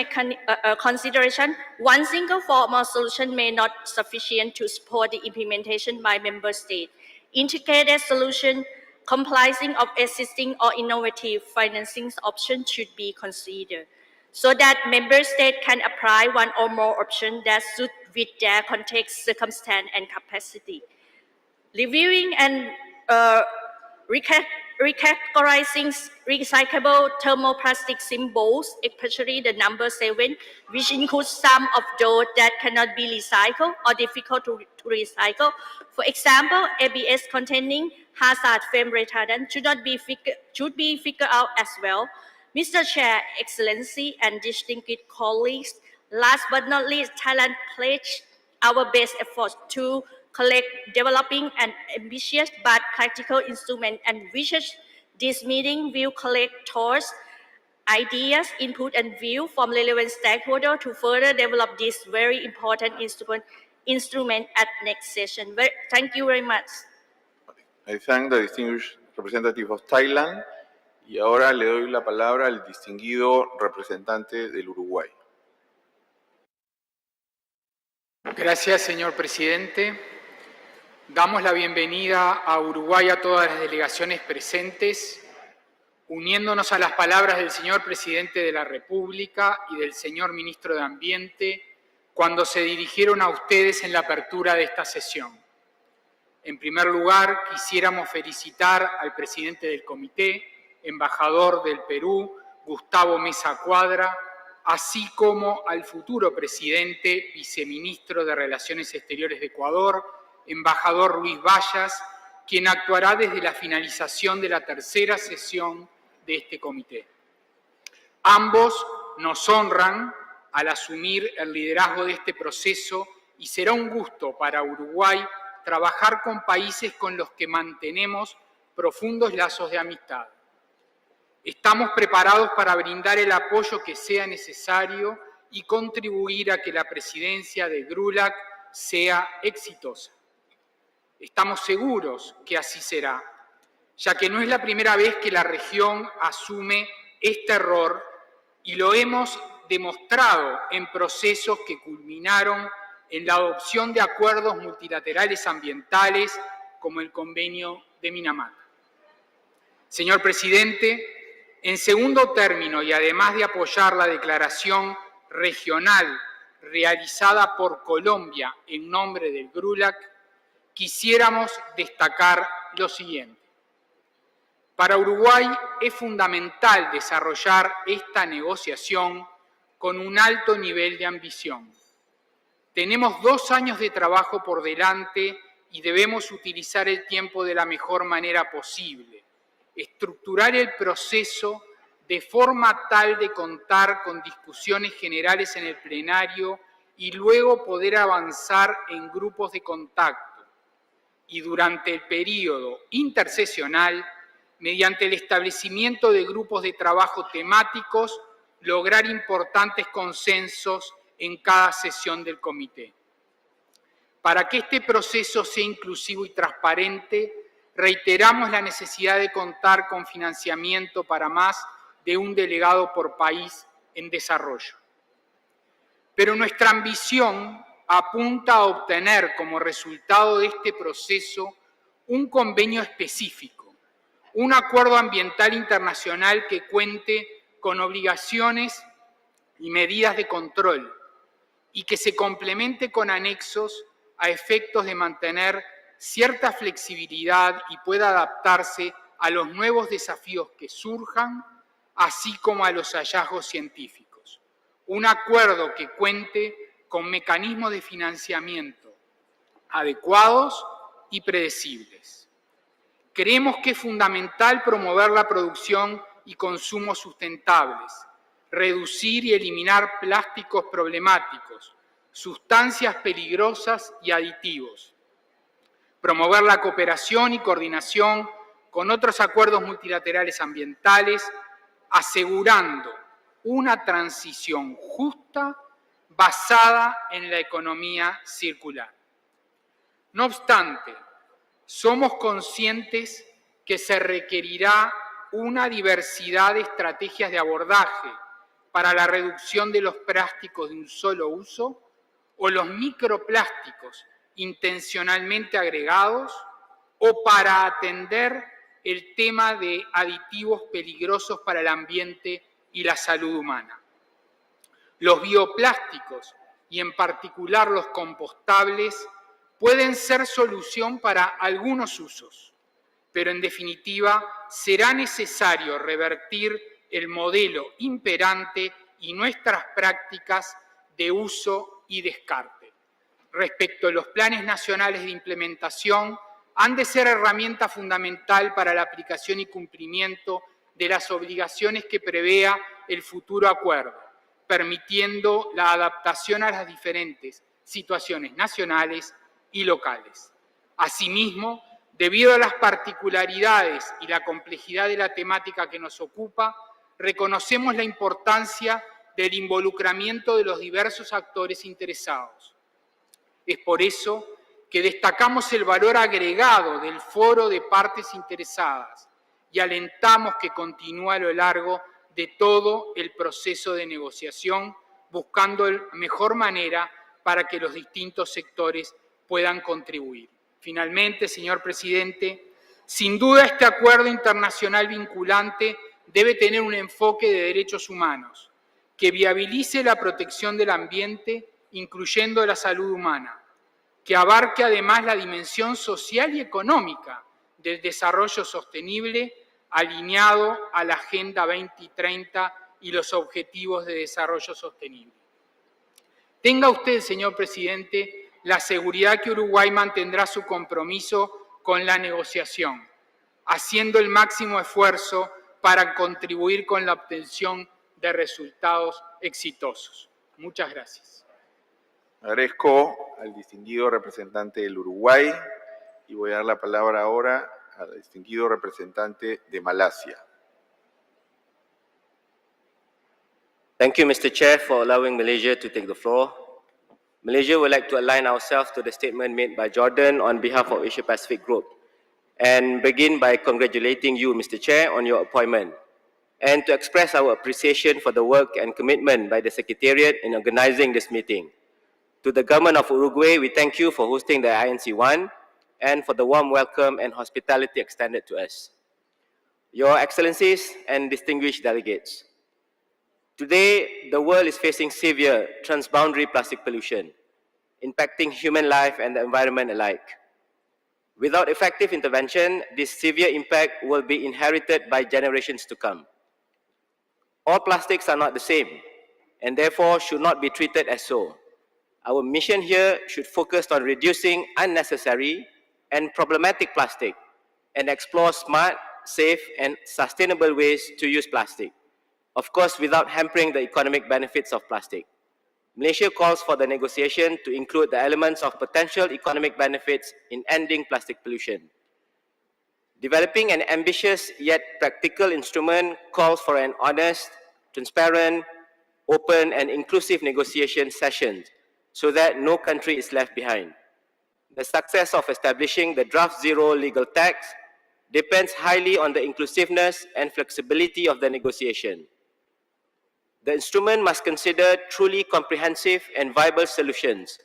consideration, one single formal solution may not be sufficient to support the implementation by member states. Integrated solution comprising of existing or innovative financing options should be considered, so that member states can apply one or more options that suit with their context, circumstance, and capacity. Reviewing and recategorizing recyclable thermoplastic symbols, especially the number 7, which includes some of those that cannot be recycled or difficult to recycle. For example, ABS containing hazard flame retardant should be figured out as well. Mr. Chair, Excellency, and distinguished colleagues, last but not least, Thailand pledged our best efforts to collect developing an ambitious but practical instrument, and wishes this meeting will collect thoughts, ideas, input, and view from relevant stakeholders to further develop this very important instrument at next session. Thank you very much. I thank the distinguished representative of Thailand y ahora le doy la palabra al distinguido representante del Uruguay. Gracias, señor presidente. Damos la bienvenida a Uruguay a todas las delegaciones presentes, uniéndonos a las palabras del señor presidente de la República y del señor ministro de Ambiente cuando se dirigieron a ustedes en la apertura de esta sesión. En primer lugar, quisiéramos felicitar al presidente del comité, embajador del Perú, Gustavo Mesa Cuadra, así como al futuro presidente, viceministro de Relaciones Exteriores de Ecuador, embajador Luis Vallas, quien actuará desde la finalización de la tercera sesión de este comité. Ambos nos honran al asumir el liderazgo de este proceso y será un gusto para Uruguay trabajar con países con los que mantenemos profundos lazos de amistad. Estamos preparados para brindar el apoyo que sea necesario y contribuir a que la presidencia de GRULAC sea exitosa. Estamos seguros que así será, ya que no es la primera vez que la región asume este rol y lo hemos demostrado en procesos que culminaron en la adopción de acuerdos multilaterales ambientales como el Convenio de Minamata. Señor presidente, en segundo término, y además de apoyar la declaración regional realizada por Colombia en nombre del GRULAC, quisiéramos destacar lo siguiente. Para Uruguay es fundamental desarrollar esta negociación con un alto nivel de ambición. Tenemos 2 años de trabajo por delante y debemos utilizar el tiempo de la mejor manera posible, estructurar el proceso de forma tal de contar con discusiones generales en el plenario y luego poder avanzar en grupos de contacto. Y durante el período intersesional, mediante el establecimiento de grupos de trabajo temáticos, lograr importantes consensos en cada sesión del comité. Para que este proceso sea inclusivo y transparente, reiteramos la necesidad de contar con financiamiento para más de un delegado por país en desarrollo. Pero nuestra ambición apunta a obtener como resultado de este proceso un convenio específico, un acuerdo ambiental internacional que cuente con obligaciones y medidas de control y que se complemente con anexos a efectos de mantener cierta flexibilidad y pueda adaptarse a los nuevos desafíos que surjan, así como a los hallazgos científicos. Un acuerdo que cuente con mecanismos de financiamiento adecuados y predecibles. Creemos que es fundamental promover la producción y consumo sustentables, reducir y eliminar plásticos problemáticos, sustancias peligrosas y aditivos, promover la cooperación y coordinación con otros acuerdos multilaterales ambientales, asegurando una transición justa basada en la economía circular. No obstante, somos conscientes que se requerirá una diversidad de estrategias de abordaje para la reducción de los plásticos de un solo uso o los microplásticos intencionalmente agregados o para atender el tema de aditivos peligrosos para el ambiente y la salud humana. Los bioplásticos, y en particular los compostables, pueden ser solución para algunos usos, pero en definitiva será necesario revertir el modelo imperante y nuestras prácticas de uso y descarte. Respecto a los planes nacionales de implementación, han de ser herramienta fundamental para la aplicación y cumplimiento de las obligaciones que prevea el futuro acuerdo, permitiendo la adaptación a las diferentes situaciones nacionales y locales. Asimismo, debido a las particularidades y la complejidad de la temática que nos ocupa, reconocemos la importancia del involucramiento de los diversos actores interesados. Es por eso que destacamos el valor agregado del foro de partes interesadas y alentamos que continúe a lo largo de todo el proceso de negociación, buscando la mejor manera para que los distintos sectores puedan contribuir. Finalmente, señor presidente, sin duda este acuerdo internacional vinculante debe tener un enfoque de derechos humanos que viabilice la protección del ambiente, incluyendo la salud humana, que abarque además la dimensión social y económica del desarrollo sostenible alineado a la Agenda 2030 y los Objetivos de Desarrollo Sostenible. Tenga usted, señor presidente, la seguridad que Uruguay mantendrá su compromiso con la negociación, haciendo el máximo esfuerzo para contribuir con la obtención de resultados exitosos. Muchas gracias. Agradezco al distinguido representante del Uruguay y voy a dar la palabra ahora al distinguido representante de Malasia. Thank you, Mr. Chair, for allowing Malaysia to take the floor. Malaysia would like to align ourselves to the statement made by Jordan on behalf of Asia Pacific Group and begin by congratulating you, Mr. Chair, on your appointment and to express our appreciation for the work and commitment by the Secretariat in organizing this meeting. To the government of Uruguay, we thank you for hosting the INC1 and for the warm welcome and hospitality extended to us. Your Excellencies and distinguished delegates, today the world is facing severe transboundary plastic pollution, impacting human life and the environment alike. Without effective intervention, this severe impact will be inherited by generations to come. All plastics are not the same and therefore should not be treated as so. Our mission here should focus on reducing unnecessary and problematic plastic and explore smart, safe, and sustainable ways to use plastic, of course without hampering the economic benefits of plastic. Malaysia calls for the negotiation to include the elements of potential economic benefits in ending plastic pollution. Developing an ambitious yet practical instrument calls for an honest, transparent, open, and inclusive negotiation session so that no country is left behind. The success of establishing the draft zero legal text depends highly on the inclusiveness and flexibility of the negotiation. The instrument must consider truly comprehensive and viable solutions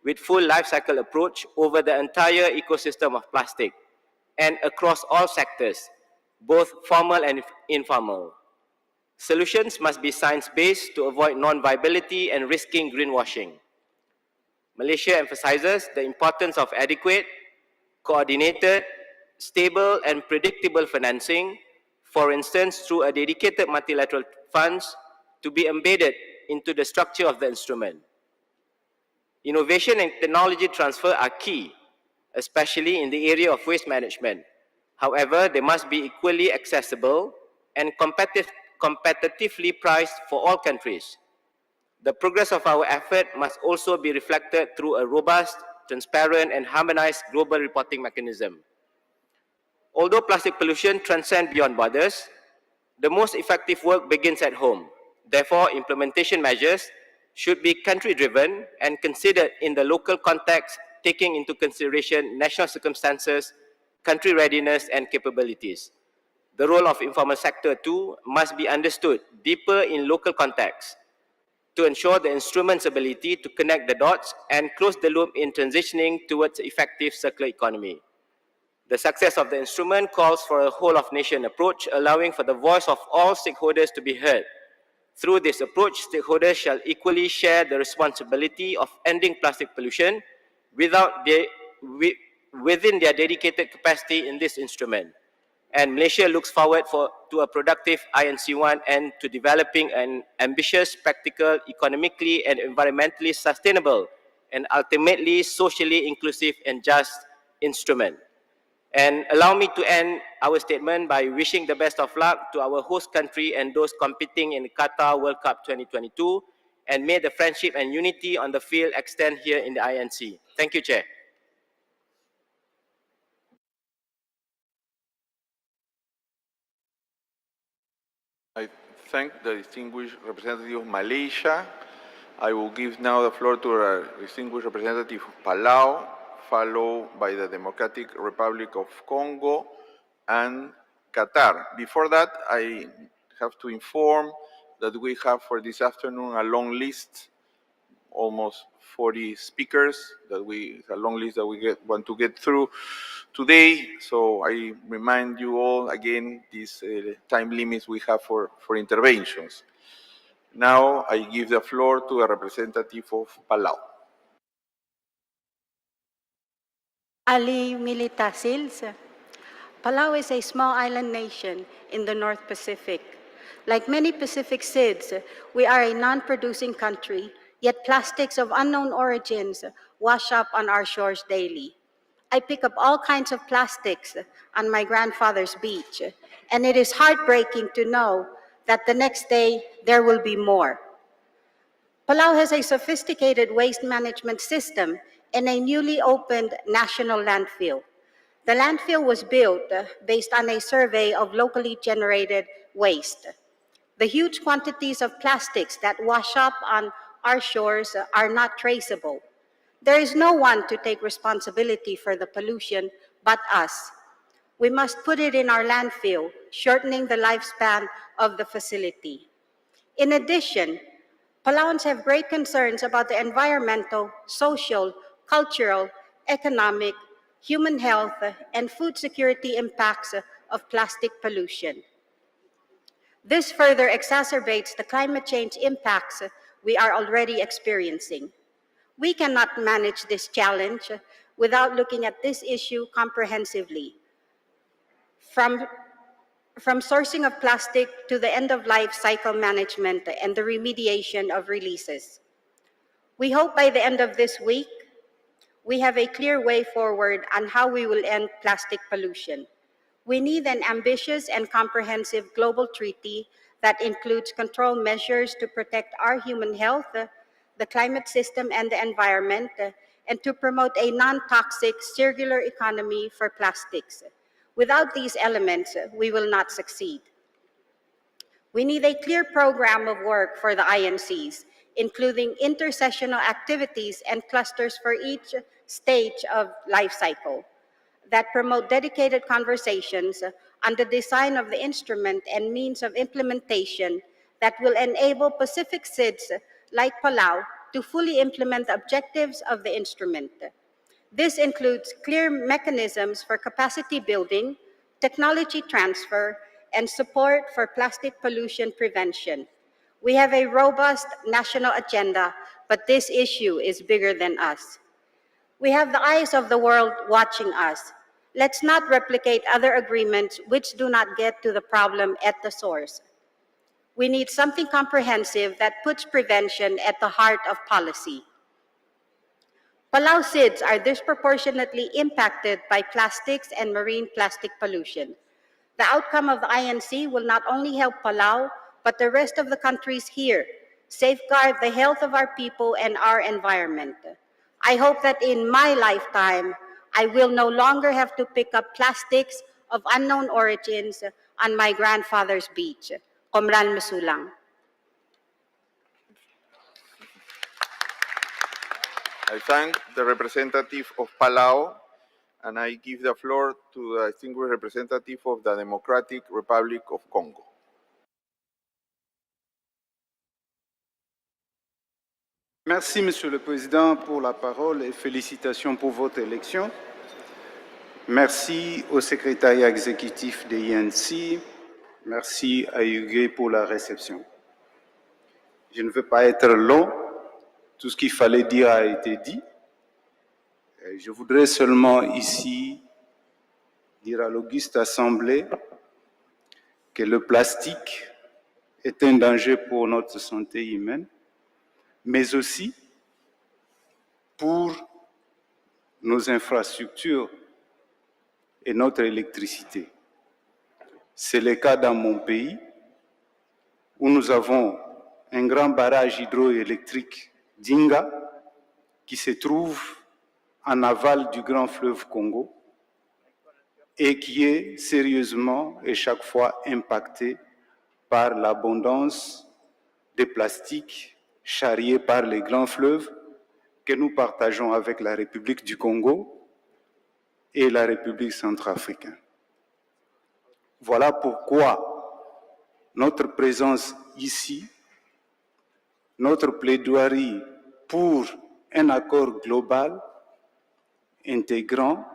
with full life cycle approach over the entire ecosystem of plastic and across all sectors, both formal and informal. Solutions must be science-based to avoid non-viability and risking greenwashing. Malaysia emphasizes the importance of adequate, coordinated, stable and predictable financing, for instance through a dedicated multilateral funds to be embedded into the structure of the instrument. Innovation and technology transfer are key, especially in the area of waste management. However, they must be equally accessible and competitively priced for all countries. The progress of our effort must also be reflected through a robust, transparent and harmonized global reporting mechanism. Although plastic pollution transcends beyond borders, the most effective work begins at home. Therefore, implementation measures should be country-driven and considered in the local context, taking into consideration national circumstances, country readiness and capabilities. The role of informal sector too must be understood deeper in local context to ensure the instrument's ability to connect the dots and close the loop in transitioning towards effective circular economy. The success of the instrument calls for a whole-of-nation approach, allowing for the voice of all stakeholders to be heard. Through this approach, stakeholders shall equally share the responsibility of ending plastic pollution within their dedicated capacity in this instrument. And Malaysia looks forward to a productive INC1 and to developing an ambitious, practical, economically and environmentally sustainable and ultimately socially inclusive and just instrument. And allow me to end our statement by wishing the best of luck to our host country and those competing in the Qatar World Cup 2022, and may the friendship and unity on the field extend here in the INC. Thank you, Chair. I thank the distinguished representative of Malaysia. I will give now the floor to our distinguished representative of Palau, followed by the Democratic Republic of Congo and Qatar. Before that, I have to inform that we have for this afternoon a long list, almost 40 speakers, a long list that we want to get through today. So I remind you all again these time limits we have for interventions. Now I give the floor to a representative of Palau. Ali Milita Sils. Palau is a small island nation in the North Pacific. Like many Pacific SIDS, we are a non-producing country, yet plastics of unknown origins wash up on our shores daily. I pick up all kinds of plastics on my grandfather's beach, and it is heartbreaking to know that the next day there will be more. Palau has a sophisticated waste management system and a newly opened national landfill. The landfill was built based on a survey of locally generated waste. The huge quantities of plastics that wash up on our shores are not traceable. There is no one to take responsibility for the pollution but us. We must put it in our landfill, shortening the lifespan of the facility. In addition, Palauans have great concerns about the environmental, social, cultural, economic, human health, and food security impacts of plastic pollution. This further exacerbates the climate change impacts we are already experiencing. We cannot manage this challenge without looking at this issue comprehensively. From sourcing of plastic to the end-of-life cycle management and the remediation of releases. We hope by the end of this week, we have a clear way forward on how we will end plastic pollution. We need an ambitious and comprehensive global treaty that includes control measures to protect our human health, the climate system and the environment, and to promote a non-toxic circular economy for plastics. Without these elements, we will not succeed. We need a clear program of work for the INCs, including intersessional activities and clusters for each stage of life cycle. that promote dedicated conversations on the design of the instrument and means of implementation that will enable Pacific SIDS like Palau to fully implement the objectives of the instrument. This includes clear mechanisms for capacity building, technology transfer, and support for plastic pollution prevention. We have a robust national agenda, but this issue is bigger than us. We have the eyes of the world watching us. Let's not replicate other agreements which do not get to the problem at the source. We need something comprehensive that puts prevention at the heart of policy. Palau SIDS are disproportionately impacted by plastics and marine plastic pollution. The outcome of the INC will not only help Palau, but the rest of the countries here, safeguard the health of our people and our environment. I hope that in my lifetime, I will no longer have to pick up plastics of unknown origins on my grandfather's beach. Comran Masulang. I thank the representative of Palau, and I give the floor to the distinguished representative of the Democratic Republic of Congo. Merci, Monsieur le Président, pour la parole et félicitations pour votre élection. Merci au secrétariat exécutif de l'INC. Merci à Huguet pour la réception. Je ne veux pas être long. Tout ce qu'il fallait dire a été dit. Je voudrais seulement ici dire à l'auguste assemblée que le plastique est un danger pour notre santé humaine, mais aussi pour nos infrastructures et notre électricité. C'est le cas dans mon pays, où nous avons un grand barrage hydroélectrique d'Inga, qui se trouve en aval du grand fleuve Congo et qui est sérieusement et chaque fois impacté par l'abondance de plastique charrié par les grands fleuves que nous partageons avec la République du Congo et la République centrafricaine. Voilà pourquoi notre présence ici, notre plaidoirie pour un accord global intégrant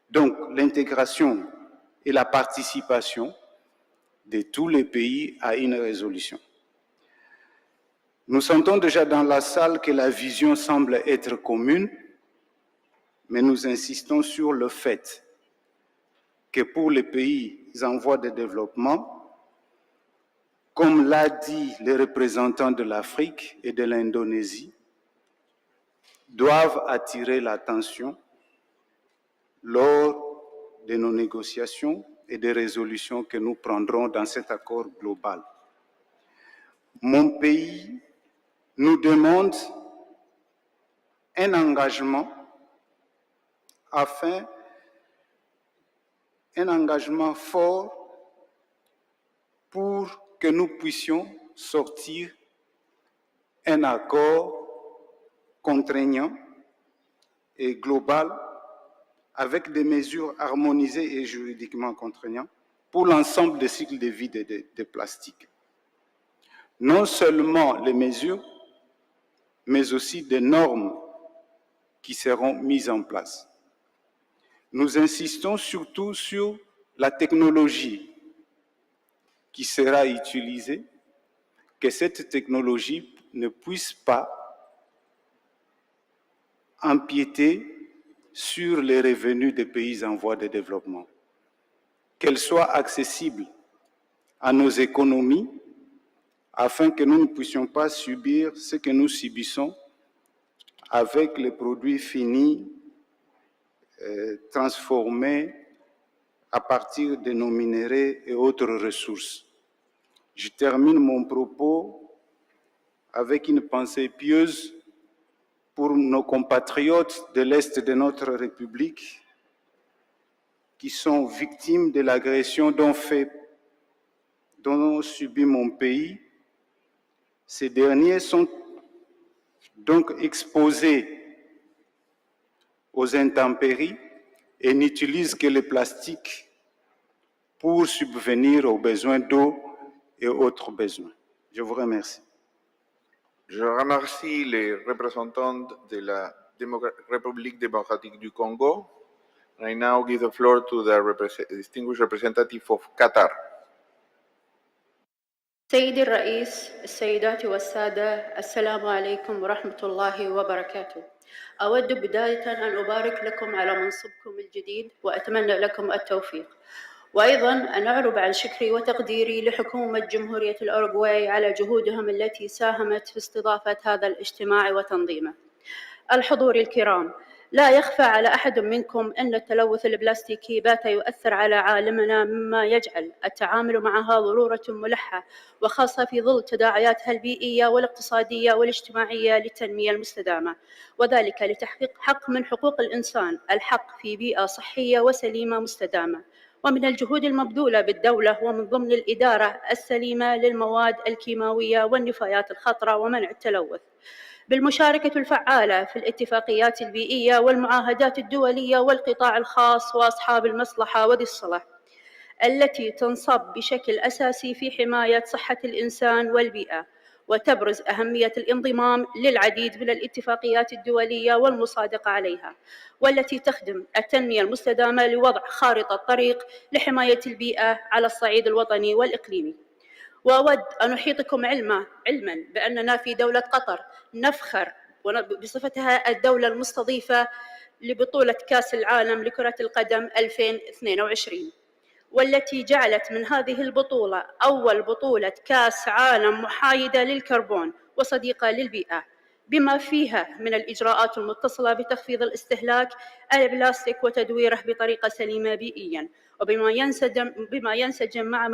donc l'intégration et la participation de tous les pays à une résolution. Nous sentons déjà dans la salle que la vision semble être commune, mais nous insistons sur le fait que pour les pays en voie de développement, comme l'a dit les représentants de l'Afrique et de l'Indonésie, doivent attirer l'attention lors de nos négociations et des résolutions que nous prendrons dans cet accord global. Mon pays nous demande un engagement un engagement fort pour que nous puissions sortir un accord contraignant et global avec des mesures harmonisées et juridiquement contraignantes pour l'ensemble des cycles de vie de plastique. Non seulement les mesures, mais aussi des normes qui seront mises en place. Nous insistons surtout sur la technologie qui sera utilisée, que cette technologie ne puisse pas empiéter sur les revenus des pays en voie de développement, qu'elle soit accessible à nos économies afin que nous ne puissions pas subir ce que nous subissons avec les produits finis transformés à partir de nos minéraux et autres ressources. Je termine mon propos avec une pensée pieuse pour nos compatriotes de l'Est de notre République qui sont victimes de l'agression dont subit mon pays. Ces derniers sont donc exposés aux intempéries et n'utilisent que le plastique pour subvenir aux besoins d'eau et autres besoins. Je vous remercie. Je remercie les représentants de la République démocratique du Congo. I now give the floor to the distinguished representative of Qatar. سيدي الرئيس، السيدات والسادة، السلام عليكم ورحمة الله وبركاته. أود بداية أن أبارك لكم على منصبكم الجديد وأتمنى لكم التوفيق، وأيضا أن أعرب عن شكري وتقديري لحكومة جمهورية الأوروغواي على جهودهم التي ساهمت في استضافة هذا الاجتماع وتنظيمه. الحضور الكرام، لا يخفى على أحد منكم أن التلوث البلاستيكي بات يؤثر على عالمنا، مما يجعل التعامل معها ضرورة ملحة، وخاصة في ظل تداعياتها البيئية والاقتصادية والاجتماعية للتنمية المستدامة، وذلك لتحقيق حق من حقوق الإنسان، الحق في بيئة صحية وسليمة مستدامة. ومن الجهود المبذولة بالدولة ومن ضمن الإدارة السليمة للمواد الكيماوية والنفايات الخطرة ومنع التلوث، بالمشاركة الفعالة في الاتفاقيات البيئية والمعاهدات الدولية والقطاع الخاص وأصحاب المصلحة وذي الصلة التي تنصب بشكل أساسي في حماية صحة الإنسان والبيئة، وتبرز أهمية الانضمام للعديد من الاتفاقيات الدولية والمصادقة عليها، والتي تخدم التنمية المستدامة لوضع خارطة طريق لحماية البيئة على الصعيد الوطني والإقليمي. وأود أن أحيطكم علما بأننا في دولة قطر نفخر بصفتها الدولة المستضيفة لبطولة كأس العالم لكرة القدم 2022، والتي جعلت من هذه البطولة أول بطولة كأس عالم محايدة للكربون وصديقة للبيئة، بما فيها من الإجراءات المتصلة بتخفيض الاستهلاك البلاستيك وتدويره بطريقة سليمة بيئياً، وبما ينسجم مع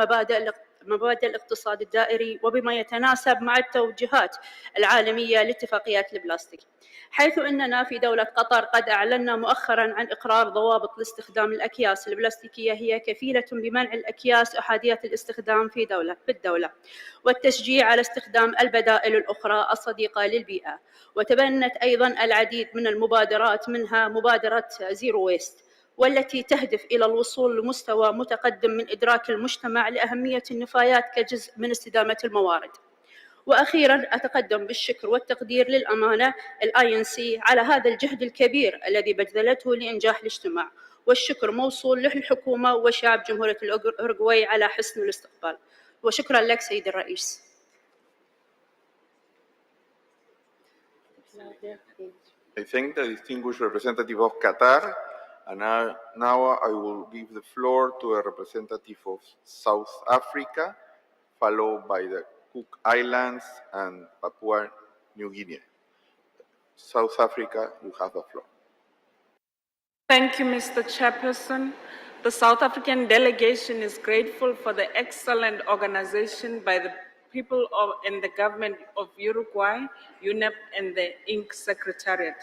مبادئ الاقتصاد الدائري، وبما يتناسب مع التوجهات العالمية لاتفاقيات البلاستيك، حيث أننا في دولة قطر قد أعلنا مؤخراً عن إقرار ضوابط لاستخدام الأكياس البلاستيكية هي كفيلة بمنع الأكياس أحادية الاستخدام في الدولة، والتشجيع على استخدام البدائل الأخرى الصديقة للبيئة. وتبنت أيضاً العديد من المبادرات، منها مبادرة زيرو ويست، والتي تهدف إلى الوصول لمستوى متقدم من إدراك المجتمع لأهمية النفايات كجزء من استدامة الموارد. وأخيراً أتقدم بالشكر والتقدير للأمانة INC على هذا الجهد الكبير الذي بذلته لإنجاح الاجتماع، والشكر موصول للحكومة وشعب جمهورية الأوروغواي على حسن الاستقبال. وشكراً لك سيد الرئيس. I thank the distinguished representative of Qatar, and now I will give the floor to a representative of South Africa, followed by the Cook Islands and Papua New Guinea. South Africa, you have the floor. Thank you, Mr. Chairperson. The South African delegation is grateful for the excellent organization by the people and the government of Uruguay, UNEP, and the INC Secretariat.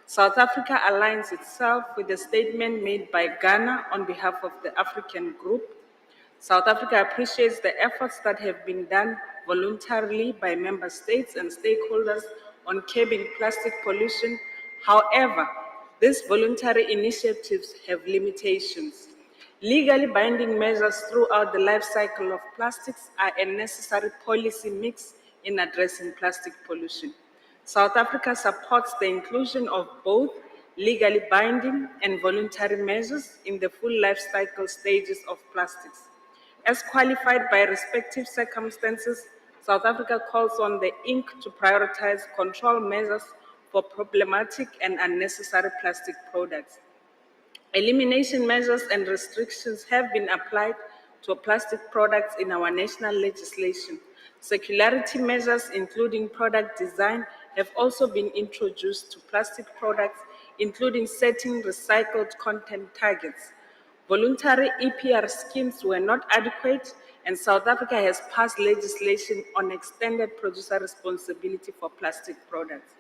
South Africa aligns itself with the statement made by Ghana on behalf of the African group. South Africa appreciates the efforts that have been done voluntarily by member states and stakeholders on curbing plastic pollution. However, these voluntary initiatives have limitations. Legally binding measures throughout the life cycle of plastics are a necessary policy mix in addressing plastic pollution. South Africa supports the inclusion of both legally binding and voluntary measures in the full life cycle stages of plastics. As qualified by respective circumstances, South Africa calls on the INC to prioritize control measures for problematic and unnecessary plastic products. Elimination measures and restrictions have been applied to plastic products in our national legislation. Circularity measures, including product design, have also been introduced to plastic products, including setting recycled content targets. Voluntary EPR schemes were not adequate, and South Africa has passed legislation on extended producer responsibility for plastic products.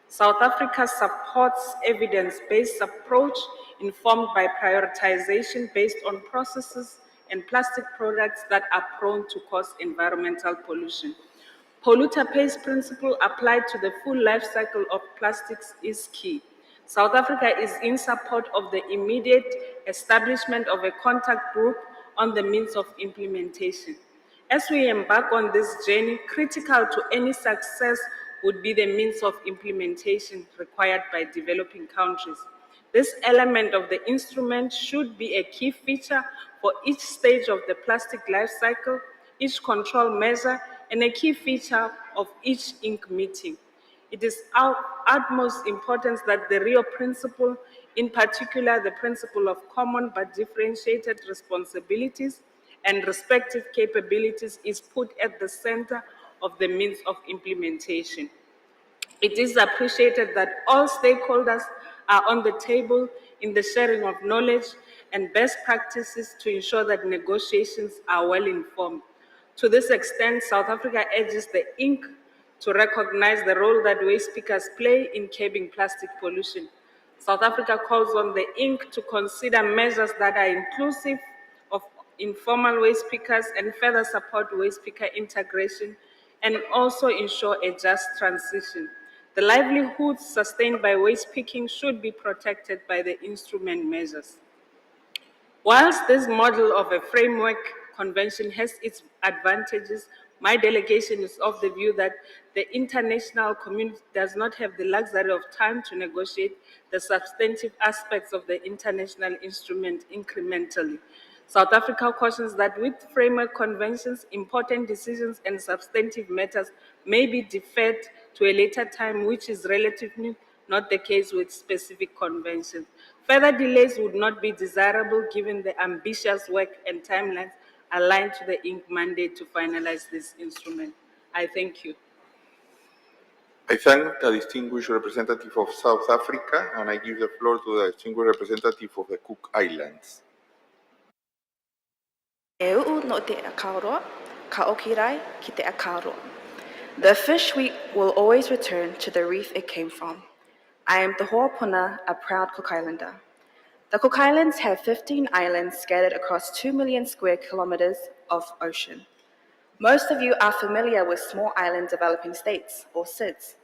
South Africa supports evidence-based approach informed by prioritization based on processes and plastic products that are prone to cause environmental pollution. Polluter pays principle applied to the full life cycle of plastics is key. South Africa is in support of the immediate establishment of a contact group on the means of implementation. As we embark on this journey, critical to any success would be the means of implementation required by developing countries. This element of the instrument should be a key feature for each stage of the plastic life cycle, each control measure, and a key feature of each Inc. meeting. It is of utmost importance that the Rio principle, in particular the principle of common but differentiated responsibilities and respective capabilities, is put at the center of the means of implementation. It is appreciated that all stakeholders are on the table in the sharing of knowledge and best practices to ensure that negotiations are well informed. To this extent, South Africa urges the Inc. to recognize the role that waste pickers play in curbing plastic pollution. South Africa calls on the Inc. to consider measures that are inclusive of informal waste pickers and further support waste picker integration and also ensure a just transition. The livelihoods sustained by waste picking should be protected by the instrument measures. Whilst this model of a framework convention has its advantages, my delegation is of the view that the international community does not have the luxury of time to negotiate the substantive aspects of the international instrument incrementally. South Africa cautions that with framework conventions, important decisions and substantive matters may be deferred to a later time, which is relatively not the case with specific conventions. Further delays would not be desirable given the ambitious work and timelines aligned to the Inc. mandate to finalize this instrument. I thank you. I thank the distinguished representative of South Africa, and I give the floor to the distinguished representative of the Cook Islands. The fish will always return to the reef it came from. I am the Ho'opuna, a proud Cook Islander. The Cook Islands have 15 islands scattered across 2 million square kilometers of ocean. Most of you are familiar with small island developing states, or SIDS,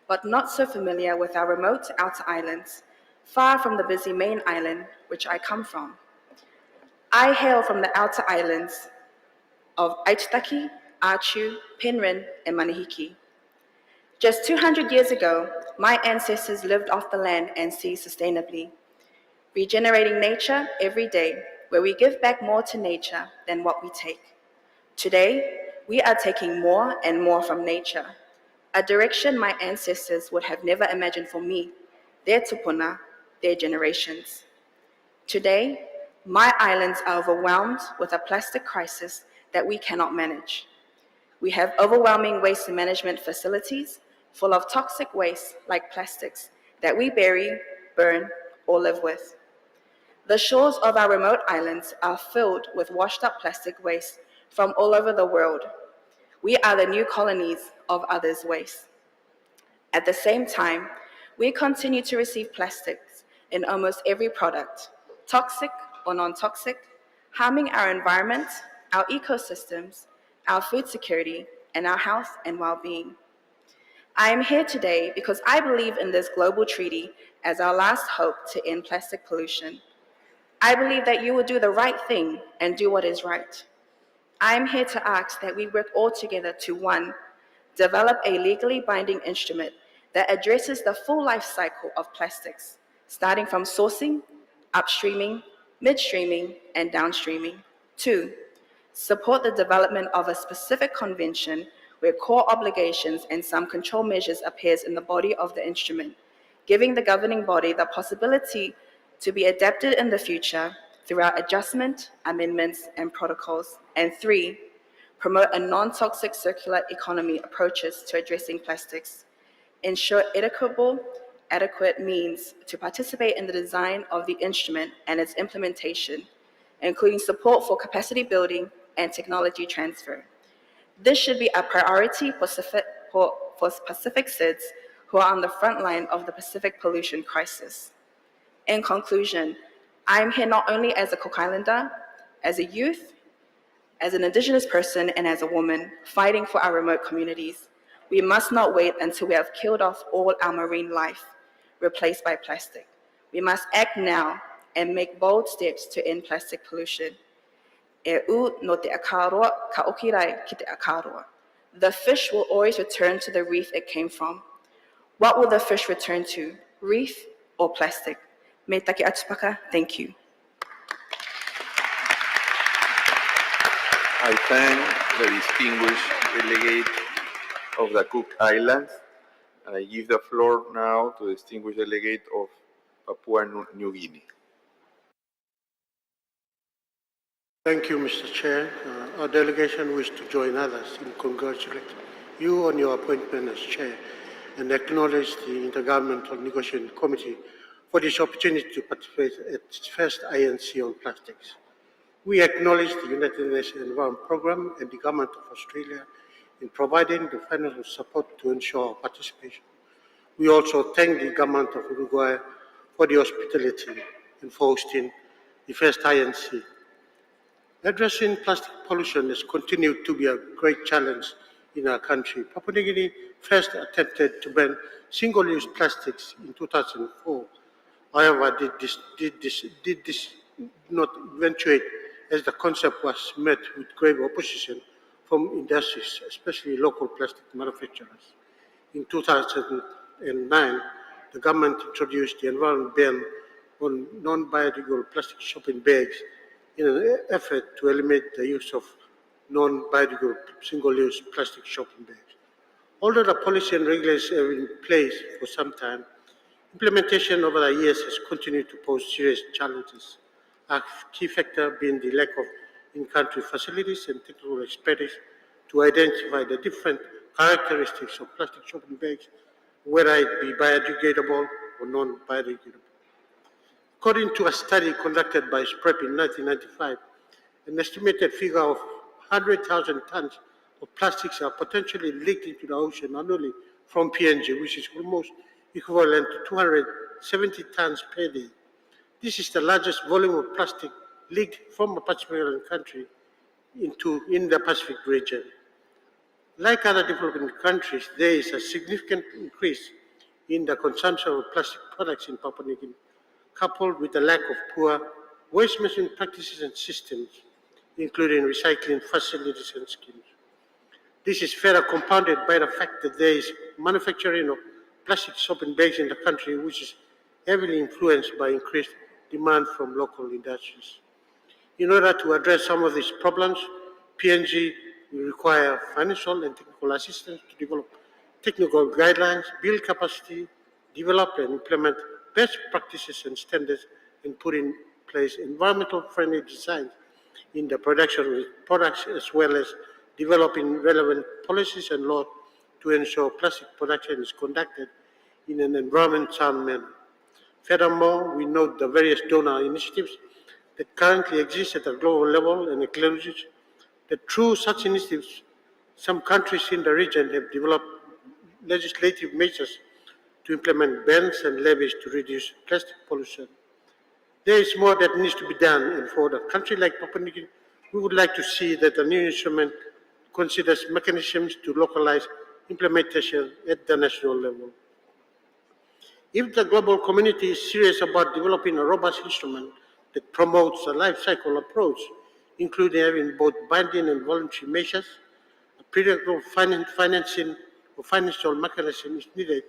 but not so familiar with our remote outer islands, far from the busy main island, which I come from. I hail from the outer islands of Aitutaki, Achu, Penrhyn, and Manihiki. Just 200 years ago, my ancestors lived off the land and sea sustainably, regenerating nature every day, where we give back more to nature than what we take. Today, we are taking more and more from nature, a direction my ancestors would have never imagined for me, their tupuna, their generations. Today, my islands are overwhelmed with a plastic crisis that we cannot manage. We have overwhelming waste management facilities full of toxic waste like plastics that we bury, burn, or live with. The shores of our remote islands are filled with washed up plastic waste from all over the world. We are the new colonies of others' waste. At the same time, we continue to receive plastics in almost every product, toxic or non-toxic, harming our environment, our ecosystems, our food security, and our health and well-being. I am here today because I believe in this global treaty as our last hope to end plastic pollution. I believe that you will do the right thing and do what is right. I am here to ask that we work all together to, 1, develop a legally binding instrument that addresses the full life cycle of plastics, starting from sourcing, upstreaming, midstreaming, and downstreaming. 2, support the development of a specific convention where core obligations and some control measures appears in the body of the instrument, giving the governing body the possibility to be adapted in the future throughout adjustment, amendments, and protocols. And 3, promote a non-toxic circular economy approaches to addressing plastics. Ensure adequate means to participate in the design of the instrument and its implementation, including support for capacity building and technology transfer. This should be a priority for Pacific SIDS who are on the front line of the Pacific pollution crisis. In conclusion, I am here not only as a Cook Islander, as a youth, As an Indigenous person and as a woman fighting for our remote communities, we must not wait until we have killed off all our marine life, replaced by plastic. We must act now and make bold steps to end plastic pollution. The fish will always return to the reef it came from. What will the fish return to, reef or plastic? Thank you. I thank the distinguished delegate of the Cook Islands, and I give the floor now to the distinguished delegate of Papua New Guinea. Thank you, Mr. Chair. Our delegation wishes to join others in congratulating you on your appointment as chair and acknowledge the Intergovernmental Negotiating Committee for this opportunity to participate at its first INC on plastics. We acknowledge the United Nations Environment Programme and the Government of Australia in providing the financial support to ensure our participation. We also thank the Government of Uruguay for the hospitality and for hosting the first INC. Addressing plastic pollution has continued to be a great challenge in our country. Papua New Guinea first attempted to ban single-use plastics in 2004. However, did this not eventuate, as the concept was met with grave opposition from industries, especially local plastic manufacturers. In 2009, the government introduced the environment ban on non-biodegradable plastic shopping bags in an effort to eliminate the use of non-biodegradable single-use plastic shopping bags. Although the policy and regulations have been in place for some time, implementation over the years has continued to pose serious challenges, a key factor being the lack of in-country facilities and technical expertise to identify the different characteristics of plastic shopping bags, whether it be biodegradable or non-biodegradable. According to a study conducted by SPREP in 1995, an estimated figure of 100,000 tons of plastics are potentially leaked into the ocean annually from PNG, which is almost equivalent to 270 tons per day. This is the largest volume of plastic leaked from a Pacific Island country in the Pacific region. Like other developing countries, there is a significant increase in the consumption of plastic products in Papua New Guinea, coupled with the lack of poor waste management practices and systems, including recycling facilities and schemes. This is further compounded by the fact that there is manufacturing of plastic shopping bags in the country, which is heavily influenced by increased demand from local industries. In order to address some of these problems, PNG will require financial and technical assistance to develop technical guidelines, build capacity, develop and implement best practices and standards, and put in place environmental friendly designs in the production of products, as well as developing relevant policies and laws to ensure plastic production is conducted in an environment sound manner. Furthermore, we note the various donor initiatives that currently exist at a global level and acknowledge that through such initiatives, some countries in the region have developed legislative measures to implement bans and levies to reduce plastic pollution. There is more that needs to be done, and for a country like Papua New Guinea, we would like to see that the new instrument considers mechanisms to localize implementation at the national level. If the global community is serious about developing a robust instrument that promotes a life cycle approach, including having both binding and voluntary measures, a period of financing or financial mechanism is needed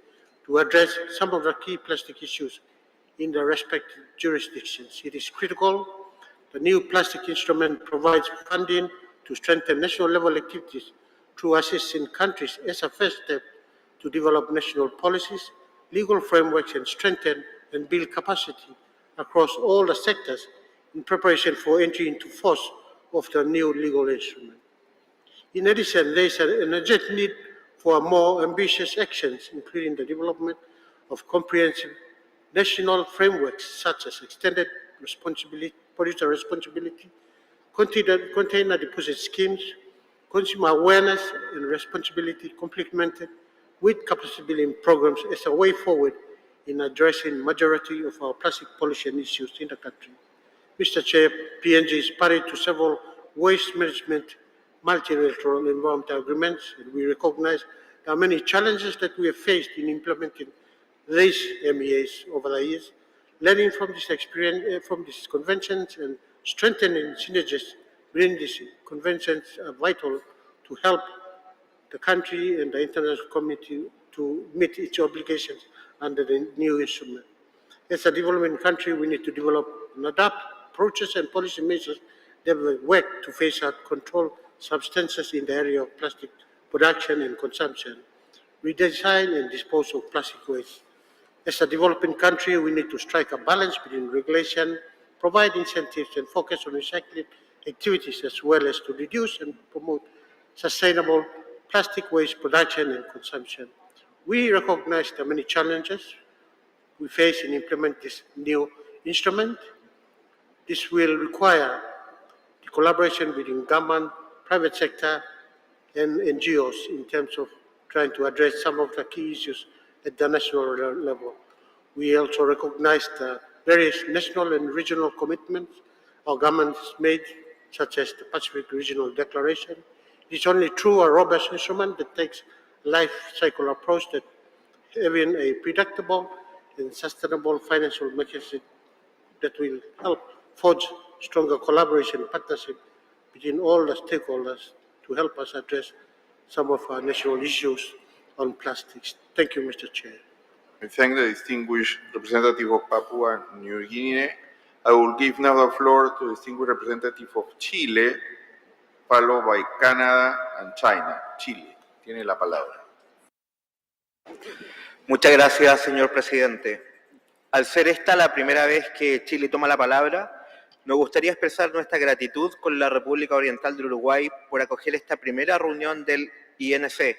to address some of the key plastic issues in the respective jurisdictions. It is critical the new plastic instrument provides funding to strengthen national level activities through assisting countries as a first step to develop national policies, legal frameworks, and strengthen and build capacity across all the sectors in preparation for entry into force of the new legal instrument. In addition, there is an urgent need for more ambitious actions, including the development of comprehensive national frameworks such as extended responsibility, producer responsibility, container deposit schemes, consumer awareness and responsibility complemented with capacity building programs as a way forward in addressing majority of our plastic pollution issues in the country. Mr. Chair, PNG is party to several waste management, multilateral environmental agreements, and we recognize there are many challenges that we have faced in implementing these MEAs over the years. Learning from this experience, from these conventions, and strengthening synergies within these conventions are vital to help the country and the international community to meet its obligations under the new instrument. As a developing country, we need to develop and adapt approaches and policy measures that will work to phase out controlled substances in the area of plastic production and consumption, redesign and dispose of plastic waste. As a developing country, we need to strike a balance between regulation, provide incentives, and focus on recycling activities, as well as to reduce and promote sustainable plastic waste production and consumption. We recognize the many challenges we face in implementing this new instrument. This will require the collaboration between government, private sector, and NGOs in terms of trying to address some of the key issues at the national level. We also recognize the various national and regional commitments our government has made, such as the Pacific Regional Declaration. It is only through a robust instrument that takes a life cycle approach that having a predictable and sustainable financial mechanism that will help forge stronger collaboration and partnership between all the stakeholders to help us address some of our national issues on plastics. Thank you, Mr. Chair. I thank the distinguished representative of Papua New Guinea. I will give now the floor to the distinguished representative of Chile, followed by Canada and China. Chile, tiene la palabra. Muchas gracias, señor presidente. Al ser esta la primera vez que Chile toma la palabra, nos gustaría expresar nuestra gratitud con la República Oriental del Uruguay por acoger esta primera reunión del INC.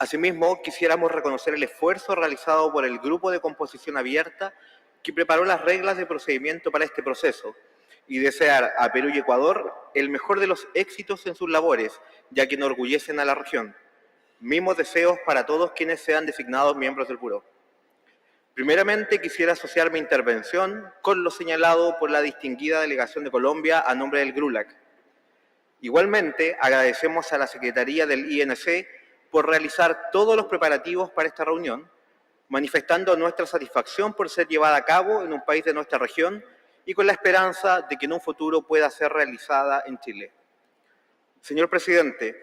Asimismo, quisiéramos reconocer el esfuerzo realizado por el Grupo de Composición Abierta que preparó las reglas de procedimiento para este proceso y desear a Perú y Ecuador el mejor de los éxitos en sus labores, ya que enorgullecen a la región. Mismos deseos para todos quienes sean designados miembros del Buró. Primeramente, quisiera asociar mi intervención con lo señalado por la distinguida delegación de Colombia a nombre del GRULAC. Igualmente, agradecemos a la Secretaría del INC por realizar todos los preparativos para esta reunión, manifestando nuestra satisfacción por ser llevada a cabo en un país de nuestra región y con la esperanza de que en un futuro pueda ser realizada en Chile. Señor presidente,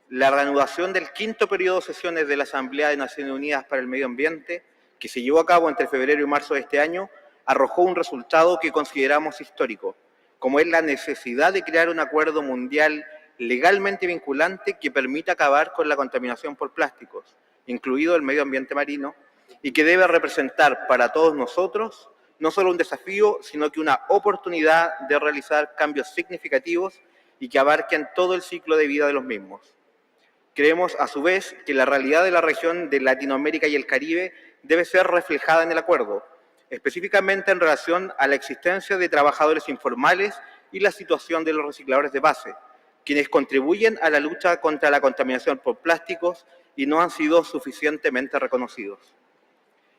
la reanudación del quinto periodo de sesiones de la Asamblea de Naciones Unidas para el Medio Ambiente, que se llevó a cabo entre febrero y marzo de este año, arrojó un resultado que consideramos histórico, como es la necesidad de crear un acuerdo mundial legalmente vinculante que permita acabar con la contaminación por plásticos, incluido el medio ambiente marino, y que debe representar para todos nosotros no solo un desafío, sino que una oportunidad de realizar cambios significativos y que abarquen todo el ciclo de vida de los mismos. Creemos, a su vez, que la realidad de la región de Latinoamérica y el Caribe debe ser reflejada en el acuerdo, específicamente en relación a la existencia de trabajadores informales y la situación de los recicladores de base, quienes contribuyen a la lucha contra la contaminación por plásticos y no han sido suficientemente reconocidos.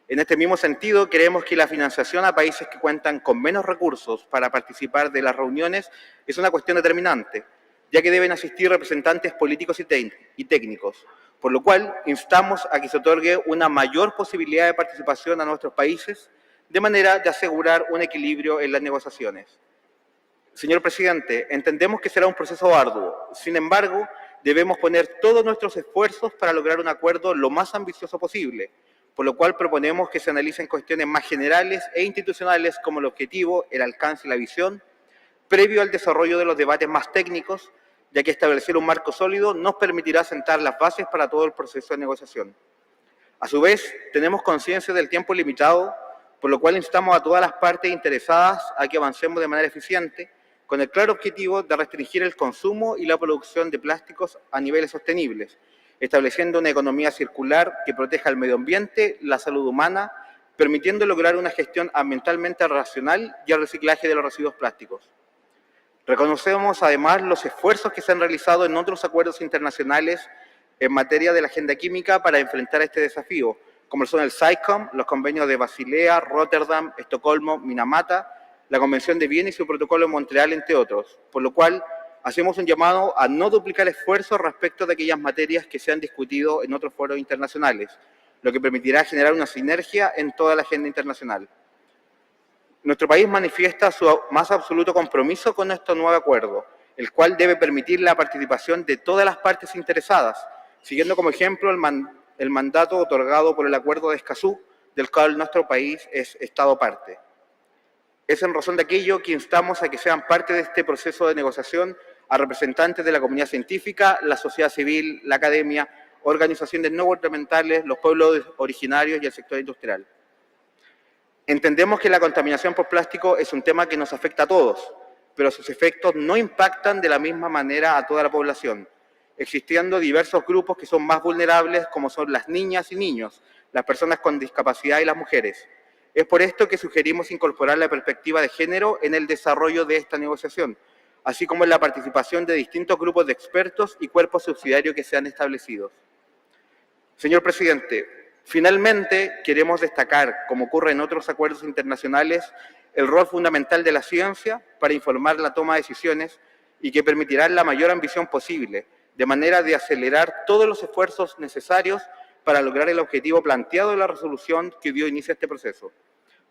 En este mismo sentido, creemos que la financiación a países que cuentan con menos recursos para participar de las reuniones es una cuestión determinante, ya que deben asistir representantes políticos y técnicos, por lo cual instamos a que se otorgue una mayor posibilidad de participación a nuestros países, de manera de asegurar un equilibrio en las negociaciones. Señor presidente, entendemos que será un proceso arduo. Sin embargo, debemos poner todos nuestros esfuerzos para lograr un acuerdo lo más ambicioso posible, por lo cual proponemos que se analicen cuestiones más generales e institucionales como el objetivo, el alcance y la visión, previo al desarrollo de los debates más técnicos, ya que establecer un marco sólido nos permitirá sentar las bases para todo el proceso de negociación. A su vez, tenemos conciencia del tiempo limitado, por lo cual instamos a todas las partes interesadas a que avancemos de manera eficiente, con el claro objetivo de restringir el consumo y la producción de plásticos a niveles sostenibles, estableciendo una economía circular que proteja el medio ambiente, la salud humana, permitiendo lograr una gestión ambientalmente racional y el reciclaje de los residuos plásticos. Reconocemos además los esfuerzos que se han realizado en otros acuerdos internacionales en materia de la agenda química para enfrentar este desafío, como son el SAICOM, los convenios de Basilea, Rotterdam, Estocolmo, Minamata, la Convención de Viena y su protocolo en Montreal, entre otros, por lo cual Hacemos un llamado a no duplicar esfuerzos respecto de aquellas materias que se han discutido en otros foros internacionales, lo que permitirá generar una sinergia en toda la agenda internacional. Nuestro país manifiesta su más absoluto compromiso con este nuevo acuerdo, el cual debe permitir la participación de todas las partes interesadas, siguiendo como ejemplo el mandato otorgado por el Acuerdo de Escazú, del cual nuestro país es Estado parte. Es en razón de aquello que instamos a que sean parte de este proceso de negociación a representantes de la comunidad científica, la sociedad civil, la academia, organizaciones no gubernamentales, los pueblos originarios y el sector industrial. Entendemos que la contaminación por plástico es un tema que nos afecta a todos, pero sus efectos no impactan de la misma manera a toda la población, existiendo diversos grupos que son más vulnerables, como son las niñas y niños, las personas con discapacidad y las mujeres. Es por esto que sugerimos incorporar la perspectiva de género en el desarrollo de esta negociación, así como en la participación de distintos grupos de expertos y cuerpos subsidiarios que sean establecidos. Señor presidente, finalmente queremos destacar, como ocurre en otros acuerdos internacionales, el rol fundamental de la ciencia para informar la toma de decisiones y que permitirá la mayor ambición posible, de manera de acelerar todos los esfuerzos necesarios para lograr el objetivo planteado en la resolución que dio inicio a este proceso.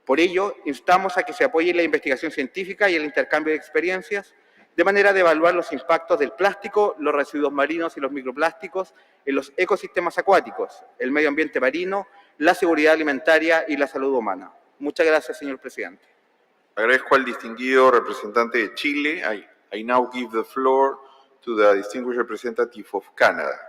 Por ello, instamos a que se apoye la investigación científica y el intercambio de experiencias, de manera de evaluar los impactos del plástico, los residuos marinos y los microplásticos en los ecosistemas acuáticos, el medio ambiente marino, la seguridad alimentaria y la salud humana. Muchas gracias, señor presidente. Agradezco al distinguido representante de Chile. I now give the floor to the distinguished representative of Canada.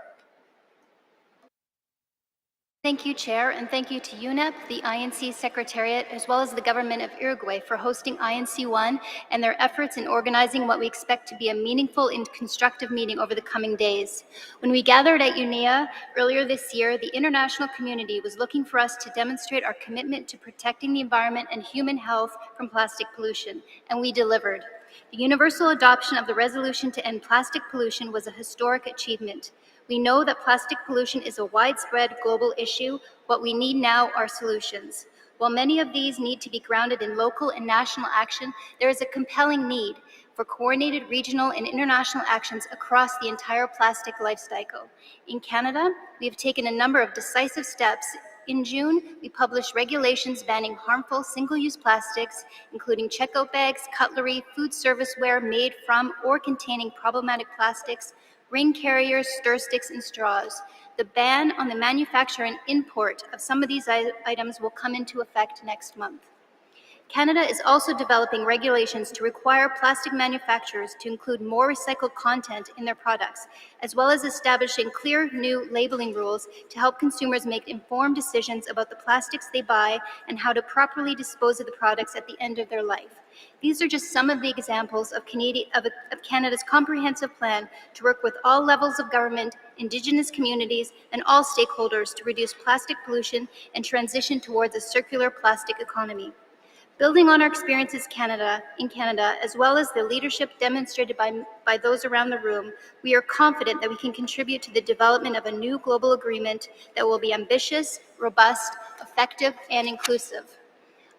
Thank you, Chair, and thank you to UNEP, the INC Secretariat, as well as the government of Uruguay for hosting INC1 and their efforts in organizing what we expect to be a meaningful and constructive meeting over the coming days. When we gathered at UNEA earlier this year, the international community was looking for us to demonstrate our commitment to protecting the environment and human health from plastic pollution, and we delivered. The universal adoption of the resolution to end plastic pollution was a historic achievement. We know that plastic pollution is a widespread global issue. What we need now are solutions. While many of these need to be grounded in local and national action, there is a compelling need for coordinated regional and international actions across the entire plastic life cycle. In Canada, we have taken a number of decisive steps. In June, we published regulations banning harmful single-use plastics, including checkout bags, cutlery, food serviceware made from or containing problematic plastics, ring carriers, stir sticks, and straws. The ban on the manufacture and import of some of these items will come into effect next month. Canada is also developing regulations to require plastic manufacturers to include more recycled content in their products, as well as establishing clear new labeling rules to help consumers make informed decisions about the plastics they buy and how to properly dispose of the products at the end of their life. These are just some of the examples of Canada's comprehensive plan to work with all levels of government, Indigenous communities, and all stakeholders to reduce plastic pollution and transition towards a circular plastic economy. Building on our experiences in Canada, as well as the leadership demonstrated by those around the room, we are confident that we can contribute to the development of a new global agreement that will be ambitious, robust, effective, and inclusive.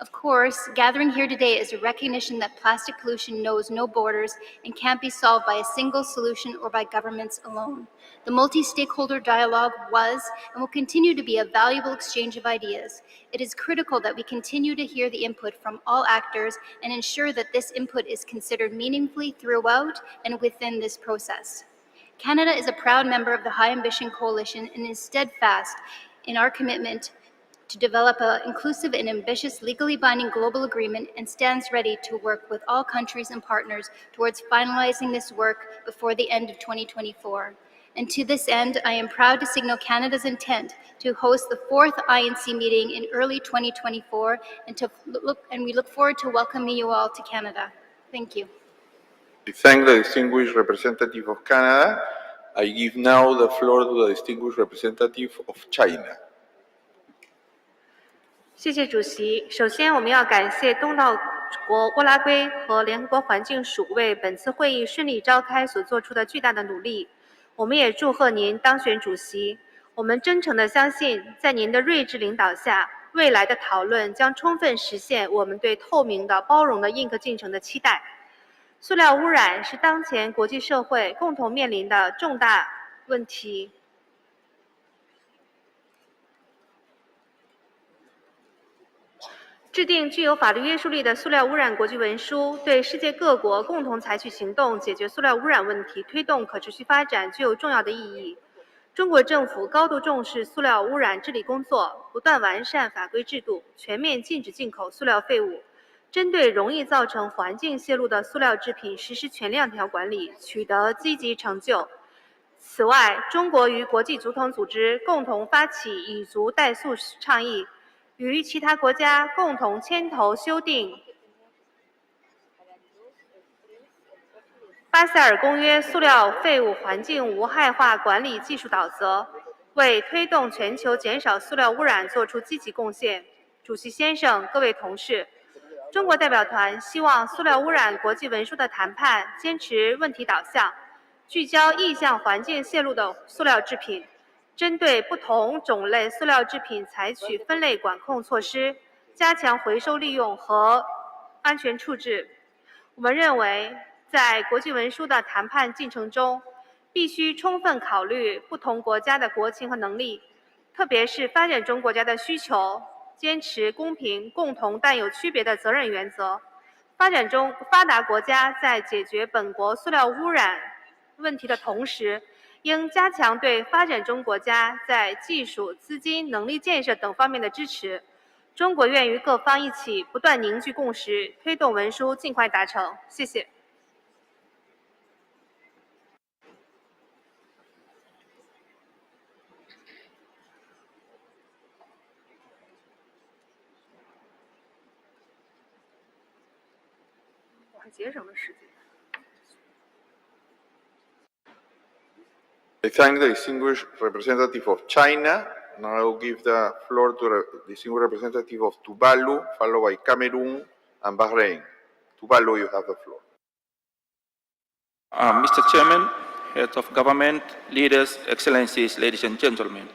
Of course, gathering here today is a recognition that plastic pollution knows no borders and can't be solved by a single solution or by governments alone. The multi-stakeholder dialogue was and will continue to be a valuable exchange of ideas. It is critical that we continue to hear the input from all actors and ensure that this input is considered meaningfully throughout and within this process. Canada is a proud member of the High Ambition Coalition and is steadfast in our commitment to develop an inclusive and ambitious legally binding global agreement and stands ready to work with all countries and partners towards finalizing this work before the end of 2024. And to this end, I am proud to signal Canada's intent to host the 4th INC meeting in early 2024 and we look forward to welcoming you all to Canada. Thank you. We thank the distinguished representative of Canada. I give now the floor to the distinguished representative of China. 谢谢主席。首先，我们要感谢东道国乌拉圭和联合国环境署为本次会议顺利召开所做出的巨大的努力。我们也祝贺您当选主席。我们真诚地相信，在您的睿智领导下，未来的讨论将充分实现我们对透明的、包容的印刻进程的期待。塑料污染是当前国际社会共同面临的重大问题。制定具有法律约束力的塑料污染国际文书，对世界各国共同采取行动解决塑料污染问题、推动可持续发展具有重要的意义。中国政府高度重视塑料污染治理工作，不断完善法规制度，全面禁止进口塑料废物，针对容易造成环境泄露的塑料制品实施全链条管理，取得积极成就。此外，中国与国际足桶组织共同发起以足代塑倡议，与其他国家共同牵头修订巴塞尔公约塑料废物环境无害化管理技术导则，为推动全球减少塑料污染做出积极贡献。主席先生、各位同事，中国代表团希望塑料污染国际文书的谈判坚持问题导向，聚焦意向环境泄露的塑料制品，针对不同种类塑料制品采取分类管控措施，加强回收利用和安全处置。我们认为，在国际文书的谈判进程中，必须充分考虑不同国家的国情和能力，特别是发展中国家的需求，坚持公平、共同但有区别的责任原则。发达国家在解决本国塑料污染问题的同时，应加强对发展中国家在技术、资金、能力建设等方面的支持。中国愿与各方一起不断凝聚共识，推动文书尽快达成。谢谢。我还节省了时间。I thank the distinguished representative of China. Now I will give the floor to the distinguished representative of Tuvalu, followed by Cameroon and Bahrain. Tuvalu, you have the floor. Mr. Chairman, heads of government, leaders, excellencies, ladies and gentlemen.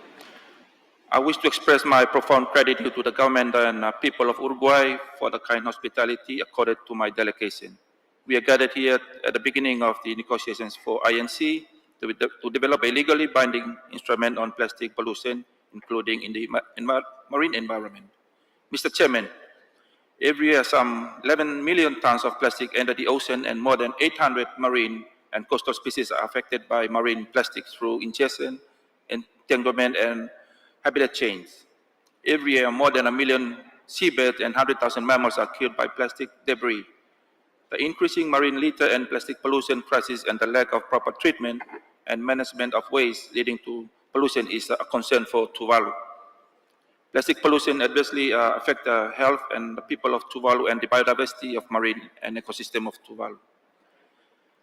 I wish to express my profound gratitude to the government and people of Uruguay for the kind hospitality accorded to my delegation. We are gathered here at the beginning of the negotiations for INC to develop a legally binding instrument on plastic pollution, including in the marine environment. Mr. Chairman, every year some 11 million tons of plastic enter the ocean, and more than 800 marine and coastal species are affected by marine plastics through ingestion, entanglement, and habitat change. Every year, more than 1 million seabirds and 100,000 mammals are killed by plastic debris. The increasing marine litter and plastic pollution crisis and the lack of proper treatment and management of waste leading to pollution is a concern for Tuvalu. Plastic pollution adversely affects the health and the people of Tuvalu and the biodiversity of marine and ecosystem of Tuvalu.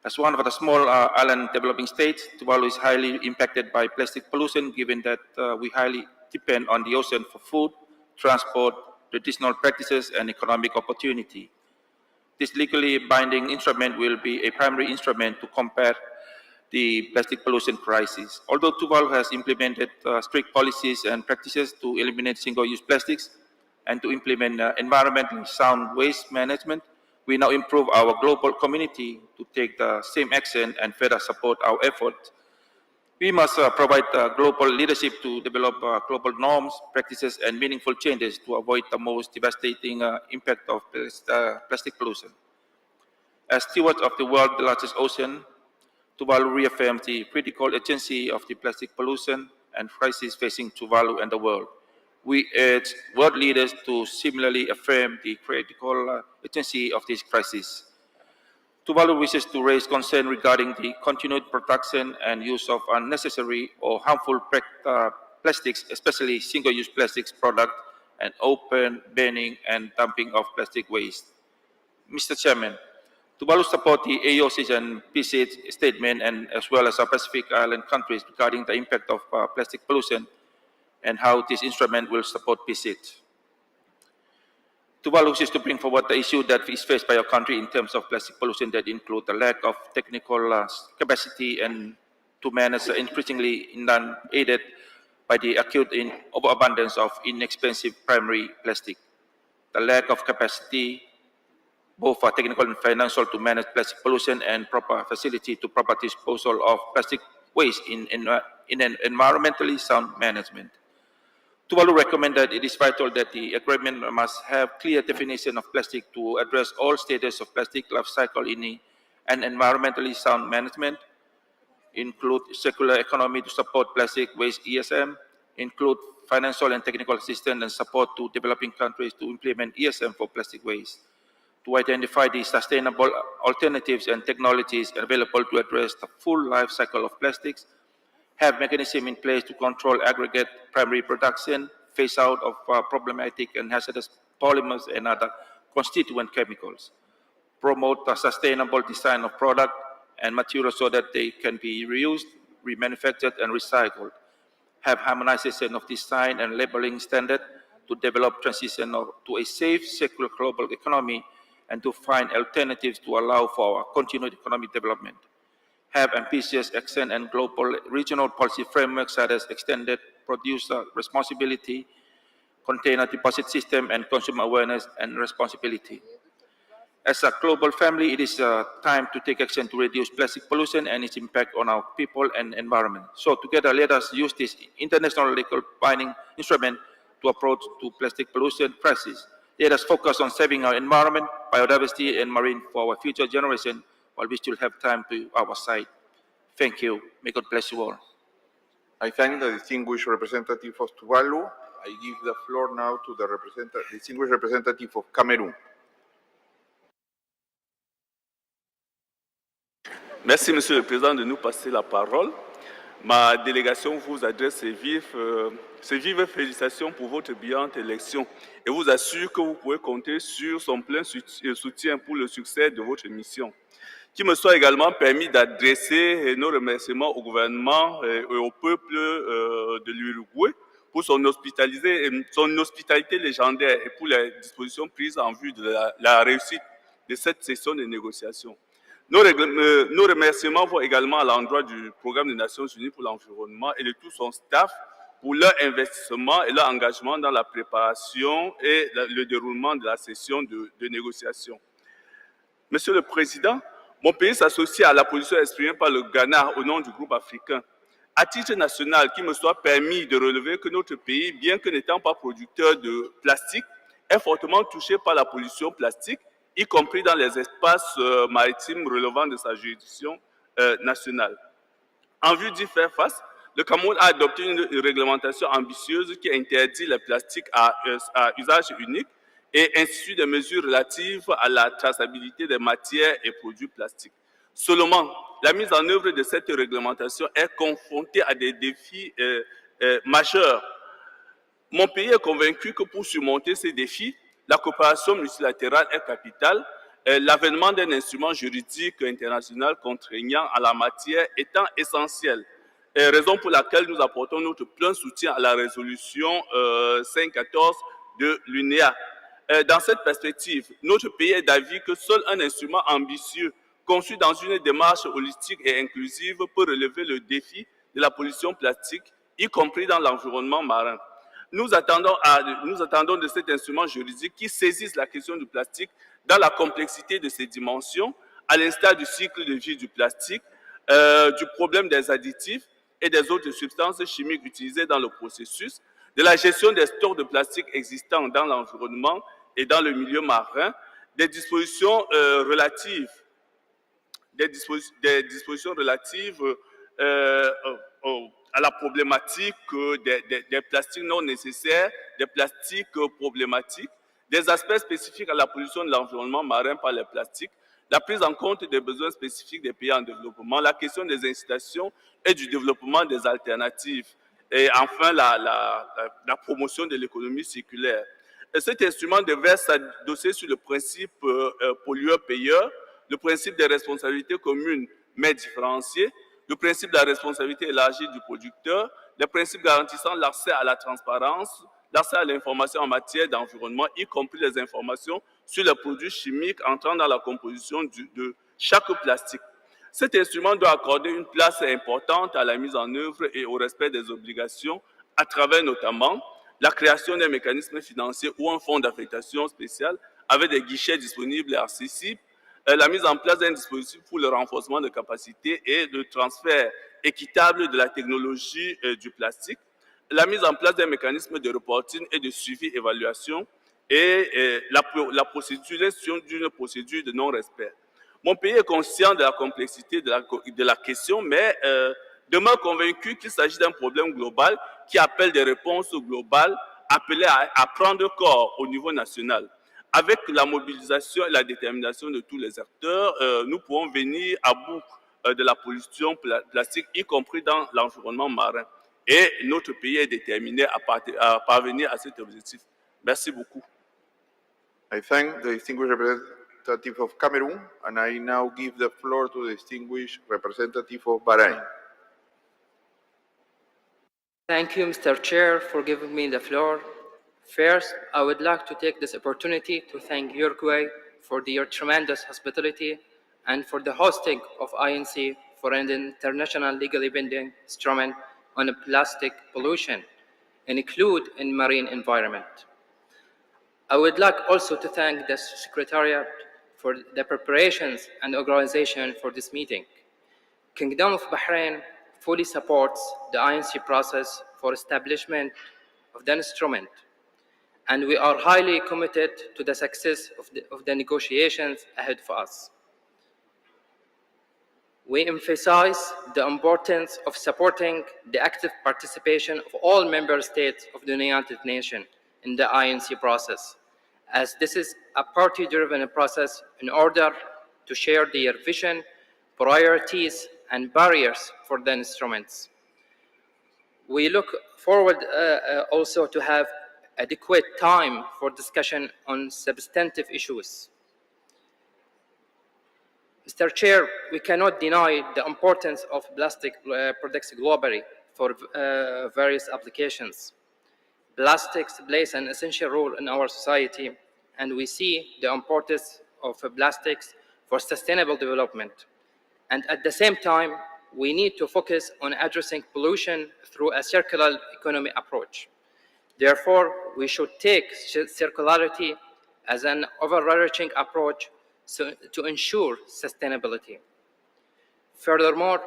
As one of the small island developing states, Tuvalu is highly impacted by plastic pollution given that we highly depend on the ocean for food, transport, traditional practices, and economic opportunity. This legally binding instrument will be a primary instrument to combat the plastic pollution crisis. Although Tuvalu has implemented strict policies and practices to eliminate single-use plastics and to implement environmentally sound waste management, we now improve our global community to take the same action and further support our efforts. We must provide global leadership to develop global norms, practices, and meaningful changes to avoid the most devastating impact of plastic pollution. As stewards of the world's largest ocean, Tuvalu reaffirms the critical urgency of the plastic pollution and crisis facing Tuvalu and the world. We urge world leaders to similarly affirm the critical urgency of this crisis. Tuvalu wishes to raise concern regarding the continued production and use of unnecessary or harmful plastics, especially single-use plastics products, and open burning and dumping of plastic waste. Mr. Chairman, Tuvalu support the AOSIS and PCH statement, and as well as our Pacific Island countries regarding the impact of plastic pollution and how this instrument will support PCH. Tuvalu wishes to bring forward the issue that is faced by our country in terms of plastic pollution that include the lack of technical capacity and to manage increasingly aided by the acute overabundance of inexpensive primary plastic, the lack of capacity both for technical and financial to manage plastic pollution and proper facility to proper disposal of plastic waste in an environmentally sound management. Tuvalu recommended it is vital that the agreement must have clear definition of plastic to address all stages of plastic life cycle in an environmentally sound management, include circular economy to support plastic waste ESM, include financial and technical assistance and support to developing countries to implement ESM for plastic waste, to identify the sustainable alternatives and technologies available to address the full life cycle of plastics, have mechanism in place to control aggregate primary production, phase out of problematic and hazardous polymers and other constituent chemicals, promote a sustainable design of product and materials so that they can be reused, remanufactured, and recycled, have harmonization of design and labeling standard to develop transition to a safe, circular global economy, and to find alternatives to allow for our continued economic development, have ambitious action and global regional policy frameworks such as extended producer responsibility, container deposit system, and consumer awareness and responsibility. As a global family, it is time to take action to reduce plastic pollution and its impact on our people and environment. So together, let us use this international legal binding instrument to approach to plastic pollution crisis. Let us focus on saving our environment, biodiversity, and marine for our future generation while we still have time to our side. Thank you. May God bless you all. I thank the distinguished representative of Tuvalu. I give the floor now to the distinguished representative of Cameroon. Merci, Monsieur le Président, de nous passer la parole. Ma délégation vous adresse ses vives félicitations pour votre brillante élection et vous assure que vous pouvez compter sur son plein soutien pour le succès de votre mission. Qu'il me soit également permis d'adresser nos remerciements au gouvernement et au peuple de l'Uruguay pour son hospitalité légendaire et pour les dispositions prises en vue de la réussite de cette session de négociation. Nos remerciements vont également à l'endroit du Programme des Nations Unies pour l'environnement et de tout son staff pour leur investissement et leur engagement dans la préparation et le déroulement de la session de négociation. Monsieur le Président, mon pays s'associe à la position exprimée par le Ghana au nom du groupe africain. À titre national, qu'il me soit permis de relever que notre pays, bien que n'étant pas producteur de plastique, est fortement touché par la pollution plastique, y compris dans les espaces maritimes relevant de sa juridiction nationale. En vue d'y faire face, le Cameroun a adopté une réglementation ambitieuse qui interdit les plastiques à usage unique et institue des mesures relatives à la traçabilité des matières et produits plastiques. Seulement, la mise en œuvre de cette réglementation est confrontée à des défis majeurs. Mon pays est convaincu que pour surmonter ces défis, la coopération multilatérale est capitale, l'avènement d'un instrument juridique international contraignant en la matière étant essentiel. Raison pour laquelle nous apportons notre plein soutien à la résolution 514 de l'UNEA. Dans cette perspective, notre pays est d'avis que seul un instrument ambitieux, conçu dans une démarche holistique et inclusive, peut relever le défi de la pollution plastique, y compris dans l'environnement marin. Nous attendons de cet instrument juridique qui saisisse la question du plastique dans la complexité de ses dimensions, à l'instar du cycle de vie du plastique, du problème des additifs et des autres substances chimiques utilisées dans le processus, de la gestion des stocks de plastique existants dans l'environnement et dans le milieu marin, des dispositions relatives à la problématique des plastiques non nécessaires, des plastiques problématiques, des aspects spécifiques à la pollution de l'environnement marin par les plastiques, la prise en compte des besoins spécifiques des pays en développement, la question des incitations et du développement des alternatives, et enfin la promotion de l'économie circulaire. Et cet instrument devrait s'adosser sur le principe pollueur-payeur, le principe des responsabilités communes mais différenciées, le principe de la responsabilité élargie du producteur, les principes garantissant l'accès à la transparence, l'accès à l'information en matière d'environnement, y compris les informations sur les produits chimiques entrant dans la composition de chaque plastique. Cet instrument doit accorder une place importante à la mise en œuvre et au respect des obligations à travers notamment la création d'un mécanisme financier ou un fonds d'affectation spéciale avec des guichets disponibles et accessibles, la mise en place d'un dispositif pour le renforcement de capacités et le transfert équitable de la technologie du plastique, la mise en place d'un mécanisme de reporting et de suivi-évaluation et la procédure d'une procédure de non-respect. Mon pays est conscient de la complexité de la question, mais demeure convaincu qu'il s'agit d'un problème global qui appelle des réponses globales appelées à prendre corps au niveau national. Avec la mobilisation et la détermination de tous les acteurs, nous pourrons venir à bout de la pollution plastique, y compris dans l'environnement marin. Et notre pays est déterminé à parvenir à cet objectif. Merci beaucoup. I thank the distinguished representative of Cameroon, and I now give the floor to the distinguished representative of Bahrain. Thank you, Mr. Chair, for giving me the floor. First, I would like to take this opportunity to thank Uruguay for their tremendous hospitality and for the hosting of INC for an international legally binding instrument on plastic pollution, including in marine environment. I would like also to thank the Secretariat for the preparations and organization for this meeting. Kingdom of Bahrain fully supports the INC process for establishment of the instrument, and we are highly committed to the success of the negotiations ahead of us. We emphasize the importance of supporting the active participation of all member states of the United Nations in the INC process, as this is a party-driven process in order to share their vision, priorities, and barriers for the instruments. We look forward also to have adequate time for discussion on substantive issues. Mr. Chair, we cannot deny the importance of plastic products globally for various applications. Plastics plays an essential role in our society, and we see the importance of plastics for sustainable development. And at the same time, we need to focus on addressing pollution through a circular economy approach. Therefore, we should take circularity as an overarching approach to ensure sustainability. Furthermore,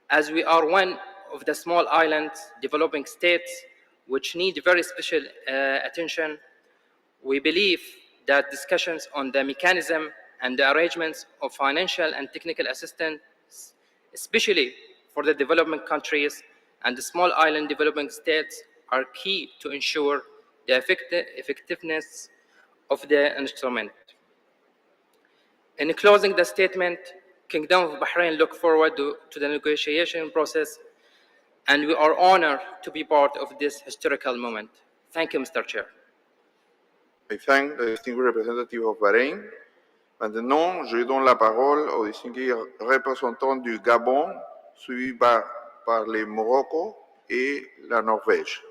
as we are one of the small islands developing states which need very special attention, we believe that discussions on the mechanism and the arrangements of financial and technical assistance, especially for the developing countries and the small island developing states, are key to ensure the effectiveness of the instrument. In closing the statement, Kingdom of Bahrain look forward to the negotiation process, and we are honored to be part of this historical moment. Thank you, Mr. Chair. I thank the distinguished representative of Bahrain. Maintenant, je donne la parole au distingué représentant du Gabon, suivi par le Morocco et la Norvège.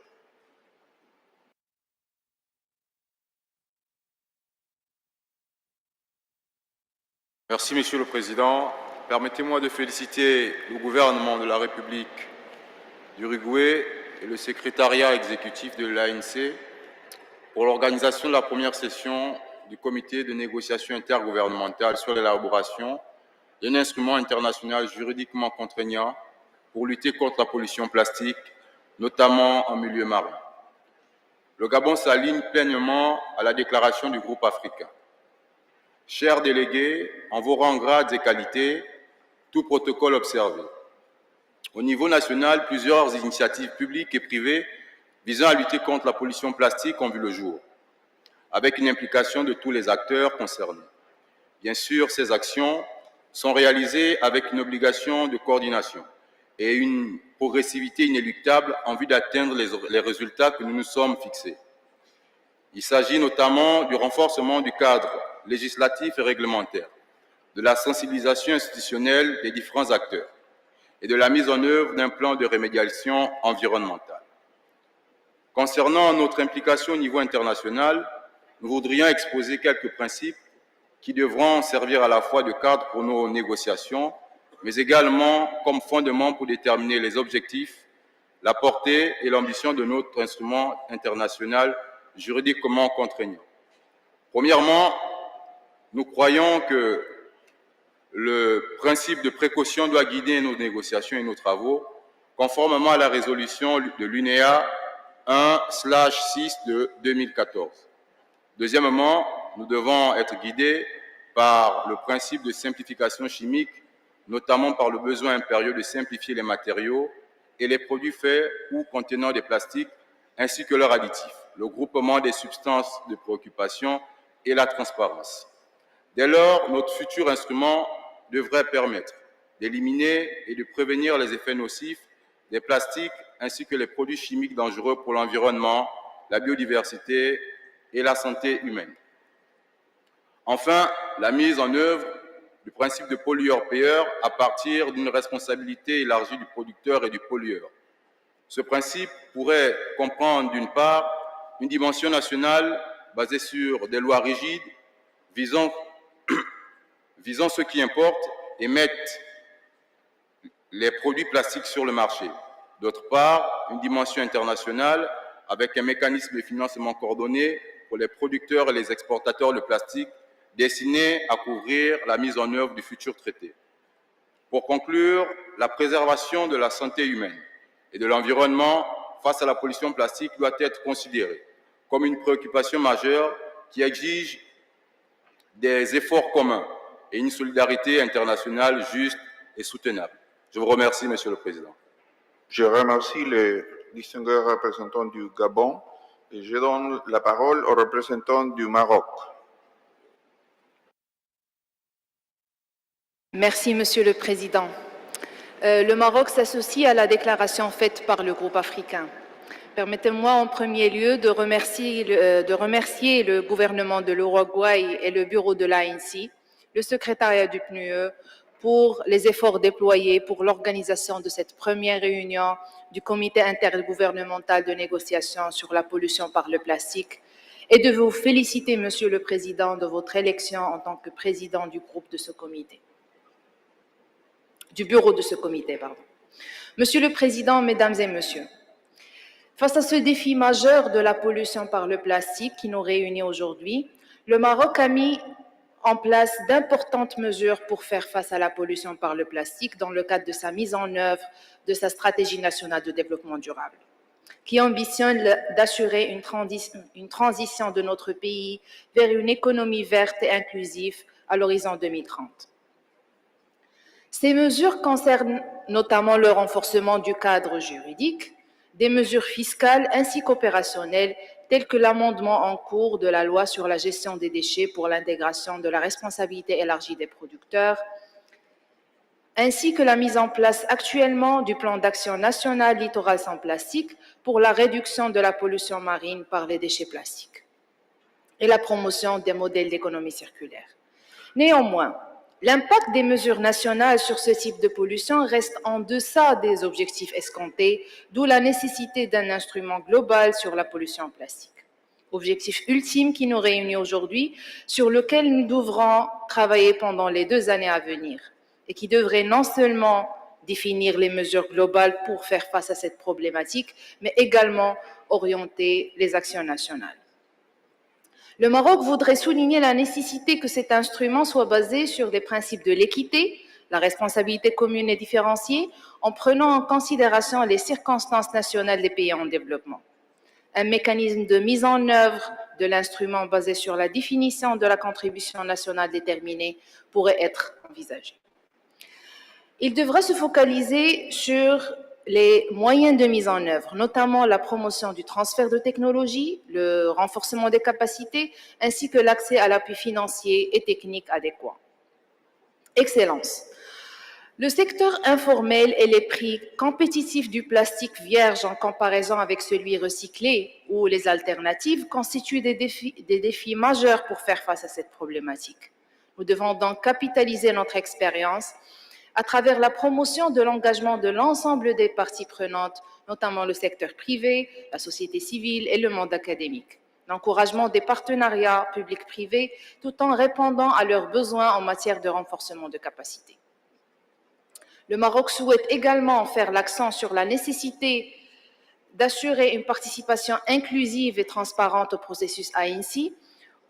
Merci, Monsieur le Président. Permettez-moi de féliciter le gouvernement de la République d'Uruguay et le secrétariat exécutif de l'ANC pour l'organisation de la première session du comité de négociation intergouvernementale sur l'élaboration d'un instrument international juridiquement contraignant pour lutter contre la pollution plastique, notamment en milieu marin. Le Gabon s'aligne pleinement à la déclaration du groupe africain. Chers délégués, en vos rangs, grades et qualités, tout protocole observé. Au niveau national, plusieurs initiatives publiques et privées visant à lutter contre la pollution plastique ont vu le jour, avec une implication de tous les acteurs concernés. Bien sûr, ces actions sont réalisées avec une obligation de coordination et une progressivité inéluctable en vue d'atteindre les résultats que nous nous sommes fixés. Il s'agit notamment du renforcement du cadre législatif et réglementaire, de la sensibilisation institutionnelle des différents acteurs et de la mise en œuvre d'un plan de remédiation environnementale. Concernant notre implication au niveau international, nous voudrions exposer quelques principes qui devront servir à la fois de cadre pour nos négociations, mais également comme fondement pour déterminer les objectifs, la portée et l'ambition de notre instrument international juridiquement contraignant. Premièrement, nous croyons que le principe de précaution doit guider nos négociations et nos travaux, conformément à la résolution de l'UNEA 1/6 de 2014. Deuxièmement, nous devons être guidés par le principe de simplification chimique, notamment par le besoin impérieux de simplifier les matériaux et les produits faits ou contenant des plastiques, ainsi que leurs additifs, le groupement des substances de préoccupation et la transparence. Dès lors, notre futur instrument devrait permettre d'éliminer et de prévenir les effets nocifs des plastiques ainsi que les produits chimiques dangereux pour l'environnement, la biodiversité et la santé humaine. Enfin, la mise en œuvre du principe de pollueur-payeur à partir d'une responsabilité élargie du producteur et du pollueur. Ce principe pourrait comprendre d'une part une dimension nationale basée sur des lois rigides visant ceux qui importent et mettent les produits plastiques sur le marché. D'autre part, une dimension internationale avec un mécanisme de financement coordonné pour les producteurs et les exportateurs de plastique destiné à couvrir la mise en œuvre du futur traité. Pour conclure, la préservation de la santé humaine et de l'environnement face à la pollution plastique doit être considérée comme une préoccupation majeure qui exige des efforts communs et une solidarité internationale juste et soutenable. Je vous remercie, Monsieur le Président. Je remercie le distingué représentant du Gabon et je donne la parole au représentant du Maroc. Merci, Monsieur le Président. Le Maroc s'associe à la déclaration faite par le groupe africain. Permettez-moi en premier lieu de remercier le gouvernement de l'Uruguay et le bureau de l'ANC, le secrétariat du PNUE, pour les efforts déployés pour l'organisation de cette première réunion du comité intergouvernemental de négociation sur la pollution par le plastique et de vous féliciter, Monsieur le Président, de votre élection en tant que président du groupe de ce comité. Du bureau de ce comité, pardon. Monsieur le Président, Mesdames et Messieurs, face à ce défi majeur de la pollution par le plastique qui nous réunit aujourd'hui, le Maroc a mis en place d'importantes mesures pour faire face à la pollution par le plastique dans le cadre de sa mise en œuvre de sa stratégie nationale de développement durable, qui ambitionne d'assurer une transition de notre pays vers une économie verte et inclusive à l'horizon 2030. Ces mesures concernent notamment le renforcement du cadre juridique, des mesures fiscales ainsi qu'opérationnelles, telles que l'amendement en cours de la loi sur la gestion des déchets pour l'intégration de la responsabilité élargie des producteurs, ainsi que la mise en place actuellement du plan d'action national littoral sans plastique pour la réduction de la pollution marine par les déchets plastiques et la promotion des modèles d'économie circulaire. Néanmoins, l'impact des mesures nationales sur ce type de pollution reste en deçà des objectifs escomptés, d'où la nécessité d'un instrument global sur la pollution plastique. Objectif ultime qui nous réunit aujourd'hui, sur lequel nous devrons travailler pendant les 2 années à venir, et qui devrait non seulement définir les mesures globales pour faire face à cette problématique, mais également orienter les actions nationales. Le Maroc voudrait souligner la nécessité que cet instrument soit basé sur des principes de l'équité, la responsabilité commune et différenciée, en prenant en considération les circonstances nationales des pays en développement. Un mécanisme de mise en œuvre de l'instrument basé sur la définition de la contribution nationale déterminée pourrait être envisagé. Il devra se focaliser sur les moyens de mise en œuvre, notamment la promotion du transfert de technologies, le renforcement des capacités, ainsi que l'accès à l'appui financier et technique adéquat. Excellence. Le secteur informel et les prix compétitifs du plastique vierge en comparaison avec celui recyclé ou les alternatives constituent des défis majeurs pour faire face à cette problématique. Nous devons donc capitaliser notre expérience à travers la promotion de l'engagement de l'ensemble des parties prenantes, notamment le secteur privé, la société civile et le monde académique. L'encouragement des partenariats publics-privés tout en répondant à leurs besoins en matière de renforcement de capacités. Le Maroc souhaite également faire l'accent sur la nécessité d'assurer une participation inclusive et transparente au processus ANC,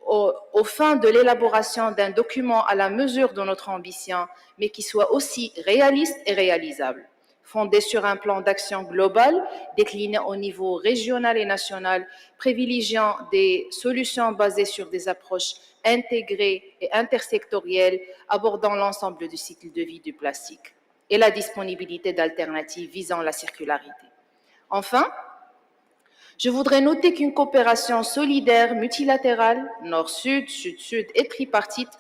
aux fins de l'élaboration d'un document à la mesure de notre ambition, mais qui soit aussi réaliste et réalisable, fondé sur un plan d'action global, décliné au niveau régional et national, privilégiant des solutions basées sur des approches intégrées et intersectorielles, abordant l'ensemble du cycle de vie du plastique et la disponibilité d'alternatives visant la circularité. Enfin, je voudrais noter qu'une coopération solidaire, multilatérale, Nord-Sud, Sud-Sud et tripartite,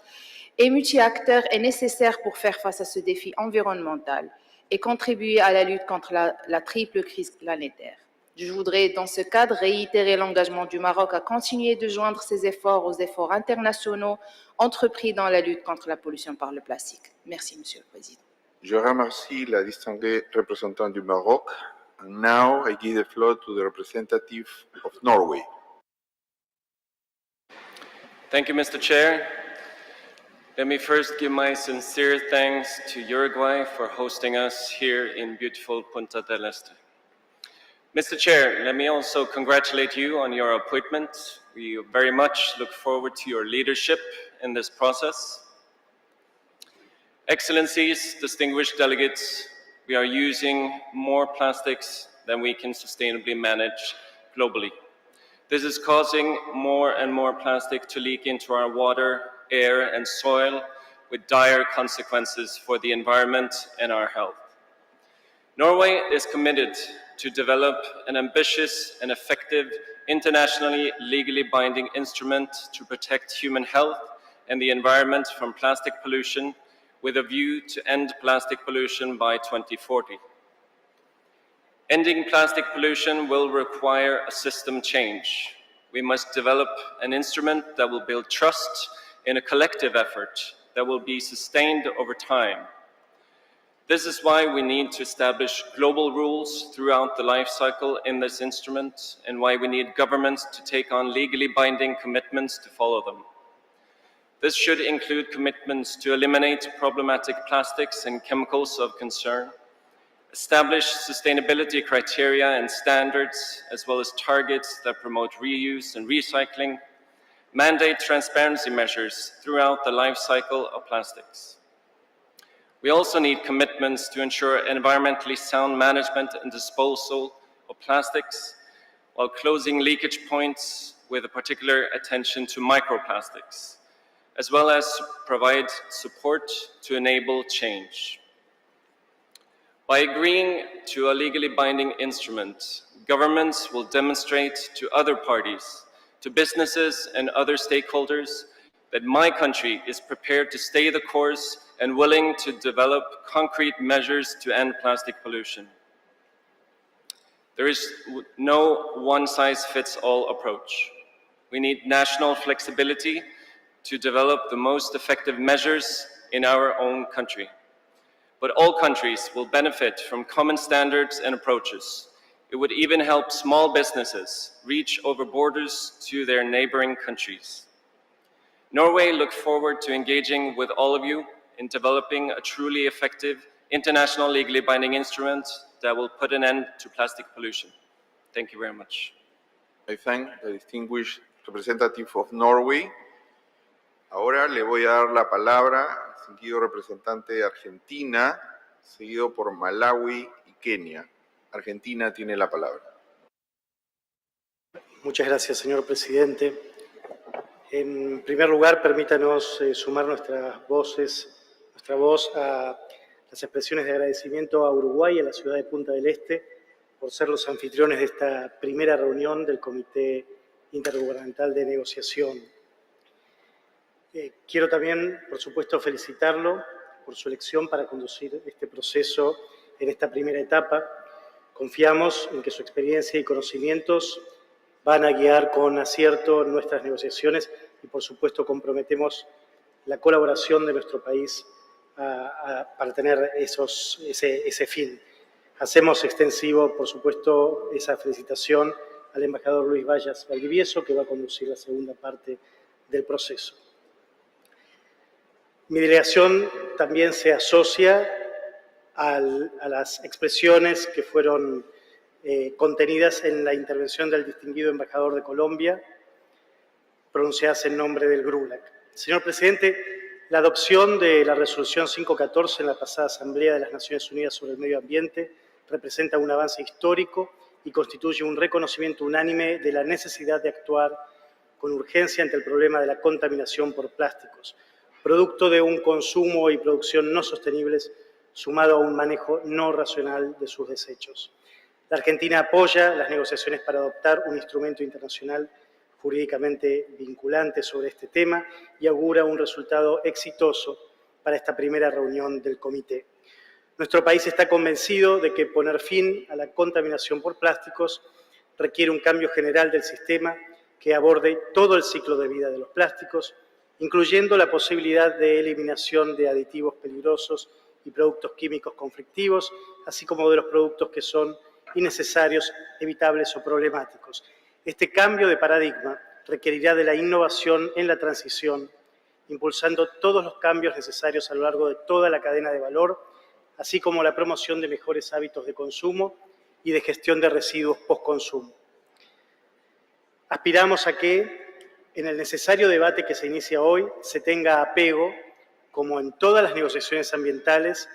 et multi-acteurs est nécessaire pour faire face à ce défi environnemental et contribuer à la lutte contre la triple crise planétaire. Je voudrais, dans ce cadre, réitérer l'engagement du Maroc à continuer de joindre ses efforts aux efforts internationaux entrepris dans la lutte contre la pollution par le plastique. Merci, Monsieur le Président. Je remercie la distinguée représentante du Maroc. And now I give the floor to the representative of Norway. Thank you, Mr. Chair. Let me first give my sincere thanks to Uruguay for hosting us here in beautiful Punta del Este. Mr. Chair, let me also congratulate you on your appointment. We very much look forward to your leadership in this process. Excellencies, distinguished delegates, we are using more plastics than we can sustainably manage globally. This is causing more and more plastic to leak into our water, air, and soil, with dire consequences for the environment and our health. Norway is committed to develop an ambitious and effective, internationally legally binding instrument to protect human health and the environment from plastic pollution, with a view to end plastic pollution by 2040. Ending plastic pollution will require a system change. We must develop an instrument that will build trust in a collective effort that will be sustained over time. This is why we need to establish global rules throughout the life cycle in this instrument, and why we need governments to take on legally binding commitments to follow them. This should include commitments to eliminate problematic plastics and chemicals of concern, establish sustainability criteria and standards, as well as targets that promote reuse and recycling, mandate transparency measures throughout the life cycle of plastics. We also need commitments to ensure environmentally sound management and disposal of plastics, while closing leakage points with a particular attention to microplastics, as well as provide support to enable change. By agreeing to a legally binding instrument, governments will demonstrate to other parties, to businesses and other stakeholders, that my country is prepared to stay the course and willing to develop concrete measures to end plastic pollution. There is no one-size-fits-all approach. We need national flexibility to develop the most effective measures in our own country. But all countries will benefit from common standards and approaches. It would even help small businesses reach over borders to their neighboring countries. Norway looks forward to engaging with all of you in developing a truly effective international legally binding instrument that will put an end to plastic pollution. Thank you very much. I thank the distinguished representative of Norway. Ahora le voy a dar la palabra al distinguido representante de Argentina, seguido por Malawi y Kenia. Argentina tiene la palabra. Muchas gracias, señor presidente. En primer lugar, permítanos sumar nuestra voz a las expresiones de agradecimiento a Uruguay y a la ciudad de Punta del Este por ser los anfitriones de esta primera reunión del Comité Intergubernamental de Negociación. Quiero también, por supuesto, felicitarlo por su elección para conducir este proceso en esta primera etapa. Confiamos en que su experiencia y conocimientos van a guiar con acierto nuestras negociaciones y, por supuesto, comprometemos la colaboración de nuestro país para tener ese fin. Hacemos extensivo, por supuesto, esa felicitación al embajador Luis Vallas Valdivieso, que va a conducir la segunda parte del proceso. Mi delegación también se asocia a las expresiones que fueron contenidas en la intervención del distinguido embajador de Colombia, pronunciadas en nombre del GRULAC. Señor presidente, la adopción de la resolución 514 en la pasada Asamblea de las Naciones Unidas sobre el Medio Ambiente representa un avance histórico y constituye un reconocimiento unánime de la necesidad de actuar con urgencia ante el problema de la contaminación por plásticos, producto de un consumo y producción no sostenibles, sumado a un manejo no racional de sus desechos. La Argentina apoya las negociaciones para adoptar un instrumento internacional jurídicamente vinculante sobre este tema y augura un resultado exitoso para esta primera reunión del comité. Nuestro país está convencido de que poner fin a la contaminación por plásticos requiere un cambio general del sistema que aborde todo el ciclo de vida de los plásticos, incluyendo la posibilidad de eliminación de aditivos peligrosos y productos químicos conflictivos, así como de los productos que son innecesarios, evitables o problemáticos. Este cambio de paradigma requerirá de la innovación en la transición, impulsando todos los cambios necesarios a lo largo de toda la cadena de valor, así como la promoción de mejores hábitos de consumo y de gestión de residuos postconsumo. Aspiramos a que, en el necesario debate que se inicia hoy, se tenga apego, como en todas las negociaciones ambientales,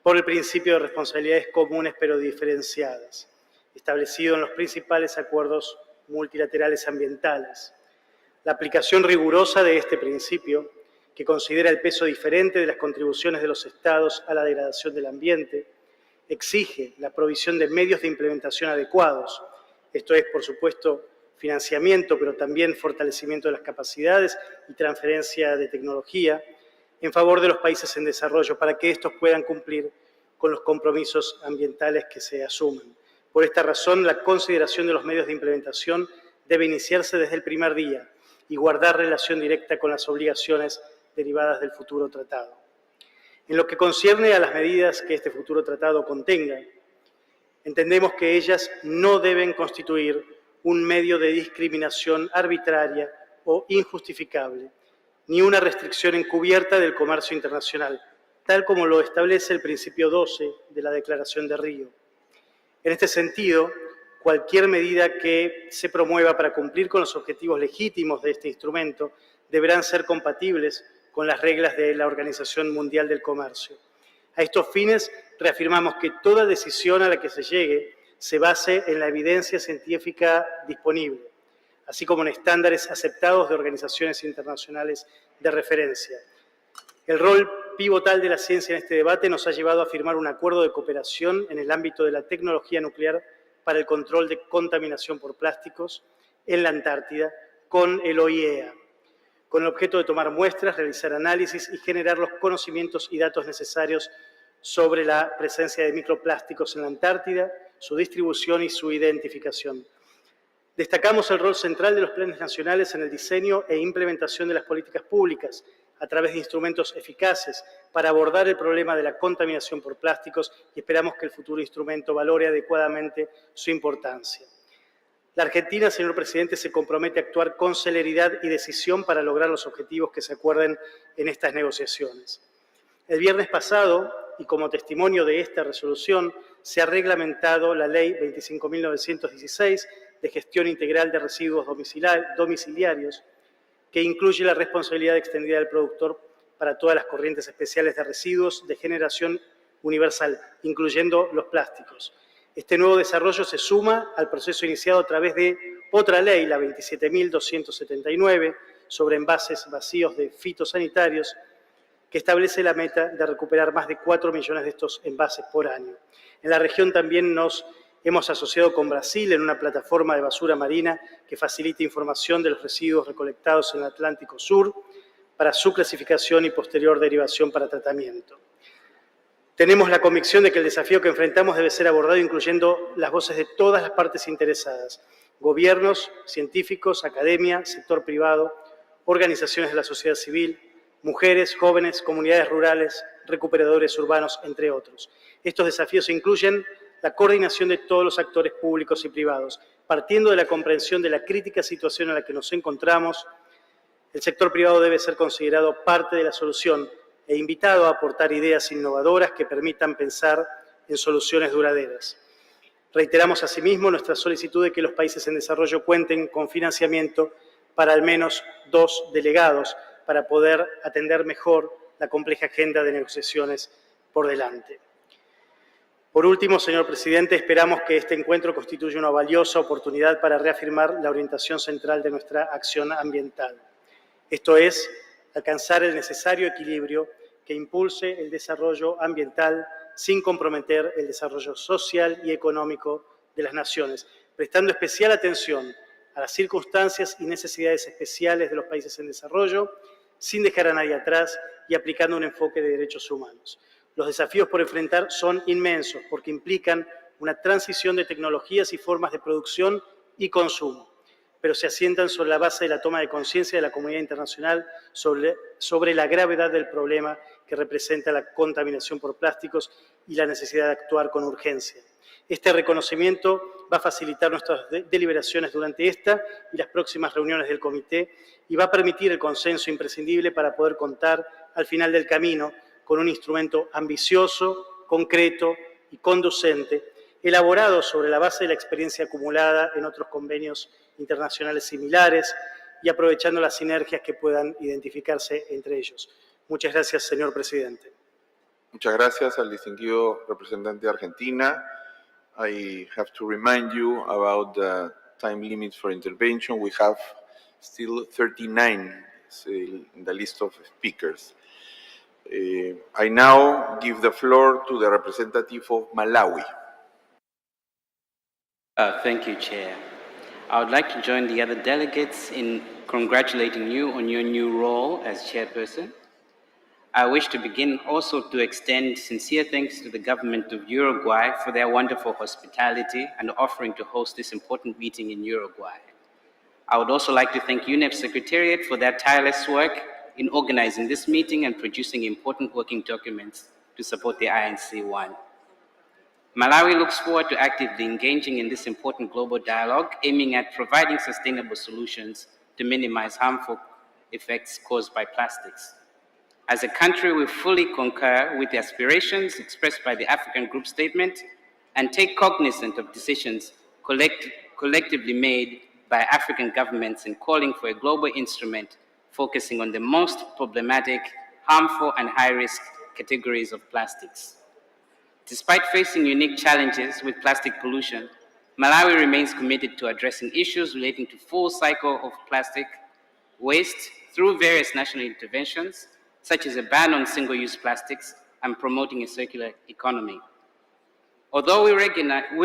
por el principio de responsabilidades comunes pero diferenciadas, establecido en los principales acuerdos multilaterales ambientales. La aplicación rigurosa de este principio, que considera el peso diferente de las contribuciones de los Estados a la degradación del ambiente, exige la provisión de medios de implementación adecuados, esto es, por supuesto, financiamiento, pero también fortalecimiento de las capacidades y transferencia de tecnología en favor de los países en desarrollo para que estos puedan cumplir con los compromisos ambientales que se asuman. Por esta razón, la consideración de los medios de implementación debe iniciarse desde el primer día y guardar relación directa con las obligaciones derivadas del futuro tratado. En lo que concierne a las medidas que este futuro tratado contenga, entendemos que ellas no deben constituir un medio de discriminación arbitraria o injustificable, ni una restricción encubierta del comercio internacional, tal como lo establece el principio 12 de la Declaración de Río. En este sentido, cualquier medida que se promueva para cumplir con los objetivos legítimos de este instrumento deberán ser compatibles con las reglas de la Organización Mundial del Comercio. A estos fines, reafirmamos que toda decisión a la que se llegue se base en la evidencia científica disponible, así como en estándares aceptados de organizaciones internacionales de referencia. El rol pivotal de la ciencia en este debate nos ha llevado a firmar un acuerdo de cooperación en el ámbito de la tecnología nuclear para el control de contaminación por plásticos en la Antártida con el OIEA, con el objeto de tomar muestras, realizar análisis y generar los conocimientos y datos necesarios sobre la presencia de microplásticos en la Antártida, su distribución y su identificación. Destacamos el rol central de los planes nacionales en el diseño e implementación de las políticas públicas a través de instrumentos eficaces para abordar el problema de la contaminación por plásticos y esperamos que el futuro instrumento valore adecuadamente su importancia. La Argentina, señor presidente, se compromete a actuar con celeridad y decisión para lograr los objetivos que se acuerden en estas negociaciones. El viernes pasado, y como testimonio de esta resolución, se ha reglamentado la Ley 25.916 de Gestión Integral de Residuos Domiciliarios, que incluye la responsabilidad extendida del productor para todas las corrientes especiales de residuos de generación universal, incluyendo los plásticos. Este nuevo desarrollo se suma al proceso iniciado a través de otra ley, la 27.279, sobre envases vacíos de fitosanitarios, que establece la meta de recuperar más de 4 millones de estos envases por año. En la región también nos hemos asociado con Brasil en una plataforma de basura marina que facilita información de los residuos recolectados en el Atlántico Sur para su clasificación y posterior derivación para tratamiento. Tenemos la convicción de que el desafío que enfrentamos debe ser abordado incluyendo las voces de todas las partes interesadas, gobiernos, científicos, academia, sector privado, organizaciones de la sociedad civil, mujeres, jóvenes, comunidades rurales, recuperadores urbanos, entre otros. Estos desafíos incluyen la coordinación de todos los actores públicos y privados. Partiendo de la comprensión de la crítica situación en la que nos encontramos, el sector privado debe ser considerado parte de la solución e invitado a aportar ideas innovadoras que permitan pensar en soluciones duraderas. Reiteramos asimismo nuestra solicitud de que los países en desarrollo cuenten con financiamiento para al menos 2 delegados para poder atender mejor la compleja agenda de negociaciones por delante. Por último, señor presidente, esperamos que este encuentro constituya una valiosa oportunidad para reafirmar la orientación central de nuestra acción ambiental. Esto es, alcanzar el necesario equilibrio que impulse el desarrollo ambiental sin comprometer el desarrollo social y económico de las naciones, prestando especial atención a las circunstancias y necesidades especiales de los países en desarrollo, sin dejar a nadie atrás y aplicando un enfoque de derechos humanos. Los desafíos por enfrentar son inmensos porque implican una transición de tecnologías y formas de producción y consumo, pero se asientan sobre la base de la toma de conciencia de la comunidad internacional sobre la gravedad del problema que representa la contaminación por plásticos y la necesidad de actuar con urgencia. Este reconocimiento va a facilitar nuestras deliberaciones durante esta y las próximas reuniones del Comité y va a permitir el consenso imprescindible para poder contar al final del camino con un instrumento ambicioso, concreto y conducente, elaborado sobre la base de la experiencia acumulada en otros convenios internacionales similares y aprovechando las sinergias que puedan identificarse entre ellos. Muchas gracias, señor presidente. Muchas gracias al distinguido representante de Argentina. I have to remind you about the time limit for intervention. We have still 39 in the list of speakers. I now give the floor to the representative of Malawi. Thank you, Chair. I would like to join the other delegates in congratulating you on your new role as chairperson. I wish to begin also to extend sincere thanks to the government of Uruguay for their wonderful hospitality and offering to host this important meeting in Uruguay. I would also like to thank UNEP Secretariat for their tireless work in organizing this meeting and producing important working documents to support the INC1. Malawi looks forward to actively engaging in this important global dialogue, aiming at providing sustainable solutions to minimize harmful effects caused by plastics. As a country, we fully concur with the aspirations expressed by the African Group Statement and take cognizance of decisions collectively made by African governments in calling for a global instrument focusing on the most problematic, harmful, and high-risk categories of plastics. Despite facing unique challenges with plastic pollution, Malawi remains committed to addressing issues relating to full cycle of plastic waste through various national interventions, such as a ban on single-use plastics and promoting a circular economy. Although we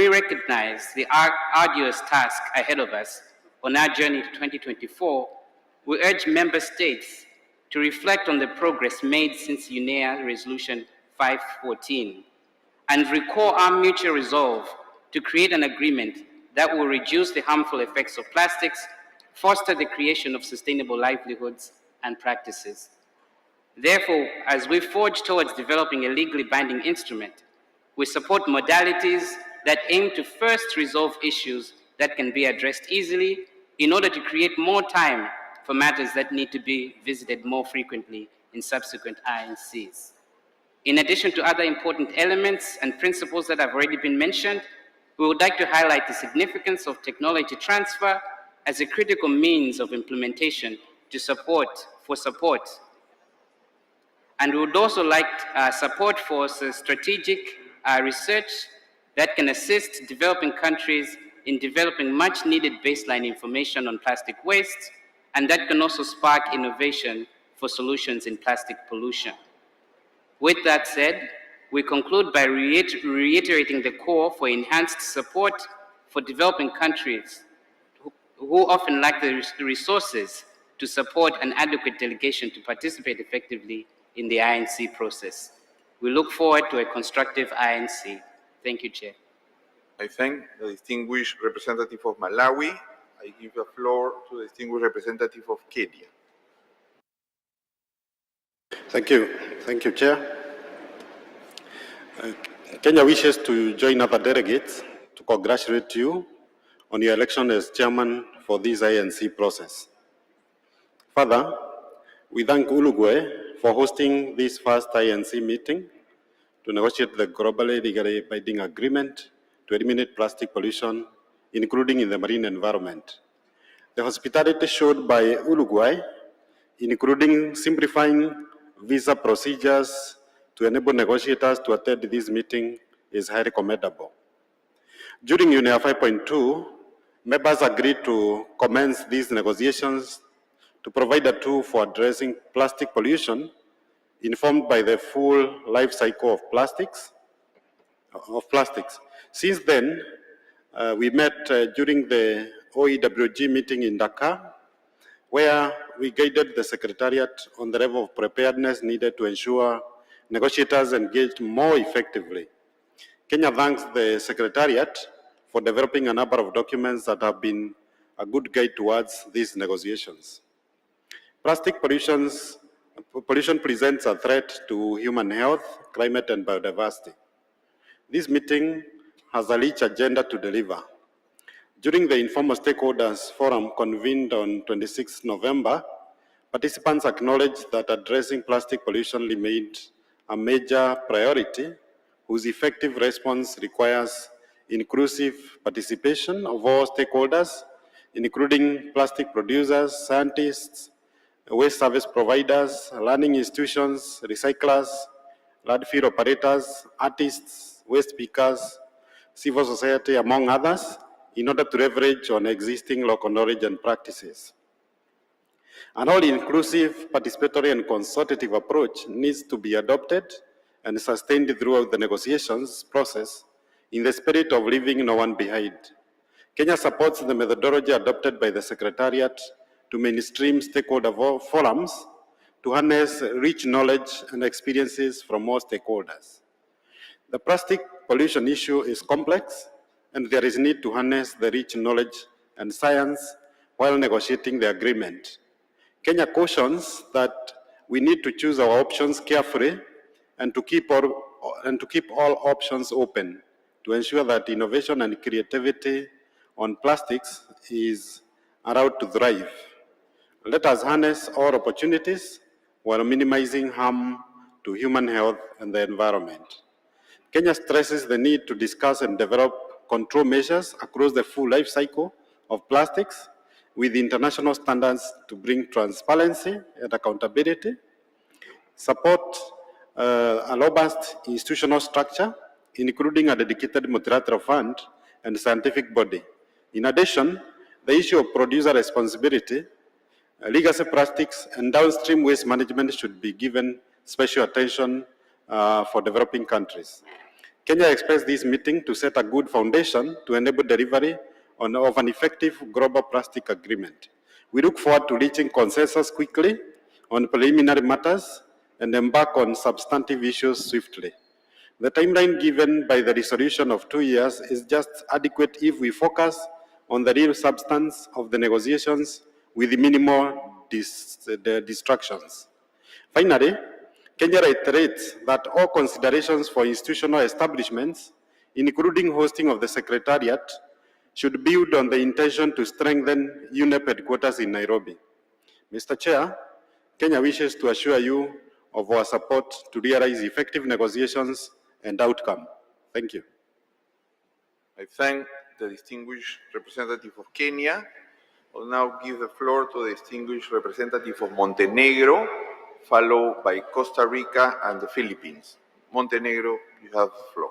recognize the arduous task ahead of us on our journey to 2024, we urge member states to reflect on the progress made since UNEA Resolution 514 and recall our mutual resolve to create an agreement that will reduce the harmful effects of plastics, foster the creation of sustainable livelihoods and practices. Therefore, as we forge towards developing a legally binding instrument, we support modalities that aim to first resolve issues that can be addressed easily in order to create more time for matters that need to be visited more frequently in subsequent INCs. In addition to other important elements and principles that have already been mentioned, we would like to highlight the significance of technology transfer as a critical means of implementation to support. And we would also like support for strategic research that can assist developing countries in developing much needed baseline information on plastic waste, and that can also spark innovation for solutions in plastic pollution. With that said, we conclude by reiterating the call for enhanced support for developing countries who often lack the resources to support an adequate delegation to participate effectively in the INC process. We look forward to a constructive INC. Thank you, Chair. I thank the distinguished representative of Malawi. I give the floor to the distinguished representative of Kenya. Thank you, Chair. Kenya wishes to join other delegates to congratulate you on your election as chairman for this INC process. Further, we thank Uruguay for hosting this first INC meeting to negotiate the globally legally binding agreement to eliminate plastic pollution, including in the marine environment. The hospitality showed by Uruguay, including simplifying visa procedures to enable negotiators to attend this meeting, is highly commendable. During UNEA 5.2, members agreed to commence these negotiations to provide a tool for addressing plastic pollution informed by the full life cycle of plastics. Since then, we met during the OEWG meeting in Dakar, where we guided the Secretariat on the level of preparedness needed to ensure negotiators engaged more effectively. Kenya thanks the Secretariat for developing a number of documents that have been a good guide towards these negotiations. Plastic pollution presents a threat to human health, climate, and biodiversity. This meeting has a rich agenda to deliver. During the informal stakeholders forum convened on 26 November, participants acknowledged that addressing plastic pollution remained a major priority whose effective response requires inclusive participation of all stakeholders, including plastic producers, scientists, waste service providers, learning institutions, recyclers, landfill operators, artists, waste pickers, civil society, among others, in order to leverage on existing local knowledge and practices. An all-inclusive, participatory, and consultative approach needs to be adopted and sustained throughout the negotiations process in the spirit of leaving no one behind. Kenya supports the methodology adopted by the Secretariat to mainstream stakeholder forums to harness rich knowledge and experiences from all stakeholders. The plastic pollution issue is complex, and there is need to harness the rich knowledge and science while negotiating the agreement. Kenya cautions that we need to choose our options carefully and to keep all options open to ensure that innovation and creativity on plastics is allowed to thrive. Let us harness all opportunities while minimizing harm to human health and the environment. Kenya stresses the need to discuss and develop control measures across the full life cycle of plastics with international standards to bring transparency and accountability, support a robust institutional structure, including a dedicated multilateral fund and scientific body. In addition, the issue of producer responsibility, legacy plastics, and downstream waste management should be given special attention for developing countries. Kenya expects this meeting to set a good foundation to enable delivery of an effective global plastic agreement. We look forward to reaching consensus quickly on preliminary matters and embark on substantive issues swiftly. The timeline given by the resolution of 2 years is just adequate if we focus on the real substance of the negotiations with minimal distractions. Finally, Kenya reiterates that all considerations for institutional establishments, including hosting of the Secretariat, should build on the intention to strengthen UNEP headquarters in Nairobi. Mr. Chair, Kenya wishes to assure you of our support to realize effective negotiations and outcome. Thank you. I thank the distinguished representative of Kenya. I will now give the floor to the distinguished representative of Montenegro, followed by Costa Rica and the Philippines. Montenegro, you have the floor.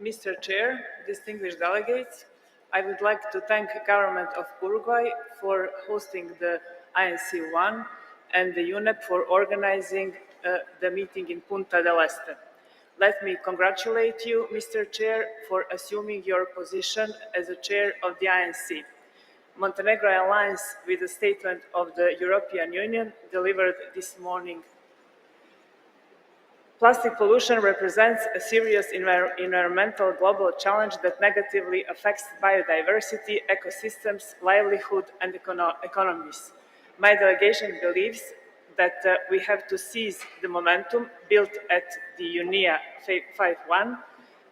Mr. Chair, distinguished delegates, I would like to thank the government of Uruguay for hosting the INC1 and the UNEP for organizing the meeting in Punta del Este. Let me congratulate you, Mr. Chair, for assuming your position as the chair of the INC. Montenegro aligns with the statement of the European Union delivered this morning. Plastic pollution represents a serious environmental global challenge that negatively affects biodiversity, ecosystems, livelihood, and economies. My delegation believes that we have to seize the momentum built at the UNEA 5.1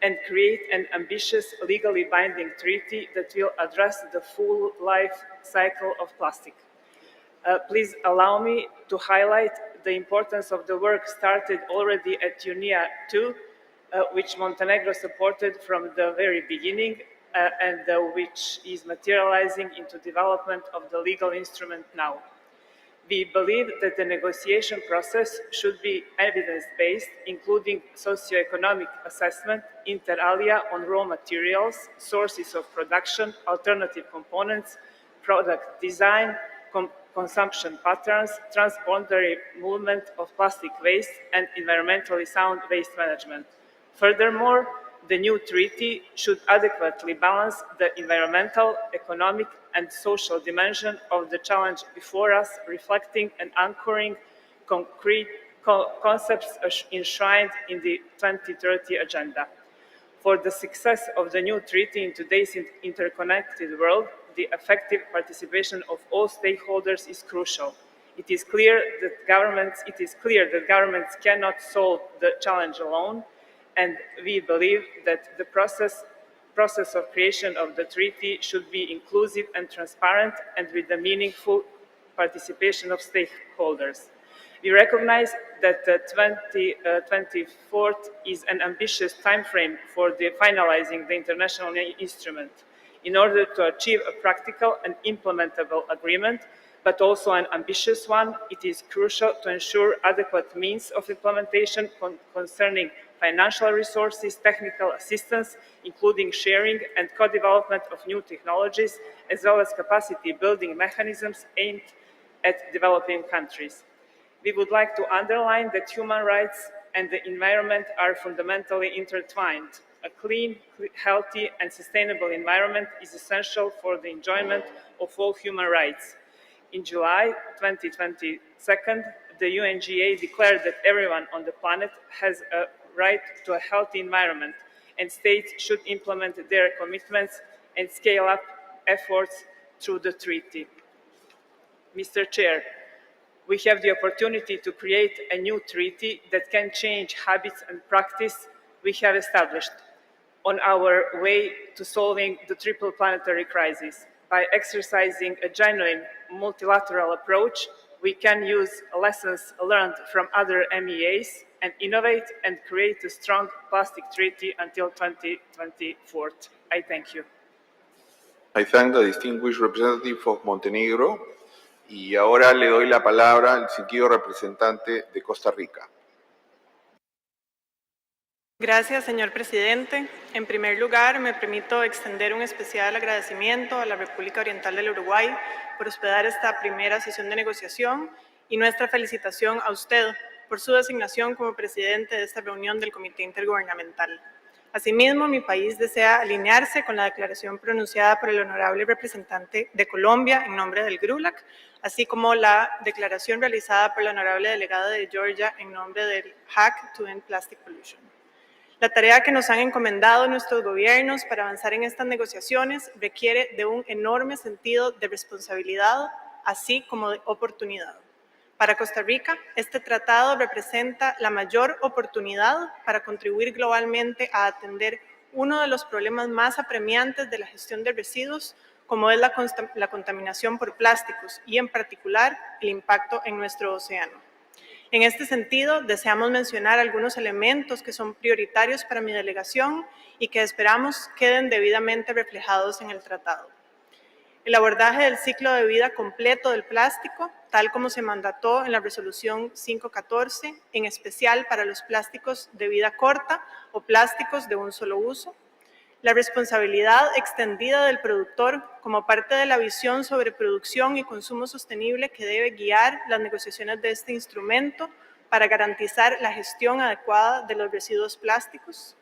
and create an ambitious, legally binding treaty that will address the full life cycle of plastic. Please allow me to highlight the importance of the work started already at UNEA 2, which Montenegro supported from the very beginning, which is materializing into development of the legal instrument now. We believe that the negotiation process should be evidence-based, including socioeconomic assessment, inter alia on raw materials, sources of production, alternative components, product design, consumption patterns, transboundary movement of plastic waste, and environmentally sound waste management. Furthermore, the new treaty should adequately balance the environmental, economic, and social dimension of the challenge before us, reflecting and anchoring concrete concepts enshrined in the 2030 Agenda. For the success of the new treaty in today's interconnected world, the effective participation of all stakeholders is crucial. It is clear that governments cannot solve the challenge alone, and we believe that the process of creation of the treaty should be inclusive and transparent and with the meaningful participation of stakeholders. We recognize that the 2024 is an ambitious timeframe for finalizing the international instrument. In order to achieve a practical and implementable agreement, but also an ambitious one, it is crucial to ensure adequate means of implementation concerning financial resources, technical assistance, including sharing and co-development of new technologies, as well as capacity-building mechanisms aimed at developing countries. We would like to underline that human rights and the environment are fundamentally intertwined. A clean, healthy, and sustainable environment is essential for the enjoyment of all human rights. In July 2022, the UNGA declared that everyone on the planet has a right to a healthy environment, and states should implement their commitments and scale up efforts through the treaty. Mr. Chair, we have the opportunity to create a new treaty that can change habits and practice we have established on our way to solving the triple planetary crisis. By exercising a genuine multilateral approach, we can use lessons learned from other MEAs and innovate and create a strong plastic treaty until 2024. I thank you. I thank the distinguished representative of Montenegro. Y ahora le doy la palabra al seguido representante de Costa Rica. Gracias, señor presidente. En primer lugar, me permito extender un especial agradecimiento a la República Oriental del Uruguay por hospedar esta primera sesión de negociación y nuestra felicitación a usted por su designación como presidente de esta reunión del Comité Intergubernamental. Asimismo, mi país desea alinearse con la declaración pronunciada por el honorable representante de Colombia en nombre del GRULAC, así como la declaración realizada por la honorable delegada de Georgia en nombre del Hack to End Plastic Pollution. La tarea que nos han encomendado nuestros gobiernos para avanzar en estas negociaciones requiere de un enorme sentido de responsabilidad, así como de oportunidad. Para Costa Rica, este tratado representa la mayor oportunidad para contribuir globalmente a atender uno de los problemas más apremiantes de la gestión de residuos, como es la contaminación por plásticos y, en particular, el impacto en nuestro océano. En este sentido, deseamos mencionar algunos elementos que son prioritarios para mi delegación y que esperamos queden debidamente reflejados en el tratado. El abordaje del ciclo de vida completo del plástico, tal como se mandató en la resolución 514, en especial para los plásticos de vida corta o plásticos de un solo uso. La responsabilidad extendida del productor como parte de la visión sobre producción y consumo sostenible que debe guiar las negociaciones de este instrumento para garantizar la gestión adecuada de los residuos plásticos.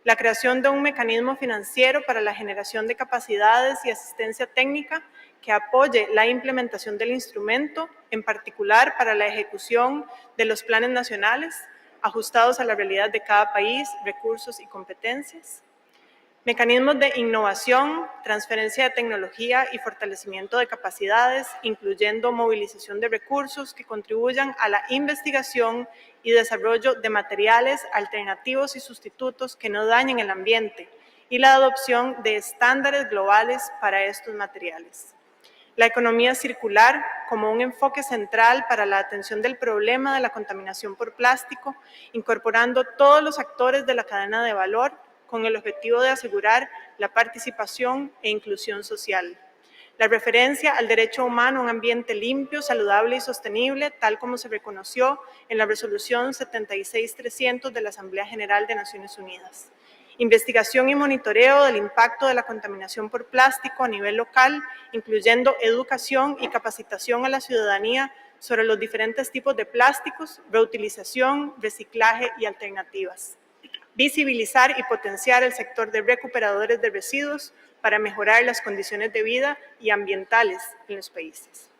La creación de un mecanismo financiero para la generación de capacidades y asistencia técnica que apoye la implementación del instrumento, en particular para la ejecución de los planes nacionales, ajustados a la realidad de cada país, recursos y competencias. Mecanismos de innovación, transferencia de tecnología y fortalecimiento de capacidades, incluyendo movilización de recursos que contribuyan a la investigación y desarrollo de materiales alternativos y sustitutos que no dañen el ambiente, y la adopción de estándares globales para estos materiales. La economía circular como un enfoque central para la atención del problema de la contaminación por plástico, incorporando todos los actores de la cadena de valor, con el objetivo de asegurar la participación e inclusión social. La referencia al derecho humano a un ambiente limpio, saludable y sostenible, tal como se reconoció en la Resolución 76-300 de la Asamblea General de Naciones Unidas. Investigación y monitoreo del impacto de la contaminación por plástico a nivel local, incluyendo educación y capacitación a la ciudadanía sobre los diferentes tipos de plásticos, reutilización, reciclaje y alternativas. Visibilizar y potenciar el sector de recuperadores de residuos para mejorar las condiciones de vida y ambientales en los países.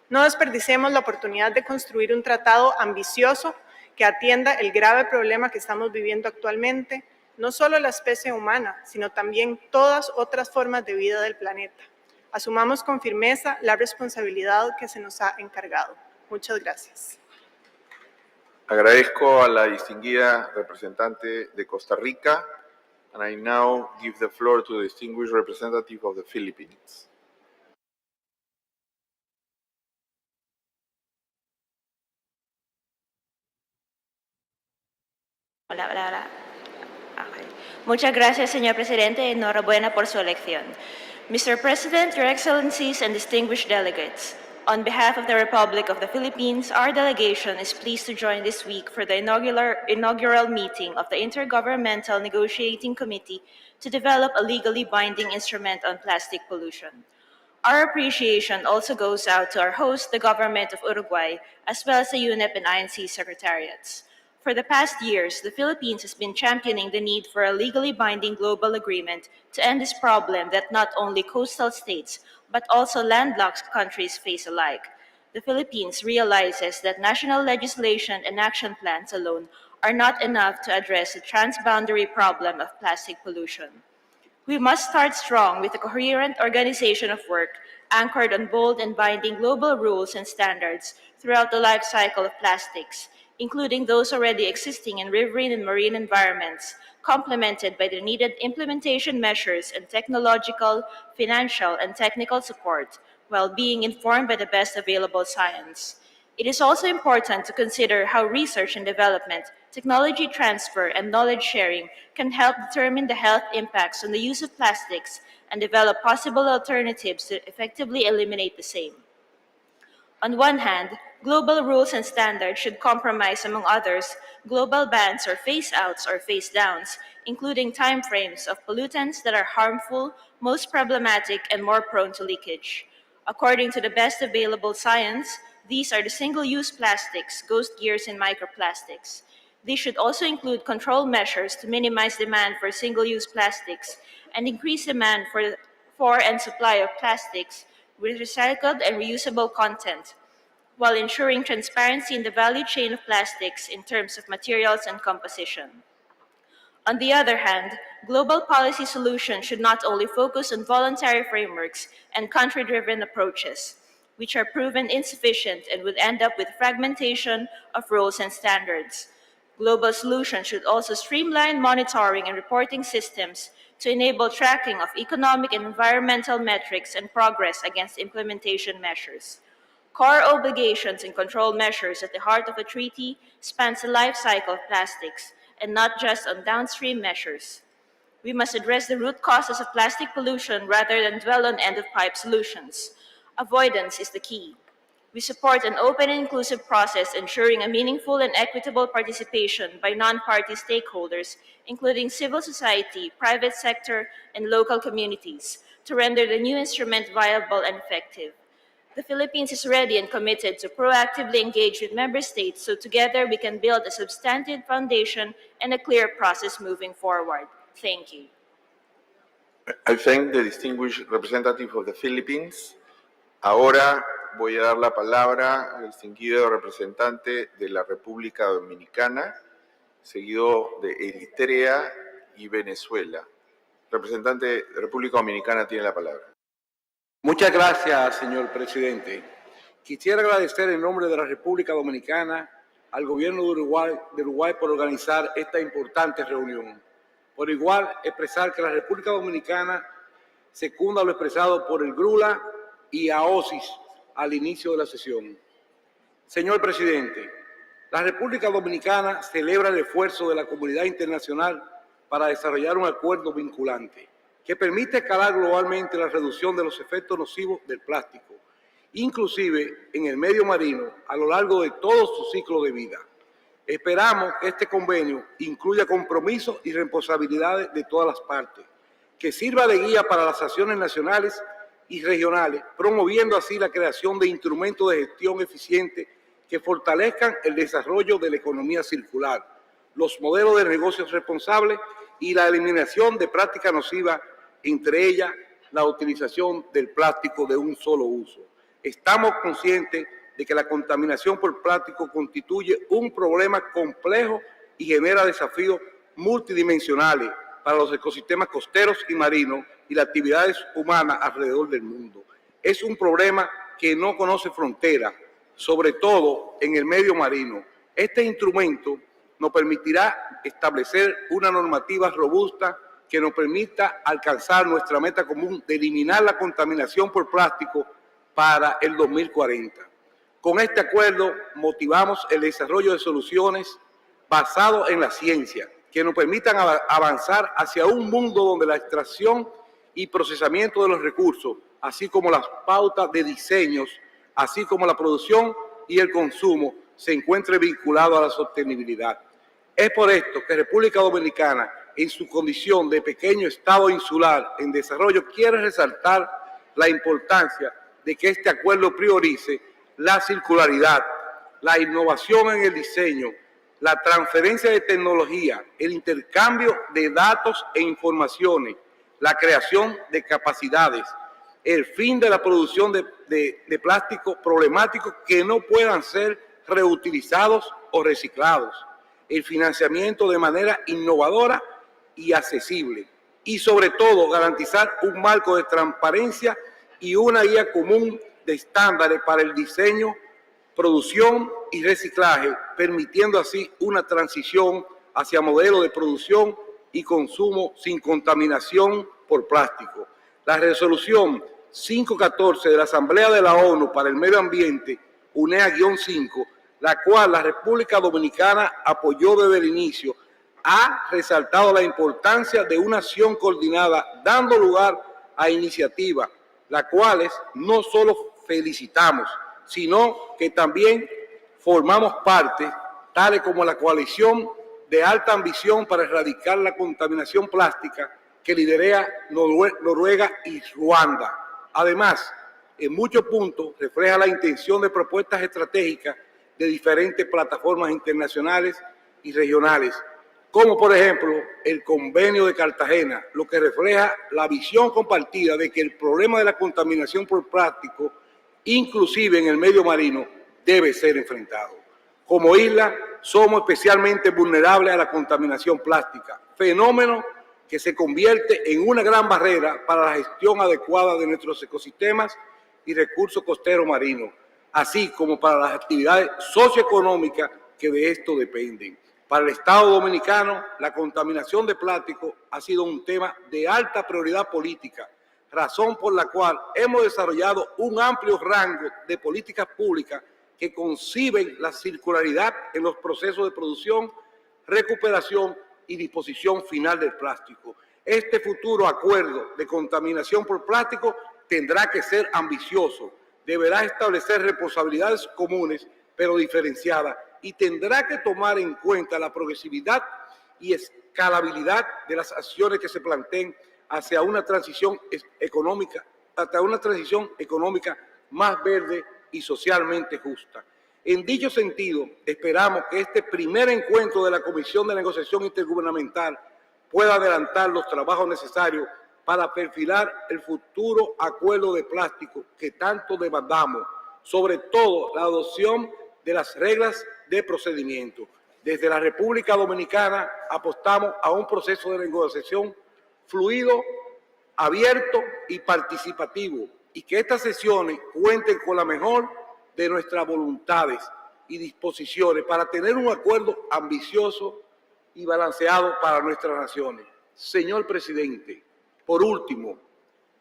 No desperdicemos la oportunidad de construir un tratado ambicioso que atienda el grave problema que estamos viviendo actualmente, no solo la especie humana, sino también todas otras formas de vida del planeta. Asumamos con firmeza la responsabilidad que se nos ha encargado. Muchas gracias. Agradezco a la distinguida representante de Costa Rica, and I now give the floor to the distinguished representative of the Philippines. Hola, hola, hola. Okay. Muchas gracias, señor presidente. Enhorabuena por su elección. Mr. President, Your Excellencies, and distinguished delegates, on behalf of the Republic of the Philippines, our delegation is pleased to join this week for the inaugural meeting of the Intergovernmental Negotiating Committee to develop a legally binding instrument on plastic pollution. Our appreciation also goes out to our host, the government of Uruguay, as well as the UNEP and INC secretariats. For the past years, the Philippines has been championing the need for a legally binding global agreement to end this problem that not only coastal states, but also landlocked countries face alike. The Philippines realizes that national legislation and action plans alone are not enough to address the transboundary problem of plastic pollution. We must start strong with a coherent organization of work anchored on bold and binding global rules and standards throughout the life cycle of plastics, including those already existing in riverine and marine environments, complemented by the needed implementation measures and technological, financial, and technical support, while being informed by the best available science. It is also important to consider how research and development, technology transfer, and knowledge sharing can help determine the health impacts on the use of plastics and develop possible alternatives to effectively eliminate the same. On one hand, global rules and standards should comprise, among others, global bans or phase-outs or phase-downs, including timeframes of pollutants that are harmful, most problematic, and more prone to leakage. According to the best available science, these are the single-use plastics, ghost gears, and microplastics. These should also include control measures to minimize demand for single-use plastics and increase demand for and supply of plastics with recycled and reusable content, while ensuring transparency in the value chain of plastics in terms of materials and composition. On the other hand, global policy solutions should not only focus on voluntary frameworks and country-driven approaches, which are proven insufficient and would end up with fragmentation of rules and standards. Global solutions should also streamline monitoring and reporting systems to enable tracking of economic and environmental metrics and progress against implementation measures. Core obligations and control measures at the heart of a treaty spans the life cycle of plastics, and not just on downstream measures. We must address the root causes of plastic pollution rather than dwell on end-of-pipe solutions. Avoidance is the key. We support an open and inclusive process ensuring a meaningful and equitable participation by non-party stakeholders, including civil society, private sector, and local communities, to render the new instrument viable and effective. The Philippines is ready and committed to proactively engage with member states so together we can build a substantive foundation and a clear process moving forward. Thank you. I thank the distinguished representative of the Philippines. Ahora voy a dar la palabra al distinguido representante de la República Dominicana, seguido de Eritrea y Venezuela. Representante de República Dominicana tiene la palabra. Muchas gracias, señor presidente. Quisiera agradecer en nombre de la República Dominicana al gobierno de Uruguay por organizar esta importante reunión. Por igual, expresar que la República Dominicana secunda lo expresado por el GRULAC y AOSIS al inicio de la sesión. Señor presidente, la República Dominicana celebra el esfuerzo de la comunidad internacional para desarrollar un acuerdo vinculante que permite escalar globalmente la reducción de los efectos nocivos del plástico, inclusive en el medio marino a lo largo de todo su ciclo de vida. Esperamos que este convenio incluya compromisos y responsabilidades de todas las partes, que sirva de guía para las acciones nacionales y regionales, promoviendo así la creación de instrumentos de gestión eficiente que fortalezcan el desarrollo de la economía circular, los modelos de negocios responsables y la eliminación de prácticas nocivas, entre ellas la utilización del plástico de un solo uso. Estamos conscientes de que la contaminación por plástico constituye un problema complejo y genera desafíos multidimensionales para los ecosistemas costeros y marinos y las actividades humanas alrededor del mundo. Es un problema que no conoce fronteras, sobre todo en el medio marino. Este instrumento nos permitirá establecer una normativa robusta que nos permita alcanzar nuestra meta común de eliminar la contaminación por plástico para el 2040. Con este acuerdo motivamos el desarrollo de soluciones basadas en la ciencia que nos permitan avanzar hacia un mundo donde la extracción y procesamiento de los recursos, así como las pautas de diseños, así como la producción y el consumo, se encuentre vinculado a la sostenibilidad. Es por esto que República Dominicana, en su condición de pequeño estado insular en desarrollo, quiere resaltar la importancia de que este acuerdo priorice la circularidad, la innovación en el diseño, la transferencia de tecnología, el intercambio de datos e informaciones, la creación de capacidades, el fin de la producción de plásticos problemáticos que no puedan ser reutilizados o reciclados, el financiamiento de manera innovadora y accesible, y sobre todo garantizar un marco de transparencia y una guía común de estándares para el diseño, producción y reciclaje, permitiendo así una transición hacia modelos de producción y consumo sin contaminación por plástico. La resolución 514 de la Asamblea de la ONU para el Medio Ambiente, UNEA-5, la cual la República Dominicana apoyó desde el inicio, ha resaltado la importancia de una acción coordinada, dando lugar a iniciativas, las cuales no solo felicitamos, sino que también formamos parte, tales como la coalición de alta ambición para erradicar la contaminación plástica que lidera Noruega y Ruanda. Además, en muchos puntos refleja la intención de propuestas estratégicas de diferentes plataformas internacionales y regionales, como por ejemplo el Convenio de Cartagena, lo que refleja la visión compartida de que el problema de la contaminación por plástico, inclusive en el medio marino, debe ser enfrentado. Como isla, somos especialmente vulnerables a la contaminación plástica, fenómeno que se convierte en una gran barrera para la gestión adecuada de nuestros ecosistemas y recursos costeros marinos, así como para las actividades socioeconómicas que de esto dependen. Para el Estado dominicano, la contaminación de plástico ha sido un tema de alta prioridad política, razón por la cual hemos desarrollado un amplio rango de políticas públicas que conciben la circularidad en los procesos de producción, recuperación y disposición final del plástico. Este futuro acuerdo de contaminación por plástico tendrá que ser ambicioso, deberá establecer responsabilidades comunes pero diferenciadas y tendrá que tomar en cuenta la progresividad y escalabilidad de las acciones que se planteen hacia una transición económica, más verde y socialmente justa. En dicho sentido, esperamos que este primer encuentro de la Comisión de Negociación Intergubernamental pueda adelantar los trabajos necesarios para perfilar el futuro acuerdo de plástico que tanto demandamos, sobre todo la adopción de las reglas de procedimiento. Desde la República Dominicana apostamos a un proceso de negociación fluido, abierto y participativo, y que estas sesiones cuenten con la mejor de nuestras voluntades y disposiciones para tener un acuerdo ambicioso y balanceado para nuestras naciones. Señor presidente, por último,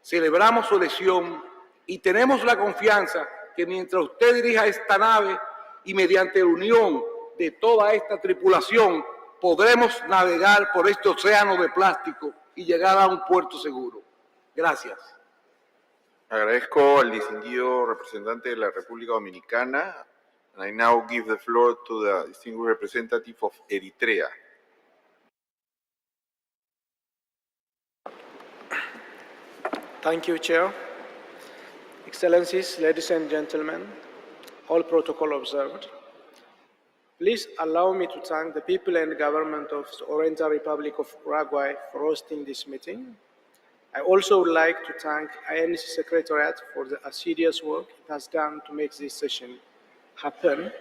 celebramos su elección y tenemos la confianza que mientras usted dirija esta nave y mediante la unión de toda esta tripulación, podremos navegar por este océano de plástico y llegar a un puerto seguro. Gracias. Agradezco al distinguido representante de la República Dominicana. And I now give the floor to the distinguished representative of Eritrea. Thank you, Chair. Excellencies, ladies and gentlemen, all protocol observed. Please allow me to thank the people and government of the Oriental Republic of Uruguay for hosting this meeting. I also would like to thank INC Secretariat for the assiduous work it has done to make this session happen.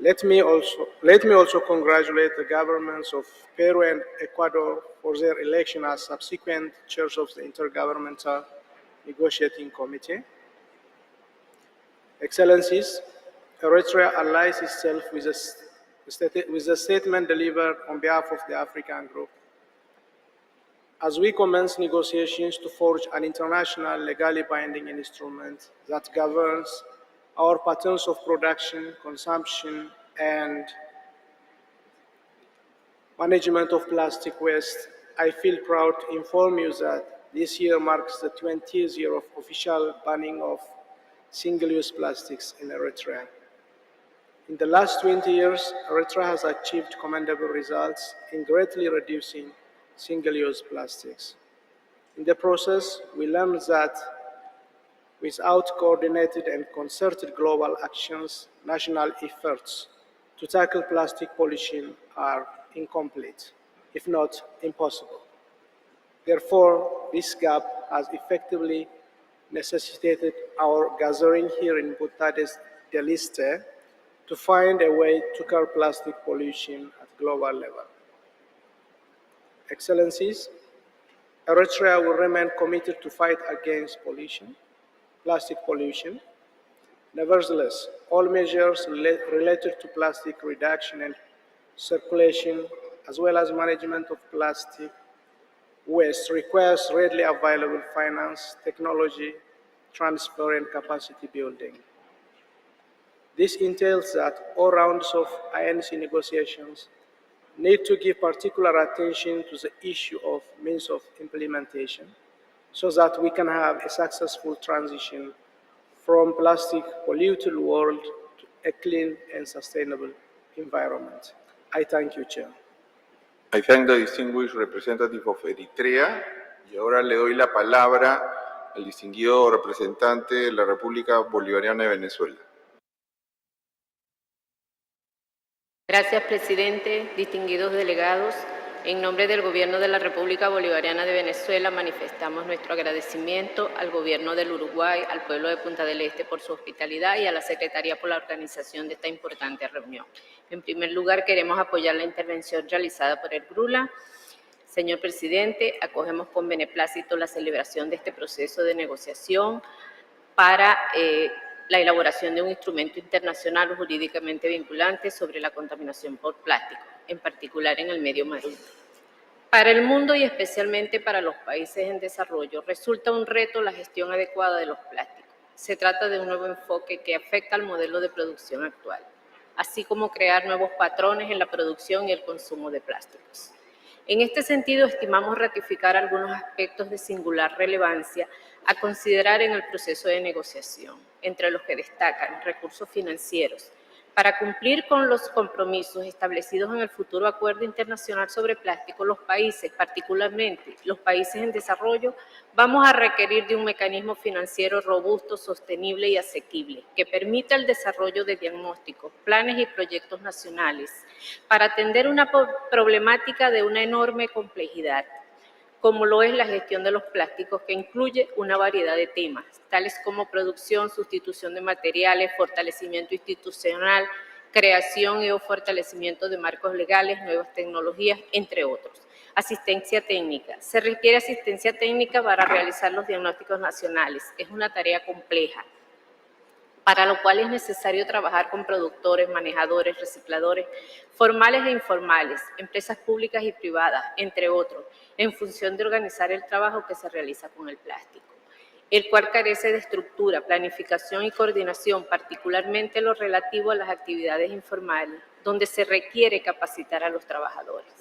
Let me also congratulate the governments of Peru and Ecuador for their election as subsequent chairs of the Intergovernmental Negotiating Committee. Excellencies, Eritrea allies itself with a statement delivered on behalf of the African Group. As we commence negotiations to forge an international legally binding instrument that governs our patterns of production, consumption, and management of plastic waste, I feel proud to inform you that this year marks the 20th year of official banning of single-use plastics in Eritrea. In the last 20 years, Eritrea has achieved commendable results in greatly reducing single-use plastics. In the process, we learned that without coordinated and concerted global actions, national efforts to tackle plastic pollution are incomplete, if not impossible. Therefore, this gap has effectively necessitated our gathering here in Bucharest del Este to find a way to curb plastic pollution at global level. Excellencies, Eritrea will remain committed to fight against plastic pollution. Nevertheless, all measures related to plastic reduction and circulation, as well as management of plastic waste, requires readily available finance, technology, transfer, and capacity building. This entails that all rounds of INC negotiations need to give particular attention to the issue of means of implementation so that we can have a successful transition from plastic polluted world to a clean and sustainable environment. I thank you, Chair. I thank the distinguished representative of Eritrea. Y ahora le doy la palabra al distinguido representante de la República Bolivariana de Venezuela. Gracias, presidente, distinguidos delegados. En nombre del Gobierno de la República Bolivariana de Venezuela manifestamos nuestro agradecimiento al Gobierno del Uruguay, al pueblo de Punta del Este por su hospitalidad y a la Secretaría por la organización de esta importante reunión. En primer lugar, queremos apoyar la intervención realizada por el GRULAC. Señor presidente, acogemos con beneplácito la celebración de este proceso de negociación para la elaboración de un instrumento internacional jurídicamente vinculante sobre la contaminación por plástico, en particular en el medio marino. Para el mundo y especialmente para los países en desarrollo, resulta un reto la gestión adecuada de los plásticos. Se trata de un nuevo enfoque que afecta al modelo de producción actual, así como crear nuevos patrones en la producción y el consumo de plásticos. En este sentido, estimamos ratificar algunos aspectos de singular relevancia a considerar en el proceso de negociación, entre los que destacan recursos financieros, para cumplir con los compromisos establecidos en el futuro Acuerdo Internacional sobre Plástico. Los países, particularmente los países en desarrollo, vamos a requerir de un mecanismo financiero robusto, sostenible y asequible, que permita el desarrollo de diagnósticos, planes y proyectos nacionales para atender una problemática de una enorme complejidad, como lo es la gestión de los plásticos, que incluye una variedad de temas, tales como producción, sustitución de materiales, fortalecimiento institucional, creación y o fortalecimiento de marcos legales, nuevas tecnologías, entre otros. Asistencia técnica. Se requiere asistencia técnica para realizar los diagnósticos nacionales. Es una tarea compleja, para lo cual es necesario trabajar con productores, manejadores, recicladores, formales e informales, empresas públicas y privadas, entre otros, en función de organizar el trabajo que se realiza con el plástico. el cual carece de estructura, planificación y coordinación, particularmente lo relativo a las actividades informales, donde se requiere capacitar a los trabajadores.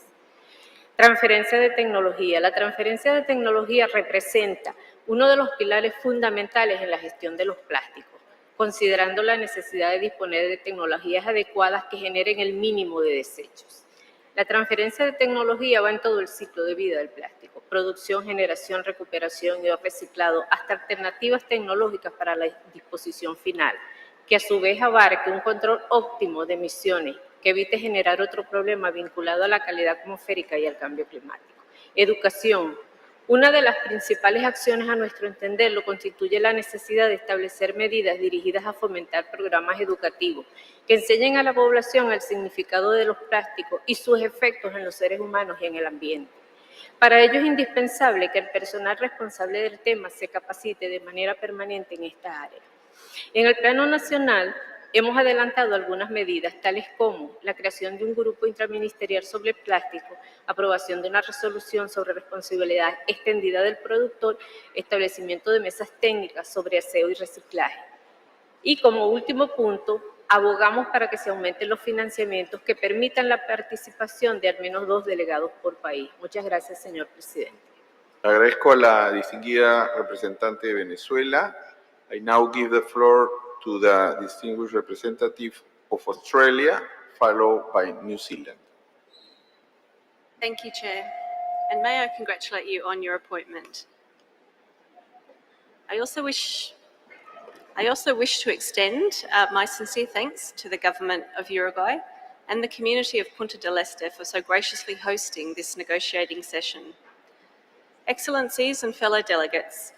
Transferencia de tecnología. La transferencia de tecnología representa uno de los pilares fundamentales en la gestión de los plásticos, considerando la necesidad de disponer de tecnologías adecuadas que generen el mínimo de desechos. La transferencia de tecnología va en todo el ciclo de vida del plástico: producción, generación, recuperación y reciclado, hasta alternativas tecnológicas para la disposición final, que a su vez abarque un control óptimo de emisiones que evite generar otro problema vinculado a la calidad atmosférica y al cambio climático. Educación. Una de las principales acciones, a nuestro entender, lo constituye la necesidad de establecer medidas dirigidas a fomentar programas educativos que enseñen a la población el significado de los plásticos y sus efectos en los seres humanos y en el ambiente. Para ello es indispensable que el personal responsable del tema se capacite de manera permanente en esta área. En el plano nacional, hemos adelantado algunas medidas, tales como la creación de un grupo intraministerial sobre plástico, aprobación de una resolución sobre responsabilidad extendida del productor, establecimiento de mesas técnicas sobre aseo y reciclaje. Y como último punto, abogamos para que se aumenten los financiamientos que permitan la participación de al menos 2 delegados por país. Muchas gracias, señor presidente. Agradezco a la distinguida representante de Venezuela. I now give the floor to the distinguished representative of Australia, followed by New Zealand. Thank you, Chair, and may I congratulate you on your appointment. I also wish to extend my sincere thanks to the Government of Uruguay and the community of Punta del Este for so graciously hosting this negotiating session. Excellencies and fellow delegates,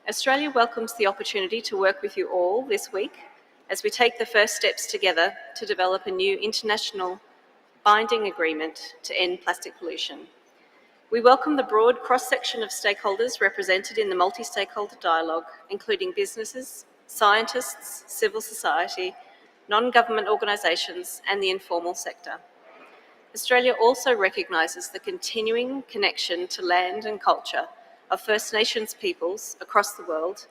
Australia welcomes the opportunity to work with you all this week as we take the first steps together to develop a new international binding agreement to end plastic pollution. We welcome the broad cross-section of stakeholders represented in the multi-stakeholder dialogue, including businesses, scientists, civil society, non-government organisations and the informal sector. Australia also recognises the continuing connection to land and culture of First Nations peoples across the world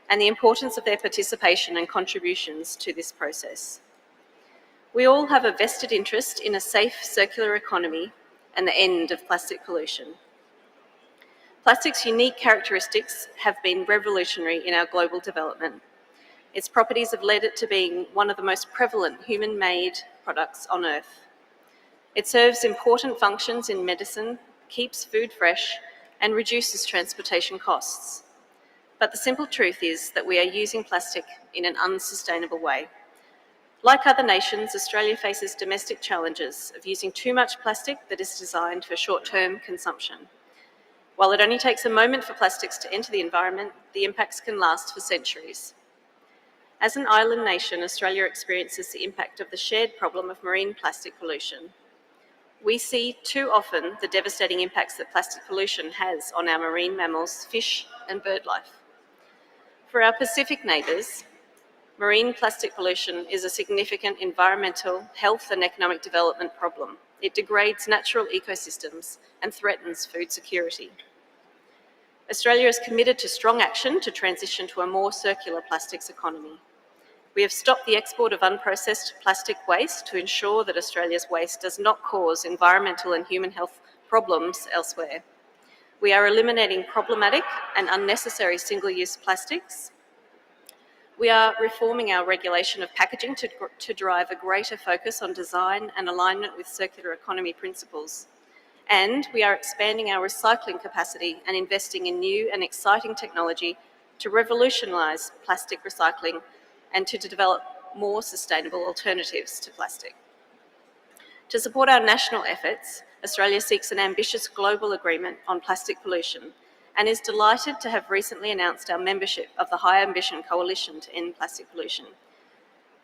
and the importance of their participation and contributions to this process. We all have a vested interest in a safe circular economy and the end of plastic pollution. Plastic's unique characteristics have been revolutionary in our global development. Its properties have led it to being one of the most prevalent human-made products on Earth. It serves important functions in medicine, keeps food fresh, and reduces transportation costs. But the simple truth is that we are using plastic in an unsustainable way. Like other nations, Australia faces domestic challenges of using too much plastic that is designed for short-term consumption. While it only takes a moment for plastics to enter the environment, the impacts can last for centuries. As an island nation, Australia experiences the impact of the shared problem of marine plastic pollution. We see too often the devastating impacts that plastic pollution has on our marine mammals, fish and bird life. For our Pacific neighbours, marine plastic pollution is a significant environmental, health and economic development problem. It degrades natural ecosystems and threatens food security. Australia is committed to strong action to transition to a more circular plastics economy. We have stopped the export of unprocessed plastic waste to ensure that Australia's waste does not cause environmental and human health problems elsewhere. We are eliminating problematic and unnecessary single-use plastics. We are reforming our regulation of packaging to drive a greater focus on design and alignment with circular economy principles. And we are expanding our recycling capacity and investing in new and exciting technology to revolutionise plastic recycling and to develop more sustainable alternatives to plastic. To support our national efforts, Australia seeks an ambitious global agreement on plastic pollution and is delighted to have recently announced our membership of the High Ambition Coalition to End Plastic Pollution.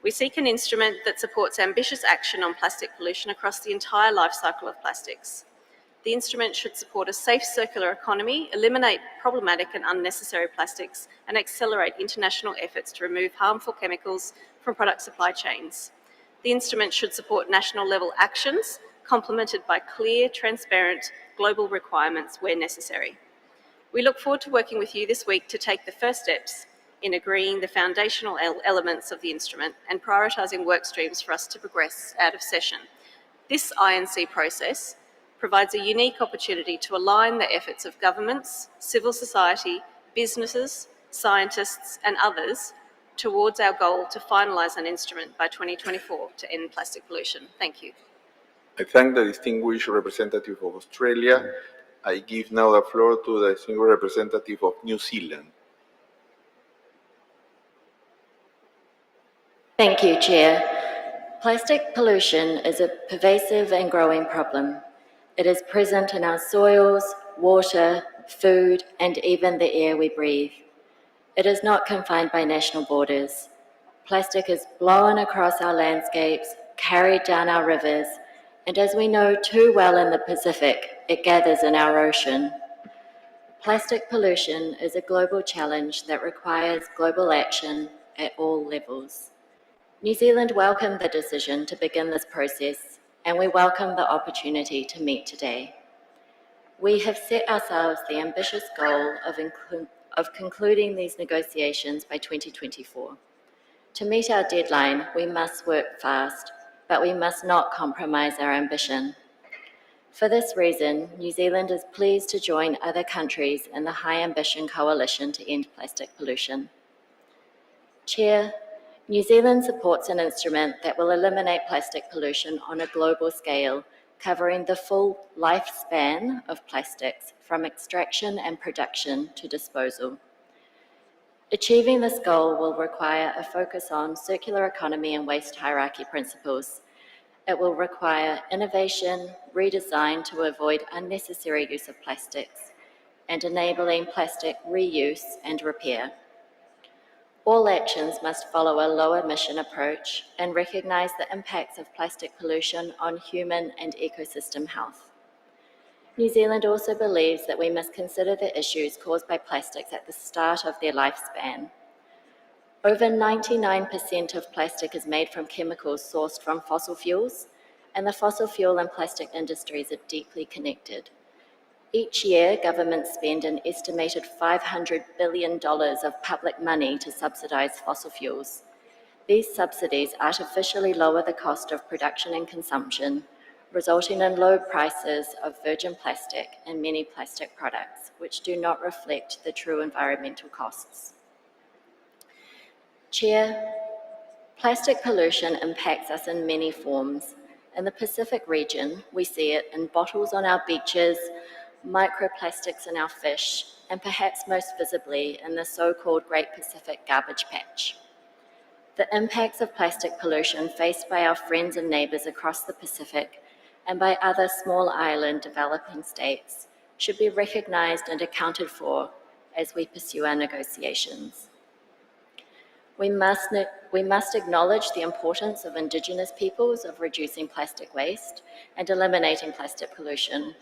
We seek an instrument that supports ambitious action on plastic pollution across the entire life cycle of plastics. The instrument should support a safe circular economy, eliminate problematic and unnecessary plastics, and accelerate international efforts to remove harmful chemicals from product supply chains. The instrument should support national level actions, complemented by clear, transparent, global requirements where necessary. We look forward to working with you this week to take the first steps in agreeing the foundational elements of the instrument and prioritising work streams for us to progress out of session. This INC process provides a unique opportunity to align the efforts of governments, civil society, businesses, scientists and others towards our goal to finalise an instrument by 2024 to end plastic pollution. Thank you. I thank the distinguished representative of Australia. I give now the floor to the distinguished representative of New Zealand. Thank you, Chair. Plastic pollution is a pervasive and growing problem. It is present in our soils, water, food, and even the air we breathe. It is not confined by national borders. Plastic is blown across our landscapes, carried down our rivers, and as we know too well in the Pacific, it gathers in our ocean. Plastic pollution is a global challenge that requires global action at all levels. New Zealand welcomed the decision to begin this process, and we welcome the opportunity to meet today. We have set ourselves the ambitious goal of concluding these negotiations by 2024. To meet our deadline, we must work fast, but we must not compromise our ambition. For this reason, New Zealand is pleased to join other countries in the High Ambition Coalition to end plastic pollution. Chair, New Zealand supports an instrument that will eliminate plastic pollution on a global scale, covering the full lifespan of plastics from extraction and production to disposal. Achieving this goal will require a focus on circular economy and waste hierarchy principles. It will require innovation, redesign to avoid unnecessary use of plastics, and enabling plastic reuse and repair. All actions must follow a low-emission approach and recognise the impacts of plastic pollution on human and ecosystem health. New Zealand also believes that we must consider the issues caused by plastics at the start of their lifespan. Over 99% of plastic is made from chemicals sourced from fossil fuels, and the fossil fuel and plastic industries are deeply connected. Each year, governments spend an estimated $500 billion of public money to subsidise fossil fuels. These subsidies artificially lower the cost of production and consumption, resulting in low prices of virgin plastic and many plastic products, which do not reflect the true environmental costs. Chair, plastic pollution impacts us in many forms. In the Pacific region, we see it in bottles on our beaches, microplastics in our fish, and perhaps most visibly in the so-called Great Pacific Garbage Patch. The impacts of plastic pollution faced by our friends and neighbours across the Pacific and by other small island developing states should be recognised and accounted for as we pursue our negotiations. We must acknowledge the importance of Indigenous peoples of reducing plastic waste and eliminating plastic pollution,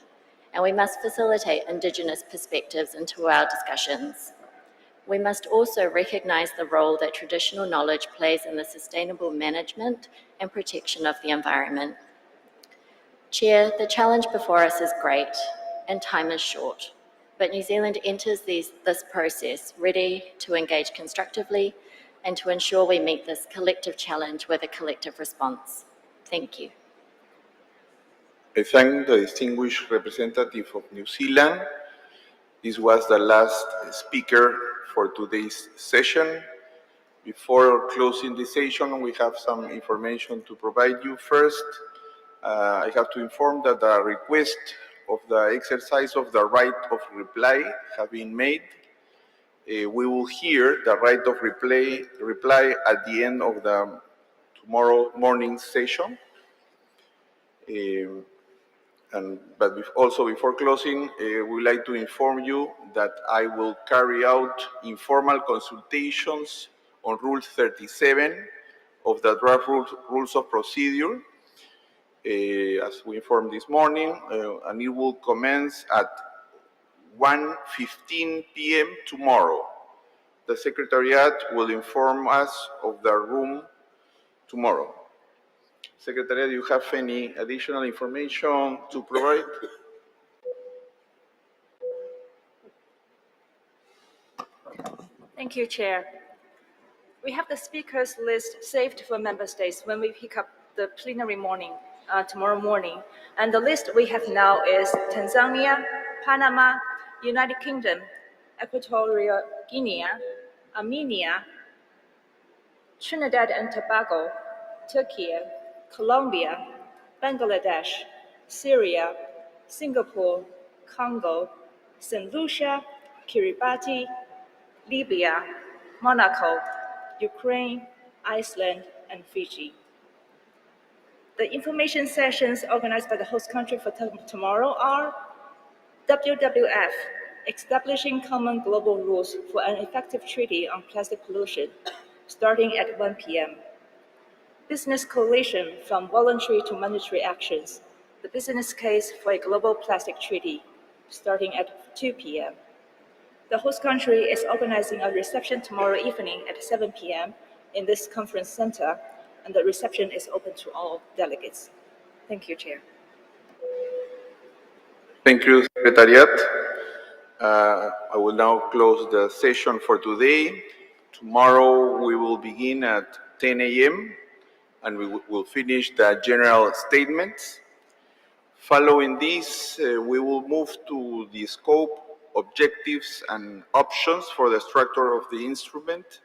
and we must facilitate Indigenous perspectives into our discussions. We must also recognise the role that traditional knowledge plays in the sustainable management and protection of the environment. Chair, the challenge before us is great and time is short, but New Zealand enters this process ready to engage constructively and to ensure we meet this collective challenge with a collective response. Thank you. I thank the distinguished representative of New Zealand. This was the last speaker for today's session. Before closing the session, we have some information to provide you. First, I have to inform that the request of the exercise of the right of reply have been made. We will hear the right of reply at the end of the tomorrow morning session. But also before closing, we would like to inform you that I will carry out informal consultations on Rule 37 of the draft rules of procedure, as we informed this morning, and it will commence at 1:15 p.m. tomorrow. The Secretariat will inform us of the room tomorrow. Secretary, do you have any additional information to provide? Thank you, Chair. We have the speakers list saved for member states when we pick up the plenary tomorrow morning. And the list we have now is Tanzania, Panama, United Kingdom, Equatorial Guinea, Armenia, Trinidad and Tobago, Turkey, Colombia, Bangladesh, Syria, Singapore, Congo, St. Lucia, Kiribati, Libya, Monaco, Ukraine, Iceland, and Fiji. The information sessions organized by the host country for tomorrow are WWF, Establishing Common Global Rules for an Effective Treaty on Plastic Pollution, starting at 1 p.m. Business Coalition from Voluntary to Mandatory Actions, the business case for a global plastic treaty, starting at 2 p.m. The host country is organizing a reception tomorrow evening at 7 p.m. in this conference center, and the reception is open to all delegates. Thank you, Chair. Thank you, Secretariat. I will now close the session for today. Tomorrow we will begin at 10 a.m. and we will finish the general statements. Following this, we will move to the scope, objectives, and options for the structure of the instrument.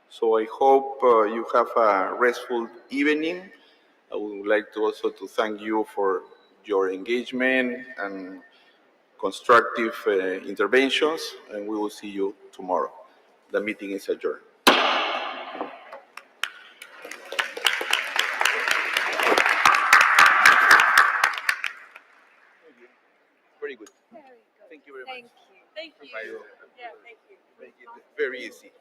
So I hope you have a restful evening. I would like to also to thank you for your engagement and constructive interventions, and we will see you tomorrow. The meeting is adjourned. Very good. Thank you very much. Thank you. Yeah, thank you. Very easy.